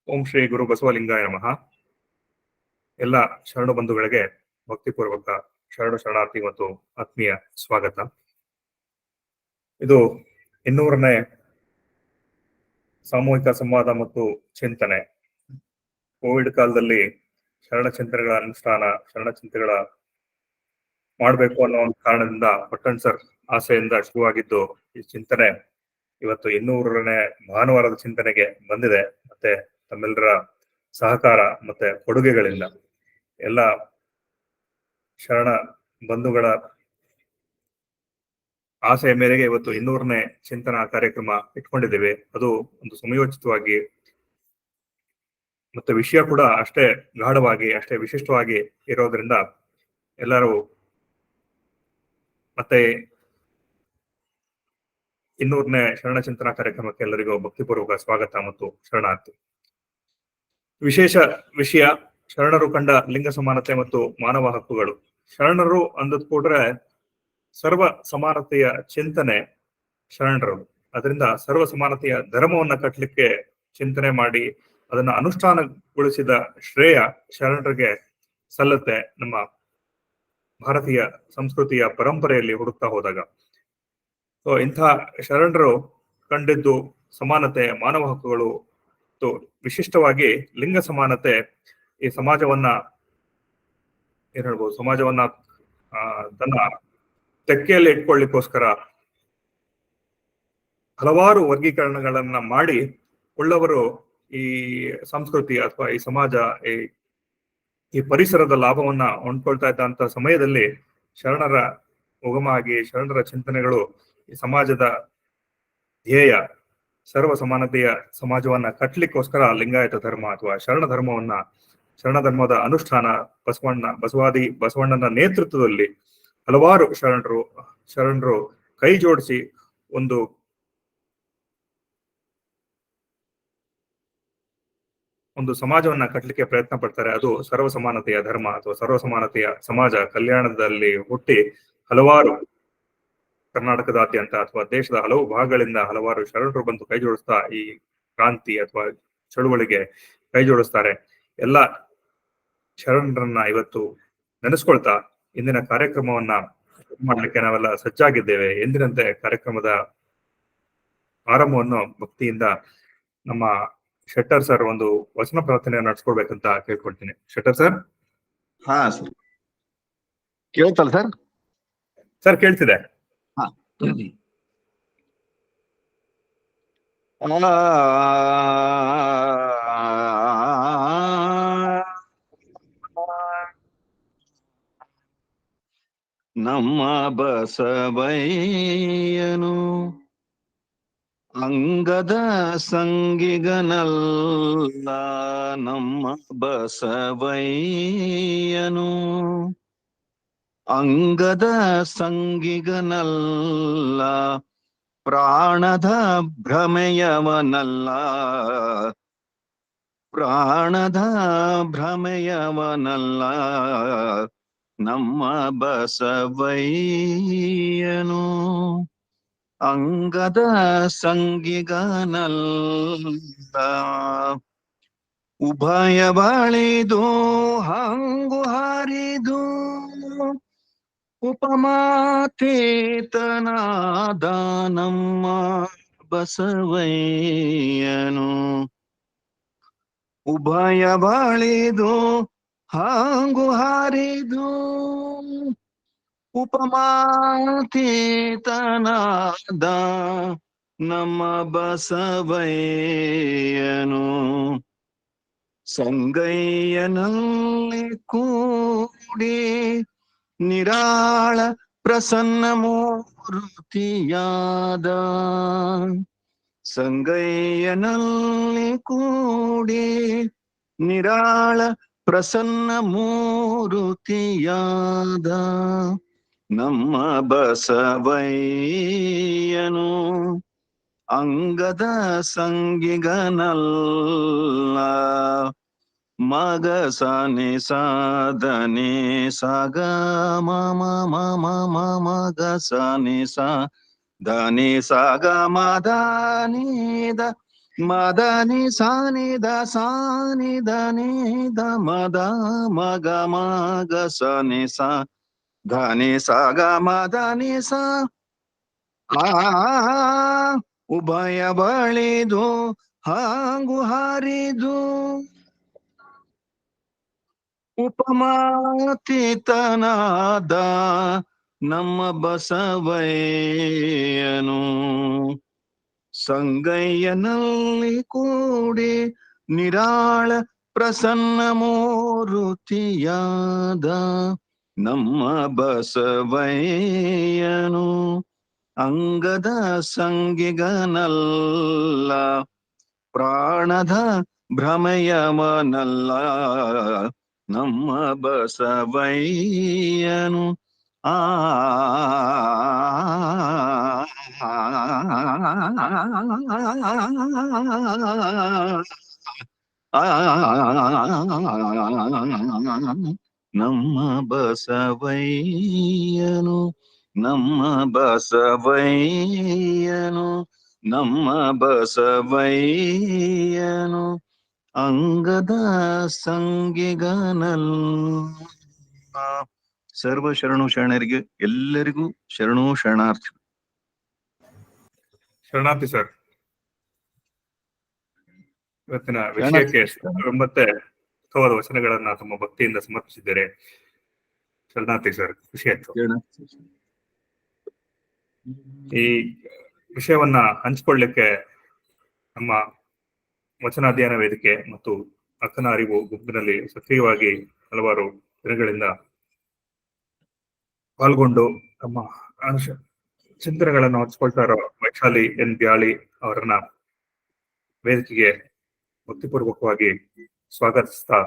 ಓಂ ಶ್ರೀ ಗುರು ಬಸವಲಿಂಗಾಯ ನಮಃ. ಎಲ್ಲ ಶರಣ ಬಂಧುಗಳಿಗೆ ಭಕ್ತಿಪೂರ್ವಕ ಶರಣಾರ್ಥಿ ಮತ್ತು ಆತ್ಮೀಯ ಸ್ವಾಗತ. ಇದು 200ನೇ ಸಾಮೂಹಿಕ ಸಂವಾದ ಮತ್ತು ಚಿಂತನೆ. ಕೋವಿಡ್ ಕಾಲದಲ್ಲಿ ಶರಣ ಚಿಂತನೆಗಳ ಅನುಷ್ಠಾನ, ಶರಣ ಚಿಂತನೆಗಳ ಮಾಡಬೇಕು ಅನ್ನೋ ಒಂದು ಕಾರಣದಿಂದ ಪಟ್ಟಣ್ ಸರ್ ಆಸೆಯಿಂದ ಶುರುವಾಗಿದ್ದು ಈ ಚಿಂತನೆ ಇವತ್ತು 200ನೇ ಭಾನುವಾರದ ಚಿಂತನೆಗೆ ಬಂದಿದೆ. ಮತ್ತೆ ತಮ್ಮೆಲ್ಲರ ಸಹಕಾರ ಮತ್ತೆ ಕೊಡುಗೆಗಳಿಂದ ಎಲ್ಲ ಶರಣ ಬಂಧುಗಳ ಆಸೆಯ ಮೇರೆಗೆ ಇವತ್ತು 200ನೇ ಚಿಂತನಾ ಕಾರ್ಯಕ್ರಮ ಇಟ್ಕೊಂಡಿದ್ದೇವೆ. ಅದು ಒಂದು ಸಮಯೋಚಿತವಾಗಿ ಮತ್ತೆ ವಿಷಯ ಕೂಡ ಅಷ್ಟೇ ಗಾಢವಾಗಿ ಅಷ್ಟೇ ವಿಶಿಷ್ಟವಾಗಿ ಇರೋದ್ರಿಂದ ಎಲ್ಲರೂ ಮತ್ತೆ 200ನೇ ಶರಣ ಚಿಂತನಾ ಕಾರ್ಯಕ್ರಮಕ್ಕೆ ಎಲ್ಲರಿಗೂ ಭಕ್ತಿಪೂರ್ವಕ ಸ್ವಾಗತ ಮತ್ತು ಶರಣಾರ್ಥಿ. ವಿಶೇಷ ವಿಷಯ ಶರಣರು ಕಂಡ ಲಿಂಗ ಸಮಾನತೆ ಮತ್ತು ಮಾನವ ಹಕ್ಕುಗಳು. ಶರಣರು ಅಂದದ್ ಕೂಡ್ರೆ ಸರ್ವ ಸಮಾನತೆಯ ಚಿಂತನೆ ಶರಣರು. ಅದರಿಂದ ಸರ್ವ ಸಮಾನತೆಯ ಧರ್ಮವನ್ನ ಕಟ್ಟಲಿಕ್ಕೆ ಚಿಂತನೆ ಮಾಡಿ ಅದನ್ನ ಅನುಷ್ಠಾನಗೊಳಿಸಿದ ಶ್ರೇಯ ಶರಣರಿಗೆ ಸಲ್ಲುತ್ತೆ. ನಮ್ಮ ಭಾರತೀಯ ಸಂಸ್ಕೃತಿಯ ಪರಂಪರೆಯಲ್ಲಿ ಹುಡುಕ್ತಾ ಹೋದಾಗ ಇಂಥ ಶರಣರು ಕಂಡಿದ್ದು ಸಮಾನತೆ, ಮಾನವ ಹಕ್ಕುಗಳು, ವಿಶಿಷ್ಟವಾಗಿ ಲಿಂಗ ಸಮಾನತೆ ಈ ಸಮಾಜವನ್ನ ಏನ್ ಹೇಳ್ಬೋದು, ಸಮಾಜವನ್ನ ತನ್ನ ತೆಕ್ಕೆಯಲ್ಲಿ ಇಟ್ಕೊಳ್ಳಿಕ್ಕೋಸ್ಕರ ಹಲವಾರು ವರ್ಗೀಕರಣಗಳನ್ನ ಮಾಡಿ ಉಳ್ಳವರು ಈ ಸಂಸ್ಕೃತಿ ಅಥವಾ ಈ ಸಮಾಜ ಈ ಪರಿಸರದ ಲಾಭವನ್ನ ಹೊಂದ್ಕೊಳ್ತಾ ಇದ್ದಂತ ಸಮಯದಲ್ಲಿ ಶರಣರ ಉಗಮ ಆಗಿ ಶರಣರ ಚಿಂತನೆಗಳು ಈ ಸಮಾಜದ ಧ್ಯೇಯ ಸರ್ವ ಸಮಾನತೆಯ ಸಮಾಜವನ್ನ ಕಟ್ಟಲಿಕ್ಕೋಸ್ಕರ ಲಿಂಗಾಯತ ಧರ್ಮ ಅಥವಾ ಶರಣ ಧರ್ಮದ ಅನುಷ್ಠಾನ ಬಸವಣ್ಣನ ನೇತೃತ್ವದಲ್ಲಿ ಹಲವಾರು ಶರಣರು ಕೈ ಜೋಡಿಸಿ ಒಂದು ಸಮಾಜವನ್ನ ಕಟ್ಟಲಿಕ್ಕೆ ಪ್ರಯತ್ನ ಪಡ್ತಾರೆ. ಅದು ಸರ್ವ ಸಮಾನತೆಯ ಧರ್ಮ ಅಥವಾ ಸರ್ವ ಸಮಾನತೆಯ ಸಮಾಜ ಕಲ್ಯಾಣದಲ್ಲಿ ಹುಟ್ಟಿ ಹಲವಾರು ಕರ್ನಾಟಕದಾದ್ಯಂತ ಅಥವಾ ದೇಶದ ಹಲವು ಭಾಗಗಳಿಂದ ಹಲವಾರು ಶರಣರು ಬಂದು ಕೈ ಜೋಡಿಸ್ತಾ ಈ ಕ್ರಾಂತಿ ಅಥವಾ ಚಳುವಳಿಗೆ ಕೈ ಜೋಡಿಸ್ತಾರೆ. ಎಲ್ಲ ಶರಣರನ್ನ ಇವತ್ತು ನೆನೆಸ್ಕೊಳ್ತಾ ಇಂದಿನ ಕಾರ್ಯಕ್ರಮವನ್ನ ಮಾಡ್ಲಿಕ್ಕೆ ನಾವೆಲ್ಲ ಸಜ್ಜಾಗಿದ್ದೇವೆ. ಎಂದಿನಂತೆ ಕಾರ್ಯಕ್ರಮದ ಆರಂಭವನ್ನು ಭಕ್ತಿಯಿಂದ ನಮ್ಮ ಶೆಟ್ಟರ್ ಸರ್ ಒಂದು ವಚನ ಪ್ರಾರ್ಥನೆ ನಡೆಸ್ಕೊಡ್ಬೇಕಂತ ಕೇಳ್ಕೊಳ್ತೀನಿ. ಶೆಟ್ಟರ್ ಸರ್. ಹಾ ಸರ್, ಕೇಳ್ತಲ್ಲ ಸರ್? ಸರ್ ಕೇಳ್ತಿದೆ. ಹಾ. ನಮ್ಮ ಬಸವಯ್ಯನು ಅಂಗದ ಸಂಗಿಗನಲ್ಲ, ನಮ್ಮ ಬಸವಯ್ಯನು ಅಂಗದ ಸಂಗಿಗನಲ್ಲ, ಪ್ರಾಣದ ಭ್ರಮೆಯವನಲ್ಲ, ಪ್ರಾಣದ ಭ್ರಮೆಯವನಲ್ಲ, ನಮ್ಮ ಬಸವಯ್ಯನು ಅಂಗದ ಸಂಗಿಗನಲ್ಲ. ಉಭಯ ಬಳಿದು ಹಂಗು ಹಾರಿದು ಉಪಮಾತೀತನಾದ ನಮ್ಮ ಬಸವಯ್ಯನು. ಉಭಯ ಬಳಿದು ಹಂಗು ಹಾರಿದು ಉಪಮಾತೀತನಾದ ನಮ್ಮ ಬಸವಯ್ಯನು. ಸಂಗಯ್ಯನಲ್ಲಿ ಕೂಡಿ ನಿರಾಳ ಪ್ರಸನ್ನ ಮೂರ್ತಿಯಾದ, ಸಂಗಯ್ಯನಲ್ಲಿ ಕೂಡಿ ನಿರಾಳ ಪ್ರಸನ್ನ ಮೂರ್ತಿಯಾದ ನಮ್ಮ ಬಸವಯ್ಯನು ಅಂಗದ ಸಂಗಿಗನಲ್ಲ. ಮಗ ಸನಿ ಸಾಧನೆ ಸಗ ಮಮ ಮಮ ಮಗ ಸನಿ ಸ ಧನಿ ಸಗ ಮದನಿದ ಮದನಿ ಸಾನಿ ದ ನಿ ದ ಮದ ಮಗ ಮಗ ಸನಿ ಸ ಧನಿ ಸ ಗ ಮದನಿ ಸ ಉಭಯ ಬಳಿದು ಹಾಂಗು ಹಾರಿದು ಉಪಮಾತೀತನಾದ ನಮ್ಮ ಬಸವಯ್ಯನು ಸಂಗಯ್ಯನಲ್ಲಿ ಕೂಡಿ ನಿರಾಳ ಪ್ರಸನ್ನ ಮೂರುತಿಯಾದ ನಮ್ಮ ಬಸವಯ್ಯನು ಅಂಗದ ಸಂಗಿಗನಲ್ಲ ಪ್ರಾಣದ ಭ್ರಮಯವನಲ್ಲ ನಮ್ಮ ಬಸವಯ್ಯನು ಆ ನಮ್ಮ ಬಸವಯ್ಯನು ನಮ್ಮ ಬಸವಯ್ಯನು ನಮ್ಮ ಬಸವಯ್ಯನು ಅಂಗದ ಸಂಗಿಗನಲ್ಲ. ಸರ್ವ ಶರಣು ಶರಣರಿಗೆ ಎಲ್ಲರಿಗೂ ಶರಣು ಶರಣಾರ್ಥಿ. ಶರಣಾರ್ಥಿ ಸರ್. ಇವತ್ತಿನ ವಿಷಯಕ್ಕೆ 9 ವಚನಗಳನ್ನ ತಮ್ಮ ಭಕ್ತಿಯಿಂದ ಸಮರ್ಪಿಸಿದ್ದಾರೆ. ಶರಣಾರ್ಥಿ ಸರ್, ಖುಷಿ ಆಯ್ತು. ಈ ವಿಷಯವನ್ನ ಹಂಚಿಕೊಳ್ಳಿಕ್ಕೆ ನಮ್ಮ ವಚನಾಧ್ಯಯನ ವೇದಿಕೆ ಮತ್ತು ಅಕ್ಕನ ಅರಿವು ಗುಂಪಿನಲ್ಲಿ ಸಕ್ರಿಯವಾಗಿ ಹಲವಾರು ದಿನಗಳಿಂದ ಪಾಲ್ಗೊಂಡು ತಮ್ಮ ಚಿಂತನೆಗಳನ್ನು ಹಂಚಿಕೊಳ್ತಾ ಇರೋ ವೈಶಾಲಿ ಎನ್ ಬ್ಯಾಳಿ ಅವರನ್ನ ವೇದಿಕೆಗೆ ಭಕ್ತಿಪೂರ್ವಕವಾಗಿ ಸ್ವಾಗತಿಸ್ತಾ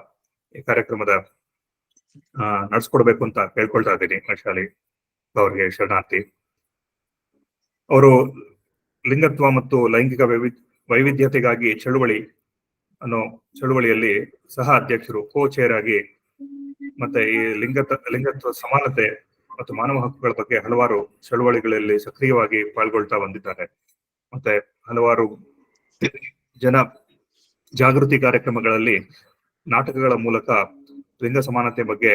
ಈ ಕಾರ್ಯಕ್ರಮದ ನಡೆಸ್ಕೊಡ್ಬೇಕು ಅಂತ ಕೇಳ್ಕೊಳ್ತಾ ಇದ್ದೀನಿ. ವೈಶಾಲಿ ಅವರಿಗೆ ಶರಣಾರ್ಥಿ. ಅವರು ಲಿಂಗತ್ವ ಮತ್ತು ಲೈಂಗಿಕ ವೈವಿಧ್ಯತೆಗಾಗಿ ಚಳುವಳಿ ಅನ್ನೋ ಚಳುವಳಿಯಲ್ಲಿ ಸಹ ಅಧ್ಯಕ್ಷರು, ಕೋ ಚೇರ್ ಆಗಿ, ಮತ್ತೆ ಈ ಲಿಂಗತ್ವ ಸಮಾನತೆ ಮತ್ತು ಮಾನವ ಹಕ್ಕುಗಳ ಬಗ್ಗೆ ಹಲವಾರು ಚಳುವಳಿಗಳಲ್ಲಿ ಸಕ್ರಿಯವಾಗಿ ಪಾಲ್ಗೊಳ್ತಾ ಬಂದಿದ್ದಾರೆ. ಮತ್ತೆ ಹಲವಾರು ಜನ ಜಾಗೃತಿ ಕಾರ್ಯಕ್ರಮಗಳಲ್ಲಿ ನಾಟಕಗಳ ಮೂಲಕ ಲಿಂಗ ಸಮಾನತೆ ಬಗ್ಗೆ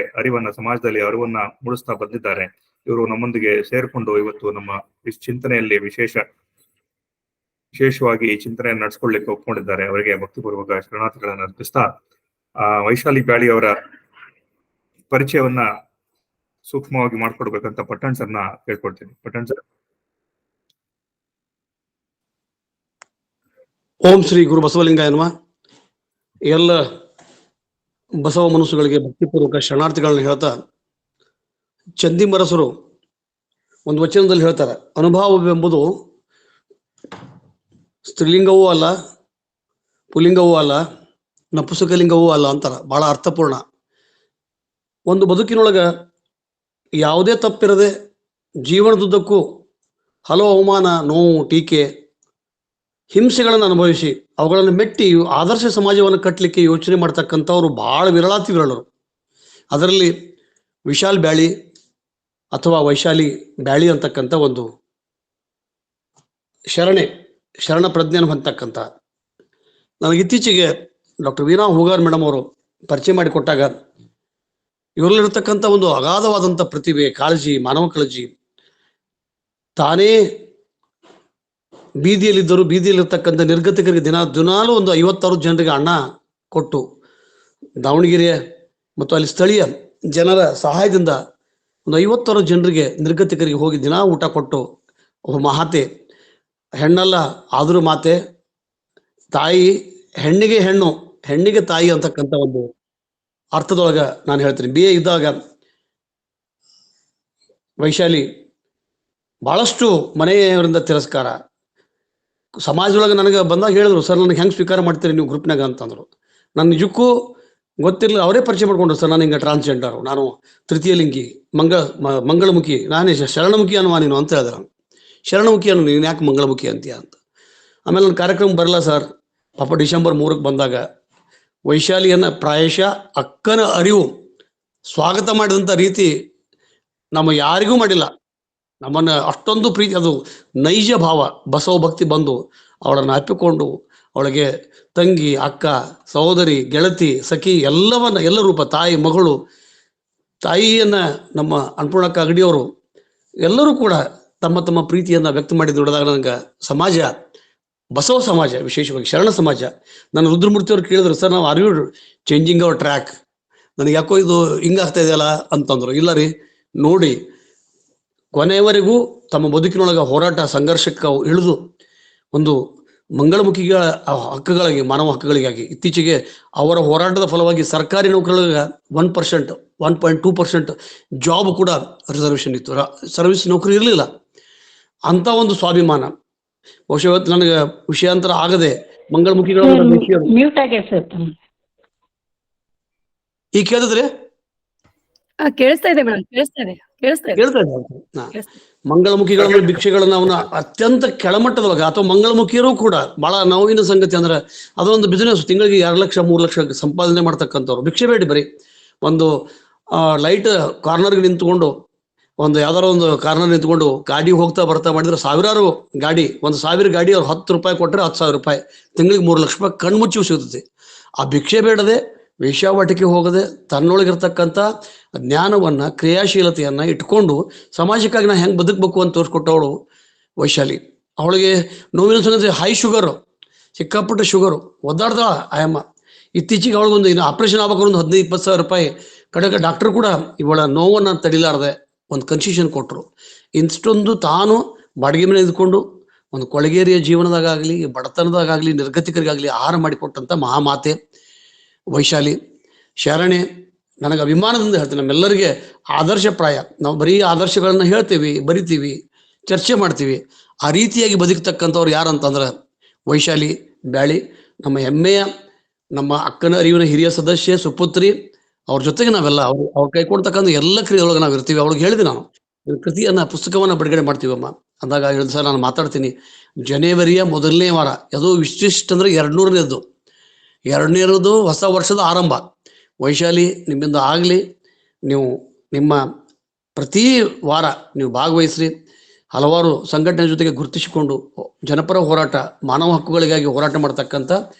ಸಮಾಜದಲ್ಲಿ ಅರಿವನ್ನ ಮೂಡಿಸ್ತಾ ಬಂದಿದ್ದಾರೆ. ಇವರು ನಮ್ಮೊಂದಿಗೆ ಸೇರ್ಕೊಂಡು ಇವತ್ತು ನಮ್ಮ ಚಿಂತನೆಯಲ್ಲಿ ವಿಶೇಷವಾಗಿ ಈ ಚಿಂತನೆಯನ್ನು ನಡೆಸ್ಕೊಳ್ಳಿಕ್ಕೆ ಒಪ್ಕೊಂಡಿದ್ದಾರೆ. ಅವರಿಗೆ ಭಕ್ತಿಪೂರ್ವಕ ಶರಣಾರ್ಥಿಗಳನ್ನು ಅರ್ಪಿಸ್ತಾ ವೈಶಾಲಿ ಬ್ಯಾಳಿ ಅವರ ಪರಿಚಯವನ್ನ ಸೂಕ್ಷ್ಮವಾಗಿ ಮಾಡ್ಕೊಡ್ಬೇಕಂತ ಪಟ್ಟಣ್ ಸರ್ನ ಕೇಳ್ಕೊಡ್ತೀನಿ. ಪಟ್ಟಣ್ ಸರ್. ಓಂ ಶ್ರೀ ಗುರು ಬಸವಲಿಂಗಾಯ ನಮಃ. ಎಲ್ಲ ಬಸವ ಮನಸ್ಸುಗಳಿಗೆ ಭಕ್ತಿಪೂರ್ವಕ ಶರಣಾರ್ಥಿಗಳನ್ನ ಹೇಳ್ತಾ, ಚಂದಿಮರಸರು ಒಂದು ವಚನದಲ್ಲಿ ಹೇಳ್ತಾರೆ, ಅನುಭವವೆಂಬುದು ಸ್ತ್ರೀಲಿಂಗವೂ ಅಲ್ಲ, ಪುಲ್ಲಿಂಗವೂ ಅಲ್ಲ, ನಪುಸಕಲಿಂಗವೂ ಅಲ್ಲ ಅಂತಾರ. ಬಹಳ ಅರ್ಥಪೂರ್ಣ. ಒಂದು ಬದುಕಿನೊಳಗ ಯಾವುದೇ ತಪ್ಪಿರದೆ ಜೀವನದುದ್ದಕ್ಕೂ ಹಲವು ಅವಮಾನ, ನೋವು, ಟೀಕೆ, ಹಿಂಸೆಗಳನ್ನು ಅನುಭವಿಸಿ ಅವುಗಳನ್ನು ಮೆಟ್ಟಿ ಆದರ್ಶ ಸಮಾಜವನ್ನು ಕಟ್ಟಲಿಕ್ಕೆ ಯೋಚನೆ ಮಾಡ್ತಕ್ಕಂಥವ್ರು ಬಹಳ ವಿರಳಾತಿ ವಿರಳರು. ಅದರಲ್ಲಿ ವಿಶಾಲ್ ಬ್ಯಾಳಿ ಅಥವಾ ವೈಶಾಲಿ ಬ್ಯಾಳಿ ಅಂತಕ್ಕಂಥ ಒಂದು ಶರಣ ಪ್ರಜ್ಞೆಯನ್ನು ಹೊಂದತಕ್ಕಂಥ, ನನಗೆ ಇತ್ತೀಚೆಗೆ ಡಾಕ್ಟರ್ ವೀಣಾ ಹೂಗಾರ್ ಮೇಡಮ್ ಅವರು ಪರಿಚಯ ಮಾಡಿಕೊಟ್ಟಾಗ ಇವರಲ್ಲಿರ್ತಕ್ಕಂಥ ಒಂದು ಅಗಾಧವಾದಂಥ ಪ್ರತಿಭೆ, ಕಾಳಜಿ, ಮಾನವ ಕಾಳಜಿ, ತಾನೇ ಬೀದಿಯಲ್ಲಿರ್ತಕ್ಕಂಥ ನಿರ್ಗತಿಕರಿಗೆ ದಿನಾಲೂ ಒಂದು 56 ಜನರಿಗೆ ಅನ್ನ ಕೊಟ್ಟು, ದಾವಣಗೆರೆಯ ಮತ್ತು ಅಲ್ಲಿ ಸ್ಥಳೀಯ ಜನರ ಸಹಾಯದಿಂದ ಒಂದು 56 ಜನರಿಗೆ ನಿರ್ಗತಿಕರಿಗೆ ಹೋಗಿ ದಿನಾ ಊಟ ಕೊಟ್ಟು, ಒಬ್ಬ ಮಹಾತೆ, ಹೆಣ್ಣಲ್ಲ ಆದರೂ ಮಾತೆ, ತಾಯಿ ಹೆಣ್ಣಿಗೆ ಹೆಣ್ಣು, ಹೆಣ್ಣಿಗೆ ತಾಯಿ ಅಂತಕ್ಕಂಥ ಒಂದು ಅರ್ಥದೊಳಗ ನಾನು ಹೇಳ್ತೀನಿ. BA ಇದ್ದಾಗ ವೈಶಾಲಿ ಬಹಳಷ್ಟು ಮನೆಯವರಿಂದ ತಿರಸ್ಕಾರ, ಸಮಾಜದೊಳಗೆ ನನಗೆ ಬಂದಾಗ ಹೇಳಿದ್ರು, ಸರ್ ನನಗೆ ಹೆಂಗೆ ಸ್ವೀಕಾರ ಮಾಡ್ತೀರಿ ನೀವು ಗ್ರೂಪ್ನಾಗ ಅಂತಂದ್ರು. ನಾನು ನಿಜಕ್ಕೂ ಗೊತ್ತಿರಲಿಲ್ಲ. ಅವರೇ ಪರಿಚಯ ಮಾಡ್ಕೊಂಡ್ರು, ಸರ್ ನಾನು ಹಿಂಗೆ ಟ್ರಾನ್ಸ್ಜೆಂಡರು, ನಾನು ತೃತೀಯ ಲಿಂಗಿ, ಮಂಗಳಮುಖಿ, ನಾನೇ ಶರಣಮುಖಿ ಅನ್ನುವ ನೀನು ಅಂತ ಹೇಳಿದ್ರು. ಶರಣಮುಖಿ ಅನ್ನು ನೀನು ಯಾಕೆ ಮಂಗಳಮುಖಿ ಅಂತೀಯ ಅಂತ. ಆಮೇಲೆ ನನ್ನ ಕಾರ್ಯಕ್ರಮ ಬರಲ್ಲ ಸರ್. ಪಾಪ ಡಿಸೆಂಬರ್ 3ಕ್ಕೆ ಬಂದಾಗ ವೈಶಾಲಿಯನ್ನ ಪ್ರಾಯಶಃ ಅಕ್ಕನ ಅರಿವು ಸ್ವಾಗತ ಮಾಡಿದಂಥ ರೀತಿ ನಮ್ಮ ಯಾರಿಗೂ ಮಾಡಿಲ್ಲ. ನಮ್ಮನ್ನು ಅಷ್ಟೊಂದು ಪ್ರೀತಿ, ಅದು ನೈಜ ಭಾವ, ಬಸವ ಭಕ್ತಿ ಬಂದು ಅವಳನ್ನು ಅಪ್ಪಿಕೊಂಡು ಅವಳಿಗೆ ತಂಗಿ, ಅಕ್ಕ, ಸಹೋದರಿ, ಗೆಳತಿ, ಸಖಿ ಎಲ್ಲ ರೂಪ, ತಾಯಿ, ಮಗಳು, ತಾಯಿಯನ್ನ ನಮ್ಮ ಅನ್ನಪೂರ್ಣಕ್ಕ ಅಗಡಿಯವರು ಎಲ್ಲರೂ ಕೂಡ ತಮ್ಮ ತಮ್ಮ ಪ್ರೀತಿಯನ್ನ ವ್ಯಕ್ತ ಮಾಡಿ ದೊಡ್ಡದಾಗ ನನಗೆ ಸಮಾಜ, ಬಸವ ಸಮಾಜ, ವಿಶೇಷವಾಗಿ ಶರಣ ಸಮಾಜ, ನನ್ನ ರುದ್ರಮೂರ್ತಿ ಅವ್ರು ಕೇಳಿದ್ರು, ಸರ್ ನಾವು are you changing our track, ನನಗೆ ಯಾಕೋ ಇದು ಹಿಂಗಾಗ್ತಾ ಇದೆಯಲ್ಲ ಅಂತಂದ್ರು. ಇಲ್ಲ ರೀ, ನೋಡಿ ಕೊನೆಯವರೆಗೂ ತಮ್ಮ ಬದುಕಿನೊಳಗೆ ಹೋರಾಟ ಸಂಘರ್ಷಕ್ಕೆ ಇಳಿದು ಒಂದು ಮಂಗಳಮುಖಿಗಳ ಹಕ್ಕುಗಳಿಗೆ, ಮಾನವ ಹಕ್ಕುಗಳಿಗಾಗಿ ಇತ್ತೀಚೆಗೆ ಅವರ ಹೋರಾಟದ ಫಲವಾಗಿ ಸರ್ಕಾರಿ ನೌಕರರಿಗೆ 1%, 1.2% ಜಾಬ್ ಕೂಡ ರಿಸರ್ವೇಶನ್ ಇತ್ತು, ಸರ್ವಿಸ್ ನೌಕರಿ ಇರಲಿಲ್ಲ. ಅಂತ ಒಂದು ಸ್ವಾಭಿಮಾನ. ಬಹುಶಃ ಇವತ್ತು ನನಗೆ ವಿಷಯಾಂತರ ಆಗದೆ ಮಂಗಳಮುಖಿಗಳ ಮ್ಯೂಟ್ ಆಗ್ಯಾರ ಸರ್. ಈಗ ಕೇಳಿದ್ರೆ ಕೇಳಿಸ್ತಾ ಇದೆ ಮೇಡಮ್, ಕೇಳಿಸ್ತಾ ಇದೆ. ಕೇಳ್ತಾ ಇದ್ದ ಮಂಗಳಮುಖಿಗಳ ಭಿಕ್ಷೆಗಳನ್ನ ಅವನ ಅತ್ಯಂತ ಕೆಳಮಟ್ಟದೊಳಗೆ, ಅಥವಾ ಮಂಗಳಮುಖಿಯರು ಕೂಡ ಬಹಳ ನೋವಿನ ಸಂಗತಿ ಅಂದ್ರೆ ಅದೊಂದು ಬಿಸಿನೆಸ್. ತಿಂಗಳಿಗೆ 2 ಲಕ್ಷ 3 ಲಕ್ಷ ಸಂಪಾದನೆ ಮಾಡ್ತಕ್ಕಂಥವ್ರು. ಭಿಕ್ಷೆ ಬೇಡಿ, ಬರೀ ಒಂದು ಲೈಟ್ ಕಾರ್ನರ್ಗೆ ನಿಂತ್ಕೊಂಡು, ಒಂದು ಯಾವ್ದಾರ ಒಂದು ಕಾರ್ನರ್ ನಿಂತ್ಕೊಂಡು ಗಾಡಿ ಹೋಗ್ತಾ ಬರ್ತಾ ಮಾಡಿದ್ರೆ ಸಾವಿರಾರು ಗಾಡಿ, 1,000 ಗಾಡಿ ಅವ್ರು 10 ರೂಪಾಯಿ ಕೊಟ್ಟರೆ 10,000 ರೂಪಾಯಿ, ತಿಂಗಳಿಗೆ 3 ಲಕ್ಷ ರೂಪಾಯಿ ಕಣ್ಮುಚ್ಚಿ ಸಿಗ್ತದೆ. ಆ ಭಿಕ್ಷೆ ಬೇಡದೆ, ವೇಶ್ಯಾವಾಟಿಕೆ ಹೋಗದೆ, ತನ್ನೊಳಗಿರ್ತಕ್ಕಂಥ ಜ್ಞಾನವನ್ನ, ಕ್ರಿಯಾಶೀಲತೆಯನ್ನ ಇಟ್ಕೊಂಡು ಸಮಾಜಕ್ಕಾಗಿ ನಾ ಹೆಂಗೆ ಬದುಕಬೇಕು ಅಂತ ತೋರಿಸ್ಕೊಟ್ಟವಳು ವೈಶಾಲಿ. ಅವಳಿಗೆ ನೋವಿನ ಸಂಗತಿ ಹೈ ಶುಗರು, ಸಿಕ್ಕಾಪಟ್ಟೆ ಶುಗರು, ಒದ್ದಾಡ್ದ ಆಯಮ್ಮ. ಇತ್ತೀಚೆಗೆ ಅವಳಿಗೊಂದು ಇನ್ನು ಆಪರೇಷನ್ ಆಗ್ಬೇಕು ಒಂದು 15-20 ಸಾವಿರ ರೂಪಾಯಿ ಕಡೆಗೆ ಡಾಕ್ಟರ್ ಕೂಡ ಇವಳ ನೋವನ್ನು ತಡಿಲಾರ್ದೆ ಒಂದು ಕನ್ಸೆಷನ್ ಕೊಟ್ಟರು. ಇಷ್ಟೊಂದು ತಾನು ಬಾಡಿಗೆ ಮೇಲೆ ಇದ್ಕೊಂಡು ಒಂದು ಕೊಳಗೇರಿಯ ಜೀವನದಾಗಲಿ, ಬಡತನದಾಗಲಿ, ನಿರ್ಗತಿಕರಿಗಾಗಲಿ ಆಹಾರ ಮಾಡಿಕೊಟ್ಟಂಥ ಮಹಾಮಾತೆ ವೈಶಾಲಿ. ಶರಣೆ ನನಗೆ ಅಭಿಮಾನದಿಂದ ಹೇಳ್ತೀನಿ, ನಮ್ಮೆಲ್ಲರಿಗೆ ಆದರ್ಶಪ್ರಾಯ. ನಾವು ಬರೀ ಆದರ್ಶಗಳನ್ನ ಹೇಳ್ತೀವಿ, ಬರಿತೀವಿ, ಚರ್ಚೆ ಮಾಡ್ತೀವಿ. ಆ ರೀತಿಯಾಗಿ ಬದುಕ್ತಕ್ಕಂಥವ್ರು ಯಾರಂತಂದ್ರೆ ವೈಶಾಲಿ ಬ್ಯಾಳಿ, ನಮ್ಮ ಹೆಮ್ಮೆಯ, ನಮ್ಮ ಅಕ್ಕನ ಅರಿವಿನ ಹಿರಿಯ ಸದಸ್ಯೆ, ಸುಪುತ್ರಿ. ಅವ್ರ ಜೊತೆಗೆ ನಾವೆಲ್ಲ ಅವ್ರ ಕೈ ಕೊಡ್ತಕ್ಕಂಥ ಎಲ್ಲ ಕ್ರಿಯೆಯೊಳಗೆ ನಾವು ಇರ್ತೀವಿ. ಅವಳಿಗೆ ಹೇಳಿದೆ, ನಾನು ಕೃತಿಯನ್ನ, ಪುಸ್ತಕವನ್ನ ಬಿಡುಗಡೆ ಮಾಡ್ತೀವಮ್ಮ ಅಂದಾಗ ಹೇಳಿದ, ಸರ್ ನಾನು ಮಾತಾಡ್ತೀನಿ, ಜನವರಿಯ 1ನೇ ವಾರ, ಅದು ವಿಶಿಷ್ಟ ಅಂದ್ರೆ 200ನೇದ್ದು, 2ನೇದು ಹೊಸ ವರ್ಷದ ಆರಂಭ. ವೈಶಾಲಿ ನಿಮ್ಮಿಂದ ಆಗಲಿ, ನೀವು ನಿಮ್ಮ ಪ್ರತಿ ವಾರ ನೀವು ಭಾಗವಹಿಸ್ರಿ. ಹಲವಾರು ಸಂಘಟನೆ ಜೊತೆಗೆ ಗುರುತಿಸಿಕೊಂಡು ಜನಪರ ಹೋರಾಟ, ಮಾನವ ಹಕ್ಕುಗಳಿಗಾಗಿ ಹೋರಾಟ ಮಾಡ್ತಕ್ಕಂಥ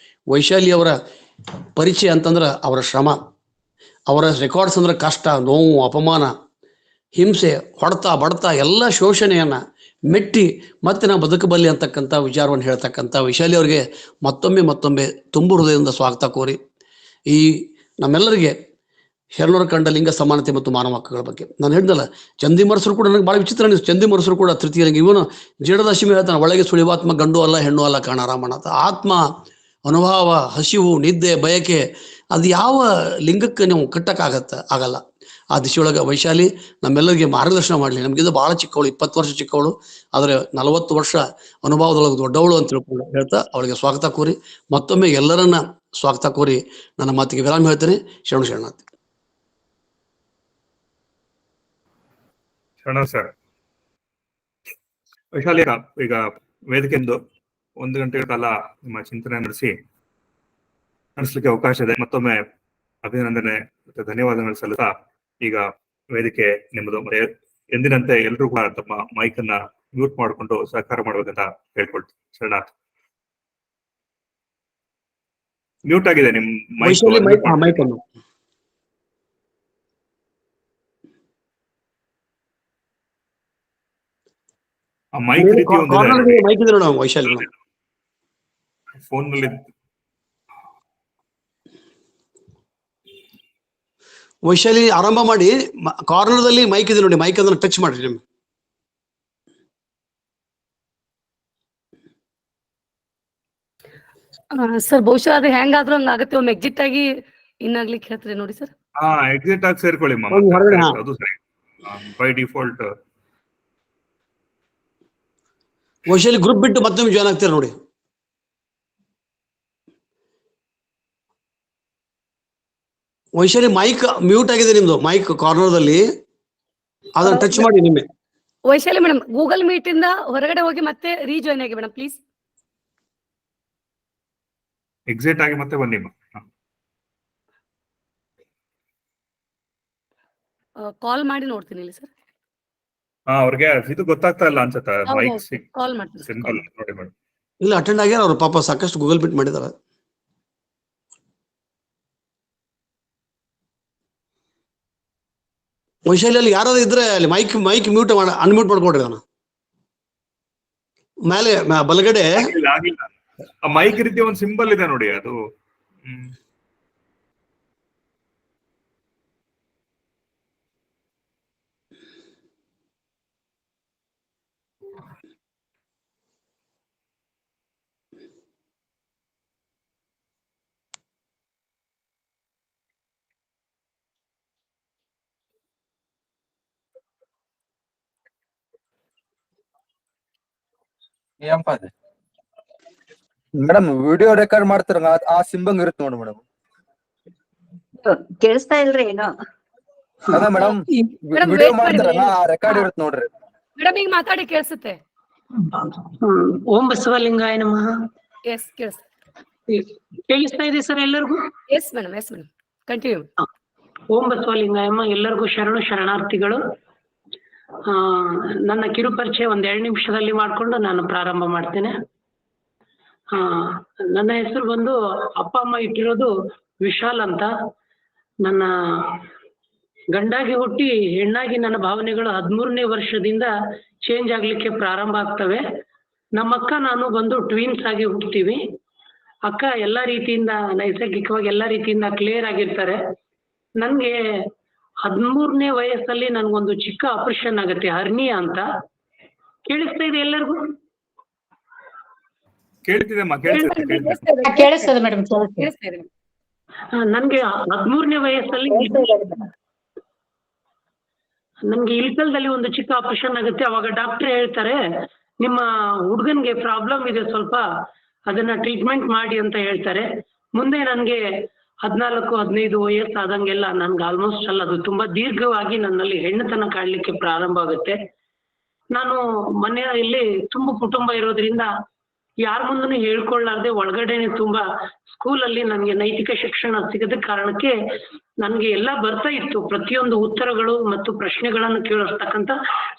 ವೈಶಾಲಿ ಅವರ ಪರಿಚಯ ಅಂತಂದ್ರೆ ಅವರ ಶ್ರಮ, ಅವರ ರೆಕಾರ್ಡ್ಸ್ ಅಂದ್ರೆ ಕಷ್ಟ, ನೋವು, ಅಪಮಾನ, ಹಿಂಸೆ, ಹೊಡೆತ, ಬಡತ, ಎಲ್ಲ ಶೋಷಣೆಯನ್ನ ಮೆಟ್ಟಿ ಮತ್ತೆ ನಾವು ಬದುಕಬಲ್ಲಿ ಅಂತಕ್ಕಂಥ ವಿಚಾರವನ್ನು ಹೇಳ್ತಕ್ಕಂಥ ವೈಶಾಲಿ ಅವರಿಗೆ ಮತ್ತೊಮ್ಮೆ ತುಂಬು ಹೃದಯದಿಂದ ಸ್ವಾಗತ ಕೋರಿ, ಈ ನಮ್ಮೆಲ್ಲರಿಗೆ ಶರಣರ ಕಂಡ ಲಿಂಗ ಸಮಾನತೆ ಮತ್ತು ಮಾನವ ಹಕ್ಕುಗಳ ಬಗ್ಗೆ ನಾನು ಹೇಳಿದಲ್ಲ. ಚಂದಿಮರಸರು ಕೂಡ ನನಗೆ ಭಾಳ ವಿಚಿತ್ರ ಅನಿಸ್ತು. ಚಂದಿಮರಸರು ಕೂಡ ತೃತೀಯ ಲಿಂಗ, ಇವನು ಜಡದಶಮಿ ಹೇಳ್ತಾನೆ, ಒಳಗೆ ಸುಳಿವಾತ್ಮ ಗಂಡು ಅಲ್ಲ ಹೆಣ್ಣು ಅಲ್ಲ ಕಾಣ ರಾಮನಾಥ. ಆತ್ಮ, ಅನುಭವ, ಹಸಿವು, ನಿದ್ದೆ, ಬಯಕೆ, ಅದು ಯಾವ ಲಿಂಗಕ್ಕೆ ನೀವು ಆಗಲ್ಲ. ಆ ದಿಶೆಯೊಳಗೆ ವೈಶಾಲಿ ನಮ್ಮೆಲ್ಲರಿಗೆ ಮಾರ್ಗದರ್ಶನ ಮಾಡಲಿ. ನಮಗಿಂತ ಭಾಳ ಚಿಕ್ಕವಳು, 20 ವರ್ಷ ಚಿಕ್ಕವಳು, ಆದರೆ 40 ವರ್ಷ ಅನುಭವದೊಳಗೆ ದೊಡ್ಡವಳು ಅಂತ ತಿಳ್ಕೊಂಡು ಹೇಳ್ತಾ ಅವಳಿಗೆ ಸ್ವಾಗತ ಕೋರಿ, ಮತ್ತೊಮ್ಮೆ ಎಲ್ಲರನ್ನ ಸ್ವಾಗತ ಕೋರಿ ನನ್ನ ಮಾತಿಗೆ ವಿರಾಮ ಹೇಳ್ತೇನೆ. ಶರಣಾರ್ಥಿ. ಶರಣ ಸರ್, ವೈಶಾಲಿ ಈಗ ವೇದಿಕೆಯಿಂದ 1 ಗಂಟೆಗಳ ಕಾಲ ನಿಮ್ಮ ಚಿಂತನೆ ನಡೆಸಲಿಕ್ಕೆ ಅವಕಾಶ ಇದೆ. ಮತ್ತೊಮ್ಮೆ ಅಭಿನಂದನೆ ಮತ್ತು ಧನ್ಯವಾದಗಳು ಸಲ್ಲಿಸ್ತಾ ಈಗ ವೇದಿಕೆ ನಿಮ್ಮದು. ಎಂದಿನಂತೆ ಎಲ್ಲರೂ ಕೂಡ ತಮ್ಮ ಮೈಕ್ ಅನ್ನ ಮ್ಯೂಟ್ ಮಾಡಿಕೊಂಡು ಸಹಕಾರ ಮಾಡಬೇಕಂತ ಹೇಳ್ಕೊಳ್ತೀವಿ. ಶರಣಾರ್ಥಿ. ಮ್ಯೂಟ್ ಆಗಿದೆ ನಿಮ್ ಮೈಕ್. ಮೈಕ್ ರೀತಿ ವೈಶಾಲಿ ಫೋನ್ ನಲ್ಲಿ ವೈಶಾಲಿ ಆರಂಭ ಮಾಡಿ, ಕಾರ್ನರ್ದಲ್ಲಿ ಮೈಕ್ ಇದೆ ನೋಡಿ, ಮೈಕ್ ಅದನ್ನು ಟಚ್ ಮಾಡ್ರಿ. ನಿಮ್ಗೆ ಸರ್ ಬಹುಶಃ ಅದು ಹೆಂಗಾದ್ರೂ ಹಂಗಾಗತ್ತೆ, ಒಮ್ಮೆ ಎಕ್ಸಿಟ್ ಆಗಿ ಇನ್ನಾಗ್ಲಿಕ್ಕೆ ಹೇಳ್ತೀರಿ ನೋಡಿ ಸರ್. ಎಕ್ಸಿಟ್ ಆಗಿ ಸೇರ್ಕೊಳ್ಳಿ ಅದು ಸರಿ. ಬೈ ಡಿಫಾಲ್ಟ್ ವೈಶಾಲಿ ಗ್ರೂಪ್ ಬಿಟ್ಟು ಮತ್ತೊಮ್ಮೆ ಜಾಯ್ನ್ ಆಗ್ತೀರ ನೋಡಿ. ವೈಶಾಲಿ ಮೈಕ್ ಮ್ಯೂಟ್ ಆಗಿದೆ ನಿಮ್ದು, ಮೈಕ್ ಕಾರ್ನರ್ದಲ್ಲಿ ಅದನ್ನ ಟಚ್ ಮಾಡಿ. ನಿಮ್ಮೆ ವೈಶಾಲಿ ಮೇಡಮ್ ಗೂಗಲ್ ಮೀಟ್ ಇಂದ ಹೊರಗಡೆ ಹೋಗಿ ಮತ್ತೆ ರೀಜಾಯ್ನ್ ಆಗಿ ಮೇಡಮ್ ಪ್ಲೀಸ್. ಎಕ್ಸಿಟ್ ಆಗಿ ಮತ್ತೆ ಬನ್ನಿ. ಕಾಲ್ ಮಾಡಿ ನೋಡ್ತೀನಿ ಇಲ್ಲಿ ಸರ್. ಅವ್ರಿಗೆ ಇದು ಗೊತ್ತಾಗ್ತಾ ಇಲ್ಲ ಅನ್ಸುತ್ತೆ, ಮೈಕ್ ಕಾಲ್ ಮಾಡ್ತೀನಿ ಸಿಂಗಲ್ ನೋಡಿ ಮೇಡಮ್. ಇಲ್ಲ ಅಟೆಂಡ್ ಆಗ್ಯಾರ ಅವ್ರು, ಪಾಪ ಸಾಕಷ್ಟು ಗೂಗಲ್ ಮೀಟ್ ಮಾಡಿದಾರ. ವೈಶಾಲಿಯಲ್ಲಿ ಯಾರಾದ್ರೂ ಇದ್ರೆ ಅಲ್ಲಿ ಮೈಕ್ ಮ್ಯೂಟ್ ಅನ್ಮ್ಯೂಟ್ ಮಾಡ್ಕೊಡ್ರಿ ಅವನು ಮೇಲೆ ಬಲಗಡೆ. ಆಗಿಲ್ಲ. ಆ ಮೈಕ್ ರೀತಿ ಒಂದು ಸಿಂಬಲ್ ಇದೆ ನೋಡಿ, ಅದು ಮೇಡಮ್ ವಿಡಿಯೋ ರೆಕಾರ್ಡ್ ಮಾಡ್ತಾರ ಆ ಸಿಂಬಲ್ ಇರುತ್ತೆ ನೋಡಿ ಮೇಡಮ್. ಕೇಳಿಸ್ತಾ ಇಲ್ರಿ ಏನೋ. ಅದ ಮೇಡಮ್ ವಿಡಿಯೋ ಮಾಡ್ತಾರಲ್ಲ ಆ ರೆಕಾರ್ಡ್ ಇರುತ್ತೆ ನೋಡ್ರಿ ಮೇಡಮ್. ಈಗ ಮಾತಾಡಿ ಕೇಳಿಸುತ್ತೆ. ಓಂ ಬಸವಲಿಂಗಾಯ ನಮಃ. ಎಸ್ ಕೇಳಿಸುತ್ತೆ. ಕೇಳಿಸ್ತಾ ಇದೆ ಸರ್ ಎಲ್ಲರಿಗೂ? Yes madam, yes madam, continue. ಓಂ ಬಸವಲಿಂಗಾಯಮ್ಮ. ಎಲ್ಲರಿಗೂ ಶರಣಾರ್ಥಿಗಳು. ನನ್ನ ಕಿರು ಪರಿಚಯ 1-2 ನಿಮಿಷದಲ್ಲಿ ಮಾಡ್ಕೊಂಡು ನಾನು ಪ್ರಾರಂಭ ಮಾಡ್ತೇನೆ. ನನ್ನ ಹೆಸರು ಬಂದು, ಅಪ್ಪ ಅಮ್ಮ ಇಟ್ಟಿರೋದು ವಿಶಾಲ್ ಅಂತ. ನನ್ನ ಗಂಡಾಗಿ ಹುಟ್ಟಿ ಹೆಣ್ಣಾಗಿ ನನ್ನ ಭಾವನೆಗಳು 13ನೇ ವರ್ಷದಿಂದ ಚೇಂಜ್ ಆಗ್ಲಿಕ್ಕೆ ಪ್ರಾರಂಭ ಆಗ್ತವೆ. ನಮ್ಮ ಅಕ್ಕ ನಾನು ಬಂದು ಟ್ವಿನ್ಸ್ ಆಗಿ ಹುಟ್ತೀವಿ. ಅಕ್ಕ ಎಲ್ಲಾ ರೀತಿಯಿಂದ ನೈಸರ್ಗಿಕವಾಗಿ ಎಲ್ಲಾ ರೀತಿಯಿಂದ ಕ್ಲಿಯರ್ ಆಗಿರ್ತಾರೆ. ನನ್ಗೆ 13ನೇ ವಯಸ್ಸಲ್ಲಿ ನನ್ಗೊಂದು ಚಿಕ್ಕ ಆಪರೇಷನ್ ಆಗುತ್ತೆ, ಹರ್ನಿಯಾ ಅಂತ. ಕೇಳಿಸ್ತಾ ಇದೆ ಎಲ್ಲರಿಗೂ? ಕೇಳಿಸ್ತದೆ ಮೇಡಮ್. ನನ್ಗೆ 13ನೇ ವಯಸ್ಸಲ್ಲಿ ನನ್ಗೆ ಇಲ್ಕಲ್ದಲ್ಲಿ ಒಂದು ಚಿಕ್ಕ ಆಪರೇಷನ್ ಆಗುತ್ತೆ. ಅವಾಗ ಡಾಕ್ಟರ್ ಹೇಳ್ತಾರೆ, ನಿಮ್ಮ ಹುಡುಗನ್ಗೆ ಪ್ರಾಬ್ಲಮ್ ಇದೆ ಸ್ವಲ್ಪ, ಅದನ್ನ ಟ್ರೀಟ್ಮೆಂಟ್ ಮಾಡಿ ಅಂತ ಹೇಳ್ತಾರೆ. ಮುಂದೆ ನನ್ಗೆ 14-15 ವಯಸ್ಸಾದಂಗೆಲ್ಲ ನನ್ಗೆ ಆಲ್ಮೋಸ್ಟ್ ಅಲ್ಲ, ಅದು ತುಂಬಾ ದೀರ್ಘವಾಗಿ ನನ್ನಲ್ಲಿ ಹೆಣ್ಣುತನ ಕಾಡ್ಲಿಕ್ಕೆ ಪ್ರಾರಂಭ ಆಗುತ್ತೆ. ನಾನು ಮನೆಯಲ್ಲಿ ತುಂಬಾ ಕುಟುಂಬ ಇರೋದ್ರಿಂದ ಯಾರ ಮುಂದೂ ಹೇಳ್ಕೊಳ್ಳಾರ್ದೆ ಒಳಗಡೆನೆ ತುಂಬಾ ಸ್ಕೂಲಲ್ಲಿ ನನ್ಗೆ ನೈತಿಕ ಶಿಕ್ಷಣ ಸಿಗದ ಕಾರಣಕ್ಕೆ ನನ್ಗೆ ಎಲ್ಲ ಬರ್ತಾ ಇತ್ತು. ಪ್ರತಿಯೊಂದು ಉತ್ತರಗಳು ಮತ್ತು ಪ್ರಶ್ನೆಗಳನ್ನು ಕೇಳಿಸ್ತಕ್ಕಂಥ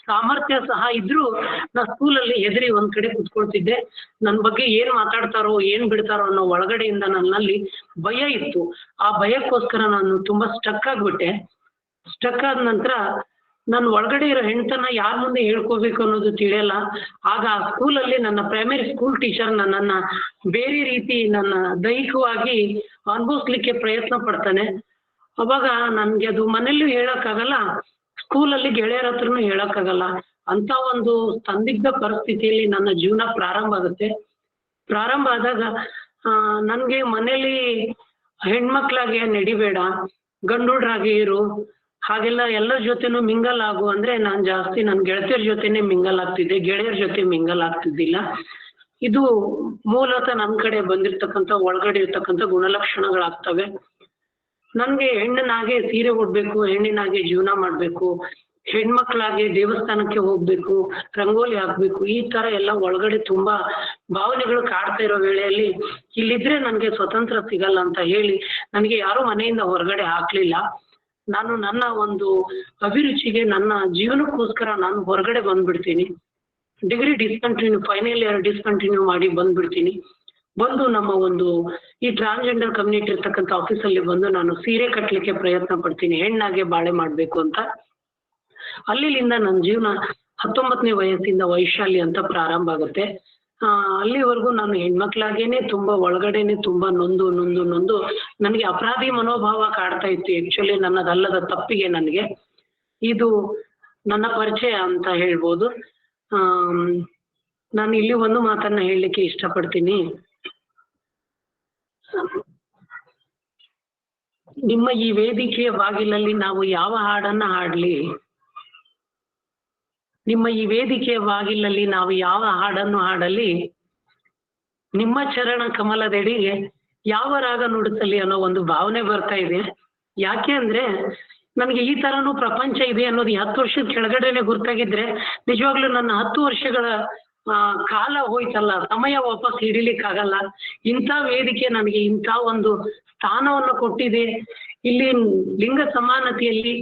ಸಾಮರ್ಥ್ಯ ಸಹ ಇದ್ರೂ ನಾ ಸ್ಕೂಲಲ್ಲಿ ಹೆದರಿ ಒಂದ್ ಕಡೆ ಕುತ್ಕೊಳ್ತಿದ್ದೆ. ನನ್ ಬಗ್ಗೆ ಏನ್ ಮಾತಾಡ್ತಾರೋ ಏನ್ ಬಿಡ್ತಾರೋ ಅನ್ನೋ ಒಳಗಡೆಯಿಂದ ನನ್ನಲ್ಲಿ ಭಯ ಇತ್ತು. ಆ ಭಯಕ್ಕೋಸ್ಕರ ನಾನು ತುಂಬಾ ಸ್ಟಕ್ ಆಗ್ಬಿಟ್ಟೆ. ಸ್ಟಕ್ ಆದ ನಂತರ ನಾನು ಒಳಗಡೆ ಇರೋ ಹೆಣ್ತನ ಯಾರ ಮುಂದೆ ಹೇಳ್ಕೋಬೇಕು ಅನ್ನೋದು ತಿಳಿಯಲ್ಲ. ಆಗ ಆ ಸ್ಕೂಲಲ್ಲಿ ನನ್ನ ಪ್ರೈಮರಿ ಸ್ಕೂಲ್ ಟೀಚರ್ ನನ್ನನ್ನ ಬೇರೆ ರೀತಿ ನನ್ನ ದೈಹಿಕವಾಗಿ ಅನುಭವಿಸ್ಲಿಕ್ಕೆ ಪ್ರಯತ್ನ ಪಡ್ತಾನೆ. ಅವಾಗ ನನ್ಗೆ ಅದು ಮನೇಲೂ ಹೇಳಕ್ಕಾಗಲ್ಲ, ಸ್ಕೂಲಲ್ಲಿ ಗೆಳೆಯರ ಹತ್ರನೂ ಹೇಳಕ್ಕಾಗಲ್ಲ. ಅಂತ ಒಂದು ಸಂದಿಗ್ಧ ಪರಿಸ್ಥಿತಿಯಲ್ಲಿ ನನ್ನ ಜೀವನ ಪ್ರಾರಂಭ ಆಗುತ್ತೆ. ಪ್ರಾರಂಭ ಆದಾಗ ನನ್ಗೆ ಮನೇಲಿ ಹೆಣ್ಮಕ್ಳಾಗೆ ನಡಿಬೇಡ, ಗಂಡುಡ್ರಾಗೆ ಇರು, ಹಾಗೆಲ್ಲ ಎಲ್ಲರ ಜೊತೆನೂ ಮಿಂಗಲ್ ಆಗು ಅಂದ್ರೆ ನಾನ್ ಜಾಸ್ತಿ ನನ್ ಗೆಳತಿಯರ ಜೊತೆನೆ ಮಿಂಗಲ್ ಆಗ್ತಿದ್ದೆ, ಗೆಳೆಯರ ಜೊತೆ ಮಿಂಗಲ್ ಆಗ್ತಿದ್ದಿಲ್ಲ. ಇದು ಮೂಲತಃ ನನ್ ಕಡೆ ಬಂದಿರ್ತಕ್ಕಂಥ ಒಳಗಡೆ ಇರ್ತಕ್ಕಂಥ ಗುಣಲಕ್ಷಣಗಳಾಗ್ತವೆ. ನನ್ಗೆ ಹೆಣ್ಣಿನಾಗೆ ಸೀರೆ ಉಡ್ಬೇಕು, ಹೆಣ್ಣಿನಾಗೆ ಜೀವನ ಮಾಡ್ಬೇಕು, ಹೆಣ್ಮಕ್ಳಾಗೆ ದೇವಸ್ಥಾನಕ್ಕೆ ಹೋಗ್ಬೇಕು, ರಂಗೋಲಿ ಹಾಕ್ಬೇಕು, ಈ ತರ ಎಲ್ಲ ಒಳಗಡೆ ತುಂಬಾ ಭಾವನೆಗಳು ಕಾಡ್ತಾ ಇರೋ ವೇಳೆಯಲ್ಲಿ ಇಲ್ಲಿದ್ರೆ ನನ್ಗೆ ಸ್ವತಂತ್ರ ಸಿಗಲ್ಲ ಅಂತ ಹೇಳಿ ನನಗೆ ಯಾರು ಮನೆಯಿಂದ ಹೊರಗಡೆ ಹಾಕ್ಲಿಲ್ಲ. ನಾನು ನನ್ನ ಒಂದು ಅಭಿರುಚಿಗೆ, ನನ್ನ ಜೀವನಕ್ಕೋಸ್ಕರ ನಾನು ಹೊರಗಡೆ ಬಂದ್ಬಿಡ್ತೀನಿ. Degree discontinue, final year discontinue ಮಾಡಿ ಬಂದ್ಬಿಡ್ತೀನಿ. ಬಂದು ನಮ್ಮ ಒಂದು ಈ ಟ್ರಾನ್ಸ್ಜೆಂಡರ್ ಕಮ್ಯುನಿಟಿ ಇರ್ತಕ್ಕಂಥ ಆಫೀಸಲ್ಲಿ ಬಂದು ನಾನು ಸೀರೆ ಕಟ್ಲಿಕ್ಕೆ ಪ್ರಯತ್ನ ಪಡ್ತೀನಿ, ಹೆಣ್ಣಾಗೆ ಬಾಳೆ ಮಾಡ್ಬೇಕು ಅಂತ. ಅಲ್ಲಿಂದ ನನ್ನ ಜೀವನ 19ನೇ ವಯಸ್ಸಿಂದ ವೈಶಾಲಿ ಅಂತ ಪ್ರಾರಂಭ ಆಗುತ್ತೆ. ಅಲ್ಲಿವರೆಗೂ ನಾನು ಹೆಣ್ಮಕ್ಳಾಗೇನೆ ತುಂಬಾ ಒಳಗಡೆನೆ ತುಂಬಾ ನೊಂದು ನನಗೆ ಅಪರಾಧಿ ಮನೋಭಾವ ಕಾಡ್ತಾ ಇತ್ತು. ಆಕ್ಚುಲಿ ನನ್ನದಲ್ಲದ ತಪ್ಪಿಗೆ ನನಗೆ ಇದು ನನ್ನ ಪರಿಚಯ ಅಂತ ಹೇಳ್ಬೋದು. ನಾನು ಇಲ್ಲಿ ಒಂದು ಮಾತನ್ನ ಹೇಳಲಿಕ್ಕೆ ಇಷ್ಟಪಡ್ತೀನಿ. ನಿಮ್ಮ ಈ ವೇದಿಕೆಯ ಬಾಗಿಲಲ್ಲಿ ನಾವು ಯಾವ ಹಾಡನ್ನ ಹಾಡ್ಲಿ, ನಿಮ್ಮ ಈ ವೇದಿಕೆಯ ಬಾಗಿಲಲ್ಲಿ ನಾವು ಯಾವ ಹಾಡನ್ನು ಹಾಡಲಿ, ನಿಮ್ಮ ಚರಣ ಕಮಲದೆಡೆಗೆ ಯಾವ ರಾಗ ನುಡಿಸಲಿ ಅನ್ನೋ ಒಂದು ಭಾವನೆ ಬರ್ತಾ ಇದೆ. ಯಾಕೆ ಅಂದ್ರೆ ನನಗೆ ಈ ತರನು ಪ್ರಪಂಚ ಇದೆ ಅನ್ನೋದು 10 ವರ್ಷದ ಕೆಳಗಡೆನೆ ಗುರ್ತಾಗಿದ್ರೆ ನಿಜವಾಗ್ಲೂ ನನ್ನ 10 ವರ್ಷಗಳ ಕಾಲ ಹೋಯ್ತಲ್ಲ, ಸಮಯ ವಾಪಸ್ ಹಿಡಿಲಿಕ್ಕಾಗಲ್ಲ. ಇಂಥ ವೇದಿಕೆ ನನಗೆ ಇಂಥ ಒಂದು ಸ್ಥಾನವನ್ನು ಕೊಟ್ಟಿದೆ. ಇಲ್ಲಿ ಲಿಂಗ ಸಮಾನತೆಯಲ್ಲಿ,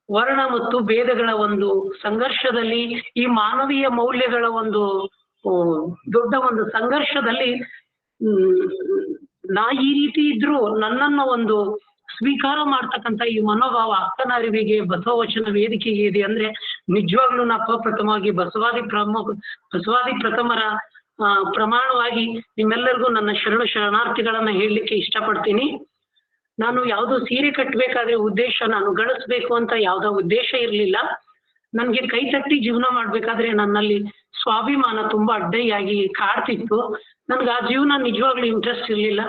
ವರ್ಣ ಮತ್ತು ಭೇದಗಳ ಒಂದು ಸಂಘರ್ಷದಲ್ಲಿ, ಈ ಮಾನವೀಯ ಮೌಲ್ಯಗಳ ಒಂದು ದೊಡ್ಡ ಒಂದು ಸಂಘರ್ಷದಲ್ಲಿ ನಾ ಈ ರೀತಿ ಇದ್ರು ನನ್ನನ್ನ ಒಂದು ಸ್ವೀಕಾರ ಮಾಡ್ತಕ್ಕಂಥ ಈ ಮನೋಭಾವ ಅಕ್ಕನ ಅರಿವಿಗೆ ಬಸವ ವಚನ ವೇದಿಕೆಗೆ ಇದೆ ಅಂದ್ರೆ ನಿಜವಾಗ್ಲೂ ನಾ ಪ್ರಥಮವಾಗಿ ಬಸವಾದಿ ಪ್ರಥಮರ ಪ್ರಮಾಣವಾಗಿ ನಿಮ್ಮೆಲ್ಲರಿಗೂ ನನ್ನ ಶರಣಾರ್ಥಿಗಳನ್ನ ಹೇಳಲಿಕ್ಕೆ ಇಷ್ಟಪಡ್ತೀನಿ. ನಾನು ಯಾವ್ದು ಸೀರೆ ಕಟ್ಟಬೇಕಾದ್ರೆ ಉದ್ದೇಶ ನಾನು ಗಳಿಸ್ಬೇಕು ಅಂತ ಯಾವ್ದೋ ಉದ್ದೇಶ ಇರ್ಲಿಲ್ಲ. ನನ್ಗೆ ಕೈ ತಟ್ಟಿ ಜೀವನ ಮಾಡ್ಬೇಕಾದ್ರೆ ನನ್ನಲ್ಲಿ ಸ್ವಾಭಿಮಾನ ತುಂಬಾ ಅಡ್ಡೆಯಾಗಿ ಕಾಡ್ತಿತ್ತು. ನನ್ಗೆ ಆ ಜೀವನ ನಿಜವಾಗ್ಲೂ ಇಂಟ್ರೆಸ್ಟ್ ಇರ್ಲಿಲ್ಲ.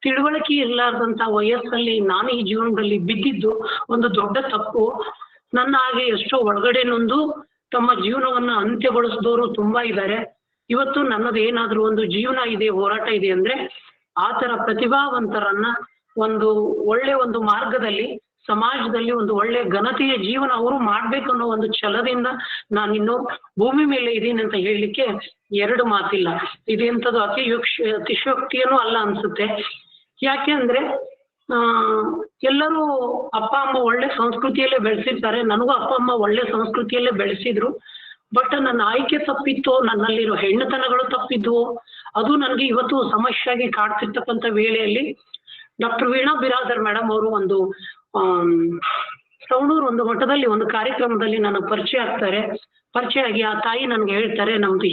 ತಿಳುವಳಿಕೆ ಇರ್ಲಾರ್ದಂತ ವಯಸ್ಸಲ್ಲಿ ನಾನು ಈ ಜೀವನದಲ್ಲಿ ಬಿದ್ದಿದ್ದು ಒಂದು ದೊಡ್ಡ ತಪ್ಪು. ನನ್ನ ಹಾಗೆ ಎಷ್ಟೋ ಒಳಗಡೆ ನೊಂದು ತಮ್ಮ ಜೀವನವನ್ನ ಅಂತ್ಯಗೊಳಿಸಿದವರು ತುಂಬಾ ಇದ್ದಾರೆ. ಇವತ್ತು ನನ್ನದು ಏನಾದ್ರೂ ಒಂದು ಜೀವನ ಇದೆ, ಹೋರಾಟ ಇದೆ ಅಂದ್ರೆ ಆತರ ಪ್ರತಿಭಾವಂತರನ್ನ ಒಂದು ಒಳ್ಳೆ ಒಂದು ಮಾರ್ಗದಲ್ಲಿ ಸಮಾಜದಲ್ಲಿ ಒಂದು ಒಳ್ಳೆ ಘನತೆಯ ಜೀವನ ಅವರು ಮಾಡ್ಬೇಕು ಅನ್ನೋ ಒಂದು ಛಲದಿಂದ ನಾನಿನ್ನು ಭೂಮಿ ಮೇಲೆ ಇದೀನಿ ಅಂತ ಹೇಳಲಿಕ್ಕೆ ಎರಡು ಮಾತಿಲ್ಲ. ಇದೆಂಥದ್ದು ಅತಿಶಯೋಕ್ತಿಯೂ ಅಲ್ಲ ಅನ್ಸುತ್ತೆ. ಯಾಕೆ ಅಂದ್ರೆ ಎಲ್ಲರೂ ಅಪ್ಪ ಅಮ್ಮ ಒಳ್ಳೆ ಸಂಸ್ಕೃತಿಯಲ್ಲೇ ಬೆಳೆಸಿರ್ತಾರೆ. ನನಗೂ ಅಪ್ಪ ಅಮ್ಮ ಒಳ್ಳೆ ಸಂಸ್ಕೃತಿಯಲ್ಲೇ ಬೆಳೆಸಿದ್ರು. ಬಟ್ ನನ್ನ ಆಯ್ಕೆ ತಪ್ಪಿತ್ತು, ನನ್ನಲ್ಲಿರೋ ಹೆಣ್ಣುತನಗಳು ತಪ್ಪಿದ್ವು. ಅದು ನನಗೆ ಇವತ್ತು ಸಮಸ್ಯೆಯಾಗಿ ಕಾಡ್ತಿರ್ತಕ್ಕಂಥ ವೇಳೆಯಲ್ಲಿ ಡಾಕ್ಟರ್ ವೀಣಾ ಬಿರಾದರ್ ಮೇಡಮ್ ಅವರು ಒಂದು ಸವಣೂರು ಒಂದು ಮಠದಲ್ಲಿ ಒಂದು ಕಾರ್ಯಕ್ರಮದಲ್ಲಿ ನನ್ನ ಪರಿಚಯ ಆಗ್ತಾರೆ. ಪರಿಚಯ ಆಗಿ ಆ ತಾಯಿ ನನ್ಗೆ ಹೇಳ್ತಾರೆ, ನಮ್ದು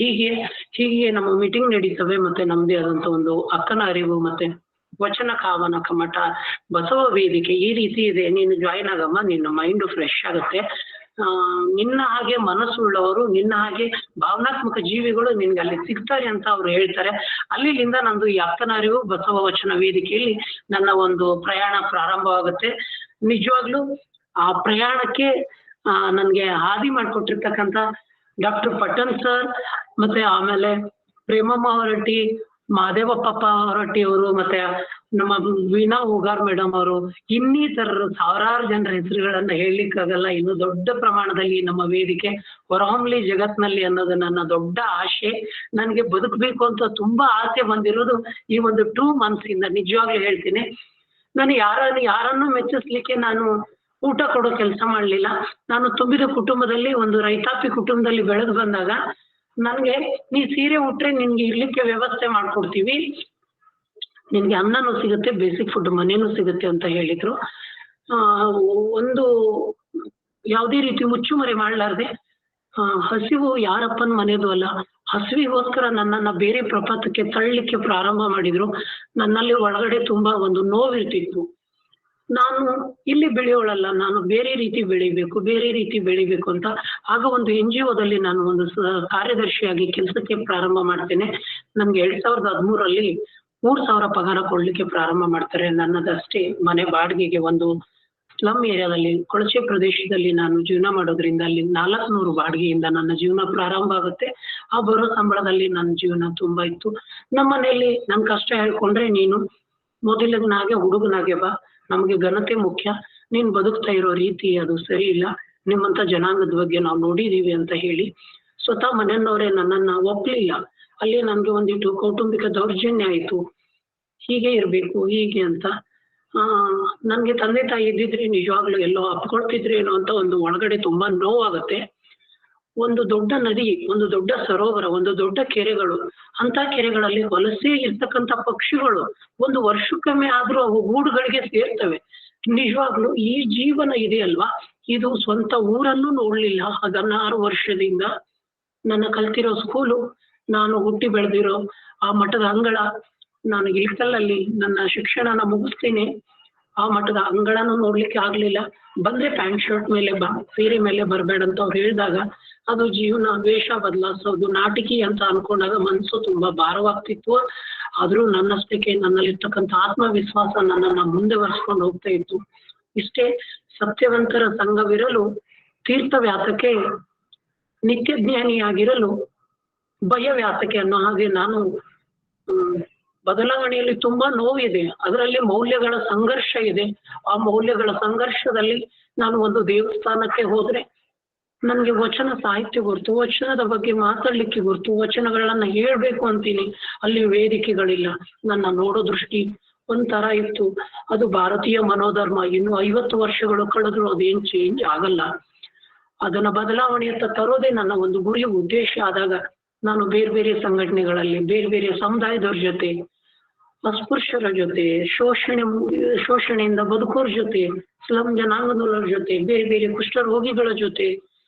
ಹೀಗೆ ನಮ್ಮ ಮೀಟಿಂಗ್ ನಡೀತವೆ, ಮತ್ತೆ ನಮ್ದೇ ಆದಂತ ಒಂದು ಅಕ್ಕನ ಅರಿವು ಮತ್ತೆ ವಚನ ಕಾವನ ಕಮಠ ಬಸವ ವೇದಿಕೆ ಈ ರೀತಿ ಇದೆ, ನೀನು ಜಾಯಿನ್ ಆಗಮ್ಮ, ನಿನ್ನ ಮೈಂಡ್ ಫ್ರೆಶ್ ಆಗುತ್ತೆ. ನಿನ್ನ ಹಾಗೆ ಮನಸ್ಸುಳ್ಳವರು, ನಿನ್ನ ಹಾಗೆ ಭಾವನಾತ್ಮಕ ಜೀವಿಗಳು ನಿನ್ಗೆ ಅಲ್ಲಿ ಸಿಗ್ತಾರೆ ಅಂತ ಅವ್ರು ಹೇಳ್ತಾರೆ. ಅಲ್ಲಿಂದ ನಂದು ಈ ಅಕ್ಕನ ಅರಿವು ಬಸವ ವಚನ ವೇದಿಕೆಯಲ್ಲಿ ನನ್ನ ಒಂದು ಪ್ರಯಾಣ ಪ್ರಾರಂಭವಾಗುತ್ತೆ. ನಿಜವಾಗ್ಲೂ ಆ ಪ್ರಯಾಣಕ್ಕೆ ನನ್ಗೆ ಹಾದಿ ಮಾಡ್ಕೊಟ್ಟಿರ್ತಕ್ಕಂಥ ಡಾಕ್ಟರ್ ಪಟ್ಟಣ್ ಸರ್, ಮತ್ತೆ ಆಮೇಲೆ ಪ್ರೇಮಮ್ಮ ಹೊರಟ್ಟಿ, ಮಹದೇವಪ್ಪ ಹೊರಟ್ಟಿ ಅವರು, ಮತ್ತೆ ನಮ್ಮ ವೀಣಾ ಹೂಗಾರ್ ಮೇಡಮ್ ಅವರು, ಇನ್ನಿತರರು ಸಾವಿರಾರು ಜನರ ಹೆಸರುಗಳನ್ನ ಹೇಳಲಿಕ್ಕಾಗಲ್ಲ. ಇನ್ನು ದೊಡ್ಡ ಪ್ರಮಾಣದಲ್ಲಿ ನಮ್ಮ ವೇದಿಕೆ ಹೊರಹೊಮ್ಮಲಿ ಜಗತ್ನಲ್ಲಿ ಅನ್ನೋದು ನನ್ನ ದೊಡ್ಡ ಆಶೆ. ನನ್ಗೆ ಬದುಕಬೇಕು ಅಂತ ತುಂಬಾ ಆಸೆ ಬಂದಿರೋದು ಈ ಒಂದು 2 months ಇಂದ. ನಿಜವಾಗ್ಲೂ ಹೇಳ್ತೀನಿ, ನಾನು ಯಾರನ್ನು ಮೆಚ್ಚಿಸ್ಲಿಕ್ಕೆ ನಾನು ಊಟ ಕೊಡೋ ಕೆಲಸ ಮಾಡ್ಲಿಲ್ಲ. ನಾನು ತುಂಬಿದ ಕುಟುಂಬದಲ್ಲಿ ಒಂದು ರೈತಾಪಿ ಕುಟುಂಬದಲ್ಲಿ ಬೆಳೆದು ಬಂದಾಗ ನನ್ಗೆ ನೀ ಸೀರೆ ಉಟ್ರೆ ನಿನ್ಗೆ ಇರ್ಲಿಕ್ಕೆ ವ್ಯವಸ್ಥೆ ಮಾಡ್ಕೊಡ್ತೀವಿ, ನಿನ್ಗೆ ಅನ್ನನೂ ಸಿಗುತ್ತೆ, ಬೇಸಿಕ್ ಫುಡ್ ಮನೇನೂ ಸಿಗುತ್ತೆ ಅಂತ ಹೇಳಿದ್ರು. ಒಂದು ಯಾವುದೇ ರೀತಿ ಮುಚ್ಚುಮರೆ ಮಾಡ್ಲಾರ್ದೆ ಹಸಿವು ಯಾರಪ್ಪನ ಮನೆದು ಅಲ್ಲ, ಹಸಿವಿಗೋಸ್ಕರ ನನ್ನನ್ನ ಬೇರೆ ಪ್ರಪಂಚಕ್ಕೆ ತಳ್ಳಲಿಕ್ಕೆ ಪ್ರಾರಂಭ ಮಾಡಿದ್ರು. ನನ್ನಲ್ಲಿ ಒಳಗಡೆ ತುಂಬಾ ಒಂದು ನೋವಿರ್ತಿತ್ತು. ನಾನು ಇಲ್ಲಿ ಬೆಳೆಯೋಳಲ್ಲ, ನಾನು ಬೇರೆ ರೀತಿ ಬೆಳಿಬೇಕು ಅಂತ ಆಗ ಒಂದು NGOದಲ್ಲಿ ನಾನು ಒಂದು ಕಾರ್ಯದರ್ಶಿಯಾಗಿ ಕೆಲಸಕ್ಕೆ ಪ್ರಾರಂಭ ಮಾಡ್ತೇನೆ. ನಮ್ಗೆ 2013 3,000 ಪಗಾರ ಕೊಡ್ಲಿಕ್ಕೆ ಪ್ರಾರಂಭ ಮಾಡ್ತಾರೆ. ನನ್ನದಷ್ಟೇ ಮನೆ ಬಾಡಿಗೆಗೆ ಒಂದು ಸ್ಲಮ್ ಏರಿಯಾದಲ್ಲಿ ಕೊಳಚೆ ಪ್ರದೇಶದಲ್ಲಿ ನಾನು ಜೀವನ ಮಾಡೋದ್ರಿಂದ ಅಲ್ಲಿ 400 ಬಾಡಿಗೆಯಿಂದ ನನ್ನ ಜೀವನ ಪ್ರಾರಂಭ ಆಗುತ್ತೆ. ಆ ಬರೋ ಸಂಬಳದಲ್ಲಿ ನನ್ನ ಜೀವನ ತುಂಬಾ ಇತ್ತು. ನಮ್ಮ ಮನೆಯಲ್ಲಿ ನನ್ ಕಷ್ಟ ಹೇಳ್ಕೊಂಡ್ರೆ, ನೀನು ಮೊದಲಿನಾಗೆ ಹುಡುಗನಾಗೆ ಬಾ, ನಮ್ಗೆ ಘನತೆ ಮುಖ್ಯ, ನೀನ್ ಬದುಕ್ತಾ ಇರೋ ರೀತಿ ಅದು ಸರಿ ಇಲ್ಲ, ನಿಮ್ಮಂತ ಜನಾಂಗದ ಬಗ್ಗೆ ನಾವು ನೋಡಿದೀವಿ ಅಂತ ಹೇಳಿ ಸ್ವತಃ ಮನೆಯವ್ರೆ ನನ್ನನ್ನ ಒಪ್ಲಿಲ್ಲ. ಅಲ್ಲಿ ನನ್ಗೆ ಒಂದಿಟ್ಟು ಕೌಟುಂಬಿಕ ದೌರ್ಜನ್ಯ ಆಯ್ತು. ಹೀಗೆ ಇರ್ಬೇಕು ಹೀಗೆ ಅಂತ. ನನ್ಗೆ ತಂದೆ ತಾಯಿ ಇದ್ದಿದ್ರೆ ನಿಜವಾಗ್ಲೂ ಎಲ್ಲೋ ಅಪ್ಕೊಳ್ತಿದ್ರೇನೋ ಅಂತ ಒಂದು ಒಳಗಡೆ ತುಂಬಾ ನೋವಾಗುತ್ತೆ. ಒಂದು ದೊಡ್ಡ ನದಿ, ಒಂದು ದೊಡ್ಡ ಸರೋವರ, ಒಂದು ದೊಡ್ಡ ಕೆರೆಗಳು, ಅಂತ ಕೆರೆಗಳಲ್ಲಿ ವಲಸೆ ಇರ್ತಕ್ಕಂಥ ಪಕ್ಷಿಗಳು ಒಂದು ವರ್ಷಕ್ಕೊಮ್ಮೆ ಆದ್ರೂ ಅವು ಗೂಡುಗಳಿಗೆ ಸೇರ್ತವೆ. ನಿಜವಾಗ್ಲು ಈ ಜೀವನ ಇದೆಯಲ್ವಾ, ಇದು ಸ್ವಂತ ಊರನ್ನು ನೋಡ್ಲಿಲ್ಲ 16 ವರ್ಷದಿಂದ. ನನ್ನ ಕಲ್ತಿರೋ ಸ್ಕೂಲು, ನಾನು ಹುಟ್ಟಿ ಬೆಳೆದಿರೋ ಆ ಮಠದ ಅಂಗಳ, ನಾನು ಇಳಕಲ್ಲಲ್ಲಿ ನನ್ನ ಶಿಕ್ಷಣನ ಮುಗಿಸ್ತೀನಿ, ಆ ಮಠದ ಅಂಗಳನೂ ನೋಡ್ಲಿಕ್ಕೆ ಆಗ್ಲಿಲ್ಲ. ಬಂದ್ರೆ ಪ್ಯಾಂಟ್ ಶರ್ಟ್ ಮೇಲೆ ಸೀರೆ ಮೇಲೆ ಬರ್ಬೇಡ ಅಂತ ಅವ್ರು ಹೇಳಿದಾಗ ಅದು ಜೀವನ ವೇಷ ಬದಲಾಯಿಸೋದು ನಾಟಕಿ ಅಂತ ಅನ್ಕೊಂಡಾಗ ಮನ್ಸು ತುಂಬಾ ಭಾರವಾಗ್ತಿತ್ತು. ಆದ್ರೂ ನನ್ನಷ್ಟಕ್ಕೆ ನನ್ನಲ್ಲಿರ್ತಕ್ಕಂಥ ಆತ್ಮವಿಶ್ವಾಸ ನನ್ನನ್ನ ಮುಂದೆ ಬರ್ಸ್ಕೊಂಡು ಹೋಗ್ತಾ ಇತ್ತು. ಇಷ್ಟೇ ಸತ್ಯವಂತರ ಸಂಘವಿರಲು, ತೀರ್ಥ ವ್ಯಾಸಕ್ಕೆ ನಿತ್ಯ ಜ್ಞಾನಿಯಾಗಿರಲು, ಭಯ ವ್ಯಾಸಕ್ಕೆ ಅನ್ನೋ ಹಾಗೆ ನಾನು ಬದಲಾವಣೆಯಲ್ಲಿ ತುಂಬಾ ನೋವಿದೆ, ಅದರಲ್ಲಿ ಮೌಲ್ಯಗಳ ಸಂಘರ್ಷ ಇದೆ. ಆ ಮೌಲ್ಯಗಳ ಸಂಘರ್ಷದಲ್ಲಿ ನಾನು ಒಂದು ದೇವಸ್ಥಾನಕ್ಕೆ ಹೋದ್ರೆ ನನ್ಗೆ ವಚನ ಸಾಹಿತ್ಯ ಗುರ್ತು, ವಚನದ ಬಗ್ಗೆ ಮಾತಾಡ್ಲಿಕ್ಕೆ ಗುರ್ತು, ವಚನಗಳನ್ನ ಹೇಳ್ಬೇಕು ಅಂತೀನಿ, ಅಲ್ಲಿ ವೇದಿಕೆಗಳಿಲ್ಲ. ನನ್ನ ನೋಡೋ ದೃಷ್ಟಿ ಒಂಥರ ಇತ್ತು. ಅದು ಭಾರತೀಯ ಮನೋಧರ್ಮ. ಇನ್ನು 50 ವರ್ಷಗಳು ಕಳೆದ್ರು ಅದೇನ್ ಚೇಂಜ್ ಆಗಲ್ಲ. ಅದನ್ನ ಬದಲಾವಣೆಯತ್ತ ತರೋದೇ ನನ್ನ ಒಂದು ಗುರಿ ಉದ್ದೇಶ ಆದಾಗ ನಾನು ಬೇರೆ ಬೇರೆ ಸಂಘಟನೆಗಳಲ್ಲಿ ಬೇರೆ ಬೇರೆ ಸಮುದಾಯದವ್ರ ಜೊತೆ, ಅಸ್ಪೃಶ್ಯರ ಜೊತೆ, ಶೋಷಣೆಯಿಂದ ಬದುಕೋರ್ ಜೊತೆ, ಸ್ಲಂ ಜನಾಂಗದವರ ಜೊತೆ, ಬೇರೆ ಬೇರೆ ಕುಷ್ಠರೋಗಿಗಳ ಜೊತೆ,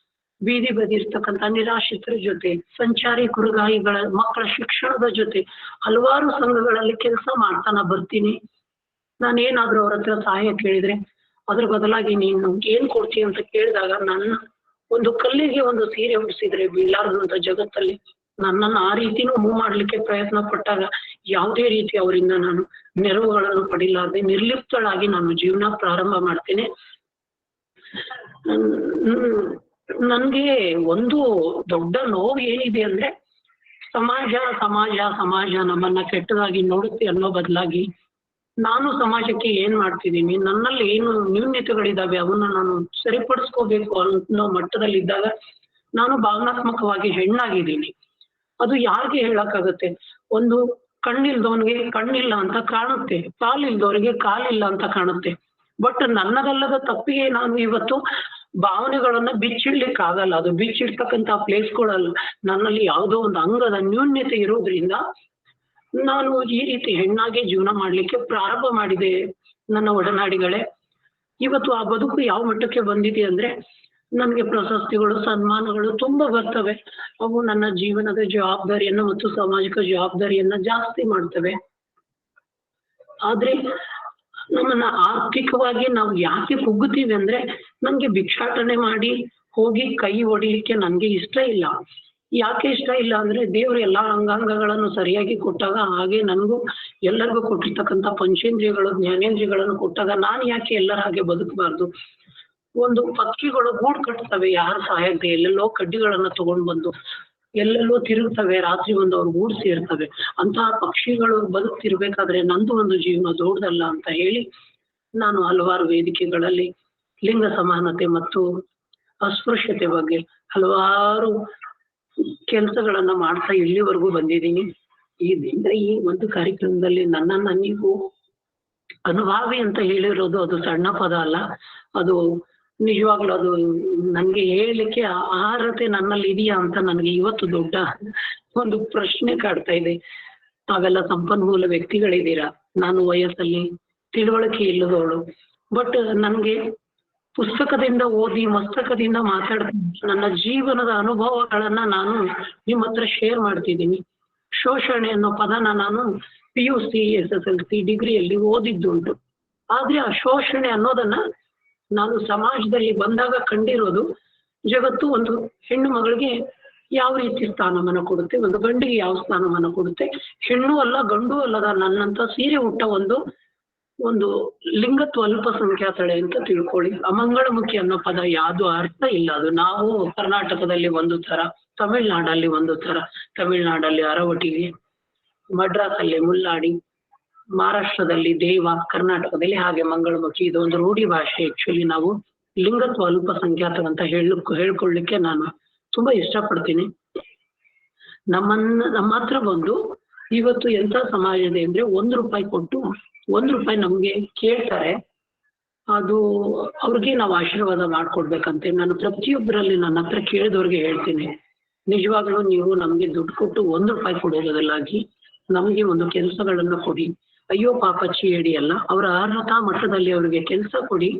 ಬೀದಿ ಬದಿ ಇರ್ತಕ್ಕಂಥ ನಿರಾಶ್ರಿತರ ಜೊತೆ, ಸಂಚಾರಿ ಕುರುಗಾಯಿಗಳ ಮಕ್ಕಳ ಶಿಕ್ಷಣದ ಜೊತೆ ಹಲವಾರು ಸಂಘಗಳಲ್ಲಿ ಕೆಲಸ ಮಾಡ್ತಾನ ಬರ್ತೀನಿ. ನಾನೇನಾದ್ರೂ ಅವ್ರ ಹತ್ರ ಸಹಾಯ ಕೇಳಿದ್ರೆ ಅದ್ರ ಬದಲಾಗಿ ನೀನು ಏನ್ ಕೊಡ್ತೀಯ ಅಂತ ಕೇಳಿದಾಗ ನನ್ನ ಒಂದು ಕಲ್ಲಿಗೆ ಒಂದು ಸೀರೆ ಉಡಿಸಿದ್ರೆ ಬೀಳಾರ್ದಂತ ಜಗತ್ತಲ್ಲಿ ನನ್ನನ್ನು ಆ ರೀತಿನೂ ಮೂವ್ ಮಾಡ್ಲಿಕ್ಕೆ ಪ್ರಯತ್ನ ಪಟ್ಟಾಗ ಯಾವುದೇ ರೀತಿ ಅವರಿಂದ ನಾನು ನೆರವುಗಳನ್ನು ಪಡಿಲಾರ್ದೆ ನಿರ್ಲಿಪ್ತಳಾಗಿ ನಾನು ಜೀವನ ಪ್ರಾರಂಭ ಮಾಡ್ತೇನೆ. ನನ್ಗೆ ಒಂದು ದೊಡ್ಡ ನೋವು ಏನಿದೆ ಅಂದ್ರೆ ಸಮಾಜ ಸಮಾಜ ಸಮಾಜ ನಮ್ಮನ್ನ ಕೆಟ್ಟದಾಗಿ ನೋಡುತ್ತೆ ಅನ್ನೋ ಬದಲಾಗಿ ನಾನು ಸಮಾಜಕ್ಕೆ ಏನ್ ಮಾಡ್ತಿದ್ದೀನಿ, ನನ್ನಲ್ಲಿ ಏನು ನ್ಯೂನ್ಯತೆಗಳಿದಾವೆ ಅವನ್ನ ನಾನು ಸರಿಪಡಿಸ್ಕೋಬೇಕು ಅನ್ನೋ ಮಟ್ಟದಲ್ಲಿ ಇದ್ದಾಗ ನಾನು ಭಾವನಾತ್ಮಕವಾಗಿ ಹೆಣ್ಣಾಗಿದ್ದೀನಿ. ಅದು ಯಾರಿಗೆ ಹೇಳಕ್ಕಾಗತ್ತೆ? ಒಂದು ಕಣ್ಣಿಲ್ದವನಿಗೆ ಕಣ್ಣಿಲ್ಲ ಅಂತ ಕಾಣುತ್ತೆ, ಕಾಲಿಲ್ದವರಿಗೆ ಕಾಲಿಲ್ಲ ಅಂತ ಕಾಣುತ್ತೆ. ಬಟ್ ನನ್ನದಲ್ಲದ ತಪ್ಪಿಗೆ ನಾನು ಇವತ್ತು ಭಾವನೆಗಳನ್ನ ಬಿಚ್ಚಿಡ್ಲಿಕ್ಕೆ ಆಗಲ್ಲ. ಅದು ಬಿಚ್ಚಿಡ್ತಕ್ಕಂಥ ಪ್ಲೇಸ್ಗಳಲ್ಲಿ ನನ್ನಲ್ಲಿ ಯಾವುದೋ ಒಂದು ಅಂಗದ ನ್ಯೂನ್ಯತೆ ಇರೋದ್ರಿಂದ ನಾನು ಈ ರೀತಿ ಹೆಣ್ಣಾಗಿ ಜೀವನ ಮಾಡ್ಲಿಕ್ಕೆ ಪ್ರಾರಂಭ ಮಾಡಿದೆ. ನನ್ನ ಒಡನಾಡಿಗಳೇ, ಇವತ್ತು ಆ ಬದುಕು ಯಾವ ಮಟ್ಟಕ್ಕೆ ಬಂದಿದೆ ಅಂದ್ರೆ ನನ್ಗೆ ಪ್ರಶಸ್ತಿಗಳು, ಸನ್ಮಾನಗಳು ತುಂಬಾ ಬರ್ತವೆ. ಅವು ನನ್ನ ಜೀವನದ ಜವಾಬ್ದಾರಿಯನ್ನ ಮತ್ತು ಸಾಮಾಜಿಕ ಜವಾಬ್ದಾರಿಯನ್ನ ಜಾಸ್ತಿ ಮಾಡ್ತವೆ. ಆದ್ರೆ ನಮ್ಮನ್ನ ಆರ್ಥಿಕವಾಗಿ ನಾವು ಯಾಕೆ ಕುಗ್ಗುತ್ತೀವಿ ಅಂದ್ರೆ ನನ್ಗೆ ಭಿಕ್ಷಾಟನೆ ಮಾಡಿ ಹೋಗಿ ಕೈ ಹೊಡಿಲಿಕ್ಕೆ ನನ್ಗೆ ಇಷ್ಟ ಇಲ್ಲ. ಯಾಕೆ ಇಷ್ಟ ಇಲ್ಲ ಅಂದ್ರೆ ದೇವ್ರು ಎಲ್ಲಾ ಅಂಗಾಂಗಗಳನ್ನು ಸರಿಯಾಗಿ ಕೊಟ್ಟಾಗ, ಹಾಗೆ ನನಗೂ ಎಲ್ಲರಿಗೂ ಕೊಟ್ಟಿರ್ತಕ್ಕಂಥ ಪಂಚೇಂದ್ರಿಯಗಳು, ಜ್ಞಾನೇಂದ್ರಿಯಗಳನ್ನು ಕೊಟ್ಟಾಗ ನಾನು ಯಾಕೆ ಎಲ್ಲರ ಹಾಗೆ ಬದುಕಬಾರ್ದು? ಒಂದು ಪಕ್ಷಿಗಳು ಗೂಡು ಕಟ್ತವೆ ಯಾರ ಸಹಾಯಕ್ಕೆ, ಎಲ್ಲೆಲ್ಲೋ ಕಡ್ಡಿಗಳನ್ನ ತಗೊಂಡ್ ಬಂದು ಎಲ್ಲೆಲ್ಲೋ ತಿರುಗ್ತವೆ, ರಾತ್ರಿ ಒಂದು ಅವ್ರು ಗೂಡು ಸೇರ್ತವೆ. ಅಂತಹ ಪಕ್ಷಿಗಳು ಬದುಕ್ತಿರ್ಬೇಕಾದ್ರೆ ನಂದು ಒಂದು ಜೀವನ ದೊಡ್ಡದಲ್ಲ ಅಂತ ಹೇಳಿ ನಾನು ಹಲವಾರು ವೇದಿಕೆಗಳಲ್ಲಿ ಲಿಂಗ ಸಮಾನತೆ ಮತ್ತು ಅಸ್ಪೃಶ್ಯತೆ ಬಗ್ಗೆ ಹಲವಾರು ಕೆಲಸಗಳನ್ನ ಮಾಡ್ತಾ ಇಲ್ಲಿವರೆಗೂ ಬಂದಿದ್ದೀನಿ. ಈ ಒಂದು ಕಾರ್ಯಕ್ರಮದಲ್ಲಿ ನನ್ನನ್ನ ನೀವು ಅನುಭಾವಿ ಅಂತ ಹೇಳಿರೋದು ಅದು ಸಣ್ಣ ಪದ ಅಲ್ಲ. ಅದು ನಿಜವಾಗ್ಲೂ ಅದು ನನ್ಗೆ ಹೇಳಲಿಕ್ಕೆ ಅರ್ಹತೆ ನನ್ನಲ್ಲಿ ಇದೆಯಾ ಅಂತ ನನಗೆ ಇವತ್ತು ದೊಡ್ಡ ಒಂದು ಪ್ರಶ್ನೆ ಕಾಡ್ತಾ ಇದೆ. ತಾವೆಲ್ಲ ಸಂಪನ್ಮೂಲ ವ್ಯಕ್ತಿಗಳಿದ್ದೀರಾ, ನಾನು ವಯಸ್ಸಲ್ಲಿ ತಿಳುವಳಿಕೆ ಇಲ್ಲದವಳು. ಬಟ್ ನನ್ಗೆ ಪುಸ್ತಕದಿಂದ ಓದಿ ಮಸ್ತಕದಿಂದ ಮಾತಾಡ್ತೀನಿ. ನನ್ನ ಜೀವನದ ಅನುಭವಗಳನ್ನ ನಾನು ನಿಮ್ಮ ಹತ್ರ ಶೇರ್ ಮಾಡ್ತಿದ್ದೀನಿ. ಶೋಷಣೆ ಅನ್ನೋ ಪದನ ನಾನು PUC SSLC ಡಿಗ್ರಿಯಲ್ಲಿ ಓದಿದ್ದುಂಟು. ಆದ್ರೆ ಆ ಶೋಷಣೆ ಅನ್ನೋದನ್ನ ನಾನು ಸಮಾಜದಲ್ಲಿ ಬಂದಾಗ ಕಂಡಿರೋದು. ಜಗತ್ತು ಒಂದು ಹೆಣ್ಣು ಮಗಳಿಗೆ ಯಾವ ರೀತಿ ಸ್ಥಾನಮಾನ ಕೊಡುತ್ತೆ, ಒಂದು ಗಂಡಿಗೆ ಯಾವ ಸ್ಥಾನಮಾನ ಕೊಡುತ್ತೆ, ಹೆಣ್ಣು ಅಲ್ಲ ಗಂಡು ಅಲ್ಲದ ನನ್ನಂತ ಸೀರೆ ಉಟ್ಟ ಒಂದು ಲಿಂಗತ್ವ ಅಲ್ಪಸಂಖ್ಯಾತಳೆ ಅಂತ ತಿಳ್ಕೊಳ್ಳಿ. ಅಮಂಗಳಮುಖಿ ಅನ್ನೋ ಪದ ಯಾವ್ದು ಅರ್ಥ ಇಲ್ಲ. ಅದು ನಾವು ಕರ್ನಾಟಕದಲ್ಲಿ ಒಂದು ತರ, ತಮಿಳ್ನಾಡಲ್ಲಿ ಒಂದು ತರ, ತಮಿಳ್ನಾಡಲ್ಲಿ ಅರವಟಿಗೆ, ಮಡ್ರಾಸಲ್ಲಿ ಮುಲ್ಲಾಡಿ, ಮಹಾರಾಷ್ಟ್ರದಲ್ಲಿ ದೇವ, ಕರ್ನಾಟಕದಲ್ಲಿ ಹಾಗೆ ಮಂಗಳಮುಖಿ. ಇದು ಒಂದು ರೂಢಿ ಭಾಷೆ. ಆಕ್ಚುಲಿ ನಾವು ಲಿಂಗತ್ವ ಅಲ್ಪಸಂಖ್ಯಾತರಂತ ಹೇಳ್ಕೊಳ್ಳಿಕ್ಕೆ ನಾನು ತುಂಬಾ ಇಷ್ಟಪಡ್ತೀನಿ. ನಮ್ಮ ಹತ್ರ ಬಂದು ಇವತ್ತು ಎಂತ ಸಮಾಜ ಇದೆ ಅಂದ್ರೆ ₹1 ಕೊಟ್ಟು ₹1 ನಮ್ಗೆ ಕೇಳ್ತಾರೆ. ಅದು ಅವ್ರಿಗೆ ನಾವು ಆಶೀರ್ವಾದ ಮಾಡ್ಕೊಡ್ಬೇಕಂತೆ. ನಾನು ಪ್ರತಿಯೊಬ್ಬರಲ್ಲಿ ನನ್ನ ಹತ್ರ ಕೇಳಿದವ್ರಿಗೆ ಹೇಳ್ತೀನಿ, ನಿಜವಾಗ್ಲೂ ನೀವು ನಮ್ಗೆ ದುಡ್ಡು ಕೊಟ್ಟು ₹1 ಕೊಡೋ ಬದಲಾಗಿ ನಮ್ಗೆ ಒಂದು ಕೆಲಸಗಳನ್ನ ಕೊಡಿ. ಅಯ್ಯೋ ಪಾಪ ಚೇಡಿ ಅಲ್ಲ, ಅವರ ಅರ್ಹತಾ ಮಟ್ಟದಲ್ಲಿ ಅವರಿಗೆ ಕೆಲಸ ಕೊಡಿ.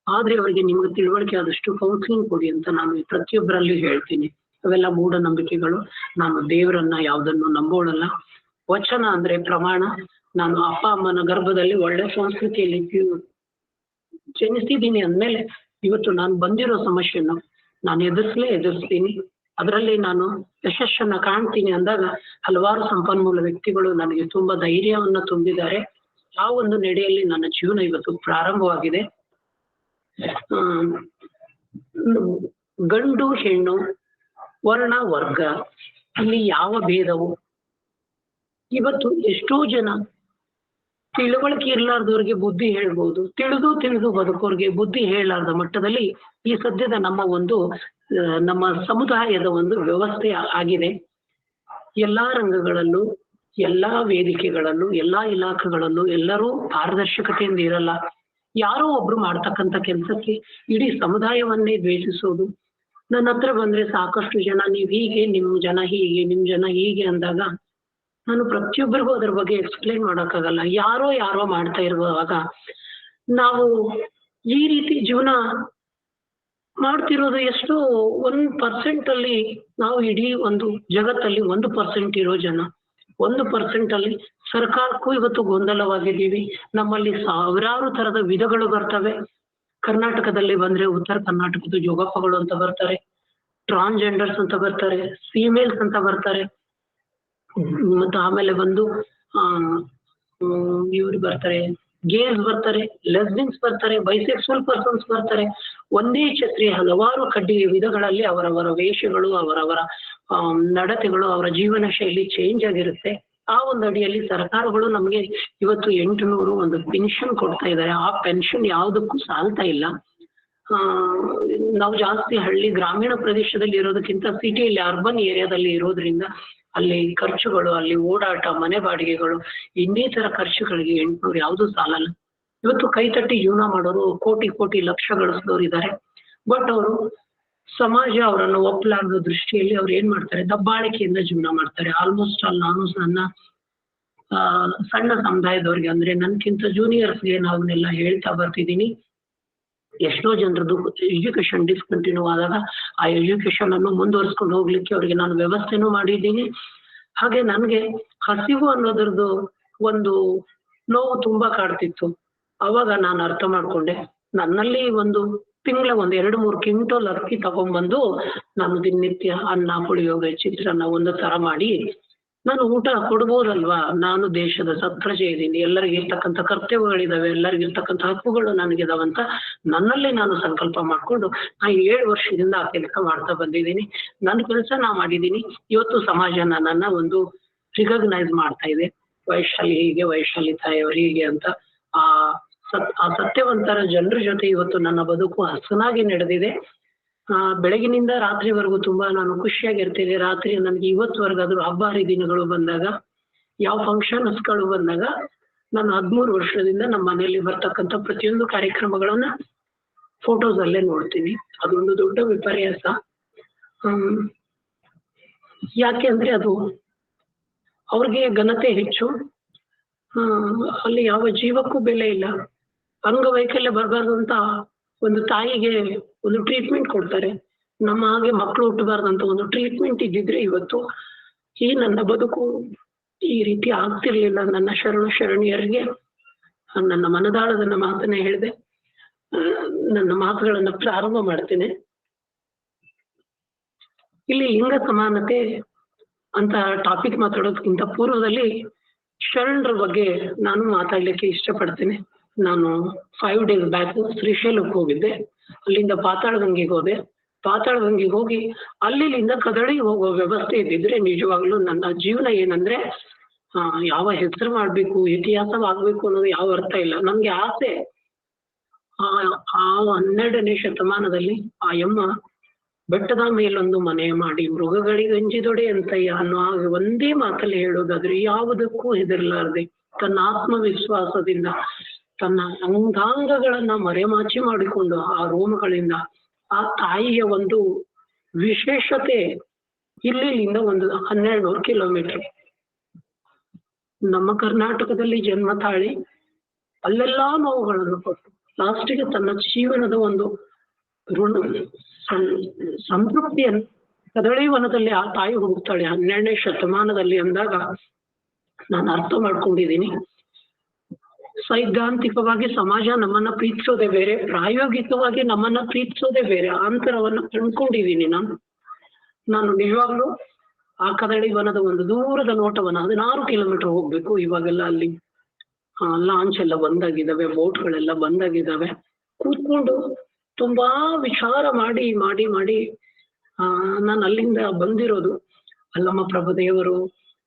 ಆದ್ರೆ ಅವರಿಗೆ ನಿಮ್ಗೆ ತಿಳುವಳಿಕೆ ಆದಷ್ಟು ಕೌನ್ಸಿಲಿಂಗ್ ಕೊಡಿ ಅಂತ ನಾನು ಪ್ರತಿಯೊಬ್ಬರಲ್ಲಿ ಹೇಳ್ತೀನಿ. ಅವೆಲ್ಲ ಮೂಢನಂಬಿಕೆಗಳು. ನಾನು ದೇವರನ್ನ ಯಾವುದನ್ನು ನಂಬೋಳಲ್ಲ. ವಚನ ಅಂದ್ರೆ ಪ್ರಮಾಣ. ನಾನು ಅಪ್ಪ ಅಮ್ಮನ ಗರ್ಭದಲ್ಲಿ ಒಳ್ಳೆ ಸಂಸ್ಕೃತಿಯಲ್ಲಿ ಜನಿಸಿದ್ದೀನಿ ಅಂದ್ಮೇಲೆ ಇವತ್ತು ನಾನು ಬಂದಿರೋ ಸಮಸ್ಯೆಯನ್ನು ನಾನು ಎದುರಿಸ್ತೀನಿ. ಅದರಲ್ಲಿ ನಾನು ಯಶಸ್ಸನ್ನ ಕಾಣ್ತೀನಿ ಅಂದಾಗ ಹಲವಾರು ಸಂಪನ್ಮೂಲ ವ್ಯಕ್ತಿಗಳು ನನಗೆ ತುಂಬಾ ಧೈರ್ಯವನ್ನ ತುಂಬಿದ್ದಾರೆ. ಆ ಒಂದು ನಡೆಯಲ್ಲಿ ನನ್ನ ಜೀವನ ಇವತ್ತು ಪ್ರಾರಂಭವಾಗಿದೆ. ಗಂಡು ಹೆಣ್ಣು, ವರ್ಣ ವರ್ಗ, ಇಲ್ಲಿ ಯಾವ ಭೇದವು? ಇವತ್ತು ಎಷ್ಟೋ ಜನ ತಿಳುವಳಿಕೆ ಇರ್ಲಾರ್ದವ್ರಿಗೆ ಬುದ್ಧಿ ಹೇಳ್ಬೋದು, ತಿಳಿದು ಬದುಕೋರ್ಗೆ ಬುದ್ಧಿ ಹೇಳಲಾರ್ದ ಮಟ್ಟದಲ್ಲಿ ಈ ಸದ್ಯದ ನಮ್ಮ ಸಮುದಾಯದ ಒಂದು ವ್ಯವಸ್ಥೆ ಆಗಿದೆ. ಎಲ್ಲಾ ರಂಗಗಳಲ್ಲೂ, ಎಲ್ಲಾ ವೇದಿಕೆಗಳಲ್ಲೂ, ಎಲ್ಲಾ ಇಲಾಖೆಗಳಲ್ಲೂ ಎಲ್ಲರೂ ಪಾರದರ್ಶಕತೆಯಿಂದ ಇರಲ್ಲ. ಯಾರೋ ಒಬ್ರು ಮಾಡ್ತಕ್ಕಂಥ ಕೆಲಸಕ್ಕೆ ಇಡೀ ಸಮುದಾಯವನ್ನೇ ದ್ವೇಷಿಸೋದು, ನನ್ನ ಹತ್ರ ಬಂದ್ರೆ ಸಾಕಷ್ಟು ಜನ ನೀವ್ ಹೀಗೆ, ನಿಮ್ ಜನ ಹೀಗೆ, ನಿಮ್ ಜನ ಹೀಗೆ ಅಂದಾಗ ನಾನು ಪ್ರತಿಯೊಬ್ಬರಿಗೂ ಅದ್ರ ಬಗ್ಗೆ ಎಕ್ಸ್ಪ್ಲೈನ್ ಮಾಡಕ್ಕಾಗಲ್ಲ. ಯಾರೋ ಮಾಡ್ತಾ ಇರುವಾಗ ನಾವು ಈ ರೀತಿ ಜೀವನ ಮಾಡ್ತಿರೋದು ಎಷ್ಟೋ 1% ಅಲ್ಲಿ ನಾವು ಇಡೀ ಒಂದು ಜಗತ್ತಲ್ಲಿ 1% ಇರೋ ಜನ, 1% ಅಲ್ಲಿ ಸರ್ಕಾರಕ್ಕೂ ಇವತ್ತು ಗೊಂದಲವಾಗಿದ್ದೀವಿ. ನಮ್ಮಲ್ಲಿ ಸಾವಿರಾರು ತರದ ವಿಧಗಳು ಬರ್ತವೆ. ಕರ್ನಾಟಕದಲ್ಲಿ ಬಂದ್ರೆ ಉತ್ತರ ಕರ್ನಾಟಕದ ಜೋಗಪ್ಪಗಳು ಅಂತ ಬರ್ತಾರೆ, ಟ್ರಾನ್ಸ್ಜೆಂಡರ್ಸ್ ಅಂತ ಬರ್ತಾರೆ, ಫೀಮೇಲ್ಸ್ ಅಂತ ಬರ್ತಾರೆ, ಮತ್ತೆ ಆಮೇಲೆ ಬಂದು ಇವ್ರು ಬರ್ತಾರೆ, ಗೇಸ್ ಬರ್ತಾರೆ, ಲೆಸ್ಬಿನ್ಸ್ ಬರ್ತಾರೆ, ಬೈಸೆಕ್ಸುವಲ್ ಪರ್ಸನ್ಸ್ ಬರ್ತಾರೆ. ಒಂದೇ ಛತ್ರಿ ಹಲವಾರು ಕಡ್ಡಿ ವಿಧಗಳಲ್ಲಿ ಅವರವರ ವೇಷಗಳು, ಅವರವರ ನಡತೆಗಳು, ಅವರ ಜೀವನ ಶೈಲಿ ಚೇಂಜ್ ಆಗಿರುತ್ತೆ. ಆ ಒಂದು ಅಡಿಯಲ್ಲಿ ಸರ್ಕಾರಗಳು ನಮಗೆ ಇವತ್ತು 800 ಒಂದು ಪೆನ್ಷನ್ ಕೊಡ್ತಾ ಇದ್ದಾರೆ. ಆ ಪೆನ್ಷನ್ ಯಾವುದಕ್ಕೂ ಸಾಲ್ತಾ ಇಲ್ಲ. ನಾವು ಜಾಸ್ತಿ ಹಳ್ಳಿ ಗ್ರಾಮೀಣ ಪ್ರದೇಶದಲ್ಲಿ ಇರೋದಕ್ಕಿಂತ ಸಿಟಿಯಲ್ಲಿ ಅರ್ಬನ್ ಏರಿಯಾದಲ್ಲಿ ಇರೋದ್ರಿಂದ ಅಲ್ಲಿ ಖರ್ಚುಗಳು, ಅಲ್ಲಿ ಓಡಾಟ, ಮನೆ ಬಾಡಿಗೆಗಳು, ಇನ್ನಿತರ ಖರ್ಚುಗಳಿಗೆ 800 ಯಾವುದು ಸಾಲಲ್ಲ. ಇವತ್ತು ಕೈ ತಟ್ಟಿ ಜೀವನ ಮಾಡೋರು ಕೋಟಿ ಲಕ್ಷ ಗಳಿಸಿದವರು ಇದ್ದಾರೆ. ಬಟ್ ಅವರು ಸಮಾಜ ಅವರನ್ನು ಒಪ್ಪಲಾರದ ದೃಷ್ಟಿಯಲ್ಲಿ ಅವ್ರು ಏನ್ ಮಾಡ್ತಾರೆ, ದಬ್ಬಾಳಿಕೆಯಿಂದ ಜೀವನ ಮಾಡ್ತಾರೆ. ಆಲ್ಮೋಸ್ಟ್ ಆಲ್ ನಾನು ಸಣ್ಣ ಸಮುದಾಯದವ್ರಿಗೆ ಅಂದ್ರೆ ನನ್ಕಿಂತ ಜೂನಿಯರ್ಸ್ಗೆ ನಾವನ್ನೆಲ್ಲ ಹೇಳ್ತಾ ಬರ್ತಿದ್ದೀನಿ. ಎಷ್ಟೋ ಜನರದ್ದು ಎಜುಕೇಶನ್ ಡಿಸ್ಕಂಟಿನ್ಯೂ ಆದಾಗ ಆ ಎಜುಕೇಶನ್ ಅನ್ನು ಮುಂದುವರಿಸ್ಕೊಂಡು ಹೋಗ್ಲಿಕ್ಕೆ ಅವರಿಗೆ ನಾನು ವ್ಯವಸ್ಥೆನೂ ಮಾಡಿದ್ದೀನಿ. ಹಾಗೆ ನನ್ಗೆ ಹಸಿವು ಅನ್ನೋದ್ರದ್ದು ಒಂದು ನೋವು ತುಂಬಾ ಕಾಡ್ತಿತ್ತು. ಅವಾಗ ನಾನು ಅರ್ಥ ಮಾಡ್ಕೊಂಡೆ, ನನ್ನಲ್ಲಿ ಒಂದು ತಿಂಗಳ 2-3 ಕ್ವಿಂಟಲ್ ಅಕ್ಕಿ ತಗೊಂಡ್ಬಂದು ನಾನು ದಿನನಿತ್ಯ ಅನ್ನ, ಪುಳಿಯೋಗರೆ, ಚಿತ್ರಾನ್ನ ಒಂದು ತರ ಮಾಡಿ ನಾನು ಊಟ ಕೊಡ್ಬೋದಲ್ವಾ. ನಾನು ದೇಶದ ಸತ್ಪ್ರಜೆ ಇದ್ದೀನಿ, ಎಲ್ಲರಿಗಿರ್ತಕ್ಕಂಥ ಕರ್ತವ್ಯಗಳಿದಾವೆ, ಎಲ್ಲರಿಗಿರ್ತಕ್ಕಂಥ ಹಕ್ಕುಗಳು ನನಗಿದಾವಂತ ನನ್ನಲ್ಲೇ ನಾನು ಸಂಕಲ್ಪ ಮಾಡ್ಕೊಂಡು ನಾನು 7 ವರ್ಷದಿಂದ ಆ ಕೆಲಸ ಮಾಡ್ತಾ ಬಂದಿದ್ದೀನಿ. ನನ್ನ ಕೆಲಸ ನಾ ಮಾಡಿದ್ದೀನಿ. ಇವತ್ತು ಸಮಾಜ ನನ್ನನ್ನ ಒಂದು ರಿಕಗ್ನೈಸ್ ಮಾಡ್ತಾ ಇದೆ. ವೈಶಾಲಿ ಹೀಗೆ, ವೈಶಾಲಿ ತಾಯಿಯವರು ಹೀಗೆ ಅಂತ. ಆ ಸತ್ಯವಂತರ ಜನರ ಜೊತೆ ಇವತ್ತು ನನ್ನ ಬದುಕು ಹಸನಾಗಿ ನಡೆದಿದೆ. ಬೆಳಗಿನಿಂದ ರಾತ್ರಿವರೆಗೂ ತುಂಬಾ ನಾನು ಖುಷಿಯಾಗಿರ್ತೀನಿ. ರಾತ್ರಿ ನನಗೆ ಇವತ್ತುವರೆಗಾದ್ರೂ ಹಬ್ಬ ಹರಿದಿನಗಳು ಬಂದಾಗ, ಯಾವ ಫಂಕ್ಷನ್ಸ್ಗಳು ಬಂದಾಗ ನಾನು 13 ವರ್ಷದಿಂದ ನಮ್ಮ ಮನೆಯಲ್ಲಿ ಬರ್ತಕ್ಕಂಥ ಪ್ರತಿಯೊಂದು ಕಾರ್ಯಕ್ರಮಗಳನ್ನ ಫೋಟೋಸ್ ಅಲ್ಲೇ ನೋಡ್ತೀನಿ. ಅದೊಂದು ದೊಡ್ಡ ವಿಪರ್ಯಾಸ. ಯಾಕೆ ಅಂದ್ರೆ ಅದು ಅವ್ರಿಗೆ ಘನತೆ ಹೆಚ್ಚು. ಅಲ್ಲಿ ಯಾವ ಜೀವಕ್ಕೂ ಬೆಲೆ ಇಲ್ಲ. ಅಂಗವೈಕಲ್ಯ ಬರಬಾರ್ದು ಅಂತ ಒಂದು ತಾಯಿಗೆ ಒಂದು ಟ್ರೀಟ್ಮೆಂಟ್ ಕೊಡ್ತಾರೆ. ನಮ್ಮ ಹಾಗೆ ಮಕ್ಕಳು ಹುಟ್ಟಬಾರ್ದಂತ ಒಂದು ಟ್ರೀಟ್ಮೆಂಟ್ ಇದ್ದಿದ್ರೆ ಇವತ್ತು ಈ ನನ್ನ ಬದುಕು ಈ ರೀತಿ ಆಗ್ತಿರ್ಲಿಲ್ಲ. ನನ್ನ ಶರಣೆಯರಿಗೆ ನನ್ನ ಮನದಾಳದ ಮಾತನ್ನ ಹೇಳಿದೆ. ನನ್ನ ಮಾತುಗಳನ್ನ ಪ್ರಾರಂಭ ಮಾಡ್ತೇನೆ. ಇಲ್ಲಿ ಲಿಂಗ ಸಮಾನತೆ ಅಂತ ಟಾಪಿಕ್ ಮಾತಾಡೋದಕ್ಕಿಂತ ಪೂರ್ವದಲ್ಲಿ ಶರಣರ ಬಗ್ಗೆ ನಾನು ಮಾತಾಡ್ಲಿಕ್ಕೆ ಇಷ್ಟಪಡ್ತೇನೆ. ನಾನು 5 days ಬ್ಯಾಕ್ ಶ್ರೀಶೈಲಕ್ಕೆ ಹೋಗಿದ್ದೆ. ಅಲ್ಲಿಂದ ಪಾತಾಳಗಂಗೆಗೆ ಹೋದೆ. ಪಾತಾಳಗಂಗೆಗೆ ಹೋಗಿ ಅಲ್ಲಿಂದ ಕದಳಿ ಹೋಗೋ ವ್ಯವಸ್ಥೆ ಇದ್ದಿದ್ರೆ ನಿಜವಾಗ್ಲೂ ನನ್ನ ಜೀವನ ಏನಂದ್ರೆ ಯಾವ ಹೆಸರು ಮಾಡ್ಬೇಕು, ಇತಿಹಾಸವಾಗ್ಬೇಕು ಅನ್ನೋದು ಯಾವ ಅರ್ಥ ಇಲ್ಲ. ನನ್ಗೆ ಆಸೆ ಆ 12ನೇ ಶತಮಾನದಲ್ಲಿ ಆ ಯಮ್ಮ ಬೆಟ್ಟದ ಮೇಲೊಂದು ಮನೆ ಮಾಡಿ ಮೃಗಗಳಿಗೆ ಗಂಜಿದೊಡೆ ಅಂತಯ್ಯ ಅನ್ನೋ ಹಾಗೆ ಒಂದೇ ಮಾತಲ್ಲಿ ಹೇಳೋದಾದ್ರೆ ಯಾವುದಕ್ಕೂ ಹೆದರ್ಲಾರ್ದೆ ತನ್ನ ಆತ್ಮವಿಶ್ವಾಸದಿಂದ ತನ್ನ ಅಂಗಾಂಗಗಳನ್ನ ಮರೆಮಾಚಿ ಮಾಡಿಕೊಂಡು ಆ ರೋಮಗಳಿಂದ ಆ ತಾಯಿಯ ಒಂದು ವಿಶೇಷತೆ ಇಲ್ಲಿಂದ ಒಂದು 1200 ಕಿಲೋಮೀಟರ್ ನಮ್ಮ ಕರ್ನಾಟಕದಲ್ಲಿ ಜನ್ಮ ತಾಳಿ ಅಲ್ಲೆಲ್ಲಾ ನೋವುಗಳನ್ನು ಕೊಟ್ಟು ಲಾಸ್ಟಿಗೆ ತನ್ನ ಜೀವನದ ಒಂದು ಸಂತೃಪ್ತಿಯನ್ನು ಕದಳಿ ವನದಲ್ಲಿ ಆ ತಾಯಿ ಹುಡುಕ್ತಾಳೆ 12ನೇ ಶತಮಾನದಲ್ಲಿ ಅಂದಾಗ ನಾನು ಅರ್ಥ ಮಾಡ್ಕೊಂಡಿದ್ದೀನಿ. ಸೈದ್ಧಾಂತಿಕವಾಗಿ ಸಮಾಜ ನಮ್ಮನ್ನ ಪ್ರೀತಿಸೋದೇ ಬೇರೆ, ಪ್ರಾಯೋಗಿಕವಾಗಿ ನಮ್ಮನ್ನ ಪ್ರೀತಿಸೋದೇ ಬೇರೆ. ಅಂತರವನ್ನ ಕಂಡ್ಕೊಂಡಿದ್ದೀನಿ ನಾನು ನಿಜವಾಗ್ಲೂ. ಆ ಕದಳಿ ವನದ ಒಂದು ದೂರದ ನೋಟವನ್ನ 16 ಕಿಲೋಮೀಟರ್ ಹೋಗ್ಬೇಕು. ಇವಾಗೆಲ್ಲ ಅಲ್ಲಿ ಲಾಂಚ್ ಎಲ್ಲ ಬಂದಾಗಿದ್ದಾವೆ, ಬೋಟ್ಗಳೆಲ್ಲ ಬಂದಾಗಿದ್ದಾವೆ. ಕೂತ್ಕೊಂಡು ತುಂಬಾ ವಿಚಾರ ಮಾಡಿ ಮಾಡಿ ಮಾಡಿ ನಾನು ಅಲ್ಲಿಂದ ಬಂದಿರೋದು. ಅಲ್ಲಮ್ಮ ಪ್ರಭುದೇವರು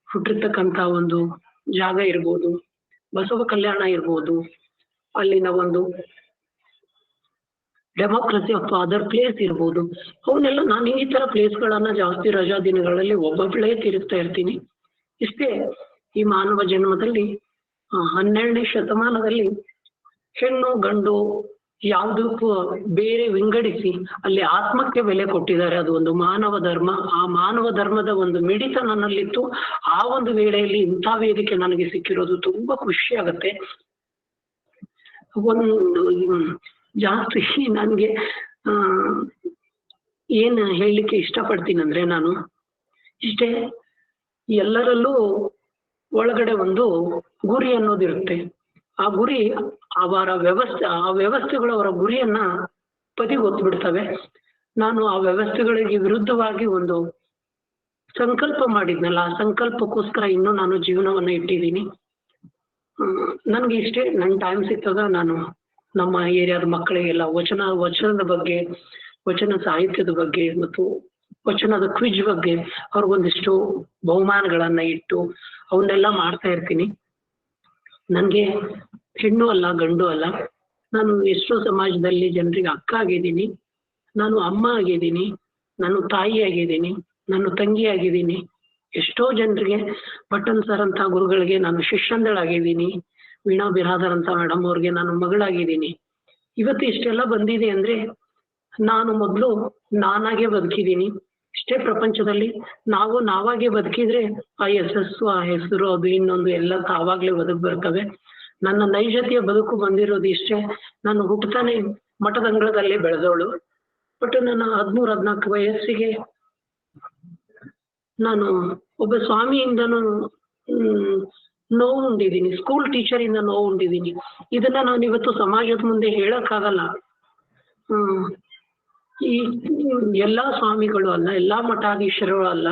ಹುಟ್ಟಿರ್ತಕ್ಕಂಥ ಒಂದು ಜಾಗ ಇರ್ಬೋದು, ಬಸವ ಕಲ್ಯಾಣ ಇರ್ಬೋದು, ಅಲ್ಲಿನ ಒಂದು ಡೆಮೋಕ್ರಸಿ ಅಥವಾ ಅದರ್ ಪ್ಲೇಸ್ ಇರ್ಬೋದು. ಅವನ್ನೆಲ್ಲ ನಾನು ಈ ತರ ಪ್ಲೇಸ್ಗಳನ್ನ ಜಾಸ್ತಿ ರಜಾ ದಿನಗಳಲ್ಲಿ ಒಬ್ಬೊಬ್ಬಳೇ ತಿರುಗ್ತಾ ಇರ್ತೀನಿ. ಇಷ್ಟೇ ಈ ಮಾನವ ಜನ್ಮದಲ್ಲಿ 12ನೇ ಶತಮಾನದಲ್ಲಿ ಹೆಣ್ಣು ಗಂಡು ಯಾವುದಕ್ಕೂ ಬೇರೆ ವಿಂಗಡಿಸಿ ಅಲ್ಲಿ ಆತ್ಮಕ್ಕೆ ಬೆಲೆ ಕೊಟ್ಟಿದ್ದಾರೆ. ಅದು ಒಂದು ಮಾನವ ಧರ್ಮ. ಆ ಮಾನವ ಧರ್ಮದ ಒಂದು ಮಿಡಿತ ನನ್ನಲ್ಲಿತ್ತು. ಆ ಒಂದು ವೇಳೆಯಲ್ಲಿ ಇಂಥ ವೇದಿಕೆ ನನಗೆ ಸಿಕ್ಕಿರೋದು ತುಂಬಾ ಖುಷಿ ಆಗತ್ತೆ. ಒಂದು ಜಾಸ್ತಿ ನನ್ಗೆ ಏನ್ ಹೇಳಲಿಕ್ಕೆ ಇಷ್ಟಪಡ್ತೀನಂದ್ರೆ, ನಾನು ಇಷ್ಟೇ, ಎಲ್ಲರಲ್ಲೂ ಒಳಗಡೆ ಒಂದು ಗುರಿ ಅನ್ನೋದಿರುತ್ತೆ. ಆ ಗುರಿ ಅವರ ಆ ವ್ಯವಸ್ಥೆಗಳು ಅವರ ಗುರಿಯನ್ನ ಬದಿಗೊತ್ಬಿಡ್ತವೆ. ನಾನು ಆ ವ್ಯವಸ್ಥೆಗಳಿಗೆ ವಿರುದ್ಧವಾಗಿ ಒಂದು ಸಂಕಲ್ಪ ಮಾಡಿದ್ನಲ್ಲ, ಆ ಸಂಕಲ್ಪಕ್ಕೋಸ್ಕರ ಇನ್ನೂ ನಾನು ಜೀವನವನ್ನ ಇಟ್ಟಿದ್ದೀನಿ. ನನ್ಗೆ ಇಷ್ಟೇ, ನನ್ ಟೈಮ್ ಸಿಕ್ಕಾಗ ನಾನು ನಮ್ಮ ಏರಿಯಾದ ಮಕ್ಕಳಿಗೆಲ್ಲ ವಚನದ ಬಗ್ಗೆ, ವಚನ ಸಾಹಿತ್ಯದ ಬಗ್ಗೆ ಮತ್ತು ವಚನದ ಕ್ವಿಜ್ ಬಗ್ಗೆ ಅವ್ರಿಗೊಂದಿಷ್ಟು ಬಹುಮಾನಗಳನ್ನ ಇಟ್ಟು ಅವನ್ನೆಲ್ಲ ಮಾಡ್ತಾ ಇರ್ತೀನಿ. ನನ್ಗೆ ಹೆಣ್ಣು ಅಲ್ಲ, ಗಂಡು ಅಲ್ಲ. ನಾನು ಎಷ್ಟೋ ಸಮಾಜದಲ್ಲಿ ಜನರಿಗೆ ಅಕ್ಕ ಆಗಿದ್ದೀನಿ, ನಾನು ಅಮ್ಮ ಆಗಿದ್ದೀನಿ, ನಾನು ತಾಯಿ ಆಗಿದ್ದೀನಿ, ನಾನು ತಂಗಿ ಆಗಿದ್ದೀನಿ. ಎಷ್ಟೋ ಜನರಿಗೆ ಪಟ್ಟಣ್ ಸರ್ ಅಂತ ಗುರುಗಳಿಗೆ ನಾನು ಶಿಷ್ಯಂದಳಾಗಿದ್ದೀನಿ. ವೀಣಾ ಬಿರಾದರ್ ಅಂತ ಮೇಡಮ್ ಅವ್ರಿಗೆ ನಾನು ಮಗಳಾಗಿದ್ದೀನಿ. ಇವತ್ತು ಇಷ್ಟೆಲ್ಲ ಬಂದಿದೆ ಅಂದ್ರೆ ನಾನು ಮೊದಲು ನಾನಾಗೆ ಬದುಕಿದ್ದೀನಿ. ಇಷ್ಟೇ ಪ್ರಪಂಚದಲ್ಲಿ ನಾವು ನಾವಾಗೆ ಬದುಕಿದ್ರೆ ಆ ಯಶಸ್ಸು, ಆ ಹೆಸರು, ಅದು ಇನ್ನೊಂದು ಎಲ್ಲ ತಾವಾಗ್ಲೇ ಬರ್ತವೆ. ನನ್ನ ನೈಜತೆಯ ಬದುಕು ಬಂದಿರೋದು ಇಷ್ಟೇ. ನಾನು ಹುಟ್ಟತಾನೆ ಮಠದ ಅಂಗಳದಲ್ಲೇ ಬೆಳೆದವಳು. ಬಟ್ ನನ್ನ 13-14 ವಯಸ್ಸಿಗೆ ನಾನು ಒಬ್ಬ ಸ್ವಾಮಿಯಿಂದನೂ ನೋವು ಉಂಡಿದ್ದೀನಿ, ಸ್ಕೂಲ್ ಟೀಚರ್ ಇಂದ ನೋವು ಉಂಡಿದ್ದೀನಿ. ಇದನ್ನ ನಾನು ಇವತ್ತು ಸಮಾಜದ ಮುಂದೆ ಹೇಳಕ್ಕಾಗಲ್ಲ. ಈ ಎಲ್ಲಾ ಸ್ವಾಮಿಗಳು ಅಲ್ಲ, ಎಲ್ಲಾ ಮಠಾಧೀಶರು ಅಲ್ಲ.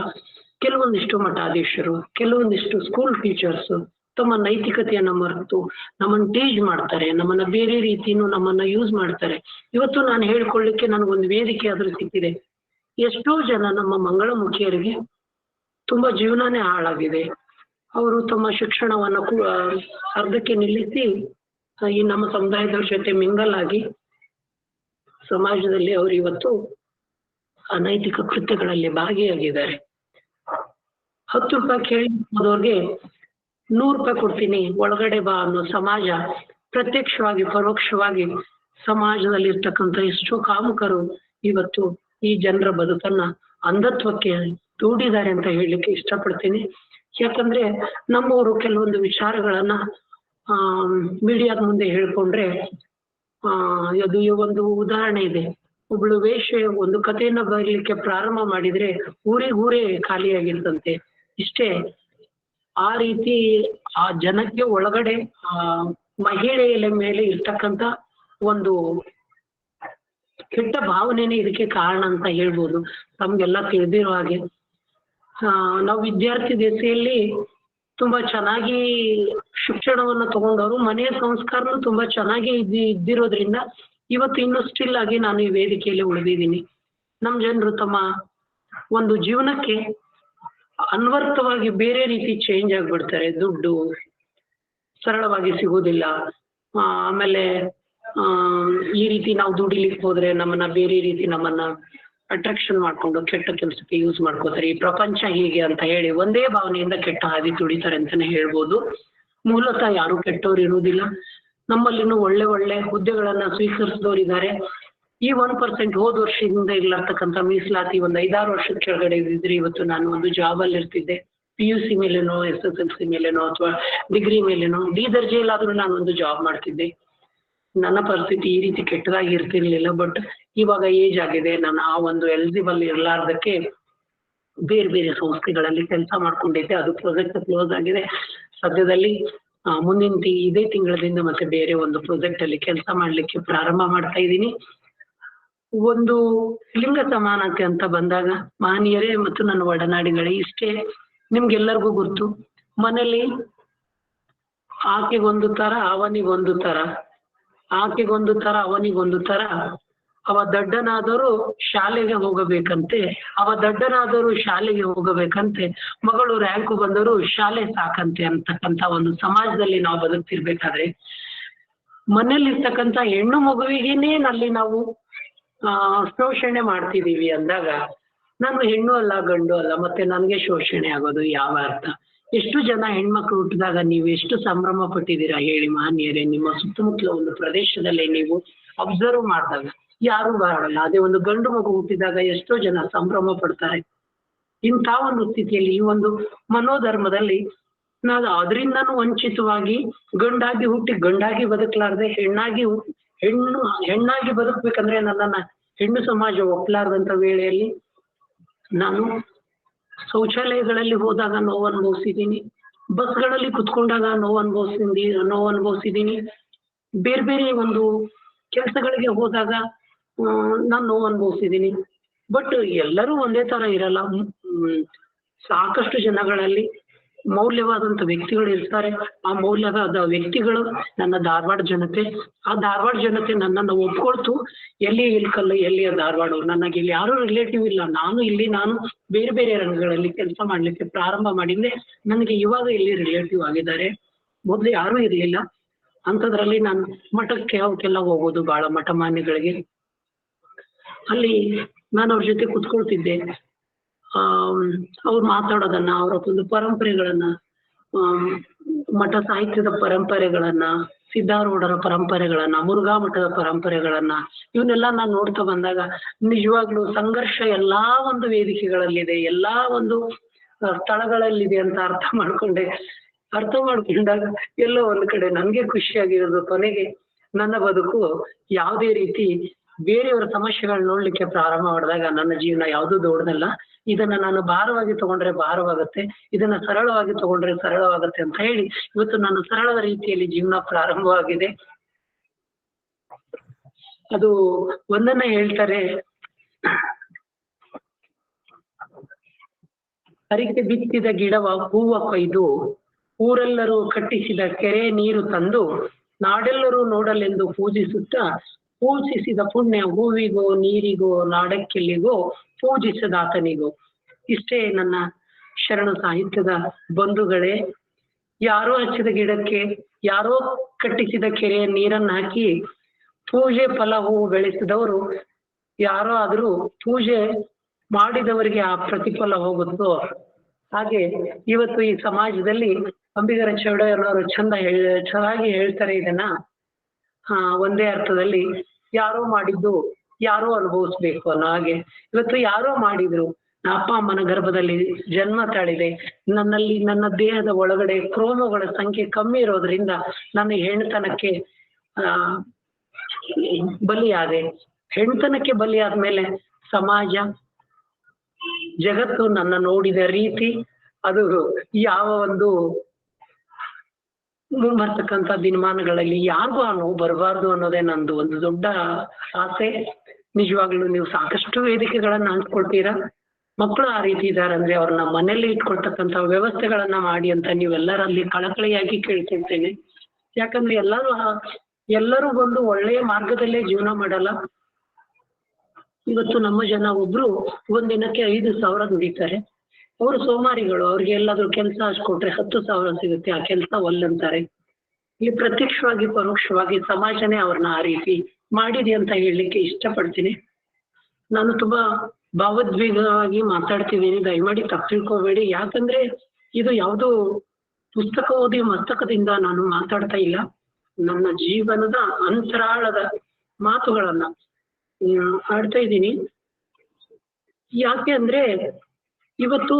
ಕೆಲವೊಂದಿಷ್ಟು ಮಠಾಧೀಶರು, ಕೆಲವೊಂದಿಷ್ಟು ಸ್ಕೂಲ್ ಟೀಚರ್ಸ್ ತಮ್ಮ ನೈತಿಕತೆಯನ್ನ ಮರೆತು ನಮ್ಮನ್ನ ಟೀಚ್ ಮಾಡ್ತಾರೆ, ನಮ್ಮನ್ನ ಬೇರೆ ರೀತಿನೂ ನಮ್ಮನ್ನ ಯೂಸ್ ಮಾಡ್ತಾರೆ. ಇವತ್ತು ನಾನು ಹೇಳ್ಕೊಳ್ಳಿಕ್ಕೆ ನನಗೊಂದು ವೇದಿಕೆ ಆದ್ರೂ ಸಿಕ್ಕಿದೆ. ಎಷ್ಟೋ ಜನ ನಮ್ಮ ಮಂಗಳಮುಖಿಯರಿಗೆ ತುಂಬಾ ಜೀವನನೇ ಹಾಳಾಗಿದೆ. ಅವರು ತಮ್ಮ ಶಿಕ್ಷಣವನ್ನ ಅರ್ಧಕ್ಕೆ ನಿಲ್ಲಿಸಿ ಈ ನಮ್ಮ ಸಮುದಾಯದವ್ರ ಜೊತೆ ಮಿಂಗಲ್ ಆಗಿ ಸಮಾಜದಲ್ಲಿ ಅವರು ಇವತ್ತು ಅನೈತಿಕ ಕೃತ್ಯಗಳಲ್ಲಿ ಭಾಗಿಯಾಗಿದ್ದಾರೆ. 10 ರೂಪಾಯಿ ಕೇಳಿ ಹೋದವ್ರಿಗೆ 100 ರೂಪಾಯಿ ಕೊಡ್ತೀನಿ ಒಳಗಡೆ ಬಾ ಅನ್ನೋ ಸಮಾಜ ಪ್ರತ್ಯಕ್ಷವಾಗಿ ಪರೋಕ್ಷವಾಗಿ ಸಮಾಜದಲ್ಲಿ ಇರ್ತಕ್ಕಂಥ ಎಷ್ಟೋ ಕಾಮುಕರು ಇವತ್ತು ಈ ಜನರ ಬದುಕನ್ನ ಅಂಧತ್ವಕ್ಕೆ ದೂಡಿದ್ದಾರೆ ಅಂತ ಹೇಳಲಿಕ್ಕೆ ಇಷ್ಟಪಡ್ತೀನಿ. ಯಾಕಂದ್ರೆ ನಮ್ಮವರು ಕೆಲವೊಂದು ವಿಚಾರಗಳನ್ನ ಮೀಡಿಯಾದ ಮುಂದೆ ಹೇಳ್ಕೊಂಡ್ರೆ ಅದು ಒಂದು ಉದಾಹರಣೆ ಇದೆ. ಒಬ್ಳು ವೇಶ್ಯೆ ಒಂದು ಕಥೆಯನ್ನ ಬರೀಲಿಕ್ಕೆ ಪ್ರಾರಂಭ ಮಾಡಿದ್ರೆ ಊರೇ ಖಾಲಿಯಾಗಿರ್ತಂತೆ. ಇಷ್ಟೇ, ಆ ರೀತಿ ಆ ಜನಕ್ಕೆ ಒಳಗಡೆ ಮಹಿಳೆಯ ಮೇಲೆ ಇರ್ತಕ್ಕಂಥ ಒಂದು ಕೆಟ್ಟ ಭಾವನೆನೇ ಇದಕ್ಕೆ ಕಾರಣ ಅಂತ ಹೇಳ್ಬೋದು. ತಮ್ಗೆಲ್ಲ ತಿಳಿದಿರೋ ಹಾಗೆ ನಾವು ವಿದ್ಯಾರ್ಥಿ ದೆಸೆಯಲ್ಲಿ ತುಂಬಾ ಚೆನ್ನಾಗಿ ಶಿಕ್ಷಣವನ್ನ ತಗೊಂಡವರು, ಮನೆಯ ಸಂಸ್ಕಾರನು ತುಂಬಾ ಚೆನ್ನಾಗಿ ಇದ್ದಿರೋದ್ರಿಂದ ಇವತ್ತು ಇನ್ನೂ ಸ್ಟಿಲ್ ಆಗಿ ನಾನು ಈ ವೇದಿಕೆಯಲ್ಲಿ ಉಳಿದಿದ್ದೀನಿ. ನಮ್ ಜನರು ತಮ್ಮ ಒಂದು ಜೀವನಕ್ಕೆ ಅನ್ವರ್ಥವಾಗಿ ಬೇರೆ ರೀತಿ ಚೇಂಜ್ ಆಗ್ಬಿಡ್ತಾರೆ. ದುಡ್ಡು ಸರಳವಾಗಿ ಸಿಗೋದಿಲ್ಲ. ಆಮೇಲೆ ಈ ರೀತಿ ನಾವು ದುಡಿಲಿಕ್ಕೆ ಹೋದ್ರೆ ನಮ್ಮನ್ನ ಬೇರೆ ರೀತಿ ನಮ್ಮನ್ನ ಅಟ್ರಾಕ್ಷನ್ ಮಾಡ್ಕೊಂಡು ಕೆಟ್ಟ ಕೆಲಸಕ್ಕೆ ಯೂಸ್ ಮಾಡ್ಕೋತಾರೆ. ಈ ಪ್ರಪಂಚ ಹೀಗೆ ಅಂತ ಹೇಳಿ ಒಂದೇ ಭಾವನೆಯಿಂದ ಕೆಟ್ಟ ಹಾದಿ ತುಳಿತಾರೆ ಅಂತಾನೆ ಹೇಳ್ಬೋದು. ಮೂಲತಃ ಯಾರು ಕೆಟ್ಟವ್ರು ಇರುವುದಿಲ್ಲ. ನಮ್ಮಲ್ಲಿನೂ ಒಳ್ಳೆ ಹುದ್ದೆಗಳನ್ನ ಸ್ವೀಕರಿಸಿದವರಿದ್ದಾರೆ. ಈ 1% ಹೋದ ವರ್ಷದಿಂದ ಇರ್ಲಾರ್ತಕ್ಕಂಥ ಮೀಸಲಾತಿ ಒಂದು 5-6 ವರ್ಷದ ಕೆಳಗಡೆ ಇದ್ದಿದ್ರೆ ಇವತ್ತು ನಾನು ಒಂದು ಜಾಬ್ ಅಲ್ಲಿ ಇರ್ತಿದ್ದೆ. PUC ಮೇಲೇನೋ, SSLC ಮೇಲೇನೋ ಅಥವಾ ಡಿಗ್ರಿ ಮೇಲೇನೋ, ಡಿ ದರ್ಜೆಯಲ್ಲಾದ್ರೂ ನಾನು ಒಂದು ಜಾಬ್ ಮಾಡ್ತಿದ್ದೆ. ನನ್ನ ಪರಿಸ್ಥಿತಿ ಈ ರೀತಿ ಕೆಟ್ಟದಾಗಿ ಇರ್ತಿರ್ಲಿಲ್ಲ. ಬಟ್ ಇವಾಗ ಏಜ್ ಆಗಿದೆ, ನಾನು ಆ ಒಂದು ಎಲಿಜಿಬಲ್ ಇರ್ಲಾರ್ದಕ್ಕೆ ಬೇರೆ ಸಂಸ್ಥೆಗಳಲ್ಲಿ ಕೆಲಸ ಮಾಡ್ಕೊಂಡಿದ್ದೆ. ಅದು ಪ್ರಾಜೆಕ್ಟ್ ಕ್ಲೋಸ್ ಆಗಿದೆ. ಸದ್ಯದಲ್ಲಿ ಮುಂದಿನ ಇದೇ ತಿಂಗಳದಿಂದ ಮತ್ತೆ ಬೇರೆ ಒಂದು ಪ್ರಾಜೆಕ್ಟ್ ಅಲ್ಲಿ ಕೆಲಸ ಮಾಡ್ಲಿಕ್ಕೆ ಪ್ರಾರಂಭ ಮಾಡ್ತಾ ಇದ್ದೀನಿ. ಒಂದು ಲಿಂಗ ಸಮಾನತೆ ಅಂತ ಬಂದಾಗ ಮಹನೀಯರೇ ಮತ್ತು ನನ್ನ ಒಡನಾಡಿಗಳೇ, ಇಷ್ಟೇ ನಿಮ್ಗೆಲ್ಲರಿಗೂ ಗೊತ್ತು. ಮನೇಲಿ ಆಕೆಗೊಂದು ತರ, ಅವನಿಗೊಂದು ತರ, ಆಕೆಗೊಂದು ತರ, ಅವನಿಗೊಂದು ತರ. ಅವ ದಡ್ಡನಾದರೂ ಶಾಲೆಗೆ ಹೋಗಬೇಕಂತೆ, ಮಗಳು ರ್ಯಾಂಕು ಬಂದರೂ ಶಾಲೆ ಸಾಕಂತೆ ಅಂತಕ್ಕಂಥ ಒಂದು ಸಮಾಜದಲ್ಲಿ ನಾವು ಬದುಕ್ತಿರ್ಬೇಕಾದ್ರೆ ಮನೇಲಿರ್ತಕ್ಕಂಥ ಹೆಣ್ಣು ಮಗುವಿಗೇನೆ ನಲ್ಲಿ ನಾವು ಶೋಷಣೆ ಮಾಡ್ತಿದೀವಿ ಅಂದಾಗ ನಾನು ಹೆಣ್ಣು ಅಲ್ಲ, ಗಂಡು ಅಲ್ಲ, ಮತ್ತೆ ನನ್ಗೆ ಶೋಷಣೆ ಆಗೋದು ಯಾವ ಅರ್ಥ? ಎಷ್ಟು ಜನ ಹೆಣ್ಮಕ್ಳು ಹುಟ್ಟಿದಾಗ ನೀವು ಎಷ್ಟು ಸಂಭ್ರಮ ಪಟ್ಟಿದ್ದೀರಾ ಹೇಳಿ ಮಹನೀಯರೇ? ನಿಮ್ಮ ಸುತ್ತಮುತ್ತಲ ಒಂದು ಪ್ರದೇಶದಲ್ಲೇ ನೀವು ಅಬ್ಸರ್ವ್ ಮಾಡಿದಾಗ ಯಾರು ಬರಲ್ಲ. ಅದೇ ಒಂದು ಗಂಡು ಮಗು ಹುಟ್ಟಿದಾಗ ಎಷ್ಟೋ ಜನ ಸಂಭ್ರಮ ಪಡ್ತಾರೆ. ಇಂಥ ಒಂದು ಸ್ಥಿತಿಯಲ್ಲಿ ಈ ಒಂದು ಮನೋಧರ್ಮದಲ್ಲಿ ನಾನು ಅದರಿಂದನೂ ವಂಚಿತವಾಗಿ ಗಂಡಾಗಿ ಹುಟ್ಟಿ ಗಂಡಾಗಿ ಬದುಕಲಾರ್ದೆ ಹೆಣ್ಣಾಗಿ ಬದುಕ್ಬೇಕಂದ್ರೆ ನನ್ನನ್ನ ಹೆಣ್ಣು ಸಮಾಜ ಒಪ್ಪಲಾರ್ದಂತ ವೇಳೆಯಲ್ಲಿ ನಾನು ಶೌಚಾಲಯಗಳಲ್ಲಿ ಹೋದಾಗ ನೋವು ಅನುಭವಿಸಿದ್ದೀನಿ, ಬಸ್ಗಳಲ್ಲಿ ಕುತ್ಕೊಂಡಾಗ ನೋವು ಅನುಭವಿಸಿದ್ದೀನಿ, ಬೇರೆ ಬೇರೆ ಒಂದು ಕೆಲಸಗಳಿಗೆ ಹೋದಾಗ ನಾನು ನೋವು ಅನುಭವಿಸಿದ್ದೀನಿ. ಬಟ್ ಎಲ್ಲರೂ ಒಂದೇ ತರ ಇರಲ್ಲ. ಸಾಕಷ್ಟು ಜನಗಳಲ್ಲಿ ಮೌಲ್ಯವಾದಂತ ವ್ಯಕ್ತಿಗಳು ಇರ್ತಾರೆ. ಆ ಮೌಲ್ಯವಾದ ವ್ಯಕ್ತಿಗಳು ನನ್ನ ಧಾರವಾಡ ಜನತೆ. ಆ ಧಾರವಾಡ ಜನತೆ ನನ್ನನ್ನು ಒಪ್ಕೊಳ್ತು. ಎಲ್ಲಿ ಇಲ್ಕಲ್ಲು, ಎಲ್ಲಿಯ ಧಾರವಾಡ, ನನಗೆ ಇಲ್ಲಿ ಯಾರು ರಿಲೇಟಿವ್ ಇಲ್ಲ. ನಾನು ಬೇರೆ ಬೇರೆ ರಂಗಗಳಲ್ಲಿ ಕೆಲಸ ಮಾಡ್ಲಿಕ್ಕೆ ಪ್ರಾರಂಭ ಮಾಡಿದ್ದೆ. ನನಗೆ ಇವಾಗ ಇಲ್ಲಿ ರಿಲೇಟಿವ್ ಆಗಿದ್ದಾರೆ. ಮೊದ್ಲು ಯಾರು ಇರ್ಲಿಲ್ಲ. ಅಂಥದ್ರಲ್ಲಿ ನಾನು ಮಠಕ್ಕೆ ಅವಕ್ಕೆಲ್ಲ ಹೋಗೋದು, ಬಹಳ ಮಠ ಮಾನ್ಯಗಳಿಗೆ. ಅಲ್ಲಿ ನಾನು ಅವ್ರ ಜೊತೆ ಕುತ್ಕೊಳ್ತಿದ್ದೆ. ಅವ್ರು ಮಾತಾಡೋದನ್ನ, ಅವರ ಒಂದು ಪರಂಪರೆಗಳನ್ನ, ಮಠ ಸಾಹಿತ್ಯದ ಪರಂಪರೆಗಳನ್ನ, ಸಿದ್ಧಾರೂಢರ ಪರಂಪರೆಗಳನ್ನ, ಮುರುಘಾ ಮಠದ ಪರಂಪರೆಗಳನ್ನ, ಇವನ್ನೆಲ್ಲ ನಾನು ನೋಡ್ತಾ ಬಂದಾಗ ನಿಜವಾಗ್ಲೂ ಸಂಘರ್ಷ ಎಲ್ಲಾ ಒಂದು ವೇದಿಕೆಗಳಲ್ಲಿದೆ, ಎಲ್ಲಾ ಒಂದು ಸ್ಥಳಗಳಲ್ಲಿದೆ ಅಂತ ಅರ್ಥ ಮಾಡ್ಕೊಂಡಾಗ ಎಲ್ಲೋ ಒಂದ್ ಕಡೆ ನನ್ಗೆ ಖುಷಿಯಾಗಿರೋದು. ಕೊನೆಗೆ ನನ್ನ ಬದುಕು ಯಾವುದೇ ರೀತಿ ಬೇರೆಯವರ ಸಮಸ್ಯೆಗಳು ನೋಡ್ಲಿಕ್ಕೆ ಪ್ರಾರಂಭ ಮಾಡಿದಾಗ ನನ್ನ ಜೀವನ ಯಾವುದು ದೊಡ್ಡದಲ್ಲ. ಇದನ್ನ ನಾನು ಭಾರವಾಗಿ ತಗೊಂಡ್ರೆ ಭಾರವಾಗುತ್ತೆ, ಇದನ್ನ ಸರಳವಾಗಿ ತಗೊಂಡ್ರೆ ಸರಳವಾಗುತ್ತೆ ಅಂತ ಹೇಳಿ ಇವತ್ತು ನಾನು ಸರಳದ ರೀತಿಯಲ್ಲಿ ಜೀವನ ಪ್ರಾರಂಭವಾಗಿದೆ. ಅದು ಒಂದನ್ನ ಹೇಳ್ತಾರೆ, ಅರಿಕೆ ಬಿತ್ತಿದ ಗಿಡವ ಹೂವ ಕೊಯ್ದು, ಊರೆಲ್ಲರೂ ಕಟ್ಟಿಸಿದ ಕೆರೆ ನೀರು ತಂದು, ನಾಡೆಲ್ಲರೂ ನೋಡಲೆಂದು ಪೂಜಿಸಿದ ಪುಣ್ಯ ಹೂವಿಗೋ ನೀರಿಗೋ ನಾಡಕ್ಕೆಲ್ಲಿಗೋ ಪೂಜಿಸದಾತನಿಗೋ. ಇಷ್ಟೇ ನನ್ನ ಶರಣ ಸಾಹಿತ್ಯದ ಬಂಧುಗಳೇ. ಯಾರೋ ಹಚ್ಚಿದ ಗಿಡಕ್ಕೆ, ಯಾರೋ ಕಟ್ಟಿಸಿದ ಕೆರೆಯ ನೀರನ್ನ ಹಾಕಿ ಪೂಜೆ ಫಲ ಹೂವು ಬೆಳೆಸಿದವರು ಯಾರೋ ಆದ್ರೂ ಪೂಜೆ ಮಾಡಿದವರಿಗೆ ಆ ಪ್ರತಿಫಲ ಹೋಗುತ್ತೋ ಹಾಗೆ ಇವತ್ತು ಈ ಸಮಾಜದಲ್ಲಿ ಅಂಬಿಗರ ಚೌಡಯ್ಯನವರು ಚೆನ್ನಾಗಿ ಹೇಳ್ತಾರೆ ಇದನ್ನ. ಒಂದೇ ಅರ್ಥದಲ್ಲಿ ಯಾರೋ ಮಾಡಿದ್ದು ಯಾರೋ ಅನುಭವಿಸ್ಬೇಕು ಅನ್ನೋ ಹಾಗೆ ಇವತ್ತು ಯಾರೋ ಮಾಡಿದ್ರು. ಅಪ್ಪ ಅಮ್ಮನ ಗರ್ಭದಲ್ಲಿ ಜನ್ಮ ತಾಳಿದೆ, ನನ್ನಲ್ಲಿ ನನ್ನ ದೇಹದ ಒಳಗಡೆ ಕ್ರೋಮಗಳ ಸಂಖ್ಯೆ ಕಮ್ಮಿ ಇರೋದ್ರಿಂದ ನನ್ನ ಹೆಣ್ತನಕ್ಕೆ ಬಲಿಯಾದೆ. ಹೆಣ್ತನಕ್ಕೆ ಬಲಿಯಾದ್ಮೇಲೆ ಸಮಾಜ ಜಗತ್ತು ನನ್ನ ನೋಡಿದ ರೀತಿ, ಅದು ಯಾವ ಒಂದು ಮುಂಬರ್ತಕ್ಕಂಥ ದಿನಮಾನಗಳಲ್ಲಿ ಯಾರಿಗೂ ಆ ನೋವು ಬರಬಾರ್ದು ಅನ್ನೋದೇ ನಂದು ಒಂದು ದೊಡ್ಡ ಆಸೆ. ನಿಜವಾಗ್ಲೂ ನೀವು ಸಾಕಷ್ಟು ವೇದಿಕೆಗಳನ್ನ ಹಂಚ್ಕೊಳ್ತೀರಾ. ಮಕ್ಕಳು ಆ ರೀತಿ ಇದ್ದಾರೆ ಅಂದ್ರೆ ಅವ್ರನ್ನ ಮನೇಲಿ ಇಟ್ಕೊಳ್ತಕ್ಕಂಥ ವ್ಯವಸ್ಥೆಗಳನ್ನ ಮಾಡಿ ಅಂತ ನೀವೆಲ್ಲರಲ್ಲಿ ಕಳಕಳಿಯಾಗಿ ಕೇಳ್ಕೊಳ್ತೇನೆ. ಯಾಕಂದ್ರೆ ಎಲ್ಲರೂ ಬಂದು ಒಳ್ಳೆಯ ಮಾರ್ಗದಲ್ಲೇ ಜೀವನ ಮಾಡಲ್ಲ. ಇವತ್ತು ನಮ್ಮ ಜನ ಒಬ್ರು ಒಂದಿನಕ್ಕೆ 5,000 ದುಡಿತಾರೆ. ಅವರು ಸೋಮಾರಿಗಳು. ಅವ್ರಿಗೆ ಎಲ್ಲಾದ್ರೂ ಕೆಲಸ ಹಚ್ಕೊಟ್ರೆ 10,000 ಸಿಗುತ್ತೆ, ಆ ಕೆಲಸ ಒಲ್ಲಂತಾರೆ. ಇಲ್ಲಿ ಪ್ರತ್ಯಕ್ಷವಾಗಿ ಪರೋಕ್ಷವಾಗಿ ಸಮಾಜನೇ ಅವ್ರನ್ನ ಆ ರೀತಿ ಮಾಡಿದೆ ಅಂತ ಹೇಳಲಿಕ್ಕೆ ಇಷ್ಟಪಡ್ತೀನಿ. ನಾನು ತುಂಬಾ ಭಾವೋದ್ವೇಗವಾಗಿ ಮಾತಾಡ್ತಿದ್ದೀನಿ, ದಯಮಾಡಿ ತಪ್ಪು ತಿಳ್ಕೊಬೇಡಿ. ಯಾಕಂದ್ರೆ ಇದು ಯಾವುದು ಪುಸ್ತಕ ಓದಿ ಮಸ್ತಕದಿಂದ ನಾನು ಮಾತಾಡ್ತಾ ಇಲ್ಲ. ನನ್ನ ಜೀವನದ ಅಂತರಾಳದ ಮಾತುಗಳನ್ನ ಆಡ್ತಾ ಇದ್ದೀನಿ. ಯಾಕೆ ಅಂದ್ರೆ ಇವತ್ತು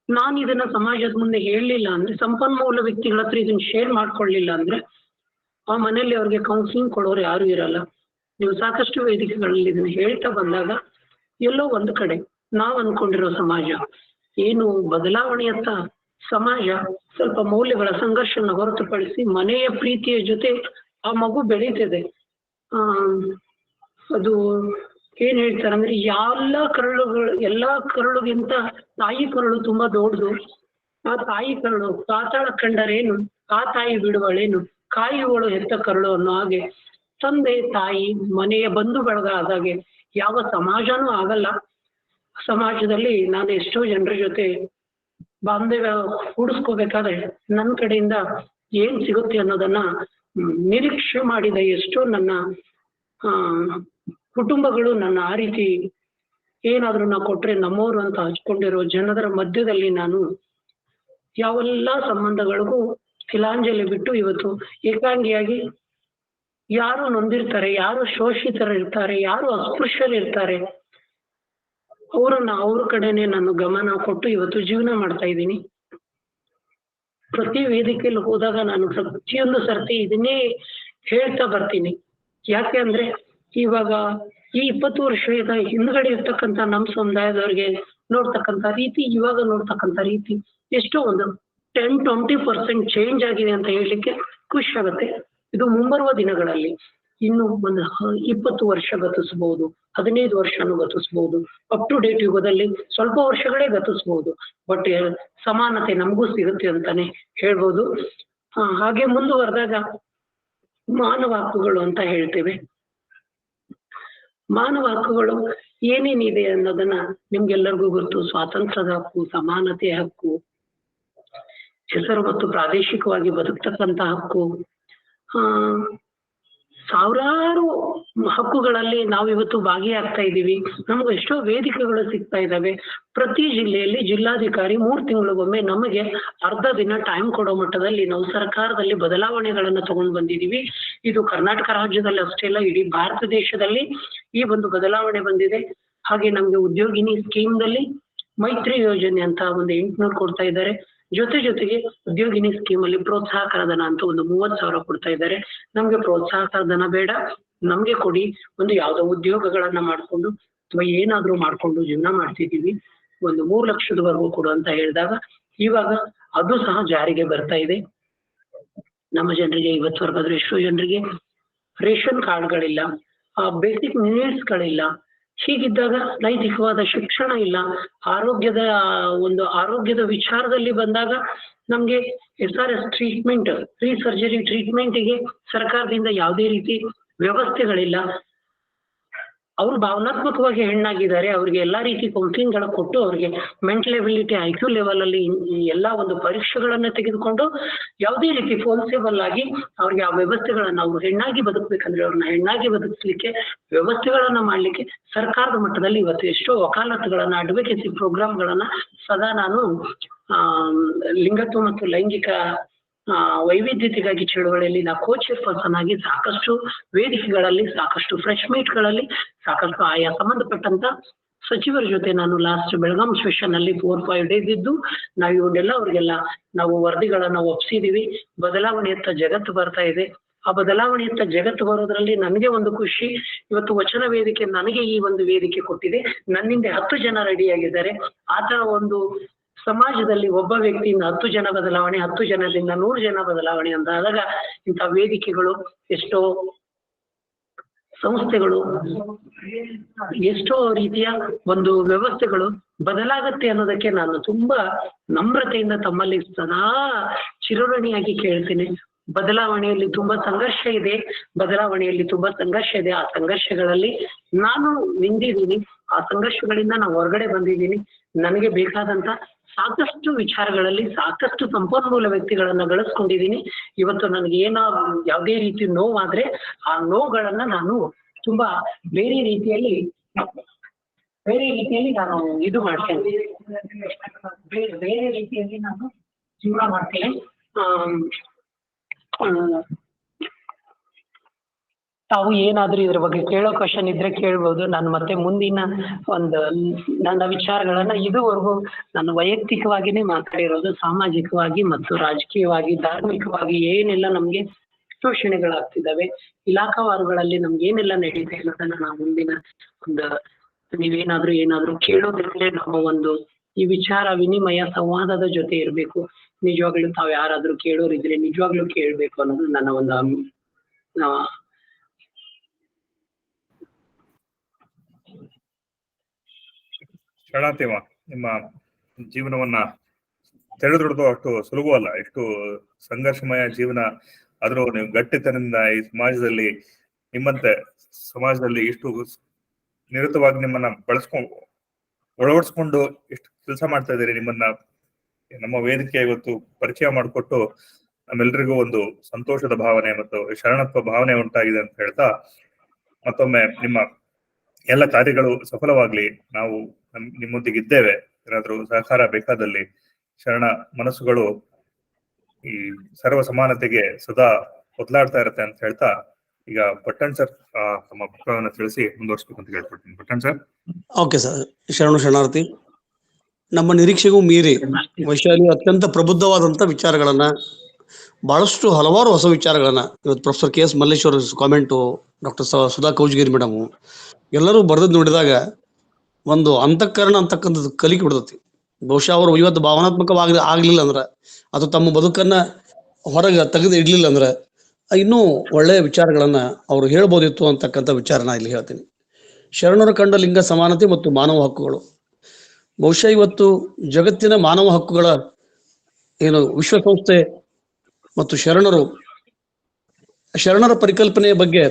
ನಾನು ಇದನ್ನ ಸಮಾಜದ ಮುಂದೆ ಹೇಳಲಿಲ್ಲ ಅಂದ್ರೆ, ಸಂಪನ್ಮೂಲ ವ್ಯಕ್ತಿಗಳ ಹತ್ರ ಇದನ್ನ ಶೇರ್ ಮಾಡ್ಕೊಳ್ಳಿಲ್ಲ ಅಂದ್ರೆ ಆ ಮನೇಲಿ ಅವ್ರಿಗೆ ಕೌನ್ಸಿಲಿಂಗ್ ಕೊಡೋರು ಯಾರು ಇರಲ್ಲ. ನೀವು ಸಾಕಷ್ಟು ವೇದಿಕೆಗಳಲ್ಲಿ ಇದನ್ನ ಹೇಳ್ತಾ ಬಂದಾಗ ಎಲ್ಲೋ ಒಂದು ಕಡೆ ನಾವ್ ಅನ್ಕೊಂಡಿರೋ ಸಮಾಜ ಏನು ಬದಲಾವಣೆಯತ್ತ ಸಮಾಜ ಸ್ವಲ್ಪ ಮೌಲ್ಯಗಳ ಸಂಘರ್ಷನ ಹೊರತುಪಡಿಸಿ ಮನೆಯ ಪ್ರೀತಿಯ ಜೊತೆ ಆ ಮಗು ಬೆಳೀತಿದೆ. ಅದು ಏನ್ ಹೇಳ್ತಾರೆ ಅಂದ್ರೆ ಎಲ್ಲಾ ಕರುಳುಗಿಂತ ತಾಯಿ ಕರುಳು ತುಂಬಾ ದೊಡ್ಡದು. ಆ ತಾಯಿ ಕರುಳು ಪಾತಾಳ ಕಂಡರೇನು, ಆ ತಾಯಿ ಬಿಡುವಳೇನು, ಕಾಯುವಳು ಹೆತ್ತ ಕರುಳು ಅನ್ನೋ ಹಾಗೆ ತಂದೆ ತಾಯಿ ಮನೆಯ ಬಂಧು ಬಳಗ ಆದಾಗೆ ಯಾವ ಸಮಾಜನೂ ಆಗಲ್ಲ. ಸಮಾಜದಲ್ಲಿ ನಾನು ಎಷ್ಟೋ ಜನರ ಜೊತೆ ಬಾಂಧವ್ಯ ಕೂಡಿಸ್ಕೋಬೇಕಾದ್ರೆ ನನ್ನ ಕಡೆಯಿಂದ ಏನ್ ಸಿಗುತ್ತೆ ಅನ್ನೋದನ್ನ ನಿರೀಕ್ಷೆ ಮಾಡಿದ ಎಷ್ಟೋ ನನ್ನ ಕುಟುಂಬಗಳು ನನ್ನ ಆ ರೀತಿ ಏನಾದ್ರೂ ನಾ ಕೊಟ್ರೆ ನಮ್ಮವರು ಅಂತ ಹಚ್ಕೊಂಡಿರೋ ಜನರ ಮಧ್ಯದಲ್ಲಿ ನಾನು ಯಾವೆಲ್ಲ ಸಂಬಂಧಗಳಿಗೂ ತಿಲಾಂಜಲಿ ಬಿಟ್ಟು ಇವತ್ತು ಏಕಾಂಗಿಯಾಗಿ ಯಾರು ನೊಂದಿರ್ತಾರೆ, ಯಾರು ಶೋಷಿತರಿರ್ತಾರೆ, ಯಾರು ಅಸ್ಪೃಶ್ಯರಿರ್ತಾರೆ, ಅವ್ರ ಕಡೆನೆ ನಾನು ಗಮನ ಕೊಟ್ಟು ಇವತ್ತು ಜೀವನ ಮಾಡ್ತಾ ಇದ್ದೀನಿ. ಪ್ರತಿ ವೇದಿಕೆಯಲ್ಲಿ ಹೋದಾಗ ನಾನು ಪ್ರತಿಯೊಂದು ಸರ್ತಿ ಇದನ್ನೇ ಹೇಳ್ತಾ ಬರ್ತೀನಿ. ಯಾಕೆ ಅಂದ್ರೆ ಇವಾಗ ಈ 20 ವರ್ಷದ ಹಿಂದ್ಗಡೆ ಇರ್ತಕ್ಕಂಥ ನಮ್ಮ ಸಮುದಾಯದವ್ರಿಗೆ ನೋಡ್ತಕ್ಕಂಥ ರೀತಿ, ಇವಾಗ ನೋಡ್ತಕ್ಕಂಥ ರೀತಿ ಎಷ್ಟೋ ಒಂದು 10-20% ಚೇಂಜ್ ಆಗಿದೆ ಅಂತ ಹೇಳಲಿಕ್ಕೆ ಖುಷಿ ಆಗುತ್ತೆ. ಇದು ಮುಂಬರುವ ದಿನಗಳಲ್ಲಿ ಇನ್ನು ಒಂದು 20 ವರ್ಷ ಗತಿಸಬಹುದು, 15 ವರ್ಷನೂ ಗತಿಸಬಹುದು, ಅಪ್ ಟು ಡೇಟ್ ಯುಗದಲ್ಲಿ ಸ್ವಲ್ಪ ವರ್ಷಗಳೇ ಗತಿಸಬಹುದು. ಬಟ್ ಸಮಾನತೆ ನಮಗೂ ಸಿಗುತ್ತೆ ಅಂತಾನೆ ಹೇಳ್ಬೋದು. ಹಾಗೆ ಮುಂದುವರೆದಾಗ ಮಾನವ ಹಕ್ಕುಗಳು ಅಂತ ಹೇಳ್ತೇವೆ. ಮಾನವ ಹಕ್ಕುಗಳು ಏನೇನಿದೆ ಅನ್ನೋದನ್ನ ನಿಮ್ಗೆಲ್ಲರಿಗೂ ಗೊತ್ತು. ಸ್ವಾತಂತ್ರ್ಯದ ಹಕ್ಕು, ಸಮಾನತೆ ಹಕ್ಕು, ಹೆಸರು ಮತ್ತು ಪ್ರಾದೇಶಿಕವಾಗಿ ಬದುಕ್ತಕ್ಕಂಥ ಹಕ್ಕು, ಸಾವಿರಾರು ಹಕ್ಕುಗಳಲ್ಲಿ ನಾವು ಇವತ್ತು ಭಾಗಿಯಾಗ್ತಾ ಇದ್ದೀವಿ. ನಮ್ಗೆ ಎಷ್ಟೋ ವೇದಿಕೆಗಳು ಸಿಗ್ತಾ ಇದ್ದಾವೆ. ಪ್ರತಿ ಜಿಲ್ಲೆಯಲ್ಲಿ ಜಿಲ್ಲಾಧಿಕಾರಿ 3 ತಿಂಗಳಿಗೊಮ್ಮೆ ನಮಗೆ ಅರ್ಧ ದಿನ ಟೈಮ್ ಕೊಡೋ ಮಟ್ಟದಲ್ಲಿ ನಾವು ಸರ್ಕಾರದಲ್ಲಿ ಬದಲಾವಣೆಗಳನ್ನ ತಗೊಂಡು ಬಂದಿದ್ದೀವಿ. ಇದು ಕರ್ನಾಟಕ ರಾಜ್ಯದಲ್ಲಿ ಅಷ್ಟೇ ಅಲ್ಲ, ಇಡೀ ಭಾರತ ದೇಶದಲ್ಲಿ ಈ ಒಂದು ಬದಲಾವಣೆ ಬಂದಿದೆ. ಹಾಗೆ ನಮ್ಗೆ ಉದ್ಯೋಗಿನಿ ಸ್ಕೀಮ್ದಲ್ಲಿ ಮೈತ್ರಿ ಯೋಜನೆ ಅಂತ ಒಂದು 800 ಕೊಡ್ತಾ ಇದ್ದಾರೆ. ಜೊತೆಗೆ ಉದ್ಯೋಗಿನಿ ಸ್ಕೀಮ್ ಅಲ್ಲಿ ಪ್ರೋತ್ಸಾಹಕರ ಧನ ಅಂತ ಒಂದು 30,000 ಕೊಡ್ತಾ ಇದ್ದಾರೆ. ನಮ್ಗೆ ಪ್ರೋತ್ಸಾಹಕರ ಧನ ಬೇಡ, ನಮ್ಗೆ ಕೊಡಿ, ಒಂದು ಯಾವ್ದೋ ಉದ್ಯೋಗಗಳನ್ನ ಮಾಡ್ಕೊಂಡು ಅಥವಾ ಏನಾದ್ರೂ ಮಾಡ್ಕೊಂಡು ಜೀವನ ಮಾಡ್ತಿದೀವಿ, ಒಂದು 3 ಲಕ್ಷದವರೆಗೂ ಕೊಡು ಅಂತ ಹೇಳಿದಾಗ ಇವಾಗ ಅದು ಸಹ ಜಾರಿಗೆ ಬರ್ತಾ ಇದೆ. ನಮ್ಮ ಜನರಿಗೆ 50 ವರ್ಗಾದ್ರೂ ಎಷ್ಟೋ ಜನರಿಗೆ ರೇಷನ್ ಕಾರ್ಡ್ಗಳಿಲ್ಲ, ಬೇಸಿಕ್ ನೀಡ್ಸ್ಗಳಿಲ್ಲ. ಹೀಗಿದ್ದಾಗ ನೈತಿಕವಾದ ಶಿಕ್ಷಣ ಇಲ್ಲ. ಆರೋಗ್ಯದ ವಿಚಾರದಲ್ಲಿ ಬಂದಾಗ ನಮ್ಗೆ SRS ಟ್ರೀಟ್ಮೆಂಟ್, ಪ್ರೀ ಸರ್ಜರಿ ಟ್ರೀಟ್ಮೆಂಟ್ಗೆ ಸರ್ಕಾರದಿಂದ ಯಾವುದೇ ರೀತಿ ವ್ಯವಸ್ಥೆಗಳಿಲ್ಲ. ಅವರು ಭಾವನಾತ್ಮಕವಾಗಿ ಹೆಣ್ಣಾಗಿದ್ದಾರೆ, ಅವ್ರಿಗೆ ಎಲ್ಲಾ ರೀತಿ ಕೌನ್ಸಿಲಿಂಗ್ ಗಳ ಕೊಟ್ಟು ಅವ್ರಿಗೆ ಮೆಂಟಲ್ ಎಬಿಲಿಟಿ, IQ ಲೆವೆಲ್ ಅಲ್ಲಿ ಎಲ್ಲಾ ಒಂದು ಪರೀಕ್ಷೆಗಳನ್ನ ತೆಗೆದುಕೊಂಡು ಯಾವುದೇ ರೀತಿ ಫೋರ್ಸೇಬಲ್ ಆಗಿ ಅವ್ರಿಗೆ ಆ ವ್ಯವಸ್ಥೆಗಳನ್ನ, ಅವ್ರು ಹೆಣ್ಣಾಗಿ ಬದುಕಬೇಕಂದ್ರೆ ಅವ್ರನ್ನ ಹೆಣ್ಣಾಗಿ ಬದುಕಿಸ್ಲಿಕ್ಕೆ ವ್ಯವಸ್ಥೆಗಳನ್ನ ಮಾಡ್ಲಿಕ್ಕೆ ಸರ್ಕಾರದ ಮಟ್ಟದಲ್ಲಿ ಇವತ್ತು ಎಷ್ಟೋ ವಕಾಲತ್ತುಗಳನ್ನ, ಅಡ್ವೊಕೇಸಿ ಪ್ರೋಗ್ರಾಮ್ಗಳನ್ನ ಸದಾ ನಾನು ಲಿಂಗತ್ವ ಮತ್ತು ಲೈಂಗಿಕ ವೈವಿಧ್ಯತೆಗಾಗಿ ಚಳುವಳಿಯಲ್ಲಿ ನಾ ಪರ್ಸನ್ ಆಗಿ ಸಾಕಷ್ಟು ವೇದಿಕೆಗಳಲ್ಲಿ, ಸಾಕಷ್ಟು ಫ್ರೆಶ್ ಮೀಟ್ಗಳಲ್ಲಿ, ಸಾಕಷ್ಟು ಆಯಾ ಸಂಬಂಧಪಟ್ಟಂತ ಸಚಿವರ ಜೊತೆ ನಾನು ಲಾಸ್ಟ್ ಬೆಳಗಾಂ ಸೆಷನ್ ಅಲ್ಲಿ 4-5 ಡೇಸ್ ಇದ್ದು ನಾವು ಇವನ್ನೆಲ್ಲ ಅವ್ರಿಗೆಲ್ಲ ನಾವು ವರದಿಗಳನ್ನ ಒಪ್ಸಿದೀವಿ. ಬದಲಾವಣೆಯತ್ತ ಜಗತ್ತು ಬರ್ತಾ ಇದೆ. ಆ ಬದಲಾವಣೆಯತ್ತ ಜಗತ್ತು ಬರೋದ್ರಲ್ಲಿ ನನಗೆ ಒಂದು ಖುಷಿ. ಇವತ್ತು ವಚನ ವೇದಿಕೆ ನನಗೆ ಈ ಒಂದು ವೇದಿಕೆ ಕೊಟ್ಟಿದೆ. ನನ್ನಿಂದ 10 ಜನ ರೆಡಿಯಾಗಿದ್ದಾರೆ. ಆತರ ಒಂದು ಸಮಾಜದಲ್ಲಿ ಒಬ್ಬ ವ್ಯಕ್ತಿಯಿಂದ 10 ಜನ ಬದಲಾವಣೆ, 10 ಜನದಿಂದ 100 ಜನ ಬದಲಾವಣೆ ಅಂತ ಆದಾಗ ಇಂಥ ವೇದಿಕೆಗಳು, ಎಷ್ಟೋ ಸಂಸ್ಥೆಗಳು, ಎಷ್ಟೋ ರೀತಿಯ ಒಂದು ವ್ಯವಸ್ಥೆಗಳು ಬದಲಾಗತ್ತೆ ಅನ್ನೋದಕ್ಕೆ ನಾನು ತುಂಬಾ ನಮ್ರತೆಯಿಂದ ತಮ್ಮಲ್ಲಿ ಸದಾ ಚಿರಋಣಿಯಾಗಿ ಕೇಳ್ತೀನಿ. ಬದಲಾವಣೆಯಲ್ಲಿ ತುಂಬಾ ಸಂಘರ್ಷ ಇದೆ, ಆ ಸಂಘರ್ಷಗಳಲ್ಲಿ ನಾನು ನಿಂದಿದ್ದೀನಿ. ಆ ಸಂಘರ್ಷಗಳಿಂದ ನಾನು ಹೊರಗಡೆ ಬಂದಿದ್ದೀನಿ. ನನಗೆ ಬೇಕಾದಂತ ಸಾಕಷ್ಟು ವಿಚಾರಗಳಲ್ಲಿ ಸಾಕಷ್ಟು ಸಂಪನ್ಮೂಲ ವ್ಯಕ್ತಿಗಳನ್ನ ಗಳಿಸ್ಕೊಂಡಿದ್ದೀನಿ. ಇವತ್ತು ನನಗೆ ಯಾವುದೇ ರೀತಿ ನೋವಾದ್ರೆ ಆ ನೋವುಗಳನ್ನ ನಾನು ತುಂಬಾ ಬೇರೆ ರೀತಿಯಲ್ಲಿ ನಾನು ಇದು ಮಾಡ್ತೇನೆ, ಬೇರೆ ರೀತಿಯಲ್ಲಿ ನಾನು ಜೀವನ ಮಾಡ್ತೇನೆ. ತಾವು ಏನಾದ್ರೂ ಇದ್ರ ಬಗ್ಗೆ ಕೇಳೋ ಕ್ವಶನ್ ಇದ್ರೆ ಕೇಳ್ಬೋದು. ನಾನು ಮತ್ತೆ ಮುಂದಿನ ಒಂದು ನನ್ನ ವಿಚಾರಗಳನ್ನ, ಇದುವರೆಗೂ ನಾನು ವೈಯಕ್ತಿಕವಾಗಿನೇ ಮಾತಾಡಿರೋದು, ಸಾಮಾಜಿಕವಾಗಿ ಮತ್ತು ರಾಜಕೀಯವಾಗಿ, ಧಾರ್ಮಿಕವಾಗಿ ಏನೆಲ್ಲ ನಮ್ಗೆ ಶೋಷಣೆಗಳಾಗ್ತಿದ್ದಾವೆ, ಇಲಾಖಾವಾರುಗಳಲ್ಲಿ ನಮ್ಗೆ ಏನೆಲ್ಲ ನಡೀತಾ ಇರೋದನ್ನ ನಾವು ಮುಂದಿನ ಒಂದು ಏನಾದ್ರೂ ಕೇಳೋದಿದ್ರೆ ನಮ್ಮ ಒಂದು ಈ ವಿಚಾರ ವಿನಿಮಯ ಸಂವಾದದ ಜೊತೆ ಇರ್ಬೇಕು. ನಿಜವಾಗ್ಲೂ ತಾವು ಯಾರಾದ್ರೂ ಕೇಳೋರಿದ್ರೆ ನಿಜವಾಗ್ಲೂ ಕೇಳ್ಬೇಕು ಅನ್ನೋದು ನನ್ನ ಒಂದು ಶರಣಾರ್ಥಿಮ. ನಿಮ್ಮ ಜೀವನವನ್ನ ತಿಳಿದುಕೊಳ್ಳೋದು ಅಷ್ಟು ಸುಲಭವಲ್ಲ, ಎಷ್ಟು ಸಂಘರ್ಷಮಯ ಜೀವನ. ಆದ್ರೂ ನೀವು ಗಟ್ಟಿತನದಿಂದ ಈ ಸಮಾಜದಲ್ಲಿ ನಿಮ್ಮಂತೆ ಸಮಾಜದಲ್ಲಿ ಇಷ್ಟು ನಿರತವಾಗಿ ನಿಮ್ಮನ್ನ ಒಳವಡಿಸ್ಕೊಂಡು ಎಷ್ಟು ಕೆಲಸ ಮಾಡ್ತಾ ಇದ್ದೀರಿ. ನಿಮ್ಮನ್ನ ನಮ್ಮ ವೇದಿಕೆ ಇವತ್ತು ಪರಿಚಯ ಮಾಡಿಕೊಟ್ಟು ನಮ್ಮೆಲ್ಲರಿಗೂ ಒಂದು ಸಂತೋಷದ ಭಾವನೆ ಮತ್ತು ಶರಣತ್ವ ಭಾವನೆ ಉಂಟಾಗಿದೆ ಅಂತ ಹೇಳ್ತಾ, ಮತ್ತೊಮ್ಮೆ ನಿಮ್ಮ ಎಲ್ಲ ಕಾರ್ಯಗಳು ಸಫಲವಾಗ್ಲಿ. ನಾವು ನಿಮ್ಮೊಂದಿಗೆ ಇದ್ದೇವೆ. ಏನಾದ್ರೂ ಸಹಕಾರ ಬೇಕಾದಲ್ಲಿ ಶರಣ ಮನಸ್ಸುಗಳು ಈ ಸರ್ವ ಸಮಾನತೆಗೆ ಸದಾ ಒದ್ಲಾಡ್ತಾ ಇರತ್ತೆ ಅಂತ ಹೇಳ್ತಾ ಈಗ ಪಟ್ಟಣ್ ಸರ್ ತಮ್ಮ ಅಭಿಪ್ರಾಯವನ್ನು ತಿಳಿಸಿ ಮುಂದುವರಿಸಬೇಕು ಅಂತ ಕೇಳ್ಕೊಡ್ತೀನಿ. ಪಟ್ಟಣ್ ಸರ್. ಓಕೆ ಸರ್, ಶರಣಾರ್ಥಿ. ನಮ್ಮ ನಿರೀಕ್ಷೆಗೂ ಮೀರಿ ವೈಶಾಲಿ ಅತ್ಯಂತ ಪ್ರಬುದ್ಧವಾದಂಥ ವಿಚಾರಗಳನ್ನ, ಬಹಳಷ್ಟು ಹಲವಾರು ಹೊಸ ವಿಚಾರಗಳನ್ನ ಇವತ್ತು professor K S Malleshwar comment, doctor Sudha Kaujagiri madam ಎಲ್ಲರೂ ಬರೆದು ನೋಡಿದಾಗ ಒಂದು ಅಂತಃಕರಣ ಅಂತಕ್ಕಂಥದ್ದು ಕಲಿಕೆ ಬಿಡ್ತತಿ. ಬಹುಶಃ ಅವರು ಇವತ್ತು ಭಾವನಾತ್ಮಕವಾಗಿ ಆಗ್ಲಿಲ್ಲ ಅಂದ್ರೆ ಅಥವಾ ತಮ್ಮ ಬದುಕನ್ನ ಹೊರಗೆ ತೆಗೆದು ಇಡ್ಲಿಲ್ಲ ಅಂದ್ರೆ ಇನ್ನೂ ಒಳ್ಳೆಯ ವಿಚಾರಗಳನ್ನ ಅವರು ಹೇಳ್ಬೋದಿತ್ತು ಅಂತಕ್ಕಂಥ ವಿಚಾರನ ಇಲ್ಲಿ ಹೇಳ್ತೀನಿ. ಶರಣರು ಕಂಡ ಲಿಂಗ ಸಮಾನತೆ ಮತ್ತು ಮಾನವ ಹಕ್ಕುಗಳು. ಬಹುಶಃ ಇವತ್ತು ಜಗತ್ತಿನ ಮಾನವ ಹಕ್ಕುಗಳ ಏನು ವಿಶ್ವಸಂಸ್ಥೆ ಮತ್ತು ಶರಣರ ಪರಿಕಲ್ಪನೆಯ ಬಗ್ಗೆ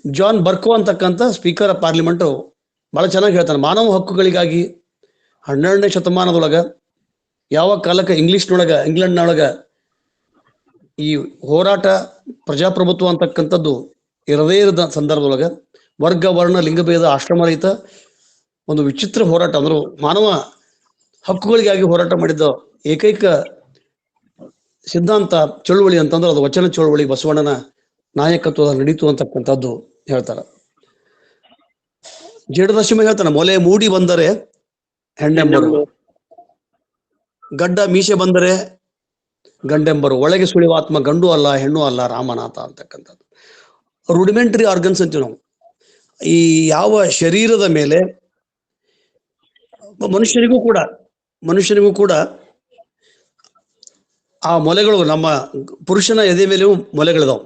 ಜಾನ್ ಬರ್ಕೋ ಅಂತಕ್ಕಂಥ ಸ್ಪೀಕರ್ ಆಫ್ ಪಾರ್ಲಿಮೆಂಟ್ ಬಹಳ ಚೆನ್ನಾಗಿ ಹೇಳ್ತಾನೆ. ಮಾನವ ಹಕ್ಕುಗಳಿಗಾಗಿ 12ನೇ ಶತಮಾನದೊಳಗ ಯಾವ ಕಾಲಕ್ಕೆ ಇಂಗ್ಲೆಂಡ್ನೊಳಗ ಈ ಹೋರಾಟ ಪ್ರಜಾಪ್ರಭುತ್ವ ಅಂತಕ್ಕಂಥದ್ದು ಇರದೇ ಇರದ ಸಂದರ್ಭದೊಳಗ ವರ್ಗ ವರ್ಣ ಲಿಂಗಭೇದ ಆಶ್ರಮರಹಿತ ಒಂದು ವಿಚಿತ್ರ ಹೋರಾಟ ಅಂದ್ರು ಮಾನವ ಹಕ್ಕುಗಳಿಗಾಗಿ ಹೋರಾಟ ಮಾಡಿದ್ದ ಏಕೈಕ ಸಿದ್ಧಾಂತ ಚಳುವಳಿ ಅಂತಂದ್ರೆ ಅದು ವಚನ ಚಳುವಳಿ, ಬಸವಣ್ಣನ ನಾಯಕತ್ವದ ನಡೀತು ಅಂತಕ್ಕಂಥದ್ದು ಹೇಳ್ತಾರ. ಜೇಡದಶಮಿ ಹೇಳ್ತಾನೆ, ಮೊಲೆ ಮೂಡಿ ಬಂದರೆ ಹೆಣ್ಣೆಂಬರು, ಗಡ್ಡ ಮೀಸೆ ಬಂದರೆ ಗಂಡೆಂಬರು, ಒಳಗೆ ಸುಳಿವಾತ್ಮ ಗಂಡು ಅಲ್ಲ ಹೆಣ್ಣು ಅಲ್ಲ ರಾಮನಾಥ ಅಂತಕ್ಕಂಥದ್ದು. ರೂಡಿಮೆಂಟರಿ ಆರ್ಗನ್ಸ್ ಅಂತೀವಿ ನಾವು. ಈ ಯಾವ ಶರೀರದ ಮೇಲೆ ಮನುಷ್ಯನಿಗೂ ಕೂಡ ಆ ಮೊಲೆಗಳು, ನಮ್ಮ ಪುರುಷನ ಎದೆ ಮೇಲೆಯೂ ಮೊಲೆಗಳಿದಾವೆ.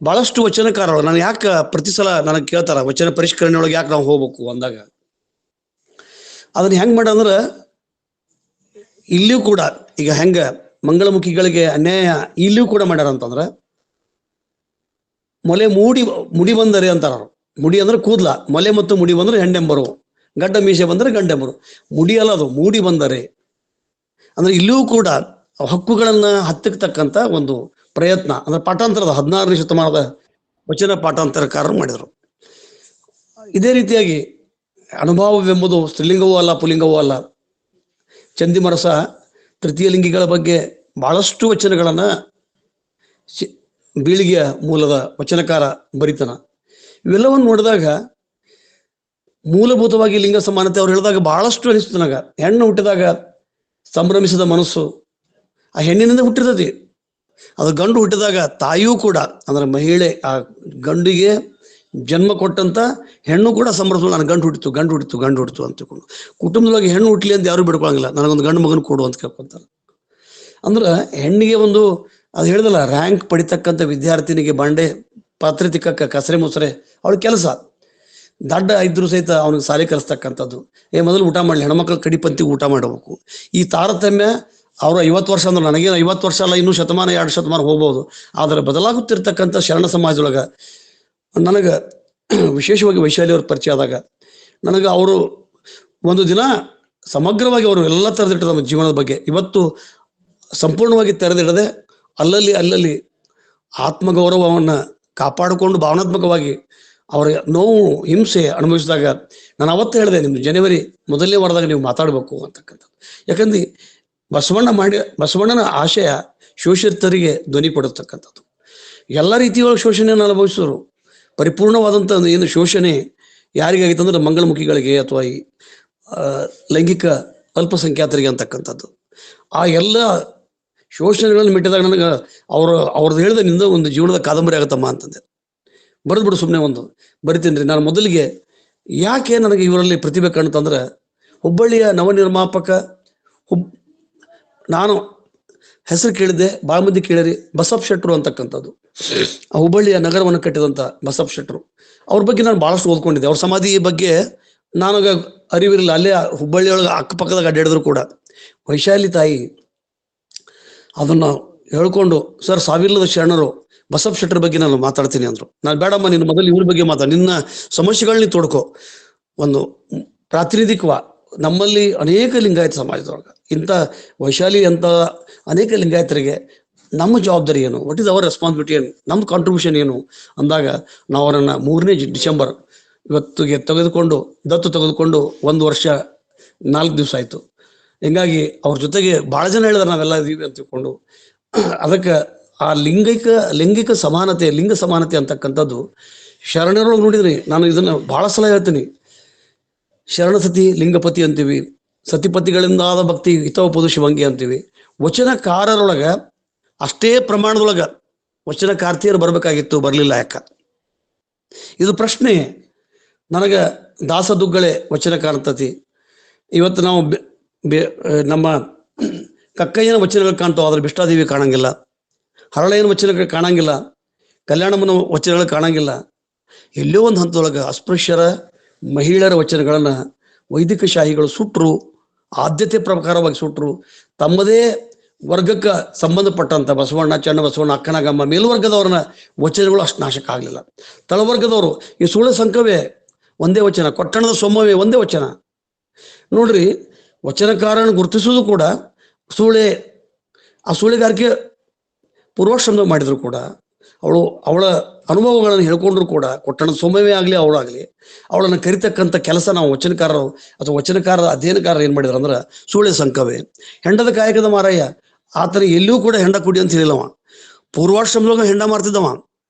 ಬಹಳಷ್ಟು ವಚನಕಾರರು ನಾನು ಯಾಕೆ ಪ್ರತಿ ಸಲ ನನಗೆ ಕೇಳ್ತಾರ ವಚನ ಪರಿಷ್ಕರಣೆ ಒಳಗೆ ಯಾಕೆ ನಾವು ಹೋಗ್ಬೇಕು ಅಂದಾಗ ಅದನ್ನ ಹೆಂಗ್ ಮಾಡಂದ್ರ ಇಲ್ಲಿಯೂ ಕೂಡ ಈಗ ಹೆಂಗ ಮಂಗಳಮುಖಿಗಳಿಗೆ ಅನ್ಯಾಯ ಇಲ್ಲಿಯೂ ಕೂಡ ಮಾಡ್ಯಾರ ಅಂತಂದ್ರ ಮೊಲೆ ಮುಡಿ ಬಂದರೆ ಅಂತಾರ. ಮುಡಿ ಅಂದ್ರೆ ಕೂದ್ಲ, ಮೊಲೆ ಮತ್ತು ಮುಡಿ ಬಂದ್ರೆ ಹೆಣ್ಣೆಂಬರು, ಗಡ್ಡ ಮೀಸೆ ಬಂದರೆ ಗಂಡೆಂಬರು. ಮುಡಿ ಅಲ್ಲ, ಅದು ಮೂಡಿ ಬಂದರೆ ಅಂದ್ರೆ ಇಲ್ಲಿಯೂ ಕೂಡ ಹಕ್ಕುಗಳನ್ನ ಹತ್ತಕ್ಕಂತ ಒಂದು ಪ್ರಯತ್ನ ಅಂದ್ರೆ ಪಾಠಾಂತರದ 16ನೇ ಶತಮಾನದ ವಚನ ಪಾಠಾಂತರಕಾರರು ಮಾಡಿದರು. ಇದೇ ರೀತಿಯಾಗಿ ಅನುಭವವೆಂಬುದು ಸ್ತ್ರೀಲಿಂಗವೂ ಅಲ್ಲ ಪುಲಿಂಗವೂ ಅಲ್ಲ. ಚಂದಿಮರಸ ತೃತೀಯ ಲಿಂಗಿಗಳ ಬಗ್ಗೆ ಬಹಳಷ್ಟು ವಚನಗಳನ್ನ ಬೀಳಿಗೆಯ ಮೂಲದ ವಚನಕಾರ ಬರಿತನ. ಇವೆಲ್ಲವನ್ನು ನೋಡಿದಾಗ ಮೂಲಭೂತವಾಗಿ ಲಿಂಗ ಸಮಾನತೆ ಅವ್ರು ಹೇಳಿದಾಗ ಬಹಳಷ್ಟು ಅನಿಸ್ತು ನನಗ. ಹೆಣ್ಣು ಹುಟ್ಟಿದಾಗ ಸಂಭ್ರಮಿಸಿದ ಮನಸ್ಸು ಆ ಹೆಣ್ಣಿನಿಂದ ಹುಟ್ಟಿರ್ತತಿ. ಅದು ಗಂಡು ಹುಟ್ಟಿದಾಗ ತಾಯಿಯೂ ಕೂಡ ಅಂದ್ರೆ ಮಹಿಳೆ ಆ ಗಂಡಿಗೆ ಜನ್ಮ ಕೊಟ್ಟಂತ ಹೆಣ್ಣು ಕೂಡ ಸಂಭ್ರಮ, ನಾನು ಗಂಡು ಹುಟ್ಟಿತು ಅಂತ ತಿಳ್ಕೊಂಡು ಕುಟುಂಬದೊಳಗೆ ಹೆಣ್ಣು ಹುಟ್ಟಲಿ ಅಂತ ಯಾರು ಬಿಡ್ಕೊಳಂಗಿಲ್ಲ. ನನಗೊಂದು ಗಂಡು ಮಗನ ಕೊಡು ಅಂತ ಕೇಳ್ಕೊಂತಾರೆ. ಅಂದ್ರೆ ಹೆಣ್ಣಿಗೆ ಒಂದು ಅದು ಹೇಳಿದಲ್ಲ, ರ್ಯಾಂಕ್ ಪಡಿತಕ್ಕಂಥ ವಿದ್ಯಾರ್ಥಿನಿಗೆ ಬಾಂಡೆ ಪಾತ್ರೆ ತಿಕ್ಕಕ್ಕ ಕಸರೆ ಮುಸರೆ ಅವಳ ಕೆಲಸ. ದಡ್ಡ ಇದ್ರು ಸಹಿತ ಅವನಿಗೆ ಸಾಲಿ ಕಲಿಸ್ತಕ್ಕಂಥದ್ದು. ಮೊದಲು ಊಟ ಮಾಡಲಿ, ಹೆಣ್ಮಕ್ಳು ಕಡಿಪಂತಿಗೆ ಊಟ ಮಾಡಬೇಕು. ಈ ತಾರತಮ್ಯ ಅವರು 50 ವರ್ಷ ಅಂದ್ರೆ ನನಗೇನು 50 ವರ್ಷ ಅಲ್ಲ, ಇನ್ನೂ ಶತಮಾನ 2 ಶತಮಾನ ಹೋಗ್ಬೋದು. ಆದರೆ ಬದಲಾಗುತ್ತಿರ್ತಕ್ಕಂಥ ಶರಣ ಸಮಾಜದೊಳಗ ನನಗೆ ವಿಶೇಷವಾಗಿ ವೈಶಾಲಿ ಅವ್ರ ಪರಿಚಯ ಆದಾಗ ನನಗೆ ಅವರು ಒಂದು ದಿನ ಸಮಗ್ರವಾಗಿ ಅವರು ಎಲ್ಲ ತೆರೆದಿಟ್ಟದ ನಮ್ಮ ಜೀವನದ ಬಗ್ಗೆ ಇವತ್ತು ಸಂಪೂರ್ಣವಾಗಿ ತೆರೆದಿಡದೆ ಅಲ್ಲಲ್ಲಿ ಆತ್ಮಗೌರವವನ್ನ ಕಾಪಾಡಿಕೊಂಡು ಭಾವನಾತ್ಮಕವಾಗಿ ಅವರ ನೋವು ಹಿಂಸೆ ಅನುಭವಿಸಿದಾಗ ನಾನು ಅವತ್ತು ಹೇಳಿದೆ, ನಿಮ್ದು ಜನವರಿ 1ನೇ ವಾರದಾಗ ನೀವು ಮಾತಾಡ್ಬೇಕು ಅಂತಕ್ಕಂಥದ್ದು. ಯಾಕಂದ್ರೆ ಬಸವಣ್ಣನ ಆಶಯ ಶೋಷಿತರಿಗೆ ಧ್ವನಿ ಕೊಡತಕ್ಕಂಥದ್ದು. ಎಲ್ಲ ರೀತಿಯೊಳಗೆ ಶೋಷಣೆಯನ್ನು ಅನುಭವಿಸಿದ್ರು. ಪರಿಪೂರ್ಣವಾದಂಥ ಏನು ಶೋಷಣೆ ಯಾರಿಗಾಗಿತ್ತು ಅಂದ್ರೆ ಮಂಗಳಮುಖಿಗಳಿಗೆ ಅಥವಾ ಈ ಲೈಂಗಿಕ ಅಲ್ಪಸಂಖ್ಯಾತರಿಗೆ ಅಂತಕ್ಕಂಥದ್ದು. ಆ ಎಲ್ಲ ಶೋಷಣೆಗಳನ್ನು ಮಿಟ್ಟಿದಾಗ ನನಗೆ ಅವ್ರದ್ದು ಹೇಳಿದ ನಿಂದ ಒಂದು ಜೀವನದ ಕಾದಂಬರಿ ಆಗತ್ತಮ್ಮ ಅಂತಂದೆ. ಬರೆದ್ಬಿಡು ಸುಮ್ಮನೆ ಒಂದು ಬರಿತೀನಿ ರೀ. ನಾನು ಮೊದಲಿಗೆ ಯಾಕೆ ನನಗೆ ಇವರಲ್ಲಿ ಪ್ರತಿಭೆ ಕಾಣುತ್ತಂದ್ರೆ ಹುಬ್ಬಳ್ಳಿಯ ನವನಿರ್ಮಾಪಕ ನಾನು ಹೆಸರು ಕೇಳಿದ್ದೆ, ಭಾಳ ಮಂದಿ ಕೇಳಿರಿ, ಬಸಪ್ಪ ಶೆಟ್ರು ಅಂತಕ್ಕಂಥದ್ದು. ಆ ಹುಬ್ಬಳ್ಳಿಯ ನಗರವನ್ನು ಕಟ್ಟಿದಂಥ ಬಸಪ್ಪ ಶೆಟ್ರು ಅವ್ರ ಬಗ್ಗೆ ನಾನು ಭಾಳಷ್ಟು ಓದ್ಕೊಂಡಿದ್ದೆ. ಅವ್ರ ಸಮಾಧಿ ಬಗ್ಗೆ ನನಗೆ ಅರಿವಿರಲಿಲ್ಲ. ಅಲ್ಲೇ ಹುಬ್ಬಳ್ಳಿಯೊಳಗೆ ಅಕ್ಕಪಕ್ಕದಾಗ ಅಡ್ಡಾಡಿದ್ರು ಕೂಡ ವೈಶಾಲಿ ತಾಯಿ ಅದನ್ನ ಹೇಳ್ಕೊಂಡು, ಸರ್ ಸಾವಿಲ್ಲದ ಶರಣರು ಬಸಪ್ಪ ಶೆಟ್ಟರ್ ಬಗ್ಗೆ ನಾನು ಮಾತಾಡ್ತೀನಿ ಅಂದ್ರು. ನಾನು ಬೇಡಮ್ಮ, ನಿನ್ನ ಮೊದಲು ಇವ್ರ ಬಗ್ಗೆ ಮಾತಾಡ, ನಿನ್ನ ಸಮಸ್ಯೆಗಳನ್ನ ತೋಡ್ಕೊ. ಒಂದು ಪ್ರಾತಿನಿಧಿಕವ ನಮ್ಮಲ್ಲಿ ಅನೇಕ ಲಿಂಗಾಯತ ಸಮಾಜದೊಳಗೆ ಇಂಥ ವೈಶಾಲಿ ಅಂತ ಅನೇಕ ಲಿಂಗಾಯತರಿಗೆ ನಮ್ಮ ಜವಾಬ್ದಾರಿ ಏನು, ವಾಟ್ ಇಸ್ ಅವರ್ ರೆಸ್ಪಾನ್ಸಿಬಿಲಿಟಿ ಏನು, ನಮ್ಮ ಕಾಂಟ್ರಿಬ್ಯೂಷನ್ ಏನು ಅಂದಾಗ ನಾವು ಅವರನ್ನ 3ನೇ ಡಿಸೆಂಬರ್ ಇವತ್ತಿಗೆ ದತ್ತು ತೆಗೆದುಕೊಂಡು 1 ವರ್ಷ 4 ದಿವಸ ಆಯ್ತು. ಹಿಂಗಾಗಿ ಅವ್ರ ಜೊತೆಗೆ ಬಹಳ ಜನ ಹೇಳಿದ್ರೆ ನಾವೆಲ್ಲ ಇದೀವಿ ಅಂತ ತಿಳ್ಕೊಂಡು ಅದಕ್ಕೆ ಆ ಲೈಂಗಿಕ ಸಮಾನತೆ, ಲಿಂಗ ಸಮಾನತೆ ಅಂತಕ್ಕಂಥದ್ದು ಶರಣರೊಳಗೆ ನೋಡಿದ್ರಿ. ನಾನು ಇದನ್ನ ಬಹಳ ಸಲ ಹೇಳ್ತೀನಿ. ಶರಣ ಸತಿ ಲಿಂಗಪತಿ ಅಂತೀವಿ, ಸತಿಪತಿಗಳಿಂದಾದ ಭಕ್ತಿ ಹಿತವಪುದು ಶಿವಂಗಿ ಅಂತೀವಿ. ವಚನಕಾರರೊಳಗ ಅಷ್ಟೇ ಪ್ರಮಾಣದೊಳಗ ವಚನಕಾರ್ತಿಯರು ಬರ್ಬೇಕಾಗಿತ್ತು, ಬರಲಿಲ್ಲ ಯಾಕ? ಇದು ಪ್ರಶ್ನೆ. ನನಗ ದಾಸದುಗ್ಗಳೆ ವಚನಕಾರ್ತತಿ. ಇವತ್ತು ನಾವು ನಮ್ಮ ಕಕ್ಕಯ್ಯನ ವಚನಗಳು ಕಾಣ್ತಾವ, ಆದ್ರೆ ಬಿಷ್ಟಾದೇವಿ ಕಾಣಂಗಿಲ್ಲ. ಹರಳೆಯನ ವಚನಗಳು ಕಾಣಂಗಿಲ್ಲ, ಕಲ್ಯಾಣಮ್ಮನ ವಚನಗಳು ಕಾಣಂಗಿಲ್ಲ. ಎಲ್ಲೋ ಒಂದು ಹಂತದೊಳಗ ಅಸ್ಪೃಶ್ಯರ ಮಹಿಳೆಯರ ವಚನಗಳನ್ನ ವೈದಿಕ ಶಾಹಿಗಳು ಸುಟ್ರು, ಆದ್ಯತೆ ಪ್ರಕಾರವಾಗಿ ಸುಟ್ರು. ತಮ್ಮದೇ ವರ್ಗಕ್ಕೆ ಸಂಬಂಧಪಟ್ಟಂತ ಬಸವಣ್ಣ, ಚನ್ನ ಬಸವಣ್ಣ, ಅಕ್ಕನಗಮ್ಮ, ಮೇಲ್ವರ್ಗದವ್ರನ್ನ ವಚನಗಳು ಅಷ್ಟು ನಾಶಕ ಆಗ್ಲಿಲ್ಲ. ತಳವರ್ಗದವರು ಈ ಸುಳ್ಳ ಸಂಕವೇ ಒಂದೇ ವಚನ, ಕೊಟ್ಟಣದ ಸೊಮ್ಮವೇ ಒಂದೇ ವಚನ. ನೋಡ್ರಿ, ವಚನಕಾರನ ಗುರುತಿಸುವುದು ಕೂಡ ಆ ಸುಳ್ಳೆಗಾರಿಕೆ ಪೂರ್ವಾಶ್ರಮ ಮಾಡಿದ್ರು ಕೂಡ, ಅವಳ ಅನುಭವಗಳನ್ನು ಹೇಳ್ಕೊಂಡ್ರು ಕೂಡ, ಕೊಟ್ಟಣದ ಸೊಮ್ಮವೇ ಆಗ್ಲಿ ಅವಳಾಗ್ಲಿ, ಅವಳನ್ನು ಕರಿತಕ್ಕಂಥ ಕೆಲಸ ನಾವು ವಚನಕಾರರು ಅಥವಾ ವಚನಕಾರರ ಅಧ್ಯಯನಕಾರರು ಏನ್ ಮಾಡಿದ್ರು ಅಂದ್ರೆ ಸುಳ್ಳೆ ಸಂಕವೇ. ಹೆಂಡದ ಕಾಯಕದ ಮಾರಯ್ಯ, ಆತನ ಎಲ್ಲಿಯೂ ಕೂಡ ಹೆಂಡ ಕುಡಿ ಅಂತ ಹೇಳಿಲ್ಲವ. ಪೂರ್ವಾಶ್ರಮದೊಳಗ ಹೆಂಡ ಮಾರ್ತಿದ್ದವ.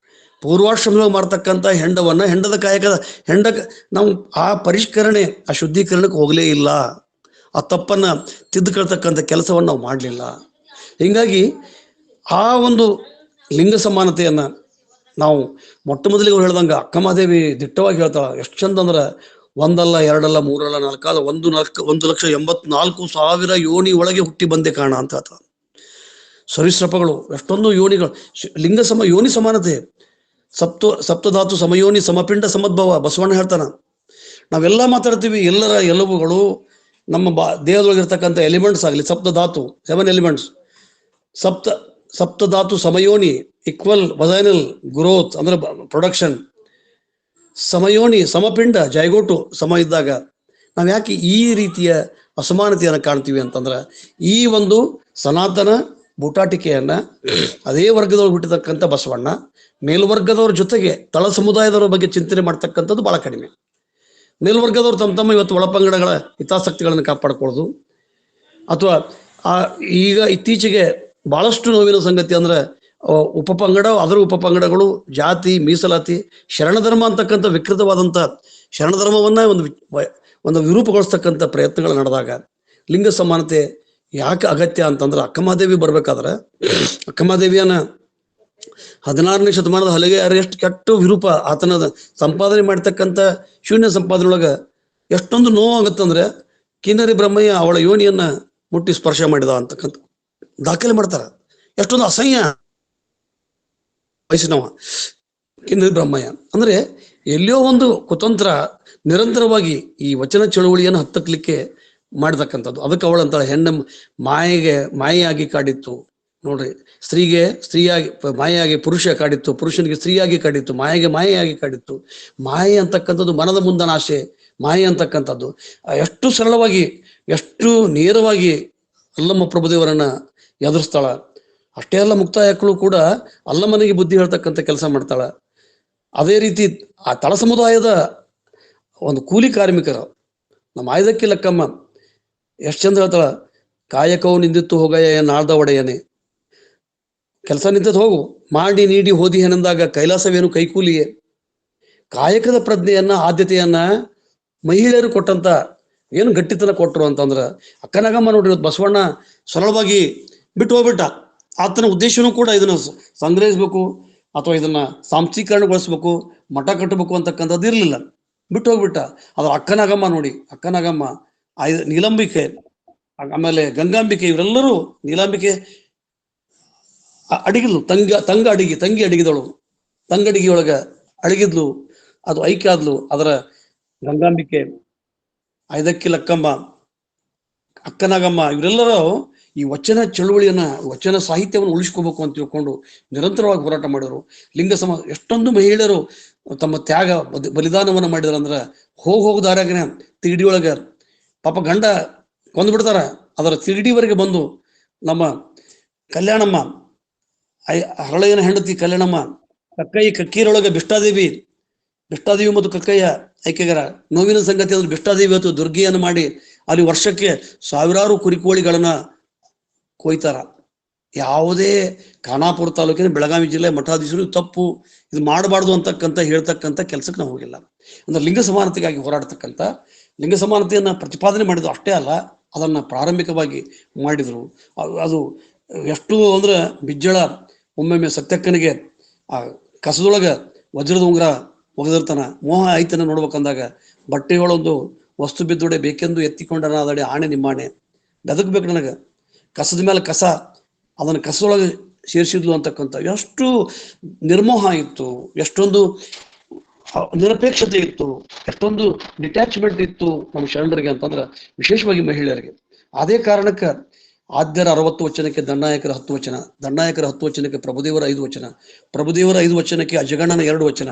ಪೂರ್ವಾಶ್ರಮದೊಳಗೆ ಮಾರ್ತಕ್ಕಂಥ ಹೆಂಡದ ಕಾಯಕದ ನಾವು ಆ ಪರಿಷ್ಕರಣೆ, ಆ ಶುದ್ಧೀಕರಣಕ್ಕೆ ಹೋಗಲೇ ಇಲ್ಲ. ಆ ತಪ್ಪನ್ನ ತಿದ್ದುಕೊಳ್ತಕ್ಕಂಥ ಕೆಲಸವನ್ನು ನಾವು ಮಾಡಲಿಲ್ಲ. ಹಿಂಗಾಗಿ ಆ ಒಂದು ಲಿಂಗ ಸಮಾನತೆಯನ್ನ ನಾವು ಮೊಟ್ಟ ಮೊದಲಿಗೆ ಅವ್ರು ಹೇಳ್ದಂಗ ಅಕ್ಕಮಹಾದೇವಿ ದಿಟ್ಟವಾಗಿ ಹೇಳ್ತಾಳ. ಎಷ್ಟು ಚಂದ ಅಂದ್ರ, ಒಂದಲ್ಲ, ಎರಡಲ್ಲ, ಮೂರಲ್ಲ, ನಾಲ್ಕಲ್ಲ, 1,84,000 ಯೋನಿ ಒಳಗೆ ಹುಟ್ಟಿ ಬಂದೆ ಕಾಣ ಅಂತ ಹೇಳ್ತಾಳ. ಸರಿಸೃಪಗಳು ಎಷ್ಟೊಂದು ಯೋನಿಗಳು, ಯೋನಿ ಸಮಾನತೆ, ಸಪ್ತಧಾತು ಸಮಯೋನಿ ಸಮಪಿಂಡ ಸಮದ್ಭವ ಬಸವಣ್ಣ ಹೇಳ್ತಾನ. ನಾವೆಲ್ಲ ಮಾತಾಡ್ತೀವಿ, ಎಲ್ಲರ ಎಲುಬುಗಳು ನಮ್ಮ ದೇಹದೊಳಗಿರ್ತಕ್ಕಂಥ ಎಲಿಮೆಂಟ್ಸ್ ಆಗಲಿ, ಸಪ್ತಧಾತು 7 ಎಲಿಮೆಂಟ್ಸ್, ಸಪ್ತಧಾತು ಸಮಯೋನಿ ಈಕ್ವಲ್ ವಜೈನಲ್ ಗ್ರೋತ್ ಅಂದ್ರೆ ಪ್ರೊಡಕ್ಷನ್, ಸಮಯೋನಿ ಸಮಪಿಂಡ ಜೈಗೋಟು ಸಮ ಇದ್ದಾಗ ನಾವ್ ಯಾಕೆ ಈ ರೀತಿಯ ಅಸಮಾನತೆಯನ್ನು ಕಾಣ್ತೀವಿ ಅಂತಂದ್ರೆ, ಈ ಒಂದು ಸನಾತನ ಬೂಟಾಟಿಕೆಯನ್ನ ಅದೇ ವರ್ಗದವ್ರು ಹುಟ್ಟಿರ್ತಕ್ಕಂಥ ಬಸವಣ್ಣ ಮೇಲ್ವರ್ಗದವ್ರ ಜೊತೆಗೆ ತಳ ಸಮುದಾಯದವರ ಬಗ್ಗೆ ಚಿಂತನೆ ಮಾಡ್ತಕ್ಕಂಥದ್ದು ಬಹಳ ಕಡಿಮೆ. ಮೇಲ್ವರ್ಗದವ್ರು ತಮ್ಮ ಇವತ್ತು ಒಳಪಂಗಡಗಳ ಹಿತಾಸಕ್ತಿಗಳನ್ನು ಕಾಪಾಡ್ಕೊಳ್ಳೋದು, ಅಥವಾ ಈಗ ಇತ್ತೀಚೆಗೆ ಬಹಳಷ್ಟು ನೋವಿನ ಸಂಗತಿ ಅಂದ್ರೆ ಉಪಪಂಗಡ, ಅದರ ಉಪಪಂಗಡಗಳು, ಜಾತಿ, ಮೀಸಲಾತಿ, ಶರಣಧರ್ಮ ಅಂತಕ್ಕಂಥ ವಿಕೃತವಾದಂಥ ಶರಣಧರ್ಮವನ್ನ ಒಂದು ವಿರೂಪಗೊಳಿಸ್ತಕ್ಕಂಥ ಪ್ರಯತ್ನಗಳು ನಡೆದಾಗ ಲಿಂಗ ಸಮಾನತೆ ಯಾಕೆ ಅಗತ್ಯ ಅಂತಂದ್ರೆ, ಅಕ್ಕಮಹಾದೇವಿ ಬರ್ಬೇಕಾದ್ರೆ ಅಕ್ಕಮಹಾದೇವಿಯನ್ನ 16ನೇ ಶತಮಾನದ ಹಲಗೆಯಾರು ಎಷ್ಟು ಕೆಟ್ಟ ವಿರೂಪ, ಆತನ ಸಂಪಾದನೆ ಮಾಡ್ತಕ್ಕಂಥ ಶೂನ್ಯ ಸಂಪಾದನೆ ಒಳಗ ಎಷ್ಟೊಂದು ನೋವಾಗತ್ತಂದ್ರೆ, ಕಿನ್ನರಿ ಬ್ರಹ್ಮಯ್ಯ ಅವಳ ಯೋನಿಯನ್ನ ಮುಟ್ಟಿ ಸ್ಪರ್ಶ ಮಾಡಿದ ಅಂತಕ್ಕಂಥ ದಾಖಲೆ ಮಾಡ್ತಾರ. ಎಷ್ಟೊಂದು ಅಸಹ್ಯ ವಯಸ್ಸಿನವ ಕಿನ್ನರಿ ಬ್ರಹ್ಮಯ್ಯ. ಅಂದ್ರೆ ಎಲ್ಲಿಯೋ ಒಂದು ಕುತಂತ್ರ ನಿರಂತರವಾಗಿ ಈ ವಚನ ಚಳುವಳಿಯನ್ನು ಹತ್ತಕ್ಲಿಕ್ಕೆ ಮಾಡತಕ್ಕಂಥದ್ದು. ಅದಕ್ಕೆ ಅವಳಂತ ಹೆಣ್ಣು ಮಾಯೆಯಾಗಿ ಕಾಡಿತ್ತು. ನೋಡ್ರಿ, ಸ್ತ್ರೀಯಾಗಿ ಮಾಯೆಯಾಗಿ ಪುರುಷ ಕಾಡಿತ್ತು, ಪುರುಷನಿಗೆ ಸ್ತ್ರೀಯಾಗಿ ಕಾಡಿತ್ತು, ಮಾಯೆಯಾಗಿ ಕಾಡಿತ್ತು. ಮಾಯೆ ಅಂತಕ್ಕಂಥದ್ದು ಮನದ ಮುಂದನ ಆಸೆ. ಮಾಯೆ ಅಂತಕ್ಕಂಥದ್ದು ಎಷ್ಟು ಸರಳವಾಗಿ, ಎಷ್ಟು ನೇರವಾಗಿ ಅಲ್ಲಮ್ಮ ಪ್ರಭುದೇವರನ್ನ ಎದುರಿಸ್ತಾಳ. ಅಷ್ಟೇ ಅಲ್ಲ, ಮುಕ್ತಾಯಕ್ಕಳು ಕೂಡ ಅಲ್ಲಮ್ಮನಿಗೆ ಬುದ್ಧಿ ಹೇಳ್ತಕ್ಕಂಥ ಕೆಲಸ ಮಾಡ್ತಾಳ. ಅದೇ ರೀತಿ ಆ ತಳ ಸಮುದಾಯದ ಒಂದು ಕೂಲಿ ಕಾರ್ಮಿಕರು, ನಮ್ಮ ಆಯ್ದಕ್ಕಿ ಲಕ್ಕಮ್ಮ ಎಷ್ಟು ಚಂದ ಹೇಳ್ತಾಳ, ಕಾಯಕವು ನಿಂದಿತ್ತು ಹೋಗಯ್ಯ ನಾಳ್ದ ಒಡೆಯನೆ. ಕೆಲಸ ನಿಂತದ್ದು ಹೋಗು, ಮಾಡಿ ನೀಡಿ ಹೋದಿ ಏನಂದಾಗ ಕೈಲಾಸವೇನು ಕೈಕೂಲಿಯೇ. ಕಾಯಕದ ಪ್ರಜ್ಞೆಯನ್ನ, ಆದ್ಯತೆಯನ್ನ ಮಹಿಳೆಯರು ಕೊಟ್ಟಂತ ಏನು ಗಟ್ಟಿತನ ಕೊಟ್ಟರು ಅಂತಂದ್ರ, ಅಕ್ಕನಗಮ್ಮ ನೋಡ್ರಿ, ಬಸವಣ್ಣ ಸರಳವಾಗಿ ಬಿಟ್ಟು ಹೋಗ್ಬಿಟ್ಟ. ಆತನ ಉದ್ದೇಶನೂ ಕೂಡ ಇದನ್ನ ಸಂಗ್ರಹಿಸ್ಬೇಕು ಅಥವಾ ಇದನ್ನ ಸಾಂಸ್ಥೀಕರಣಗೊಳಿಸ್ಬೇಕು, ಮಠ ಕಟ್ಟಬೇಕು ಅಂತಕ್ಕಂಥದ್ದು ಇರ್ಲಿಲ್ಲ, ಬಿಟ್ಟು ಹೋಗ್ಬಿಟ್ಟ. ಅದ್ರ ಅಕ್ಕನಗಮ್ಮ ನೋಡಿ, ಅಕ್ಕನಗಮ್ಮ, ನೀಲಂಬಿಕೆ, ಆಮೇಲೆ ಗಂಗಾಂಬಿಕೆ, ಇವರೆಲ್ಲರೂ, ನೀಲಾಂಬಿಕೆ ಅಡಿಗಿದ್ಲು, ತಂಗಿ ಅಡಿಗಿದಳು, ತಂಗಡಿಗೆಯೊಳಗ ಅಡಿಗಿದ್ಲು, ಅದು ಐಕ್ಯ ಆದ್ಲು. ಅದರ ಗಂಗಾಂಬಿಕೆ, ಐದಕ್ಕಿ ಲಕ್ಕಮ್ಮ, ಅಕ್ಕನಾಗಮ್ಮ, ಇವರೆಲ್ಲರೂ ಈ ವಚನ ಚಳುವಳಿಯನ್ನ, ವಚನ ಸಾಹಿತ್ಯವನ್ನು ಉಳಿಸ್ಕೋಬೇಕು ಅಂತ ತಿಳ್ಕೊಂಡು ನಿರಂತರವಾಗಿ ಹೋರಾಟ ಮಾಡಿದ್ರು. ಲಿಂಗ ಎಷ್ಟೊಂದು ಮಹಿಳೆಯರು ತಮ್ಮ ತ್ಯಾಗ ಬಲಿದಾನವನ್ನ ಮಾಡಿದ್ರಂದ್ರ, ಹೋಗದಾರಾಗನ ತಿಗಡಿಯೊಳಗ ಪಾಪ ಗಂಡ ಕೊಂದ್ಬಿಡ್ತಾರ, ಅದರ ತಿಗಡಿವರೆಗೆ ಬಂದು ನಮ್ಮ ಕಲ್ಯಾಣಮ್ಮ, ಹರಳೆಯನ ಹೆಂಡತಿ ಕಲ್ಯಾಣಮ್ಮ, ಕಕ್ಕೀರೊಳಗೆ ಬಿಷ್ಟಾದೇವಿ ಮತ್ತು ಕಕ್ಕಯ್ಯ ಐಕ್ಯಗರ. ನೋವಿನ ಸಂಗತಿ ಅಂದ್ರೆ ಬಿಷ್ಟಾದೇವಿ ಮತ್ತು ದುರ್ಗಿಯನ್ನು ಮಾಡಿ ಅಲ್ಲಿ ವರ್ಷಕ್ಕೆ 1000 ಕುರಿಕೋಳಿಗಳನ್ನ ಕೊಯ್ತಾರ. ಯಾವುದೇ ಖಾನಾಪುರ ತಾಲೂಕಿನ ಬೆಳಗಾವಿ ಜಿಲ್ಲೆ ಮಠಾಧೀಶರು ತಪ್ಪು ಇದು ಮಾಡಬಾರ್ದು ಅಂತಕ್ಕಂಥ ಹೇಳ್ತಕ್ಕಂಥ ಕೆಲಸಕ್ಕೆ ನಾವು ಹೋಗಿಲ್ಲ. ಅಂದ್ರೆ ಲಿಂಗ ಸಮಾನತೆಗಾಗಿ ಹೋರಾಡ್ತಕ್ಕಂಥ ಲಿಂಗ ಸಮಾನತೆಯನ್ನ ಪ್ರತಿಪಾದನೆ ಮಾಡಿದ್ರು ಅಷ್ಟೇ ಅಲ್ಲ, ಅದನ್ನ ಪ್ರಾರಂಭಿಕವಾಗಿ ಮಾಡಿದ್ರು. ಅದು ಎಷ್ಟು ಅಂದ್ರೆ ಬಿಜ್ಜಳ ಒಮ್ಮೊಮ್ಮೆ ಸತ್ಯಕ್ಕನಿಗೆ ಆ ಕಸದೊಳಗ ವಜ್ರದ ಉಂಗುರ ಒಗೆದಿರ್ತಾನ, ಮೋಹ ಐತನ ನೋಡ್ಬೇಕಂದಾಗ ಬಟ್ಟೆಗಳೊಂದು ವಸ್ತು ಬಿದ್ದೊಡೆ ಬೇಕೆಂದು ಎತ್ತಿಕೊಂಡನ ಅದಡೆ ಆಣೆ ನಿಮ್ಮಾಣೆ, ಬೆದಕ್ಬೇಕು ನನಗ, ಕಸದ ಮೇಲೆ ಕಸ ಅದನ್ನು ಕಸದೊಳಗೆ ಸೇರಿಸಿದ್ಲು ಅಂತಕ್ಕಂಥ ಎಷ್ಟು ನಿರ್ಮೋಹ ಇತ್ತು, ಎಷ್ಟೊಂದು ನಿರಪೇಕ್ಷತೆ ಇತ್ತು, ಎಷ್ಟೊಂದು ಡಿಟ್ಯಾಚ್ಮೆಂಟ್ ಇತ್ತು ನಮ್ಮ ಶರಣರಿಗೆ ಅಂತಂದ್ರೆ ವಿಶೇಷವಾಗಿ ಮಹಿಳೆಯರಿಗೆ. ಅದೇ ಕಾರಣಕ್ಕೆ ಆದ್ಯರ 60 ವಚನಕ್ಕೆ ದಂಡನಾಯಕರ 10 ವಚನ, ದಂಡನಾಯಕರ 10 ವಚನಕ್ಕೆ ಪ್ರಭುದೇವರ 5 ವಚನ, ಪ್ರಭುದೇವರ 5 ವಚನಕ್ಕೆ ಅಜಗಣ್ಣನ 2 ವಚನ,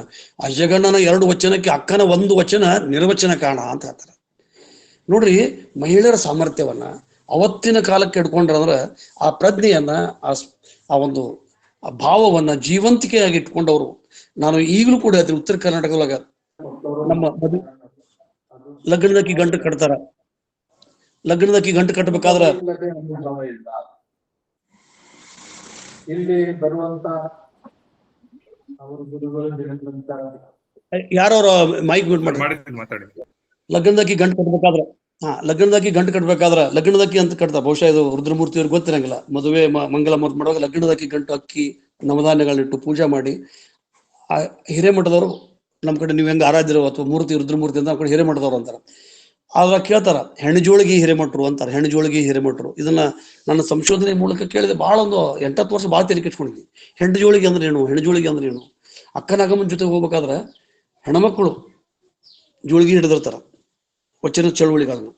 ಅಜಗಣ್ಣನ 2 ವಚನಕ್ಕೆ ಅಕ್ಕನ 1 ವಚನ ನಿರ್ವಚನ ಕಾರಣ ಅಂತ ಹೇಳ್ತಾರೆ. ನೋಡ್ರಿ, ಮಹಿಳೆಯರ ಸಾಮರ್ಥ್ಯವನ್ನ ಅವತ್ತಿನ ಕಾಲಕ್ಕೆ ಇಟ್ಕೊಂಡ್ರಂದ್ರೆ ಆ ಪ್ರಜ್ಞೆಯನ್ನ ಆ ಒಂದು ಭಾವವನ್ನ ಜೀವಂತಿಕೆಯಾಗಿ ಇಟ್ಕೊಂಡವರು. ನಾನು ಈಗಲೂ ಕೂಡ ಹೇಳ್ತೀನಿ, ಉತ್ತರ ಕರ್ನಾಟಕದೊಳಗ ನಮ್ಮ ಲಗ್ನದಕ್ಕಿ ಗಂಟು ಕಟ್ತಾರ, ಲಗ್ನದಕ್ಕಿ ಗಂಟು ಕಟ್ಟಬೇಕಾದ್ರ ಇಲ್ಲಿ ಬರುವಂತ ಯಾರವ್ರ ಮೈಕ್ ಮ್ಯೂಟ್ ಮಾಡಿ. ಮಾತಾಡಿ. ಲಗ್ನದಕ್ಕಿ ಗಂಟು ಕಟ್ಟಬೇಕಾದ್ರ ಲಗ್ನದಕ್ಕಿ ಗಂಟು ಕಟ್ಟಬೇಕಾದ್ರ ಲಗ್ನದಕ್ಕಿ ಅಂತ ಕಟ್ತಾರ. ಬಹುಶಃ ಇದು ರುದ್ರಮೂರ್ತಿ ಅವ್ರಿಗೆ ಗೊತ್ತಿರಂಗಿಲ್ಲ. ಮದುವೆ ಮಂಗಲ ಮಾಡುವಾಗ ಲಗ್ನದಕ್ಕಿ ಗಂಟು ಅಕ್ಕಿ ನವಧಾನ್ಯಗಳನ್ನಿಟ್ಟು ಪೂಜೆ ಮಾಡಿ, ಆ ಹಿರೇಮಠದವರು ನಮ್ಮ ಕಡೆ ನೀವು ಹೆಂಗ ಆರಾಧ್ಯರು ಅಥವಾ ಮೂರ್ತಿ ರುದ್ರಮೂರ್ತಿ ಅಂತ ನಮ್ಮ ಕಡೆ ಹಿರೇಮಠದವ್ರು ಅಂತಾರ. ಆಗ ಕೇಳ್ತಾರ ಹೆಣ್ಣುಜೋಳಿಗೆ ಹಿರೇಮಠರು ಅಂತಾರೆ, ಹೆಣ್ಣುಜೋಳಿಗೆ ಹಿರೇಮಠರು. ಇದನ್ನ ನನ್ನ ಸಂಶೋಧನೆ ಮೂಲಕ ಕೇಳಿದೆ. ಬಹಳ ಒಂದು 8-10 ವರ್ಷ ಭಾಳ ತೆಲಿಕೆಟ್ಕೊಂಡಿದ್ವಿ. ಹೆಣ್ಣುಜೋಳಿಗೆ ಅಂದ್ರೆ ಏನು, ಹೆಣ್ಣುಜೋಳಿಗೆ ಅಂದ್ರೆ ಏನು. ಅಕ್ಕನಾಗಮ್ಮನ ಜೊತೆ ಹೋಗ್ಬೇಕಾದ್ರೆ ಹೆಣ್ಮಕ್ಳು ಜೋಳಿಗೆ ಹಿಡಿದಿರ್ತಾರ, ವಚನ ಚಳುವಳಿಗಳನ್ನ.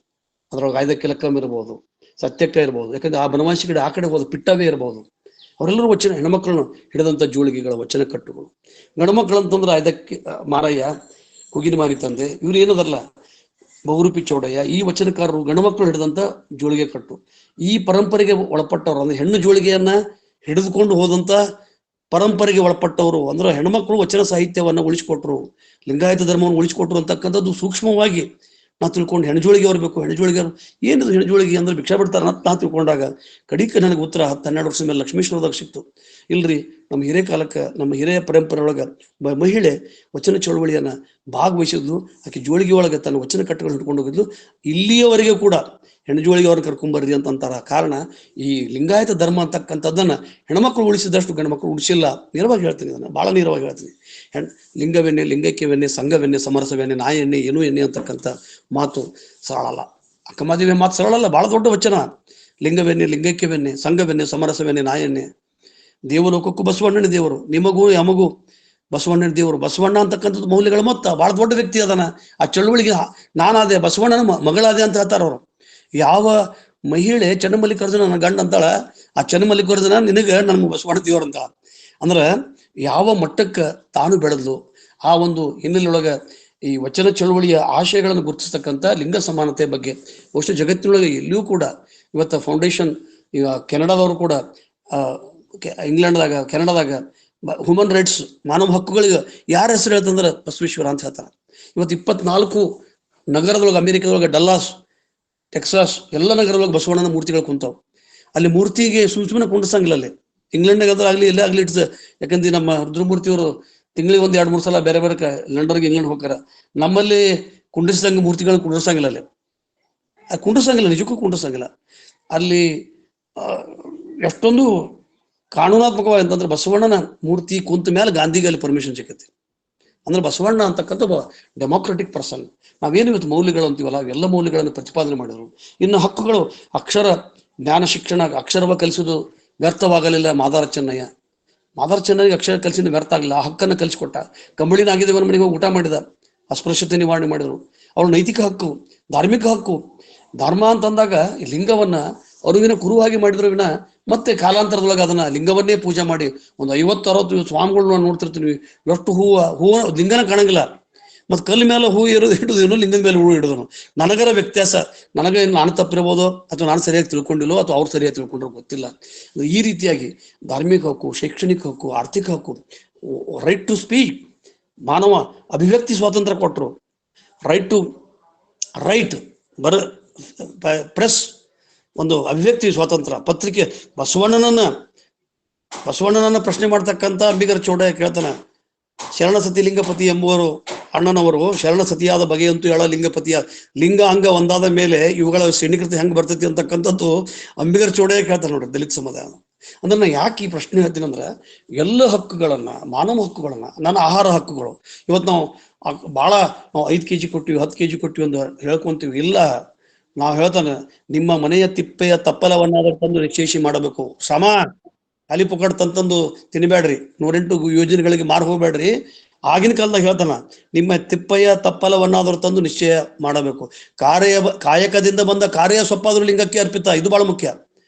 ಅದ್ರೊಳಗೆ ಆಯ್ದಕ್ಕೆ ಲೆಕ್ಕಂ ಇರ್ಬೋದು, ಸತ್ಯಕ್ಕ ಇರ್ಬೋದು, ಯಾಕಂದ್ರೆ ಆ ಬನವಾಸಿ ಕಡೆ ಆ ಕಡೆ ಹೋದ ಪಿಟ್ಟವೇ ಇರ್ಬೋದು. ಅವರೆಲ್ಲರೂ ವಚನ ಹೆಣ್ಮಕ್ಳನ್ನ ಹಿಡಿದಂಥ ಜೋಳಿಗೆಗಳ ವಚನ ಕಟ್ಟುಗಳು. ಗಂಡ್ಮಕ್ಳು ಅಂತಂದ್ರೆ ಆಯ್ದಕ್ಕೆ ಮಾರಯ್ಯ, ಕುಗಿನ ಮಾರಿ ತಂದೆ, ಇವ್ರು ಏನದಲ್ಲ ಬಹುರೂಪಿ ಚೌಡಯ್ಯ, ಈ ವಚನಕಾರರು ಗಂಡುಮಕ್ಕಳು ಹಿಡಿದಂತ ಜೋಳಿಗೆ ಕಟ್ಟು. ಈ ಪರಂಪರೆಗೆ ಒಳಪಟ್ಟವರು ಅಂದ್ರೆ ಹೆಣ್ಣು ಜೋಳಿಗೆಯನ್ನ ಹಿಡಿದುಕೊಂಡು ಹೋದಂತ ಪರಂಪರೆಗೆ ಒಳಪಟ್ಟವರು ಅಂದ್ರೆ ಹೆಣ್ಮಕ್ಳು ವಚನ ಸಾಹಿತ್ಯವನ್ನ ಉಳಿಸಿಕೊಟ್ರು, ಲಿಂಗಾಯತ ಧರ್ಮವನ್ನು ಉಳಿಸಿಕೊಟ್ರು ಅಂತಕ್ಕಂಥದ್ದು ಸೂಕ್ಷ್ಮವಾಗಿ ನಾ ತಿಳ್ಕೊಂಡು ಹೆಣ್ಣುಜೋಳಿಗೆ ಅವ್ರು ಬೇಕು, ಹೆಣ್ಣುಜೋಳಿಗೆ ಏನಿದು ಹೆಣ್ಣುಜೋಳಿಗೆ ಅಂದ್ರೆ ಭಿಕ್ಷಾ ಬಿಡ್ತಾರ ಅಂತ ನಾ ತಿಳ್ಕೊಂಡಾಗ ಕಡಿಕ ನನಗೆ ಉತ್ತರ 10-12 ವರ್ಷದ ಮೇಲೆ ಲಕ್ಷ್ಮೀಶ್ವರದಾಗ ಸಿಕ್ತು. ಇಲ್ರಿ, ನಮ್ಮ ಹಿರಿಯ ಕಾಲಕ್ಕೆ ನಮ್ಮ ಹಿರಿಯ ಪರಂಪರೆ ಒಳಗ ಮಹಿಳೆ ವಚನ ಚಳವಳಿಯನ್ನ ಭಾಗವಹಿಸಿದ್ಲು. ಆಕೆ ಜೋಳಿಗೆ ಒಳಗೆ ತನ್ನ ವಚನ ಕಟ್ಟುಗಳು ಹಿಡ್ಕೊಂಡು ಹೋಗಿದ್ಲು. ಇಲ್ಲಿಯವರೆಗೆ ಕೂಡ ಹೆಣ್ಣು ಜೋಳಿಗೆ ಅವ್ರನ್ನ ಕರ್ಕೊಂಬರ್ರಿ ಅಂತ ಅಂತಾರ. ಕಾರಣ ಈ ಲಿಂಗಾಯತ ಧರ್ಮ ಅಂತಕ್ಕಂಥದ್ದನ್ನ ಹೆಣ್ಮಕ್ಳು ಉಳಿಸಿದಷ್ಟು ಗಂಡು ಮಕ್ಕಳು ಉಳಿಸಿಲ್ಲ. ನೇರವಾಗಿ ಹೇಳ್ತೀನಿ, ಅದನ್ನ ಬಹಳ ನೇರವಾಗಿ ಹೇಳ್ತೀನಿ. ಲಿಂಗವೆನ್ನೆ, ಲಿಂಗೈಕ್ಯವೆನ್ನೆ, ಸಂಘವೆನ್ನೆ, ಸಮರಸವೆನ್ನೆ, ನಾಯೆಣ್ಣೆ, ಏನು ಎಣ್ಣೆ ಅಂತಕ್ಕಂಥ ಮಾತು ಸರಳಲ್ಲ. ಅಕ್ಕಮಾದೇವಿ ಮಾತು ಸರಳಲ್ಲ, ಬಹಳ ದೊಡ್ಡ ವಚನ. ಲಿಂಗವೆನ್ನೆ, ಲಿಂಗೈಕ್ಯವೆನ್ನೆ, ಸಂಘವೆನ್ನೆ, ಸಮರಸವೆನ್ನೆ, ನಾಯೆಣ್ಣೆ. ದೇವಲೋಕಕ್ಕೂ ಬಸವಣ್ಣನ ದೇವರು, ನಿಮಗೂ ಯಮಗೂ ಬಸವಣ್ಣನ ದೇವರು. ಬಸವಣ್ಣ ಅಂತಕ್ಕಂಥದ್ದು ಮೌಲ್ಯಗಳ ಮೊತ್ತ. ಬಹಳ ದೊಡ್ಡ ವ್ಯಕ್ತಿ ಅದನ್ನ. ಆ ಚಳುವಳಿಗೆ ನಾನಾದೆ, ಬಸವಣ್ಣನ ಮಗಳಾದೆ ಅಂತ ಹೇಳ್ತಾರ ಅವರು. ಯಾವ ಮಹಿಳೆ ಚನ್ನಮಲ್ಲಿಕಾರ್ಜುನ ನನ್ನ ಗಂಡ ಅಂತಾಳ, ಆ ಚನ್ನಮಲ್ಲಿಕಾರ್ಜುನ ನಿನಗ ನನ್ನ ಬಸವಣ್ಣ ದೇವರು ಅಂತ. ಅಂದ್ರ ಯಾವ ಮಟ್ಟಕ್ಕೆ ತಾನು ಬೆಳೆದ್ಲು, ಆ ಒಂದು ಹಿನ್ನೆಲೆಯೊಳಗ ಈ ವಚನ ಚಳುವಳಿಯ ಆಶಯಗಳನ್ನು ಗುರುತಿಸ್ತಕ್ಕಂಥ ಲಿಂಗ ಸಮಾನತೆ ಬಗ್ಗೆ ಬಹುಶಃ ಜಗತ್ತಿನೊಳಗೆ ಎಲ್ಲಿಯೂ ಕೂಡ ಇವತ್ತು ಫೌಂಡೇಶನ್, ಈಗ ಕೆನಡಾದವರು ಕೂಡ ಇಂಗ್ಲೆಂಡ್ದಾಗ ಕೆನಡಾದಾಗ ಹ್ಯೂಮನ್ ರೈಟ್ಸ್, ಮಾನವ ಹಕ್ಕುಗಳಿಗೆ ಯಾರ ಹೆಸರು ಹೇಳ್ತಂದ್ರೆ ಬಸವೇಶ್ವರ ಅಂತ ಹೇಳ್ತಾರೆ. ಇವತ್ತು 24 ನಗರದೊಳಗೆ, ಅಮೆರಿಕದೊಳಗೆ ಡಲ್ಲಾಸ್, ಟೆಕ್ಸಾಸ್ ಎಲ್ಲ ನಗರದೊಳಗೆ ಬಸವಣ್ಣನ ಮೂರ್ತಿಗಳು ಕುಂತಾವ್. ಅಲ್ಲಿ ಮೂರ್ತಿಗೆ ಸುಮ್ಮನೆ ಕುಂಡಿಸಂಗಿಲ್ಲ. ಅಲ್ಲಿ ಇಂಗ್ಲೆಂಡ್ನಾಗ ಆಗ್ಲಿ ಎಲ್ಲೇ ಆಗ್ಲಿ ಇಟ್ಸ್. ಯಾಕಂದ್ರೆ ನಮ್ಮ ರುದ್ರಮೂರ್ತಿಯವರು ತಿಂಗಳಿಗೆ 1-2-3 ಸಲ ಬೇರೆ ಬೇರೆ ಲಂಡನ್ಗೆ ಇಂಗ್ಲೆಂಡ್ ಹೋಗ್ತಾರ. ನಮ್ಮಲ್ಲಿ ಕುಂಡಿಸಿದಂಗೆ ಮೂರ್ತಿಗಳನ್ನ ಕುಂಡಿಸಂಗಿಲ್ಲ. ಅಲ್ಲಿ ಕುಂಡಿಸಂಗಿಲ್ಲ, ನಿಜಕ್ಕೂ ಕುಂಡಿಸಂಗಿಲ್ಲ. ಅಲ್ಲಿ ಎಷ್ಟೊಂದು ಕಾನೂನಾತ್ಮಕವಾಗಿ ಅಂತಂದ್ರೆ ಬಸವಣ್ಣನ ಮೂರ್ತಿ ಕುಂತ ಮೇಲೆ ಗಾಂಧಿಗೆ ಅಲ್ಲಿ ಪರ್ಮಿಷನ್ ಸಿಕ್ಕೈತಿ. ಅಂದ್ರೆ ಬಸವಣ್ಣ ಅಂತಕ್ಕಂಥ ಡೆಮೋಕ್ರೆಟಿಕ್ ಪರ್ಸನ್. ನಾವೇನು ಇವತ್ತು ಮೌಲ್ಯಗಳು ಅಂತೀವಲ್ಲ, ಅವೆಲ್ಲ ಮೌಲ್ಯಗಳನ್ನು ಪ್ರತಿಪಾದನೆ ಮಾಡಿದ್ರು. ಇನ್ನು ಹಕ್ಕುಗಳು, ಅಕ್ಷರ ಜ್ಞಾನ ಶಿಕ್ಷಣ, ಅಕ್ಷರವ ಕಲಿಸೋದು ವ್ಯರ್ಥವಾಗಲಿಲ್ಲ ಮಾದಾರ ಚೆನ್ನಯ್ಯ. ಮಾದಾರ ಚೆನ್ನಯ್ಯ ಅಕ್ಷರ ಕಲಿಸಿದ ವ್ಯರ್ಥ ಆಗಲಿಲ್ಲ, ಆ ಹಕ್ಕನ್ನು ಕಲಿಸಿಕೊಟ್ಟ. ಕಂಬಳಿನಾಗಿದ್ದೇವನ ಮನೆಗೆ ಹೋಗಿ ಊಟ ಮಾಡಿದ, ಅಸ್ಪೃಶ್ಯತೆ ನಿವಾರಣೆ ಮಾಡಿದ್ರು. ಅವಳು ನೈತಿಕ ಹಕ್ಕು, ಧಾರ್ಮಿಕ ಹಕ್ಕು. ಧರ್ಮ ಅಂತಂದಾಗ ಲಿಂಗವನ್ನ ಅರಿವಿನ ಕುರುವಾಗಿ ಮಾಡಿದ್ರು ವಿನ ಮತ್ತೆ ಕಾಲಾಂತರದೊಳಗೆ ಅದನ್ನ ಲಿಂಗವನ್ನೇ ಪೂಜೆ ಮಾಡಿ ಒಂದು 50-60 ಸ್ವಾಮಿಗಳನ್ನ ನೋಡ್ತಿರ್ತೀವಿ. ಎಷ್ಟು ಹೂವು ಲಿಂಗನ ಕಾಣಂಗಿಲ್ಲ. ಮತ್ ಕಲ್ಲು ಮೇಲೆ ಹೂ ಇಡುದೇನು, ಲಿಂಗದ ಮೇಲೆ ಹೂ ಇಡುದನು. ನನಗರ ವ್ಯತ್ಯಾಸ. ನನಗೆ ನಾನು ತಪ್ಪಿರ್ಬೋದು, ಅಥವಾ ನಾನು ಸರಿಯಾಗಿ ತಿಳ್ಕೊಂಡಿಲ್ಲೋ, ಅಥವಾ ಅವ್ರು ಸರಿಯಾಗಿ ತಿಳ್ಕೊಂಡ್ರು ಗೊತ್ತಿಲ್ಲ. ಈ ರೀತಿಯಾಗಿ ಧಾರ್ಮಿಕ ಹಕ್ಕು, ಶೈಕ್ಷಣಿಕ ಹಕ್ಕು, ಆರ್ಥಿಕ ಹಕ್ಕು, ರೈಟ್ ಟು ಸ್ಪೀಕ್, ಮಾನವ ಅಭಿವ್ಯಕ್ತಿ ಸ್ವಾತಂತ್ರ್ಯ ಕೊಟ್ಟರು. ರೈಟ್ ಪ್ರೆಸ್, ಒಂದು ಅಭಿವ್ಯಕ್ತಿ ಸ್ವಾತಂತ್ರ್ಯ, ಪತ್ರಿಕೆ. ಬಸವಣ್ಣನನ್ನ ಬಸವಣ್ಣನನ್ನ ಪ್ರಶ್ನೆ ಮಾಡ್ತಕ್ಕಂಥ ಅಂಬಿಗರ ಚೌಡಯ್ಯ ಕೇಳ್ತಾನೆ, ಶರಣ ಸತಿ ಲಿಂಗಪತಿ ಎಂಬುವರು ಅಣ್ಣನವರು ಶರಣ ಸತಿಯಾದ ಬಗೆಯಂತೂ ಹೇಳ ಲಿಂಗಪತಿಯ ಲಿಂಗ ಅಂಗ ಒಂದಾದ ಮೇಲೆ ಇವುಗಳ ಶ್ರೇಣೀಕೃತ ಹೆಂಗ್ ಬರ್ತೈತಿ ಅಂತಕ್ಕಂಥದ್ದು ಅಂಬಿಗರ ಚೌಡಯ್ಯ ಕೇಳ್ತಾನೆ ನೋಡ್ರಿ ದಲಿತ ಸಮುದಾಯ. ಅಂದ್ರೆ ನಾ ಯಾಕೆ ಈ ಪ್ರಶ್ನೆ ಹೇಳ್ತೀನಿ ಅಂದ್ರೆ, ಎಲ್ಲ ಹಕ್ಕುಗಳನ್ನ, ಮಾನವ ಹಕ್ಕುಗಳನ್ನ, ನನ್ನ ಆಹಾರ ಹಕ್ಕುಗಳು ಇವತ್ತು ನಾವು ಬಹಳ ನಾವು 5 kg ಕೊಟ್ಟಿವಿ 10 kg ಕೊಟ್ಟಿವಿ ಅಂತ ಹೇಳ್ಕೊಂತೀವಿ. ಇಲ್ಲ, ನಾವು ಹೇಳ್ತಾನೆ ನಿಮ್ಮ ಮನೆಯ ತಿಪ್ಪೆಯ ತಪ್ಪಲವನ್ನಾದ್ರೂ ತಂದು ನಿಶೇಷಿ ಮಾಡಬೇಕು. ಶ್ರಮ ಖಾಲಿ ಪುಕ್ಕಡ್ ತಂತಂದು ತಿನ್ಬೇಡ್ರಿ, 108 ಯೋಜನೆಗಳಿಗೆ ಮಾರು ಹೋಗ್ಬೇಡ್ರಿ. ಆಗಿನ ಕಾಲದಾಗ ಹೇಳ್ತಾನ, ನಿಮ್ಮ ತಿಪ್ಪೆಯ ತಪ್ಪಲವನ್ನಾದ್ರೂ ತಂದು ನಿಶ್ಚಯ ಮಾಡಬೇಕು. ಕಾಯಕದಿಂದ ಬಂದ ಕಾರ್ಯ ಸೊಪ್ಪಾದ್ರೂ ಲಿಂಗಕ್ಕೆ ಅರ್ಪಿತ. ಇದು ಬಹಳ ಮುಖ್ಯ.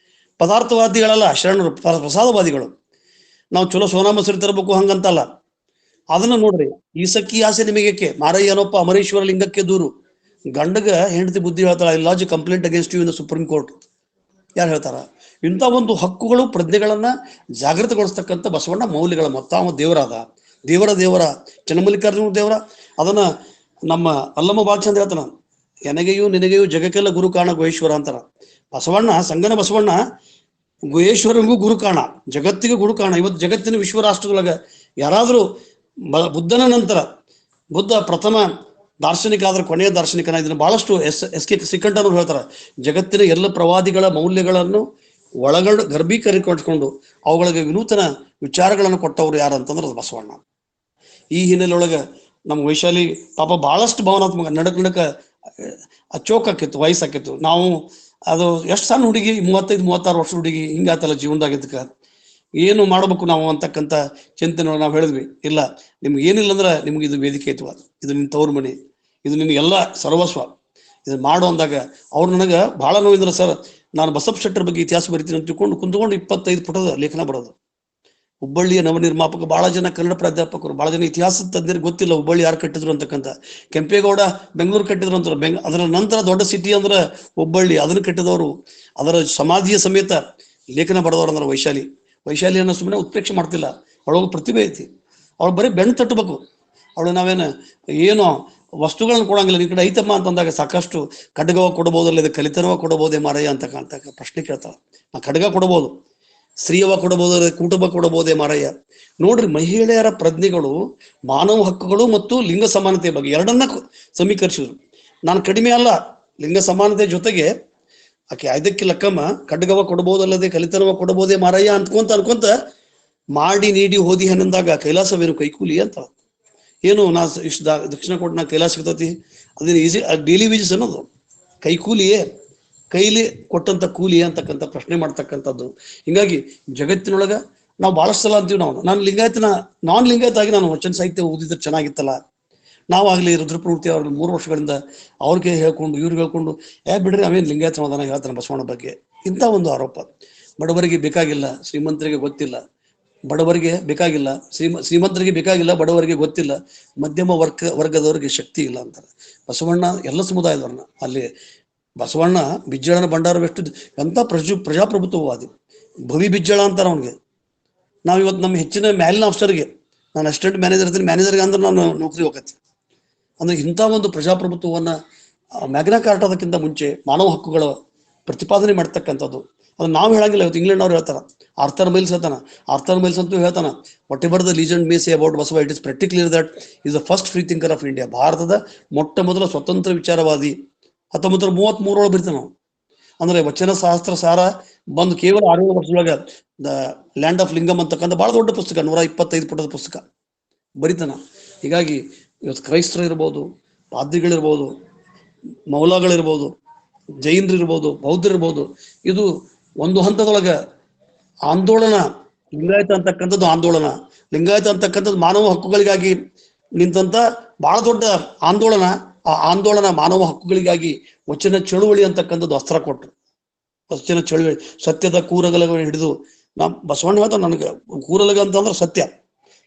ಪದಾರ್ಥವಾದಿಗಳಲ್ಲ ಶರಣರು, ಪ್ರಸಾದವಾದಿಗಳು. ನಾವು ಚಲೋ ಸೋನಾ ಮಸೂರಿ ತರಬೇಕು ಹಂಗಂತಲ್ಲ. ಅದನ್ನ ನೋಡ್ರಿ, ಈ ಸಕ್ಕಿ ಆಸೆ ನಿಮಗೇಕೆ, ಮಾರಯ್ಯನೊಪ್ಪ ಅಮರೇಶ್ವರ ಲಿಂಗಕ್ಕೆ ದೂರು. ಗಂಡಗ ಹೆಂಡತಿ ಬುದ್ಧಿ ಹೇಳ್ತಾಳ, I lodge complaint against you in the Supreme Court. ಯಾರು ಹೇಳ್ತಾರ? ಇಂಥ ಒಂದು ಹಕ್ಕುಗಳು ಪ್ರಜ್ಞೆಗಳನ್ನ ಜಾಗೃತಗೊಳಿಸ್ತಕ್ಕಂಥ ಬಸವಣ್ಣ ಮೌಲ್ಯಗಳ ಮೊತ್ತ. ಅವ ದೇವರಾದ, ದೇವರ ಚನ್ನಮಲ್ಲಿಕಾರ್ಜುನ ದೇವರ. ಅದನ್ನ ನಮ್ಮ ಅಲ್ಲಮ್ಮ ಬಾಲಚಂದ್ರ ಹೇಳ್ತಾನ, ಎನಗೆಯೂ ನಿನಗೆಯೂ ಜಗಕ್ಕೆಲ್ಲ ಗುರು ಕಾಣ ಗುಹೇಶ್ವರ ಅಂತಾರ. ಬಸವಣ್ಣ, ಸಂಗನ ಬಸವಣ್ಣ ಗುಹೇಶ್ವರನಿಗೂ ಗುರು ಕಾಣ, ಜಗತ್ತಿಗೆ ಗುರು ಕಾಣ. ಇವತ್ತು ಜಗತ್ತಿನ ವಿಶ್ವ ರಾಷ್ಟ್ರದೊಳಗ ಯಾರಾದ್ರೂ ಬುದ್ಧನ ನಂತರ, ಬುದ್ಧ ಪ್ರಥಮ ದಾರ್ಶನಿಕ ಆದ್ರೆ ಕೊನೆಯ ದಾರ್ಶನಿಕನ, ಇದನ್ನ ಬಹಳಷ್ಟು ಎಸ್ ಕೆ ಸಿಕ್ಕಂಠನವ್ರು ಹೇಳ್ತಾರೆ. ಜಗತ್ತಿನ ಎಲ್ಲ ಪ್ರವಾದಿಗಳ ಮೌಲ್ಯಗಳನ್ನು ಗರ್ಭೀಕರಿಸಿಕೊಂಡು ಅವುಗಳಿಗೆ ವಿನೂತನ ವಿಚಾರಗಳನ್ನು ಕೊಟ್ಟವ್ರು ಯಾರು ಅಂತಂದ್ರೆ ಅದು ಬಸವಣ್ಣ. ಈ ಹಿನ್ನೆಲೆಯೊಳಗೆ ನಮ್ಮ ವೈಶಾಲಿ ಪಾಪ ಬಹಳಷ್ಟು ಭಾವನಾತ್ಮಕ ನಡಕ ಚೋಕಾಕಿತ್ತು, ವಯಸ್ಸಾಕಿತ್ತು. ನಾವು ಅದು ಎಷ್ಟು ಸಣ್ಣ ಹುಡುಗಿ, 35-36 ವರ್ಷದ ಹುಡುಗಿ, ಹಿಂಗಾತಲ್ಲ ಜೀವನದಾಗಿದ್ದಕ್ಕೆ ಏನು ಮಾಡ್ಬೇಕು ನಾವು ಅಂತಕ್ಕಂಥ ಚಿಂತನೆ ನಾವು ಹೇಳಿದ್ವಿ. ಇಲ್ಲ, ನಿಮ್ಗೆ ಏನಿಲ್ಲ ಅಂದ್ರೆ ನಿಮ್ಗೆ ಇದು ವೇದಿಕೆ ಐತವ, ಇದು ನಿನ್ನ ತವ್ರ ಮನೆ, ಇದು ನಿನ್ಗೆಲ್ಲ ಸರ್ವಸ್ವ, ಇದು ಮಾಡು ಅಂದಾಗ ಅವ್ರು ನನಗೆ ಬಹಳ ನೋವಿದ್ರೆ, ಸರ್ ನಾನು ಬಸಪ್ಪ ಶೆಟ್ಟರ್ ಬಗ್ಗೆ ಇತಿಹಾಸ ಬರಿತೀನಿ ಅಂತ ತಿಳ್ಕೊಂಡು ಕುಂತ್ಕೊಂಡು 25 ಪುಟದ ಲೇಖನ ಬರೋದು. ಹುಬ್ಬಳ್ಳಿಯ ನವನಿರ್ಮಾಪಕ, ಬಹಳ ಜನ ಕನ್ನಡ ಪ್ರಾಧ್ಯಾಪಕರು, ಬಹಳ ಜನ ಇತಿಹಾಸದ ತಜ್ಞರಿಗೆ ಗೊತ್ತಿಲ್ಲ ಹುಬ್ಬಳ್ಳಿ ಯಾರು ಕಟ್ಟಿದ್ರು ಅಂತಕ್ಕಂಥ. ಕೆಂಪೇಗೌಡ ಬೆಂಗಳೂರು ಕಟ್ಟಿದ್ರು ಅಂತಾರೆ. ಅದರ ನಂತರ ದೊಡ್ಡ ಸಿಟಿ ಅಂದ್ರೆ ಹುಬ್ಬಳ್ಳಿ, ಅದನ್ನು ಕಟ್ಟಿದವರು, ಅದರ ಸಮಾಧಿಯ ಸಮೇತ ಲೇಖನ ಬರೆದವ್ರು ಅಂದ್ರೆ ವೈಶಾಲಿಯನ್ನು ಸುಮ್ಮನೆ ಉತ್ಪ್ರೇಕ್ಷೆ ಮಾಡ್ತಿಲ್ಲ. ಅವಳೊಬ್ಬ ಪ್ರತಿಭೆ ಐತಿ. ಅವಳು ಬರೀ ಬೆಣ್ಣು ತಟ್ಟಬೇಕು. ಅವಳು ನಾವೇನು ಏನೋ ವಸ್ತುಗಳನ್ನ ಕೊಡಂಗಿಲ್ಲ. ನಿನ್ ಕಡೆ ಐತಮ್ಮ ಅಂತಂದಾಗ ಸಾಕಷ್ಟು ಖಡ್ಗವ ಕೊಡಬಹುದಲ್ಲ, ಇದು ಕಲಿತನವ ಕೊಡಬಹುದೇ ಮಾರಯ್ಯ ಅಂತಕ್ಕಂಥ ಪ್ರಶ್ನೆ ಕೇಳ್ತಾಳ. ನಾ ಖಡ್ಗ ಕೊಡಬಹುದು, ಸ್ತ್ರೀಯವ ಕೊಡಬಹುದು, ಕುಟುಂಬ ಕೊಡಬಹುದೇ ಮಾರಯ್ಯ. ನೋಡ್ರಿ, ಮಹಿಳೆಯರ ಪ್ರಜ್ಞೆಗಳು ಮಾನವ ಹಕ್ಕುಗಳು ಮತ್ತು ಲಿಂಗ ಸಮಾನತೆ ಬಗ್ಗೆ ಎರಡನ್ನ ಸಮೀಕರಿಸಿದ್ರು. ನಾನು ಕಡಿಮೆ ಅಲ್ಲ, ಲಿಂಗ ಸಮಾನತೆ ಜೊತೆಗೆ ಆಕೆ ಐದಕ್ಕೆ ಲಕ್ಕಮ್ಮ ಖಡ್ಗವ ಕೊಡಬಹುದಲ್ಲದೆ ಕಲಿತನವ ಕೊಡಬಹುದೇ ಮಾರಯ್ಯ ಅನ್ಕೊಂತ ಮಾಡಿ ನೀಡಿ ಹೋದಿ ಹನ್ನಂದಾಗ ಕೈಲಾಸವೇನು ಕೈಕೂಲಿ ಅಂತ. ಏನು ನಾ ಇಷ್ಟು ದಕ್ಷಿಣ ಕೊಟ್ಟು ನಾ ಕೈಲಾಸ ಸಿಗ್ತತಿ, ಅದೇನು ಈಸಿ ಡೈಲಿ ವೇಜಸ್ ಅನ್ನೋದು ಕೈಕೂಲಿಯೇ, ಕೈಲಿ ಕೊಟ್ಟಂತ ಕೂಲಿ ಅಂತಕ್ಕಂಥ ಪ್ರಶ್ನೆ ಮಾಡ್ತಕ್ಕಂಥದ್ದು. ಹಿಂಗಾಗಿ ಜಗತ್ತಿನೊಳಗ ನಾವು ಬಹಳಷ್ಟು ಸಲ ಅಂತೀವಿ, ನಾನು ನಾನ್ ಲಿಂಗಾಯತ ಆಗಿ ನಾನು ವಚನ ಸಾಹಿತ್ಯ ಓದಿದ್ರೆ ಚೆನ್ನಾಗಿತ್ತಲ್ಲ. ನಾವಾಗ್ಲಿ ರುದ್ರಪ್ರವೃತ್ತಿ ಅವ್ರಿಗೆ 3 ವರ್ಷಗಳಿಂದ ಅವ್ರಿಗೆ ಹೇಳ್ಕೊಂಡು ಇವ್ರಿಗೆ ಹೇಳ್ಕೊಂಡು ಬಿಡ್ರಿ ಅವೇನು ಲಿಂಗಾಯತ ಸಮಾಧಾನ ಹೇಳ್ತಾನೆ ಬಸವಣ್ಣ ಬಗ್ಗೆ. ಇಂಥ ಒಂದು ಆರೋಪ. ಬಡವರಿಗೆ ಬೇಕಾಗಿಲ್ಲ, ಶ್ರೀಮಂತರಿಗೆ ಗೊತ್ತಿಲ್ಲ. ಬಡವರಿಗೆ ಬೇಕಾಗಿಲ್ಲ, ಶ್ರೀಮಂತರಿಗೆ ಬೇಕಾಗಿಲ್ಲ, ಬಡವರಿಗೆ ಗೊತ್ತಿಲ್ಲ, ಮಧ್ಯಮ ವರ್ಗದವರಿಗೆ ಶಕ್ತಿ ಇಲ್ಲ ಅಂತಾರೆ ಬಸವಣ್ಣ. ಎಲ್ಲ ಸಮುದಾಯದವ್ರನ್ನ ಅಲ್ಲಿ ಬಸವಣ್ಣ ಬಿಜ್ಜಳನ ಭಂಡಾರವೆಷ್ಟು ಎಂತ ಪ್ರಜಾಪ್ರಭುತ್ವವಾದಿ. ಭವಿ ಬಿಜ್ಜಳ ಅಂತಾರ ಅವನಿಗೆ. ನಾವು ಇವತ್ತು ನಮ್ಮ ಹೆಚ್ಚಿನ ಮ್ಯಾಲಿನ ಆಫೀಸರ್ಗೆ, ನಾನು ಅಸಿಸ್ಟೆಂಟ್ ಮ್ಯಾನೇಜರ್ ಇರ್ತೀನಿ, ಮ್ಯಾನೇಜರ್ಗೆ ಅಂದ್ರೆ ನಾನು ನೌಕರಿ ಹೋಗತ್ತೆ. ಅಂದ್ರೆ ಇಂಥ ಒಂದು ಪ್ರಜಾಪ್ರಭುತ್ವವನ್ನ ಮ್ಯಾಗ್ನಾ ಕಾರ್ಟಾದಕ್ಕಿಂತ ಮುಂಚೆ ಮಾನವ ಹಕ್ಕುಗಳ ಪ್ರತಿಪಾದನೆ ಮಾಡ್ತಕ್ಕಂಥದ್ದು. ಅದನ್ನ ನಾವು ಹೇಳಂಗಿಲ್ಲ. ಇವತ್ತು ಇಂಗ್ಲೆಂಡ್ ಅವ್ರು ಹೇಳ್ತಾರ, ಆರ್ಥರ್ ಮೈಲ್ಸ್ ಅಂತೂ ಹೇಳ್ತಾನ, what ever the legend May say about Basava, it is pretty clear that is the first free thinker of India. ಭಾರತದ ಮೊಟ್ಟ ಮೊದಲ ಸ್ವತಂತ್ರ ವಿಚಾರವಾದಿ. 1933 ಬರಿತಾನ ನಾವು. ಅಂದ್ರೆ ವಚನ ಸಹಸ್ರ ಸಾರ ಬಂದು ಕೇವಲ 6 ವರ್ಷದೊಳಗ ದ ಲ್ಯಾಂಡ್ ಆಫ್ ಲಿಂಗಮ್ ಅಂತಕ್ಕಂಥ ಬಹಳ ದೊಡ್ಡ ಪುಸ್ತಕ, 125 ಪುಟದ ಪುಸ್ತಕ ಬರಿತಾನ. ಹೀಗಾಗಿ ಇವತ್ತು ಕ್ರೈಸ್ತರು ಇರ್ಬೋದು, ಪಾದ್ರಿಗಳಿರ್ಬೋದು, ಮೌಲಾಗಳಿರ್ಬೋದು, ಜೈನರಿರ್ಬೋದು, ಬೌದ್ಧರಿರ್ಬೋದು, ಇದು ಒಂದು ಹಂತದೊಳಗ ಆಂದೋಲನ. ಲಿಂಗಾಯತ ಅಂತಕ್ಕಂಥದ್ದು ಆಂದೋಲನ. ಲಿಂಗಾಯತ ಅಂತಕ್ಕಂಥದ್ದು ಮಾನವ ಹಕ್ಕುಗಳಿಗಾಗಿ ನಿಂತಂತ ಬಹಳ ದೊಡ್ಡ ಆಂದೋಲನ. ಆ ಆಂದೋಲನ ಮಾನವ ಹಕ್ಕುಗಳಿಗಾಗಿ ವಚನ ಚಳುವಳಿ ಅಂತಕ್ಕಂಥದ್ದು ಅಸ್ತ್ರ ಕೊಟ್ಟರು. ವಚನ ಚಳುವಳಿ ಸತ್ಯದ ಕೂರಗಲಗಳನ್ನು ಹಿಡಿದು ಬಸವಣ್ಣ ಹೇಳ್ತಾ, ನನಗೆ ಕೂರಲಗ ಅಂತಂದ್ರೆ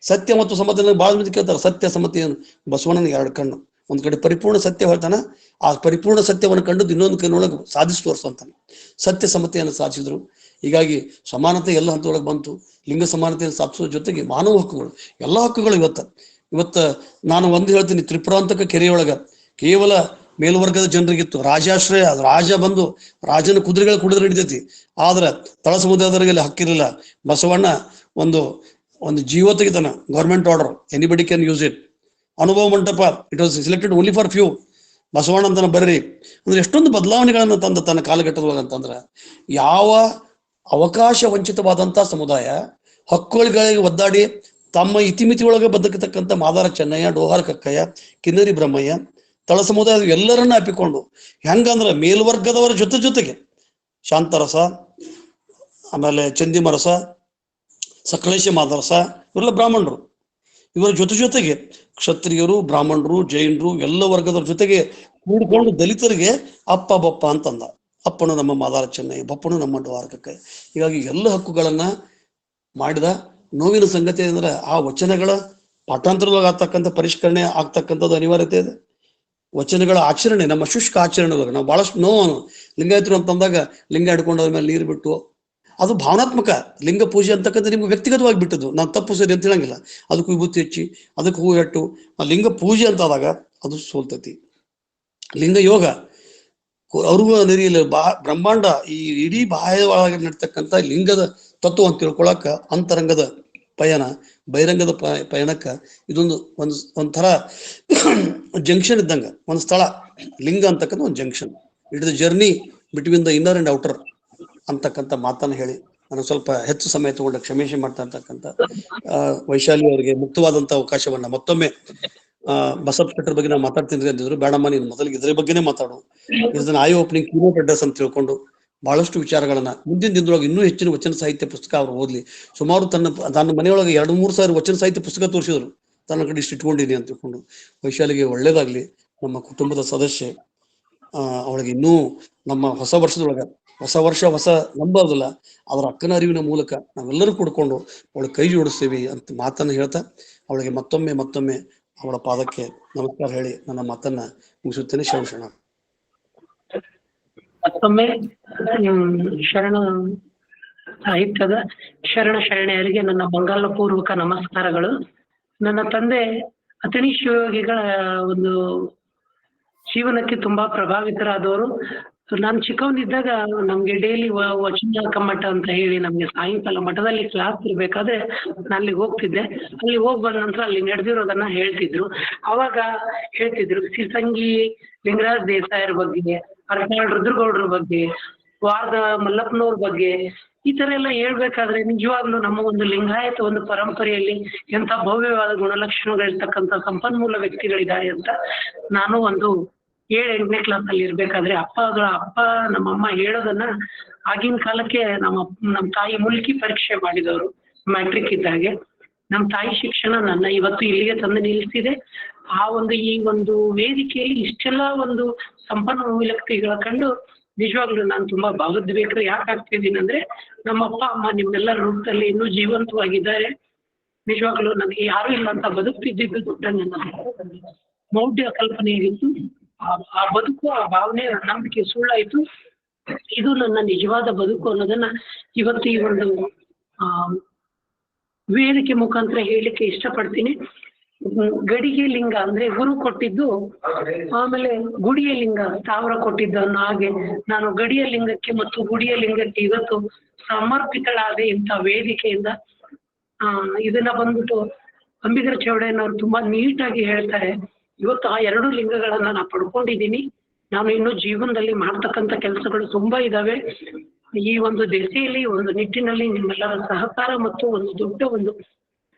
ಸತ್ಯ ಮತ್ತು ಸಮತೆ. ಬಹಳ ಮಂದಿ ಕೇಳ್ತಾರೆ ಸತ್ಯ ಸಮತೆ ಏನು. ಬಸವಣ್ಣನಿಗೆ 2 ಕಣ್ಣು. ಒಂದ್ ಕಡೆ ಪರಿಪೂರ್ಣ ಸತ್ಯ ಹೇಳ್ತಾನೆ, ಆ ಪರಿಪೂರ್ಣ ಸತ್ಯವನ್ನು ಕಂಡು ಇನ್ನೊಂದು ಕೈನೊಳಗೆ ಸಾಧಿಸಿ ತೋರಿಸ್ತಾನೆ. ಸತ್ಯ ಸಮತೆಯನ್ನು ಸಾಧಿಸಿದ್ರು. ಹೀಗಾಗಿ ಸಮಾನತೆ ಎಲ್ಲ ಹಂತದೊಳಗೆ ಬಂತು. ಲಿಂಗ ಸಮಾನತೆಯನ್ನು ಸಾಧಿಸೋ ಜೊತೆಗೆ ಮಾನವ ಹಕ್ಕುಗಳು, ಎಲ್ಲ ಹಕ್ಕುಗಳು ಇವತ್ತ ನಾನು ಒಂದು ಹೇಳ್ತೀನಿ, ತ್ರಿಪುರಾಂತಕ ಕೆರೆಯೊಳಗ ಕೇವಲ ಮೇಲ್ವರ್ಗದ ಜನರಿಗಿತ್ತು ರಾಜಾಶ್ರಯ. ರಾಜ ಬಂದು ರಾಜನ ಕುದುರೆಗಳು ಕುಡಿದ್ರೆ ಹಿಡಿತೈತಿ, ಆದ್ರೆ ತಳ ಸಮುದಾಯದವರಿಗೆ ಹಕ್ಕಿರಲಿಲ್ಲ. ಬಸವಣ್ಣ ಒಂದು ಒಂದು ಜಿಯೋ ತೆಗಿತಾನ, government order, anybody can use it. Anubhava Mantapa, it was selected only for few. Basavanna ಅಂತನ ಬರ್ರಿ ಅಂದ್ರೆ ಎಷ್ಟೊಂದು ಬದಲಾವಣೆಗಳನ್ನ ತಂದ ತನ್ನ ಕಾಲಘಟ್ಟದೊಳಗೆ ಅಂತಂದ್ರ, ಯಾವ ಅವಕಾಶ ವಂಚಿತವಾದಂತ ಸಮುದಾಯ ಹಕ್ಕುಗಳಿಗೆ ಒದ್ದಾಡಿ ತಮ್ಮ ಇತಿಮಿತಿ ಒಳಗೆ ಬದುಕತಕ್ಕಂಥ ಮಾದಾರ ಚೆನ್ನಯ್ಯ, ಡೋಹಾರ ಕಕ್ಕಯ್ಯ, ಕಿನ್ನರಿ ಬ್ರಹ್ಮಯ್ಯ, ತಳ ಸಮುದಾಯದ ಎಲ್ಲರನ್ನ ಅಪ್ಪಿಕೊಂಡು ಹೆಂಗಂದ್ರ ಮೇಲ್ವರ್ಗದವರ ಜೊತೆಗೆ ಶಾಂತರಸ, ಆಮೇಲೆ ಚಂದಿಮರಸ, ಸಕಲೇಶ ಮಾದರಸ, ಇವರೆಲ್ಲ ಬ್ರಾಹ್ಮಣರು. ಇವರ ಜೊತೆಗೆ ಕ್ಷತ್ರಿಯರು, ಬ್ರಾಹ್ಮಣರು, ಜೈನರು ಎಲ್ಲ ವರ್ಗದವ್ರ ಜೊತೆಗೆ ಕೂಡಿಕೊಂಡು ದಲಿತರಿಗೆ ಅಪ್ಪ ಬಪ್ಪ ಅಂತಂದ. ಅಪ್ಪನು ನಮ್ಮ ಮಾದಾರ ಚೆನ್ನಯ್ಯ, ಬಪ್ಪನು ನಮ್ಮ ಡೋಹಾರ ಕಕ್ಕಯ್ಯ. ಹೀಗಾಗಿ ಎಲ್ಲ ಹಕ್ಕುಗಳನ್ನ ಮಾಡಿದ. ನೋವಿನ ಸಂಗತಿ ಅಂದ್ರೆ ಆ ವಚನಗಳ ಪಾಠಾಂತರದೊಳಗೆ ಆಗ್ತಕ್ಕಂಥ ಪರಿಷ್ಕರಣೆ ಆಗ್ತಕ್ಕಂಥದ್ದು ಅನಿವಾರ್ಯತೆ ಇದೆ. ವಚನಗಳ ಆಚರಣೆ, ನಮ್ಮ ಶುಷ್ಕ ಆಚರಣೆ ಒಳಗೆ ನಾವು ಬಹಳಷ್ಟು ನೋವು ಲಿಂಗಾಯತರು ಅಂತಂದಾಗ ಲಿಂಗ ಹಿಡ್ಕೊಂಡವ್ರ ಮೇಲೆ ನೀರು ಬಿಟ್ಟು, ಅದು ಭಾವನಾತ್ಮಕ. ಲಿಂಗ ಪೂಜೆ ಅಂತಕ್ಕಂಥ ನಿಮ್ಗೆ ವ್ಯಕ್ತಿಗತವಾಗಿ ಬಿಟ್ಟದ್ದು, ನಾನು ತಪ್ಪು ಸರಿ ಅಂತ ಹೇಳಂಗಿಲ್ಲ. ಅದಕ್ಕೆ ವಿಭೂತಿ ಹಚ್ಚಿ, ಅದಕ್ಕೆ ಹೂ ಹೆಟ್ಟು, ಆ ಲಿಂಗ ಪೂಜೆ ಅಂತಾದಾಗ ಅದು ಸೋಲ್ತತಿ. ಲಿಂಗ ಯೋಗ ಅವ್ರಿಗೂ ನೆರಿಯಲ್ಲ. ಬ್ರಹ್ಮಾಂಡ ಈ ಇಡೀ ಬಾಹ್ಯ ಒಳಗೆ ನಡ್ತಕ್ಕಂಥ ಲಿಂಗದ ತತ್ವ ಅಂತ ತಿಳ್ಕೊಳಕ ಅಂತರಂಗದ ಪಯಣ, ಬಹಿರಂಗದ ಪಯಣಕ್ಕ ಇದೊಂದು ಒಂಥರ ಜಂಕ್ಷನ್ ಇದ್ದಂಗ, ಒಂದು ಸ್ಥಳ. ಲಿಂಗ ಅಂತಕ್ಕಂಥ ಒಂದು junction. It the journey between the inner and outer ಅಂತಕ್ಕಂಥ ಮಾತನ್ನ ಹೇಳಿ ನಾನು ಸ್ವಲ್ಪ ಹೆಚ್ಚು ಸಮಯ ತಗೊಂಡ ಕ್ಷಮೇಶೆ ಮಾಡ್ತಾ ಇರ್ತಕ್ಕಂಥ ವೈಶಾಲಿ ಅವರಿಗೆ ಮುಕ್ತವಾದಂತ ಅವಕಾಶವನ್ನ ಮತ್ತೊಮ್ಮೆ ಬಸಪ್ಪ ಶೆಟ್ಟರ್ ಬಗ್ಗೆ ನಾವು ಮಾತಾಡ್ತಿದ್ರಿ ಅಂತಿದ್ರು. ಬೇಡಮ್ಮ, ನೀನು ಮೊದಲಿಗೆ ಇದ್ರ ಬಗ್ಗೆನೇ ಮಾತಾಡು. ಇದನ್ನ ಐ ಓಪನಿಂಗ್ ಕೀನೋಟ್ ಅಡ್ರೆಸ್ ಅಂತ ತಿಳ್ಕೊಂಡು ಬಹಳಷ್ಟು ವಿಚಾರಗಳನ್ನ ಮುಂದಿನ ದಿನದೊಳಗೆ ಇನ್ನೂ ಹೆಚ್ಚಿನ ವಚನ ಸಾಹಿತ್ಯ ಪುಸ್ತಕ ಅವ್ರು ಓದ್ಲಿ. ಸುಮಾರು ತನ್ನ ಮನೆಯೊಳಗೆ 2-3 ಸಾವಿರ ವಚನ ಸಾಹಿತ್ಯ ಪುಸ್ತಕ ತೋರಿಸಿದ್ರು. ತನ್ನ ಕಡೆ ಇಷ್ಟು ಇಟ್ಕೊಂಡಿದ್ದೀನಿ ಅಂತ ತಿಳ್ಕೊಂಡು. ವೈಶಾಲಿಗೆ ಒಳ್ಳೇದಾಗ್ಲಿ, ನಮ್ಮ ಕುಟುಂಬದ ಸದಸ್ಯೆ. ಅವಳಿಗೆ ಇನ್ನೂ ನಮ್ಮ ಹೊಸ ವರ್ಷ ನಂಬೋದಿಲ್ಲ, ಅದರ ಅಕ್ಕನ ಅರಿವಿನ ಮೂಲಕ ನಾವೆಲ್ಲರೂ ಕೂಡ್ಕೊಂಡು ಅವಳಿಗೆ ಕೈ ಜೋಡಿಸ್ತೀವಿ ಅಂತ ಮಾತನ್ನ ಹೇಳ್ತಾ, ಅವಳಿಗೆ ಮತ್ತೊಮ್ಮೆ ಅವಳ ಪಾದಕ್ಕೆ ನಮಸ್ಕಾರ ಹೇಳಿ ನನ್ನ ಮಾತನ್ನ ಮುಗಿಸುತ್ತೇನೆ. ಶರಣ. ಮತ್ತೊಮ್ಮೆ ಶರಣ ಸಾಹಿತ್ಯದ ಶರಣೆಯರಿಗೆ ನನ್ನ ಬಂಗಾಲ ಪೂರ್ವಕ ನಮಸ್ಕಾರಗಳು. ನನ್ನ ತಂದೆ ಅತನಿ ಶಿವಯೋಗಿಗಳ ಒಂದು ಜೀವನಕ್ಕೆ ತುಂಬಾ ಪ್ರಭಾವಿತರಾದವರು. ನಾನು ಚಿಕ್ಕವನಿದ್ದಾಗ ನಮ್ಗೆ ಡೈಲಿ ವಚನ ಕಮ್ಮಟ ಅಂತ ಹೇಳಿ ನಮ್ಗೆ ಸಾಯಂಕಾಲ ಮಠದಲ್ಲಿ ಕ್ಲಾಸ್ ಇರ್ಬೇಕಾದ್ರೆ ನಾನು ಅಲ್ಲಿಗೆ ಹೋಗ್ತಿದ್ದೆ. ಅಲ್ಲಿ ಹೋಗಿ ಬಂದ ನಂತರ ಅಲ್ಲಿ ನಡೆದಿರೋದನ್ನ ಹೇಳ್ತಿದ್ರು. ಅವಾಗ ಹೇಳ್ತಿದ್ರು ಸಿಸಂಗಿ ಲಿಂಗರಾಜ್ ದೇಸಾಯರ ಬಗ್ಗೆ, ಅರಕಾಳ್ ರುದ್ರಗೌಡ್ರ ಬಗ್ಗೆ, ವಾರದ ಮಲ್ಲಪ್ಪನವ್ರ ಬಗ್ಗೆ, ಈ ತರ ಎಲ್ಲ ಹೇಳ್ಬೇಕಾದ್ರೆ ನಿಜವಾಗ್ಲೂ ನಮ್ಮ ಒಂದು ಲಿಂಗಾಯತ ಒಂದು ಪರಂಪರೆಯಲ್ಲಿ ಎಂತ ಭವ್ಯವಾದ ಗುಣಲಕ್ಷಣಗಳಿರ್ತಕ್ಕಂಥ ಸಂಪನ್ಮೂಲ ವ್ಯಕ್ತಿಗಳಿದ್ದಾರೆ ಅಂತ ನಾನು ಒಂದು 7-8ನೇ ಕ್ಲಾಸ್ ಅಲ್ಲಿ ಇರ್ಬೇಕಾದ್ರೆ ಅಪ್ಪ ನಮ್ಮಮ್ಮ ಹೇಳೋದನ್ನ ಆಗಿನ ಕಾಲಕ್ಕೆ ನಮ್ಮ ತಾಯಿ ಮುಲ್ಕಿ ಪರೀಕ್ಷೆ ಮಾಡಿದವರು ಮ್ಯಾಟ್ರಿಕ್ ಇದ್ದಾಗೆ. ನಮ್ಮ ತಾಯಿ ಶಿಕ್ಷಣ ನನ್ನ ಇವತ್ತು ಇಲ್ಲಿಗೆ ತಂದು ನಿಲ್ಲಿಸಿದೆ. ಈ ಒಂದು ವೇದಿಕೆಯಲ್ಲಿ ಇಷ್ಟೆಲ್ಲ ಒಂದು ಸಂಪನ್ಮೂಲ ವ್ಯಕ್ತಿಗಳ ಕಂಡು ನಿಜವಾಗ್ಲೂ ನಾನು ತುಂಬಾ ಭಾವೋದ್ವೇಗ ಯಾಕೆ ಆಗ್ತಿದ್ದೀನಿ ಅಂದ್ರೆ, ನಮ್ಮ ಅಪ್ಪ ಅಮ್ಮ ನಿಮ್ಮೆಲ್ಲರ ರೂಪದಲ್ಲಿ ಇನ್ನೂ ಜೀವಂತವಾಗಿದ್ದಾರೆ. ನಿಜವಾಗ್ಲೂ ನನಗೆ ಯಾರು ಇಲ್ಲ ಅಂತ ಬದುಕ್ತಿದ್ದು ದೊಡ್ಡ ನನ್ನ ಮೌಢ್ಯ ಕಲ್ಪನೆಯಾಗಿತ್ತು. ಆ ಬದುಕು, ಆ ಭಾವನೆ, ನಂಬಿಕೆ ಸುಳ್ಳಾಯ್ತು. ಇದು ನನ್ನ ನಿಜವಾದ ಬದುಕು ಅನ್ನೋದನ್ನ ಇವತ್ತು ಈ ಒಂದು ವೇದಿಕೆ ಮುಖಾಂತರ ಹೇಳಲಿಕ್ಕೆ ಇಷ್ಟಪಡ್ತೀನಿ. ಗಡಿಗೆ ಲಿಂಗ ಅಂದ್ರೆ ಗುರು ಕೊಟ್ಟಿದ್ದು, ಆಮೇಲೆ ಗುಡಿಯ ಲಿಂಗ ತಾವರ ಕೊಟ್ಟಿದ್ದು ಅನ್ನೋ ಹಾಗೆ ನಾನು ಗಡಿಯ ಲಿಂಗಕ್ಕೆ ಮತ್ತು ಗುಡಿಯ ಲಿಂಗಕ್ಕೆ ಇವತ್ತು ಸಮರ್ಪಿತಳಾದೆ ಇಂಥ ವೇದಿಕೆಯಿಂದ. ಇದನ್ನ ಬಂದ್ಬಿಟ್ಟು ಅಂಬಿಗರ ಚೌಡಯ್ಯನವರು ತುಂಬಾ ನೀಟಾಗಿ ಹೇಳ್ತಾರೆ. ಇವತ್ತು ಆ 2 ಲಿಂಗಗಳನ್ನ ನಾನು ಪಡ್ಕೊಂಡಿದ್ದೀನಿ. ನಾನು ಇನ್ನೂ ಜೀವನದಲ್ಲಿ ಮಾಡ್ತಕ್ಕಂಥ ಕೆಲಸಗಳು ತುಂಬಾ ಇದಾವೆ. ಈ ಒಂದು ದೆಸೆಯಲ್ಲಿ ಒಂದು ನಿಟ್ಟಿನಲ್ಲಿ ನಿಮ್ಮೆಲ್ಲರ ಸಹಕಾರ ಮತ್ತು ಒಂದು ದೊಡ್ಡ ಒಂದು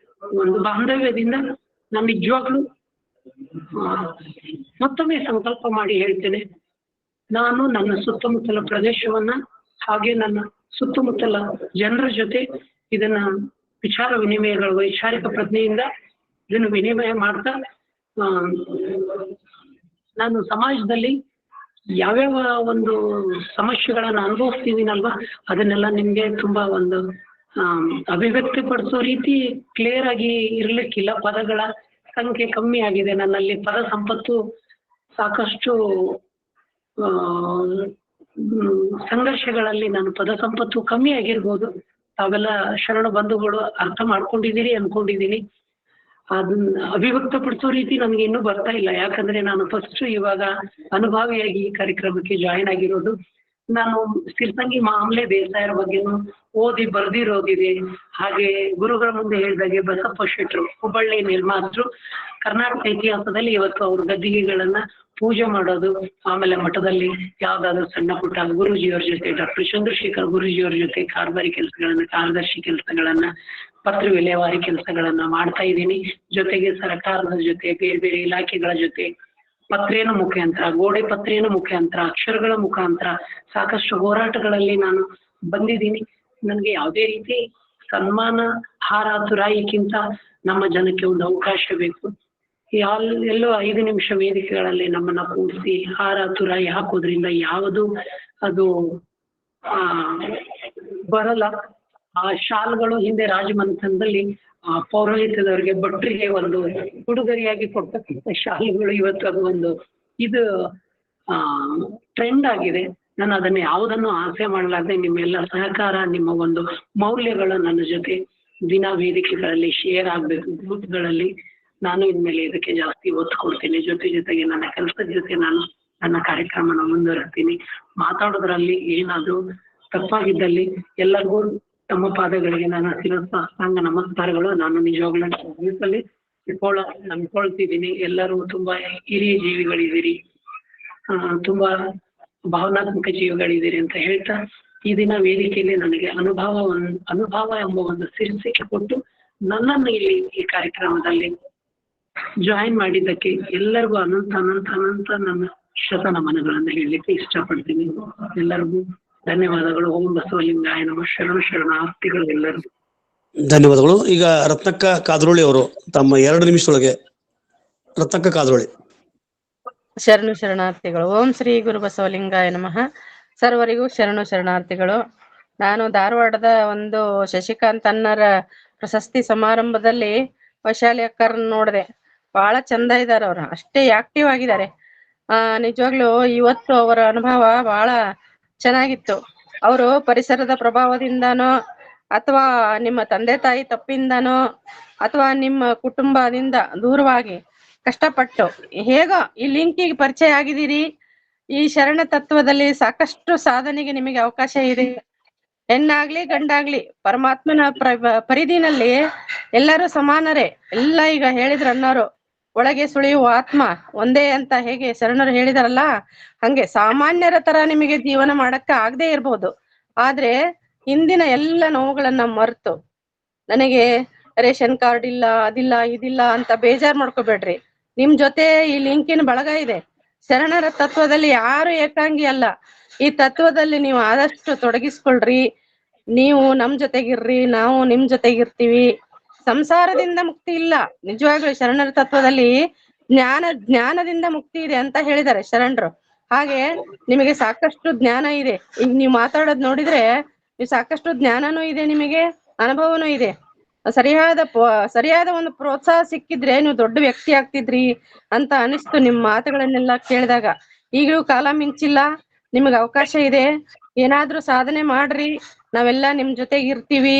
ಬಾಂಧವ್ಯದಿಂದ ನಾನು ನಿಜವಾಗ್ಲೂ ಮತ್ತೊಮ್ಮೆ ಸಂಕಲ್ಪ ಮಾಡಿ ಹೇಳ್ತೇನೆ. ನಾನು ನನ್ನ ಸುತ್ತಮುತ್ತಲ ಪ್ರದೇಶವನ್ನ ಹಾಗೆ ನನ್ನ ಸುತ್ತಮುತ್ತಲ ಜನರ ಜೊತೆ ಇದನ್ನ ವಿಚಾರ ವಿನಿಮಯಗಳು ವೈಚಾರಿಕ ಪ್ರಜ್ಞೆಯಿಂದ ಇದನ್ನು ವಿನಿಮಯ ಮಾಡ್ತಾ, ನಾನು ಸಮಾಜದಲ್ಲಿ ಯಾವ್ಯಾವ ಒಂದು ಸಮಸ್ಯೆಗಳನ್ನ ಅನುಭವಿಸ್ತಿದ್ದೀನಲ್ವಾ ಅದನ್ನೆಲ್ಲ ನಿಮ್ಗೆ ತುಂಬಾ ಒಂದು ಅಭಿವ್ಯಕ್ತಿ ಪಡಿಸೋ ರೀತಿ ಕ್ಲಿಯರ್ ಆಗಿ ಇರ್ಲಿಕ್ಕಿಲ್ಲ. ಪದಗಳ ಸಂಖ್ಯೆ ಕಮ್ಮಿ ಆಗಿದೆ ನನ್ನಲ್ಲಿ. ಪದ ಸಂಪತ್ತು ಸಾಕಷ್ಟು ಸಂಘರ್ಷಗಳಲ್ಲಿ ನಾನು ಪದ ಸಂಪತ್ತು ಕಮ್ಮಿ ಆಗಿರ್ಬೋದು. ತಾವೆಲ್ಲ ಶರಣ ಬಂಧುಗಳು ಅರ್ಥ ಮಾಡ್ಕೊಂಡಿದ್ದೀರಿ ಅನ್ಕೊಂಡಿದ್ದೀನಿ. ಅದನ್ನ ಅಭಿವ್ಯಕ್ತ ಪಡಿಸೋ ರೀತಿ ನನ್ಗೆ ಇನ್ನೂ ಬರ್ತಾ ಇಲ್ಲ. ಯಾಕಂದ್ರೆ ನಾನು ಫಸ್ಟ್ ಇವಾಗ ಅನುಭಾವಿಯಾಗಿ ಈ ಕಾರ್ಯಕ್ರಮಕ್ಕೆ ಜಾಯಿನ್ ಆಗಿರೋದು. ನಾನು ಸಿರ್ಸಂಗಿ ಮಾಮಲೆ ದೇಸಾಯರ ಬಗ್ಗೆನು ಓದಿ ಬರ್ದಿರೋದಿದೆ. ಹಾಗೆ ಗುರುಗಳ ಮುಂದೆ ಹೇಳಿದಾಗೆ ಬಸಪ್ಪ ಶೆಟ್ರು ಹುಬ್ಬಳ್ಳಿ ನಿರ್ಮಾತೃ ಕರ್ನಾಟಕ ಇತಿಹಾಸದಲ್ಲಿ ಇವತ್ತು ಅವ್ರ ಗದ್ದಿಗೆಗಳನ್ನ ಪೂಜೆ ಮಾಡೋದು, ಆಮೇಲೆ ಮಠದಲ್ಲಿ ಯಾವ್ದಾದ್ರು ಸಣ್ಣ ಪುಟ್ಟ ಗುರುಜಿಯವ್ರ ಜೊತೆ ಡಾಕ್ಟರ್ ಚಂದ್ರಶೇಖರ್ ಗುರುಜಿಯವ್ರ ಜೊತೆ ಕಾರ್ಯದರ್ಶಿ ಕೆಲಸಗಳನ್ನ ಪತ್ರ ವಿಲೇವಾರಿ ಕೆಲಸಗಳನ್ನ ಮಾಡ್ತಾ ಇದ್ದೀನಿ. ಜೊತೆಗೆ ಸರ್ಕಾರದ ಜೊತೆ ಬೇರೆ ಬೇರೆ ಇಲಾಖೆಗಳ ಜೊತೆ ಪತ್ರೇನ ಮುಖಾಂತರ, ಗೋಡೆ ಪತ್ರೇನ ಮುಖಾಂತರ, ಅಕ್ಷರಗಳ ಮುಖಾಂತರ ಸಾಕಷ್ಟು ಹೋರಾಟಗಳಲ್ಲಿ ನಾನು ಬಂದಿದ್ದೀನಿ. ನನ್ಗೆ ಯಾವುದೇ ರೀತಿ ಸನ್ಮಾನ ಹಾರ ತುರಾಯಿಕ್ಕಿಂತ ನಮ್ಮ ಜನಕ್ಕೆ ಒಂದು ಅವಕಾಶ ಬೇಕು. ಎಲ್ಲೋ 5 ನಿಮಿಷ ವೇದಿಕೆಗಳಲ್ಲಿ ನಮ್ಮನ್ನ ಕೂರಿಸಿ ಹಾರ ತುರಾಯಿ ಹಾಕೋದ್ರಿಂದ ಯಾವುದು ಅದು ಬರಲ್ಲ. ಆ ಶಾಲ್ಗಳು ಹಿಂದೆ ರಾಜಮನೆತನದಲ್ಲಿ ಪೌರೋಹಿತ್ಯದವರಿಗೆ ಭಟ್ರಿಗೆ ಒಂದು ಉಡುಗೊರೆಯಾಗಿ ಕೊಡ್ತಕ್ಕಂಥ ಶಾಲೆಗಳು ಇವತ್ತು ಅದು ಒಂದು ಇದು ಟ್ರೆಂಡ್ ಆಗಿದೆ. ನಾನು ಅದನ್ನ ಯಾವುದನ್ನು ಆಸೆ ಮಾಡಲಾರ್ದೆ ನಿಮ್ಮೆಲ್ಲ ಸಹಕಾರ, ನಿಮ್ಮ ಒಂದು ಮೌಲ್ಯಗಳು ನನ್ನ ಜೊತೆ ದಿನ ವೇದಿಕೆಗಳಲ್ಲಿ ಶೇರ್ ಆಗ್ಬೇಕು. ಗ್ರೂಪ್ಗಳಲ್ಲಿ ನಾನು ಇನ್ಮೇಲೆ ಇದಕ್ಕೆ ಜಾಸ್ತಿ ಒತ್ತು ಕೊಡ್ತೀನಿ. ಜೊತೆಗೆ ನನ್ನ ಕೆಲಸದ ಜೊತೆ ನಾನು ನನ್ನ ಕಾರ್ಯಕ್ರಮನ ಮುಂದುವರಿಸ್ತೀನಿ. ಮಾತಾಡೋದ್ರಲ್ಲಿ ಏನಾದ್ರು ತಪ್ಪಾಗಿದ್ದಲ್ಲಿ ಎಲ್ಲರಿಗೂ ತಮ್ಮ ಪಾದಗಳಿಗೆ ನನ್ನ ಶಿರಸಾಷ್ಟಾಂಗ ನಮಸ್ಕಾರಗಳು. ನಾನು ನಿಜವಾಗ್ಲೂ ನಂಬ್ಕೊಳ್ತಿದ್ದೀನಿ. ಎಲ್ಲರೂ ತುಂಬಾ ಹಿರಿಯ ಜೀವಿಗಳಿದ್ದೀರಿ, ತುಂಬಾ ಭಾವನಾತ್ಮಕ ಜೀವಿಗಳಿದ್ದೀರಿ ಅಂತ ಹೇಳ್ತಾ ಈ ದಿನ ವೇದಿಕೆಯಲ್ಲಿ ನನಗೆ ಅನುಭವ ಎಂಬ ಒಂದು ಶೀರ್ಷಿಕೆ ಕೊಟ್ಟು ನನ್ನನ್ನು ಇಲ್ಲಿ ಈ ಕಾರ್ಯಕ್ರಮದಲ್ಲಿ ಜಾಯಿನ್ ಮಾಡಿದ್ದಕ್ಕೆ ಎಲ್ಲರಿಗೂ ಅನಂತ ನನ್ನ ಶತನಮನಗಳನ್ನು ಹೇಳಲಿಕ್ಕೆ ಇಷ್ಟಪಡ್ತೀನಿ. ಎಲ್ಲರಿಗೂ ಧನ್ಯವಾದಗಳು. ಓಂ ಬಸವಲಿಂಗಾಯ ನಮಃ. ಶರಣಾರ್ಥಿಗಳು ಎಲ್ಲರಿಗೂ ಧನ್ಯವಾದಗಳು. ಈಗ ರತ್ನಕ್ಕ ಕಾದ್ರೋಳಿ ಅವರು ತಮ್ಮ 2 ನಿಮಿಷದೊಳಗೆ. ರತ್ನಕ್ಕ ಕಾದ್ರೋಳಿ. ಶರಣಾರ್ಥಿಗಳು. ಓಂ ಶ್ರೀ ಗುರು ಬಸವಲಿಂಗಾಯ ನಮಃ. ಸರ್ವರಿಗೂ ಶರಣಾರ್ಥಿಗಳು. ನಾನು ಧಾರವಾಡದ ಒಂದು ಶಶಿಕಾಂತ್ ಅನ್ನರ ಪ್ರಶಸ್ತಿ ಸಮಾರಂಭದಲ್ಲಿ ವೈಶಾಲಿ ಅಕ್ಕರನ್ನ ನೋಡಿದೆ. ಬಹಳ ಚಂದ ಇದ್ದಾರೆ ಅವ್ರು, ಅಷ್ಟೇ ಆಕ್ಟಿವ್ ಆಗಿದ್ದಾರೆ. ನಿಜವಾಗ್ಲೂ ಇವತ್ತು ಅವರ ಅನುಭವ ಬಹಳ ಚೆನ್ನಾಗಿತ್ತು. ಅವರು ಪರಿಸರದ ಪ್ರಭಾವದಿಂದನೋ ಅಥವಾ ನಿಮ್ಮ ತಂದೆ ತಾಯಿ ತಪ್ಪಿಂದನೋ ಅಥವಾ ನಿಮ್ಮ ಕುಟುಂಬದಿಂದ ದೂರವಾಗಿ ಕಷ್ಟಪಟ್ಟು ಹೇಗೋ ಈ ಲಿಂಕಿಗೆ ಪರಿಚಯ ಆಗಿದ್ದೀರಿ. ಈ ಶರಣ ತತ್ವದಲ್ಲಿ ಸಾಕಷ್ಟು ಸಾಧನೆಗೆ ನಿಮಗೆ ಅವಕಾಶ ಇದೆ. ಹೆಣ್ಣಾಗ್ಲಿ ಗಂಡಾಗ್ಲಿ ಪರಮಾತ್ಮನ ಪರಿಧಿನಲ್ಲಿ ಎಲ್ಲರೂ ಸಮಾನರೇ. ಎಲ್ಲ ಈಗ ಹೇಳಿದ್ರು ಅನ್ನೋರು, ಒಳಗೆ ಸುಳಿಯುವ ಆತ್ಮ ಒಂದೇ ಅಂತ ಹೇಗೆ ಶರಣರು ಹೇಳಿದಾರಲ್ಲ, ಹಂಗೆ ಸಾಮಾನ್ಯರ ತರ ನಿಮಗೆ ಜೀವನ ಮಾಡಕ್ಕ ಆಗದೆ ಇರ್ಬೋದು. ಆದ್ರೆ ಹಿಂದಿನ ಎಲ್ಲ ನೋವುಗಳನ್ನ ಮರೆತು, ನನಗೆ ರೇಷನ್ ಕಾರ್ಡ್ ಇಲ್ಲ, ಅದಿಲ್ಲ ಇದಿಲ್ಲ ಅಂತ ಬೇಜಾರ್ ಮಾಡ್ಕೋಬೇಡ್ರಿ. ನಿಮ್ ಜೊತೆ ಈ ಲಿಂಕಿನ ಬಳಗ ಇದೆ. ಶರಣರ ತತ್ವದಲ್ಲಿ ಯಾರು ಏಕಾಂಗಿ ಅಲ್ಲ. ಈ ತತ್ವದಲ್ಲಿ ನೀವು ಆದಷ್ಟು ತೊಡಗಿಸ್ಕೊಳ್ರಿ. ನೀವು ನಮ್ ಜೊತೆಗಿರ್ರಿ, ನಾವು ನಿಮ್ ಜೊತೆಗಿರ್ತೀವಿ. ಸಂಸಾರದಿಂದ ಮುಕ್ತಿ ಇಲ್ಲ. ನಿಜವಾಗ್ಲೂ ಶರಣರ ತತ್ವದಲ್ಲಿ ಜ್ಞಾನದಿಂದ ಮುಕ್ತಿ ಇದೆ ಅಂತ ಹೇಳಿದ್ದಾರೆ ಶರಣರು. ಹಾಗೆ ನಿಮಗೆ ಸಾಕಷ್ಟು ಜ್ಞಾನ ಇದೆ. ಈಗ ನೀವು ಮಾತಾಡೋದ್ ನೋಡಿದ್ರೆ ನೀವು ಸಾಕಷ್ಟು ಜ್ಞಾನನೂ ಇದೆ, ನಿಮಗೆ ಅನುಭವನೂ ಇದೆ. ಸರಿಯಾದ ಒಂದು ಪ್ರೋತ್ಸಾಹ ಸಿಕ್ಕಿದ್ರೆ ನೀವು ದೊಡ್ಡ ವ್ಯಕ್ತಿ ಆಗ್ತಿದ್ರಿ ಅಂತ ಅನಿಸ್ತು ನಿಮ್ ಮಾತುಗಳನ್ನೆಲ್ಲ ಕೇಳಿದಾಗ. ಈಗಲೂ ಕಾಲ ಮಿಂಚಿಲ್ಲ, ನಿಮಗ್ ಅವಕಾಶ ಇದೆ. ಏನಾದ್ರೂ ಸಾಧನೆ ಮಾಡ್ರಿ, ನಾವೆಲ್ಲ ನಿಮ್ ಜೊತೆಗೆ ಇರ್ತೀವಿ.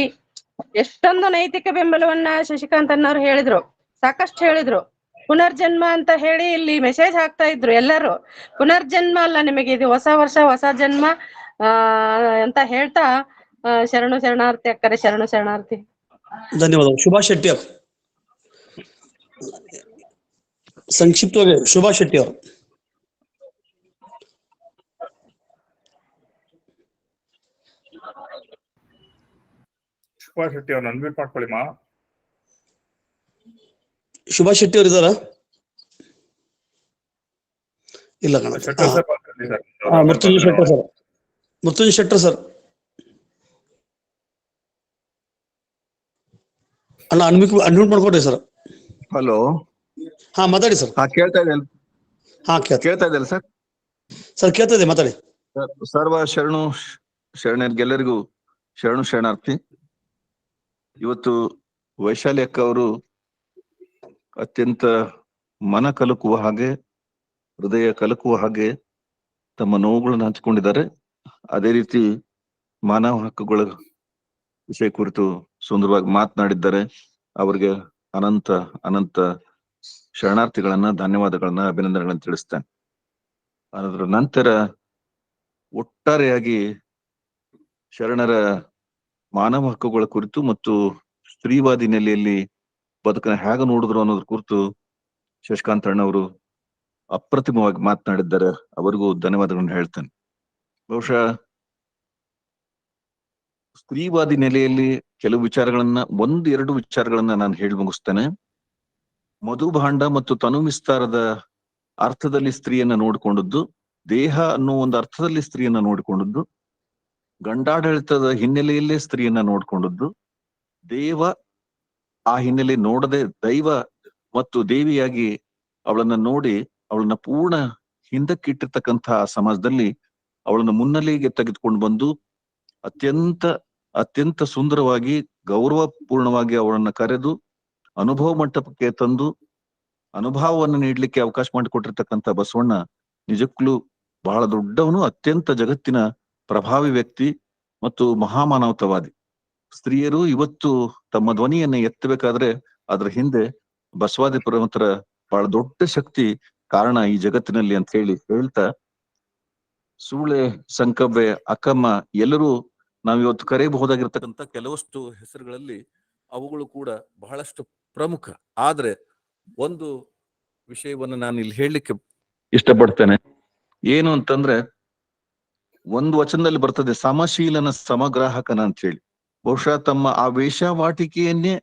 ಎಷ್ಟೊಂದು ನೈತಿಕ ಬೆಂಬಲವನ್ನ ಶಶಿಕಾಂತ್ ಅನ್ನೋರು ಹೇಳಿದ್ರು, ಸಾಕಷ್ಟು ಹೇಳಿದ್ರು. ಪುನರ್ಜನ್ಮ ಅಂತ ಹೇಳಿ ಇಲ್ಲಿ ಮೆಸೇಜ್ ಹಾಕ್ತಾ ಇದ್ರು ಎಲ್ಲರೂ. ಪುನರ್ಜನ್ಮ ಅಲ್ಲ ನಿಮಗೆ, ಇದು ಹೊಸ ವರ್ಷ ಹೊಸ ಜನ್ಮ ಅಂತ ಹೇಳ್ತಾ ಶರಣಾರ್ಥಿ ಅಕ್ಕರೆ. ಶರಣಾರ್ಥಿ. ಧನ್ಯವಾದಗಳು. ಶುಭಾ ಶೆಟ್ಟಿ ಅವರು ಸಂಕ್ಷಿಪ್ತವಾಗಿ. ಶುಭಾ ಶೆಟ್ಟಿ ಅವರು. ಶುಭಾ ಶೆಟ್ಟಿ ಅವ್ರನ್ನ ಅನ್ಮ್ಯೂಟ್ ಮಾಡ್ಕೊಳ್ಳಿ ಮಾ. ಶುಭಾ ಶೆಟ್ಟಿ ಅವರು ಇದಾರ? ಇಲ್ಲ ಕಣ. ಮೃತ್ಯುಂಜಯ ಶೆಟ್ಟರ್ ಸರ್. ಮೃತ್ಯುಂಜಯ ಶೆಟ್ಟರ್ ಸರ್ ಅಣ್ಣ ಅನ್ಮ್ಯೂಟ್ ಮಾಡ್ಕೊಡ್ರಿ ಸರ್. ಹಲೋ, ಹಾ ಮಾತಾಡಿ ಸರ್. ಕೇಳ್ತಾ ಇದೆ? ಹಾ ಕೇಳ್ತಾ ಇದೆಯಲ್ಲ ಸರ್? ಸರ್ ಕೇಳ್ತಾ ಇದೆ, ಮಾತಾಡಿ. ಸರ್ವ ಶರಣರಿಗೆಲ್ಲರಿಗೂ ಶರಣಾರ್ಥಿ. ಇವತ್ತು ವೈಶಾಲಿ ಅಕ್ಕ ಅವರು ಅತ್ಯಂತ ಮನ ಕಲಕುವ ಹಾಗೆ, ಹೃದಯ ಕಲಕುವ ಹಾಗೆ ತಮ್ಮ ನೋವುಗಳನ್ನು ಹಂಚಿಕೊಂಡಿದ್ದಾರೆ. ಅದೇ ರೀತಿ ಮಾನವ ಹಕ್ಕುಗಳ ವಿಷಯ ಕುರಿತು ಸುಂದರವಾಗಿ ಮಾತನಾಡಿದ್ದಾರೆ. ಅವರಿಗೆ ಅನಂತ ಶರಣಾರ್ಥಿಗಳನ್ನ, ಧನ್ಯವಾದಗಳನ್ನ, ಅಭಿನಂದನೆಗಳನ್ನ ತಿಳಿಸ್ತೇನೆ. ಅದರ ನಂತರ ಒಟ್ಟಾರೆಯಾಗಿ ಶರಣರ ಮಾನವ ಹಕ್ಕುಗಳ ಕುರಿತು ಮತ್ತು ಸ್ತ್ರೀವಾದಿ ನೆಲೆಯಲ್ಲಿ ಬದುಕನ್ನ ಹೇಗೆ ನೋಡಿದ್ರು ಅನ್ನೋದ್ರ ಕುರಿತು ಶಶಿಕಾಂತ್ ಅಣ್ಣವರು ಅಪ್ರತಿಮವಾಗಿ ಮಾತನಾಡಿದ್ದಾರೆ. ಅವರಿಗೂ ಧನ್ಯವಾದಗಳನ್ನು ಹೇಳ್ತೇನೆ. ಬಹುಶಃ ಸ್ತ್ರೀವಾದಿ ನೆಲೆಯಲ್ಲಿ ಕೆಲವು ವಿಚಾರಗಳನ್ನ, ಎರಡು ವಿಚಾರಗಳನ್ನ ನಾನು ಹೇಳಿ ಮುಗಿಸ್ತೇನೆ. ಮಧುಭಾಂಡ ಮತ್ತು ತನು ವಿಸ್ತಾರದ ಅರ್ಥದಲ್ಲಿ ಸ್ತ್ರೀಯನ್ನ ನೋಡಿಕೊಂಡದ್ದು, ದೇಹ ಅನ್ನೋ ಒಂದು ಅರ್ಥದಲ್ಲಿ ಸ್ತ್ರೀಯನ್ನ ನೋಡಿಕೊಂಡದ್ದು, ಗಂಡಾಡಳಿತದ ಹಿನ್ನೆಲೆಯಲ್ಲೇ ಸ್ತ್ರೀಯನ್ನ ನೋಡ್ಕೊಂಡದ್ದು, ದೇವ ಆ ಹಿನ್ನೆಲೆ ನೋಡದೆ ದೈವ ಮತ್ತು ದೇವಿಯಾಗಿ ಅವಳನ್ನ ನೋಡಿ ಅವಳನ್ನ ಪೂರ್ಣ ಹಿಂದಕ್ಕಿಟ್ಟಿರ್ತಕ್ಕಂತಹ ಸಮಾಜದಲ್ಲಿ ಅವಳನ್ನ ಮುನ್ನೆಲೆಗೆ ತೆಗೆದುಕೊಂಡು ಬಂದು ಅತ್ಯಂತ ಸುಂದರವಾಗಿ ಗೌರವಪೂರ್ಣವಾಗಿ ಅವಳನ್ನ ಕರೆದು ಅನುಭವ ಮಂಟಪಕ್ಕೆ ತಂದು ಅನುಭವವನ್ನು ನೀಡ್ಲಿಕ್ಕೆ ಅವಕಾಶ ಮಾಡಿಕೊಟ್ಟಿರ್ತಕ್ಕಂಥ ಬಸವಣ್ಣ ನಿಜಕ್ಕೂ ಬಹಳ ದೊಡ್ಡವನು, ಅತ್ಯಂತ ಜಗತ್ತಿನ ಪ್ರಭಾವಿ ವ್ಯಕ್ತಿ ಮತ್ತು ಮಹಾಮಾನವತಾವಾದಿ. ಸ್ತ್ರೀಯರು ಇವತ್ತು ತಮ್ಮ ಧ್ವನಿಯನ್ನ ಎತ್ತಬೇಕಾದ್ರೆ ಅದ್ರ ಹಿಂದೆ ಬಸವಾದಿ ಪ್ರಮುಖರ ಬಹಳ ದೊಡ್ಡ ಶಕ್ತಿ ಕಾರಣ ಈ ಜಗತ್ತಿನಲ್ಲಿ ಅಂತ ಹೇಳ್ತಾ, ಸೂಳೆ, ಸಂಕಬ್ಬೆ, ಅಕ್ಕಮ್ಮ ಎಲ್ಲರೂ ನಾವಿವತ್ತು ಕರೆಯಬಹುದಾಗಿರ್ತಕ್ಕಂಥ ಕೆಲವಷ್ಟು ಹೆಸರುಗಳಲ್ಲಿ ಅವುಗಳು ಕೂಡ ಬಹಳಷ್ಟು ಪ್ರಮುಖ. ಆದ್ರೆ ಒಂದು ವಿಷಯವನ್ನು ನಾನು ಇಲ್ಲಿ ಹೇಳಲಿಕ್ಕೆ ಇಷ್ಟಪಡ್ತೇನೆ. ಏನು ಅಂತಂದ್ರೆ, ಒಂದು ವಚನದಲ್ಲಿ ಬರ್ತದೆ ಸಮಶೀಲನ ಸಮಗ್ರಾಹಕನ ಅಂತ ಹೇಳಿ. ಬಹುಶಃ ತಮ್ಮ ಆ ವೇಷವಾಟಿಕೆಯನ್ನೇ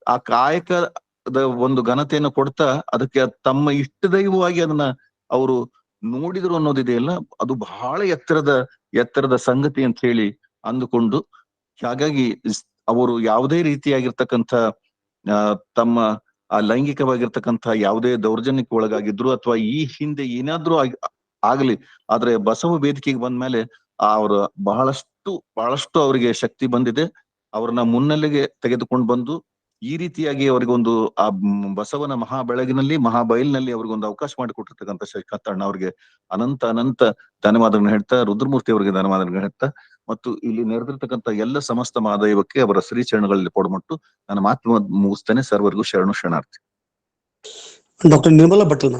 ಆ ಕಾಯಕದ ಒಂದು ಘನತೆಯನ್ನು ಕೊಡ್ತಾ ಅದಕ್ಕೆ ತಮ್ಮ ಇಷ್ಟ ದೈವವಾಗಿ ಅದನ್ನ ಅವರು ನೋಡಿದ್ರು ಅನ್ನೋದಿದೆಯಲ್ಲ, ಅದು ಬಹಳ ಎತ್ತರದ ಸಂಗತಿ ಅಂತ ಹೇಳಿ ಅಂದುಕೊಂಡು, ಹಾಗಾಗಿ ಅವರು ಯಾವುದೇ ರೀತಿಯಾಗಿರ್ತಕ್ಕಂಥ ತಮ್ಮ ಆ ಲೈಂಗಿಕವಾಗಿರ್ತಕ್ಕಂಥ ಯಾವುದೇ ದೌರ್ಜನ್ಯಕ್ಕೆ ಒಳಗಾಗಿದ್ರು ಅಥವಾ ಈ ಹಿಂದೆ ಏನಾದ್ರೂ ಆಗಲಿ, ಆದ್ರೆ ಬಸವ ವೇದಿಕೆಗೆ ಬಂದ್ಮೇಲೆ ಅವ್ರ ಬಹಳಷ್ಟು ಅವರಿಗೆ ಶಕ್ತಿ ಬಂದಿದೆ. ಅವ್ರನ್ನ ಮುನ್ನೆಲೆಗೆ ತೆಗೆದುಕೊಂಡು ಬಂದು ಈ ರೀತಿಯಾಗಿ ಅವರಿಗೊಂದು ಆ ಬಸವನ ಮಹಾ ಬೆಳಗಿನಲ್ಲಿ ಮಹಾಬೈಲ್ನಲ್ಲಿ ಅವ್ರಿಗೊಂದು ಅವಕಾಶ ಮಾಡಿಕೊಟ್ಟಿರ್ತಕ್ಕಂಥ ಶಶಿಕಾಂತ್ ಅಣ್ಣ ಅವ್ರಿಗೆ ಅನಂತ ಧನ್ಯವಾದಗಳನ್ನ ಹೇಳ್ತಾ, ರುದ್ರಮೂರ್ತಿ ಅವರಿಗೆ ಧನ್ಯವಾದಗಳನ್ನ ಹೇಳ್ತಾ, ಮತ್ತು ಇಲ್ಲಿ ನೆರೆದಿರ್ತಕ್ಕಂಥ ಎಲ್ಲ ಸಮಸ್ತ ಮಹಾದೈವಕ್ಕೆ ಅವರ ಶ್ರೀಚರಣಗಳಲ್ಲಿ ಕೊಡಮಟ್ಟು ನನ್ನ ಮಾತು ಮುಗಿಸ್ತೇನೆ. ಸರ್ವರಿಗೂ ಶರಣು ಶರಣಾರ್ಥಿ. ಡಾಕ್ಟರ್ ನಿರ್ಮಲಾ ಭಟ್ಲ.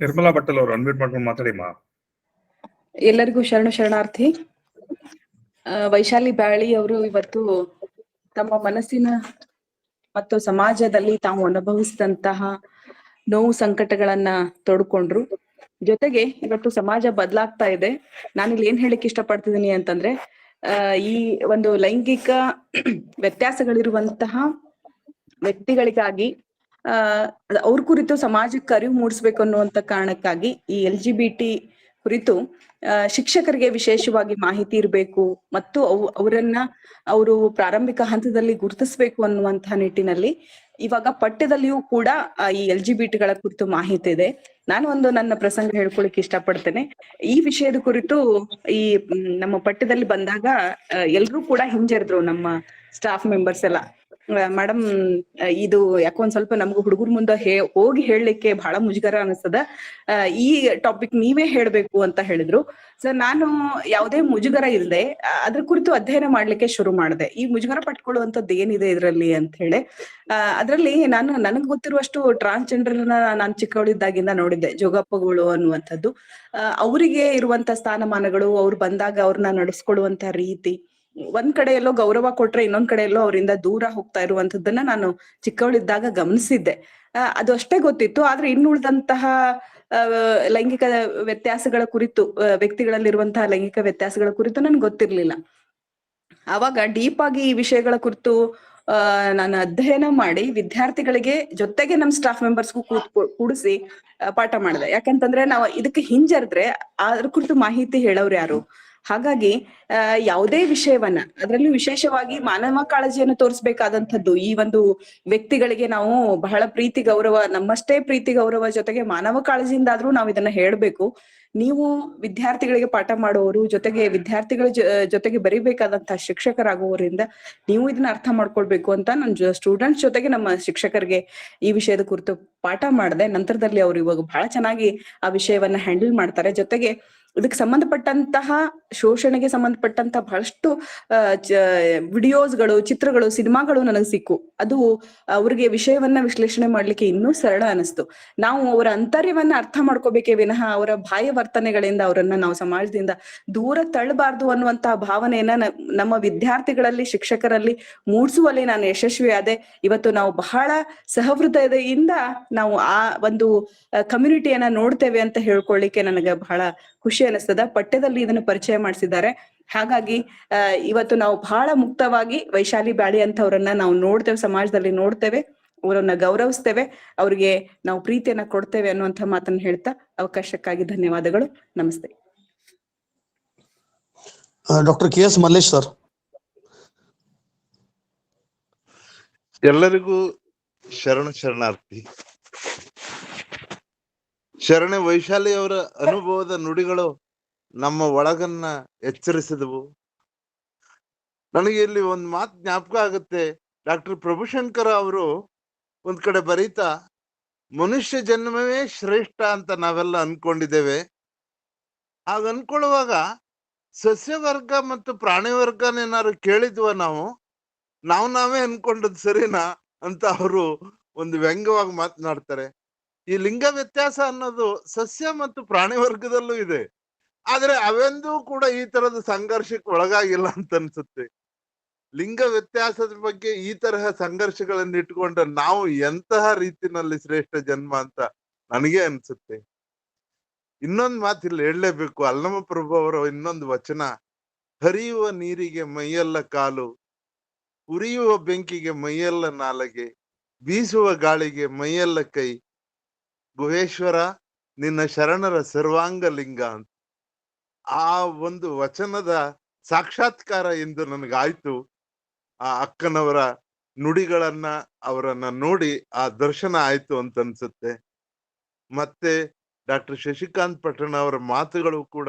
ನಿರ್ಮಲಾ ಭಟ್ಟಲ್ ಅವರು ಅನ್ಮ್ಯೂಟ್ ಮಾಡ್ಕೊಂಡು ಮಾತಾಡಿಮ್ಮ. ಎಲ್ಲರಿಗೂ ಶರಣಾರ್ಥಿ. ವೈಶಾಲಿ ಬ್ಯಾಳಿ ಅವರು ಇವತ್ತು ತಮ್ಮ ಮನಸ್ಸಿನ ಮತ್ತು ಸಮಾಜದಲ್ಲಿ ತಾವು ಅನುಭವಿಸಿದಂತಹ ನೋವು ಸಂಕಟಗಳನ್ನ ತೋಡ್ಕೊಂಡ್ರು. ಜೊತೆಗೆ ಇವತ್ತು ಸಮಾಜ ಬದಲಾಗ್ತಾ ಇದೆ. ನಾನಿಲ್ಲಿ ಏನ್ ಹೇಳಿಕ್ ಇಷ್ಟಪಡ್ತಿದ್ದೀನಿ ಅಂತಂದ್ರೆ, ಈ ಒಂದು ಲೈಂಗಿಕ ವ್ಯತ್ಯಾಸಗಳಿರುವಂತಹ ವ್ಯಕ್ತಿಗಳಿಗಾಗಿ ಅವ್ರ ಕುರಿತು ಸಮಾಜಕ್ಕೆ ಅರಿವು ಮೂಡಿಸ್ಬೇಕು ಅನ್ನುವಂತ ಕಾರಣಕ್ಕಾಗಿ ಈ LGBT ಕುರಿತು ಶಿಕ್ಷಕರಿಗೆ ವಿಶೇಷವಾಗಿ ಮಾಹಿತಿ ಇರಬೇಕು ಮತ್ತು ಅವರು ಪ್ರಾರಂಭಿಕ ಹಂತದಲ್ಲಿ ಗುರುತಿಸ್ಬೇಕು ಅನ್ನುವಂತಹ ನಿಟ್ಟಿನಲ್ಲಿ ಇವಾಗ ಪಠ್ಯದಲ್ಲಿಯೂ ಕೂಡ ಈ LGBT ಗಳ ಕುರಿತು ಮಾಹಿತಿ ಇದೆ. ನಾನು ನನ್ನ ಪ್ರಸಂಗ ಹೇಳ್ಕೊಳಿಕ್ ಇಷ್ಟಪಡ್ತೇನೆ. ಈ ವಿಷಯದ ಕುರಿತು ಈ ನಮ್ಮ ಪಠ್ಯದಲ್ಲಿ ಬಂದಾಗ ಎಲ್ರೂ ಕೂಡ ಹಿಂಜರಿದ್ರು, ನಮ್ಮ ಸ್ಟಾಫ್ ಮೆಂಬರ್ಸ್ ಎಲ್ಲ. ಮೇಡಮ್, ಇದು ಯಾಕೊಂದ್ ಸ್ವಲ್ಪ ನಮ್ಗೆ ಹುಡುಗರ ಮುಂದೆ ಹೋಗಿ ಹೇಳಲಿಕ್ಕೆ ಬಹಳ ಮುಜುಗರ ಅನಿಸ್ತದ, ಈ ಟಾಪಿಕ್ ನೀವೇ ಹೇಳ್ಬೇಕು ಅಂತ ಹೇಳಿದ್ರು. ಸರ್, ನಾನು ಯಾವುದೇ ಮುಜುಗರ ಇಲ್ಲದೆ ಅದ್ರ ಕುರಿತು ಅಧ್ಯಯನ ಮಾಡ್ಲಿಕ್ಕೆ ಶುರು ಮಾಡಿದೆ. ಈ ಮುಜುಗರ ಪಟ್ಕೊಳ್ಳುವಂಥದ್ದು ಏನಿದೆ ಇದ್ರಲ್ಲಿ ಅಂತ ಹೇಳಿ. ಅದ್ರಲ್ಲಿ ನನಗ್ ಗೊತ್ತಿರುವಷ್ಟು ಟ್ರಾನ್ಸ್ಜೆಂಡರ್ನ ನಾನು ಚಿಕ್ಕವಳಿದ್ದಾಗಿಂದ ನೋಡಿದ್ದೆ. ಜೋಗಪ್ಪಗಳು ಅನ್ನುವಂಥದ್ದು, ಅವರಿಗೆ ಇರುವಂತ ಸ್ಥಾನಮಾನಗಳು, ಅವ್ರು ಬಂದಾಗ ಅವ್ರನ್ನ ನಡೆಸ್ಕೊಳ್ಳುವಂತ ರೀತಿ, ಒಂದ್ ಕಡೆ ಎಲ್ಲೋ ಗೌರವ ಕೊಟ್ರೆ ಇನ್ನೊಂದ್ ಕಡೆ ಎಲ್ಲೋ ಅವರಿಂದ ದೂರ ಹೋಗ್ತಾ ಇರುವಂತದ್ದನ್ನ ನಾನು ಚಿಕ್ಕವಳಿದ್ದಾಗ ಗಮನಿಸಿದ್ದೆ. ಅದು ಅಷ್ಟೇ ಗೊತ್ತಿತ್ತು. ಆದ್ರೆ ಇನ್ನುಳಿದಂತಹ ಲೈಂಗಿಕ ವ್ಯತ್ಯಾಸಗಳ ಕುರಿತು, ವ್ಯಕ್ತಿಗಳಲ್ಲಿರುವಂತಹ ಲೈಂಗಿಕ ವ್ಯತ್ಯಾಸಗಳ ಕುರಿತು ನನ್ಗೆ ಗೊತ್ತಿರ್ಲಿಲ್ಲ. ಆವಾಗ ಡೀಪ್ ಆಗಿ ಈ ವಿಷಯಗಳ ಕುರಿತು ನಾನು ಅಧ್ಯಯನ ಮಾಡಿ ವಿದ್ಯಾರ್ಥಿಗಳಿಗೆ ಜೊತೆಗೆ ನಮ್ಮ ಸ್ಟಾಫ್ ಮೆಂಬರ್ಸ್ಗೂ ಕೂಡಿಸಿ ಪಾಠ ಮಾಡಿದೆ. ಯಾಕಂತಂದ್ರೆ ನಾವು ಇದಕ್ಕೆ ಹಿಂಜರಿದ್ರೆ ಅದ್ರ ಕುರಿತು ಮಾಹಿತಿ ಹೇಳೋರು ಯಾರು? ಹಾಗಾಗಿ ಯಾವುದೇ ವಿಷಯವನ್ನ, ಅದರಲ್ಲೂ ವಿಶೇಷವಾಗಿ ಮಾನವ ಕಾಳಜಿಯನ್ನು ತೋರಿಸ್ಬೇಕಾದಂಥದ್ದು ಈ ಒಂದು ವ್ಯಕ್ತಿಗಳಿಗೆ ನಾವು ಬಹಳ ಪ್ರೀತಿ ಗೌರವ, ನಮ್ಮಷ್ಟೇ ಪ್ರೀತಿ ಗೌರವ ಜೊತೆಗೆ ಮಾನವ ಕಾಳಜಿಯಿಂದಾದ್ರೂ ನಾವು ಇದನ್ನ ಹೇಳ್ಬೇಕು. ನೀವು ವಿದ್ಯಾರ್ಥಿಗಳಿಗೆ ಪಾಠ ಮಾಡುವವರು, ಜೊತೆಗೆ ವಿದ್ಯಾರ್ಥಿಗಳ ಜೊತೆಗೆ ಬರೀಬೇಕಾದಂತಹ ಶಿಕ್ಷಕರಾಗುವವರಿಂದ ನೀವು ಇದನ್ನ ಅರ್ಥ ಮಾಡ್ಕೊಳ್ಬೇಕು ಅಂತ ನನ್ನ ಸ್ಟೂಡೆಂಟ್ಸ್ ಜೊತೆಗೆ ನಮ್ಮ ಶಿಕ್ಷಕರಿಗೆ ಈ ವಿಷಯದ ಕುರಿತು ಪಾಠ ಮಾಡಿದೆ. ನಂತರದಲ್ಲಿ ಅವರು ಇವಾಗ ಬಹಳ ಚೆನ್ನಾಗಿ ಆ ವಿಷಯವನ್ನ ಹ್ಯಾಂಡಲ್ ಮಾಡ್ತಾರೆ. ಜೊತೆಗೆ ಇದಕ್ಕೆ ಸಂಬಂಧಪಟ್ಟಂತಹ ಶೋಷಣೆಗೆ ಸಂಬಂಧಪಟ್ಟಂತಹ ಬಹಳಷ್ಟು ವಿಡಿಯೋಸ್ಗಳು, ಚಿತ್ರಗಳು, ಸಿನಿಮಾಗಳು ನನಗೆ ಸಿಕ್ಕು. ಅದು ಅವ್ರಿಗೆ ವಿಷಯವನ್ನ ವಿಶ್ಲೇಷಣೆ ಮಾಡ್ಲಿಕ್ಕೆ ಇನ್ನೂ ಸರಳ ಅನಿಸ್ತು. ನಾವು ಅವರ ಅಂತರ್ಯವನ್ನ ಅರ್ಥ ಮಾಡ್ಕೋಬೇಕೇ ವಿನಃ ಅವರ ಬಾಹ್ಯ ವರ್ತನೆಗಳಿಂದ ಅವರನ್ನ ನಾವು ಸಮಾಜದಿಂದ ದೂರ ತಳ್ಳಬಾರ್ದು ಅನ್ನುವಂತಹ ಭಾವನೆಯನ್ನ ನಮ್ಮ ವಿದ್ಯಾರ್ಥಿಗಳಲ್ಲಿ, ಶಿಕ್ಷಕರಲ್ಲಿ ಮೂಡಿಸುವಲ್ಲಿ ನಾನು ಯಶಸ್ವಿಯಾದೆ. ಇವತ್ತು ನಾವು ಬಹಳ ಸಹೃದಯದಿಂದ ನಾವು ಆ ಒಂದು ಕಮ್ಯುನಿಟಿಯನ್ನ ನೋಡ್ತೇವೆ ಅಂತ ಹೇಳ್ಕೊಳ್ಳಿಕ್ಕೆ ನನಗೆ ಬಹಳ ಖುಷಿ ಅನಿಸ್ತದ. ಪಠ್ಯದಲ್ಲಿ ಇದನ್ನು ಪರಿಚಯ ಮಾಡಿಸಿದ್ದಾರೆ. ಹಾಗಾಗಿ ಇವತ್ತು ನಾವು ಬಹಳ ಮುಕ್ತವಾಗಿ ವೈಶಾಲಿ ಬ್ಯಾಳಿ ಅಂತವ್ರನ್ನ ನಾವು ನೋಡ್ತೇವೆ, ಸಮಾಜದಲ್ಲಿ ನೋಡ್ತೇವೆ, ಅವರನ್ನ ಗೌರವಿಸ್ತೇವೆ, ಅವ್ರಿಗೆ ನಾವು ಪ್ರೀತಿಯನ್ನ ಕೊಡ್ತೇವೆ ಅನ್ನುವಂಥ ಮಾತನ್ನ ಹೇಳ್ತಾ ಅವಕಾಶಕ್ಕಾಗಿ ಧನ್ಯವಾದಗಳು. ನಮಸ್ತೆ. Doctor KS Mallesh sir. ಎಲ್ಲರಿಗೂ ಶರಣಾರ್ಥಿ. ಶರಣೆ ವೈಶಾಲಿ ಅವರ ಅನುಭವದ ನುಡಿಗಳು ನಮ್ಮ ಒಳಗನ್ನ ಎಚ್ಚರಿಸಿದವು. ನನಗೆ ಇಲ್ಲಿ ಒಂದು ಮಾತು ಜ್ಞಾಪಕ ಆಗುತ್ತೆ. ಡಾಕ್ಟರ್ ಪ್ರಭುಶಂಕರ ಅವರು ಒಂದ್ ಕಡೆ ಬರೀತಾ, ಮನುಷ್ಯ ಜನ್ಮವೇ ಶ್ರೇಷ್ಠ ಅಂತ ನಾವೆಲ್ಲ ಅನ್ಕೊಂಡಿದ್ದೇವೆ. ಹಾಗ ಅನ್ಕೊಳ್ಳುವಾಗ ಸಸ್ಯವರ್ಗ ಮತ್ತು ಪ್ರಾಣಿ ವರ್ಗನೇನಾದ್ರು ಕೇಳಿದ್ವ ನಾವು ನಾವೇ ಅನ್ಕೊಂಡದ್ ಸರಿನಾ ಅಂತ ಅವರು ಒಂದು ವ್ಯಂಗ್ಯವಾಗಿ ಮಾತನಾಡ್ತಾರೆ. ಈ ಲಿಂಗ ವ್ಯತ್ಯಾಸ ಅನ್ನೋದು ಸಸ್ಯ ಮತ್ತು ಪ್ರಾಣಿ ವರ್ಗದಲ್ಲೂ ಇದೆ. ಆದ್ರೆ ಅವೆಂದೂ ಕೂಡ ಈ ತರದ ಸಂಘರ್ಷಕ್ಕೆ ಒಳಗಾಗಿಲ್ಲ ಅಂತ ಅನ್ಸುತ್ತೆ. ಲಿಂಗ ವ್ಯತ್ಯಾಸದ ಬಗ್ಗೆ ಈ ತರಹ ಸಂಘರ್ಷಗಳನ್ನ ಇಟ್ಕೊಂಡ್ರೆ ನಾವು ಎಂತಹ ರೀತಿನಲ್ಲಿ ಶ್ರೇಷ್ಠ ಜನ್ಮ ಅಂತ ನನಗೆ ಅನ್ಸುತ್ತೆ. ಇನ್ನೊಂದು ಮಾತಿಲ್ಲಿ ಹೇಳಲೇಬೇಕು. ಅಲ್ಲಮ ಪ್ರಭು ಅವರ ಇನ್ನೊಂದು ವಚನ, ಹರಿಯುವ ನೀರಿಗೆ ಮೈಯೆಲ್ಲ ಕಾಲು, ಉರಿಯುವ ಬೆಂಕಿಗೆ ಮೈಯೆಲ್ಲ ನಾಲಗೆ, ಬೀಸುವ ಗಾಳಿಗೆ ಮೈಯೆಲ್ಲ ಕೈ, ಗುಹೇಶ್ವರ ನಿನ್ನ ಶರಣರ ಸರ್ವಾಂಗ ಲಿಂಗ ಅಂತ. ಆ ಒಂದು ವಚನದ ಸಾಕ್ಷಾತ್ಕಾರ ಎಂದು ನನಗಾಯ್ತು. ಆ ಅಕ್ಕನವರ ನುಡಿಗಳನ್ನ, ಅವರನ್ನ ನೋಡಿ ಆ ದರ್ಶನ ಆಯ್ತು ಅಂತ ಅನ್ಸುತ್ತೆ. ಮತ್ತೆ ಡಾಕ್ಟರ್ ಶಶಿಕಾಂತ್ ಪಟ್ಟಣ ಅವರ ಮಾತುಗಳು ಕೂಡ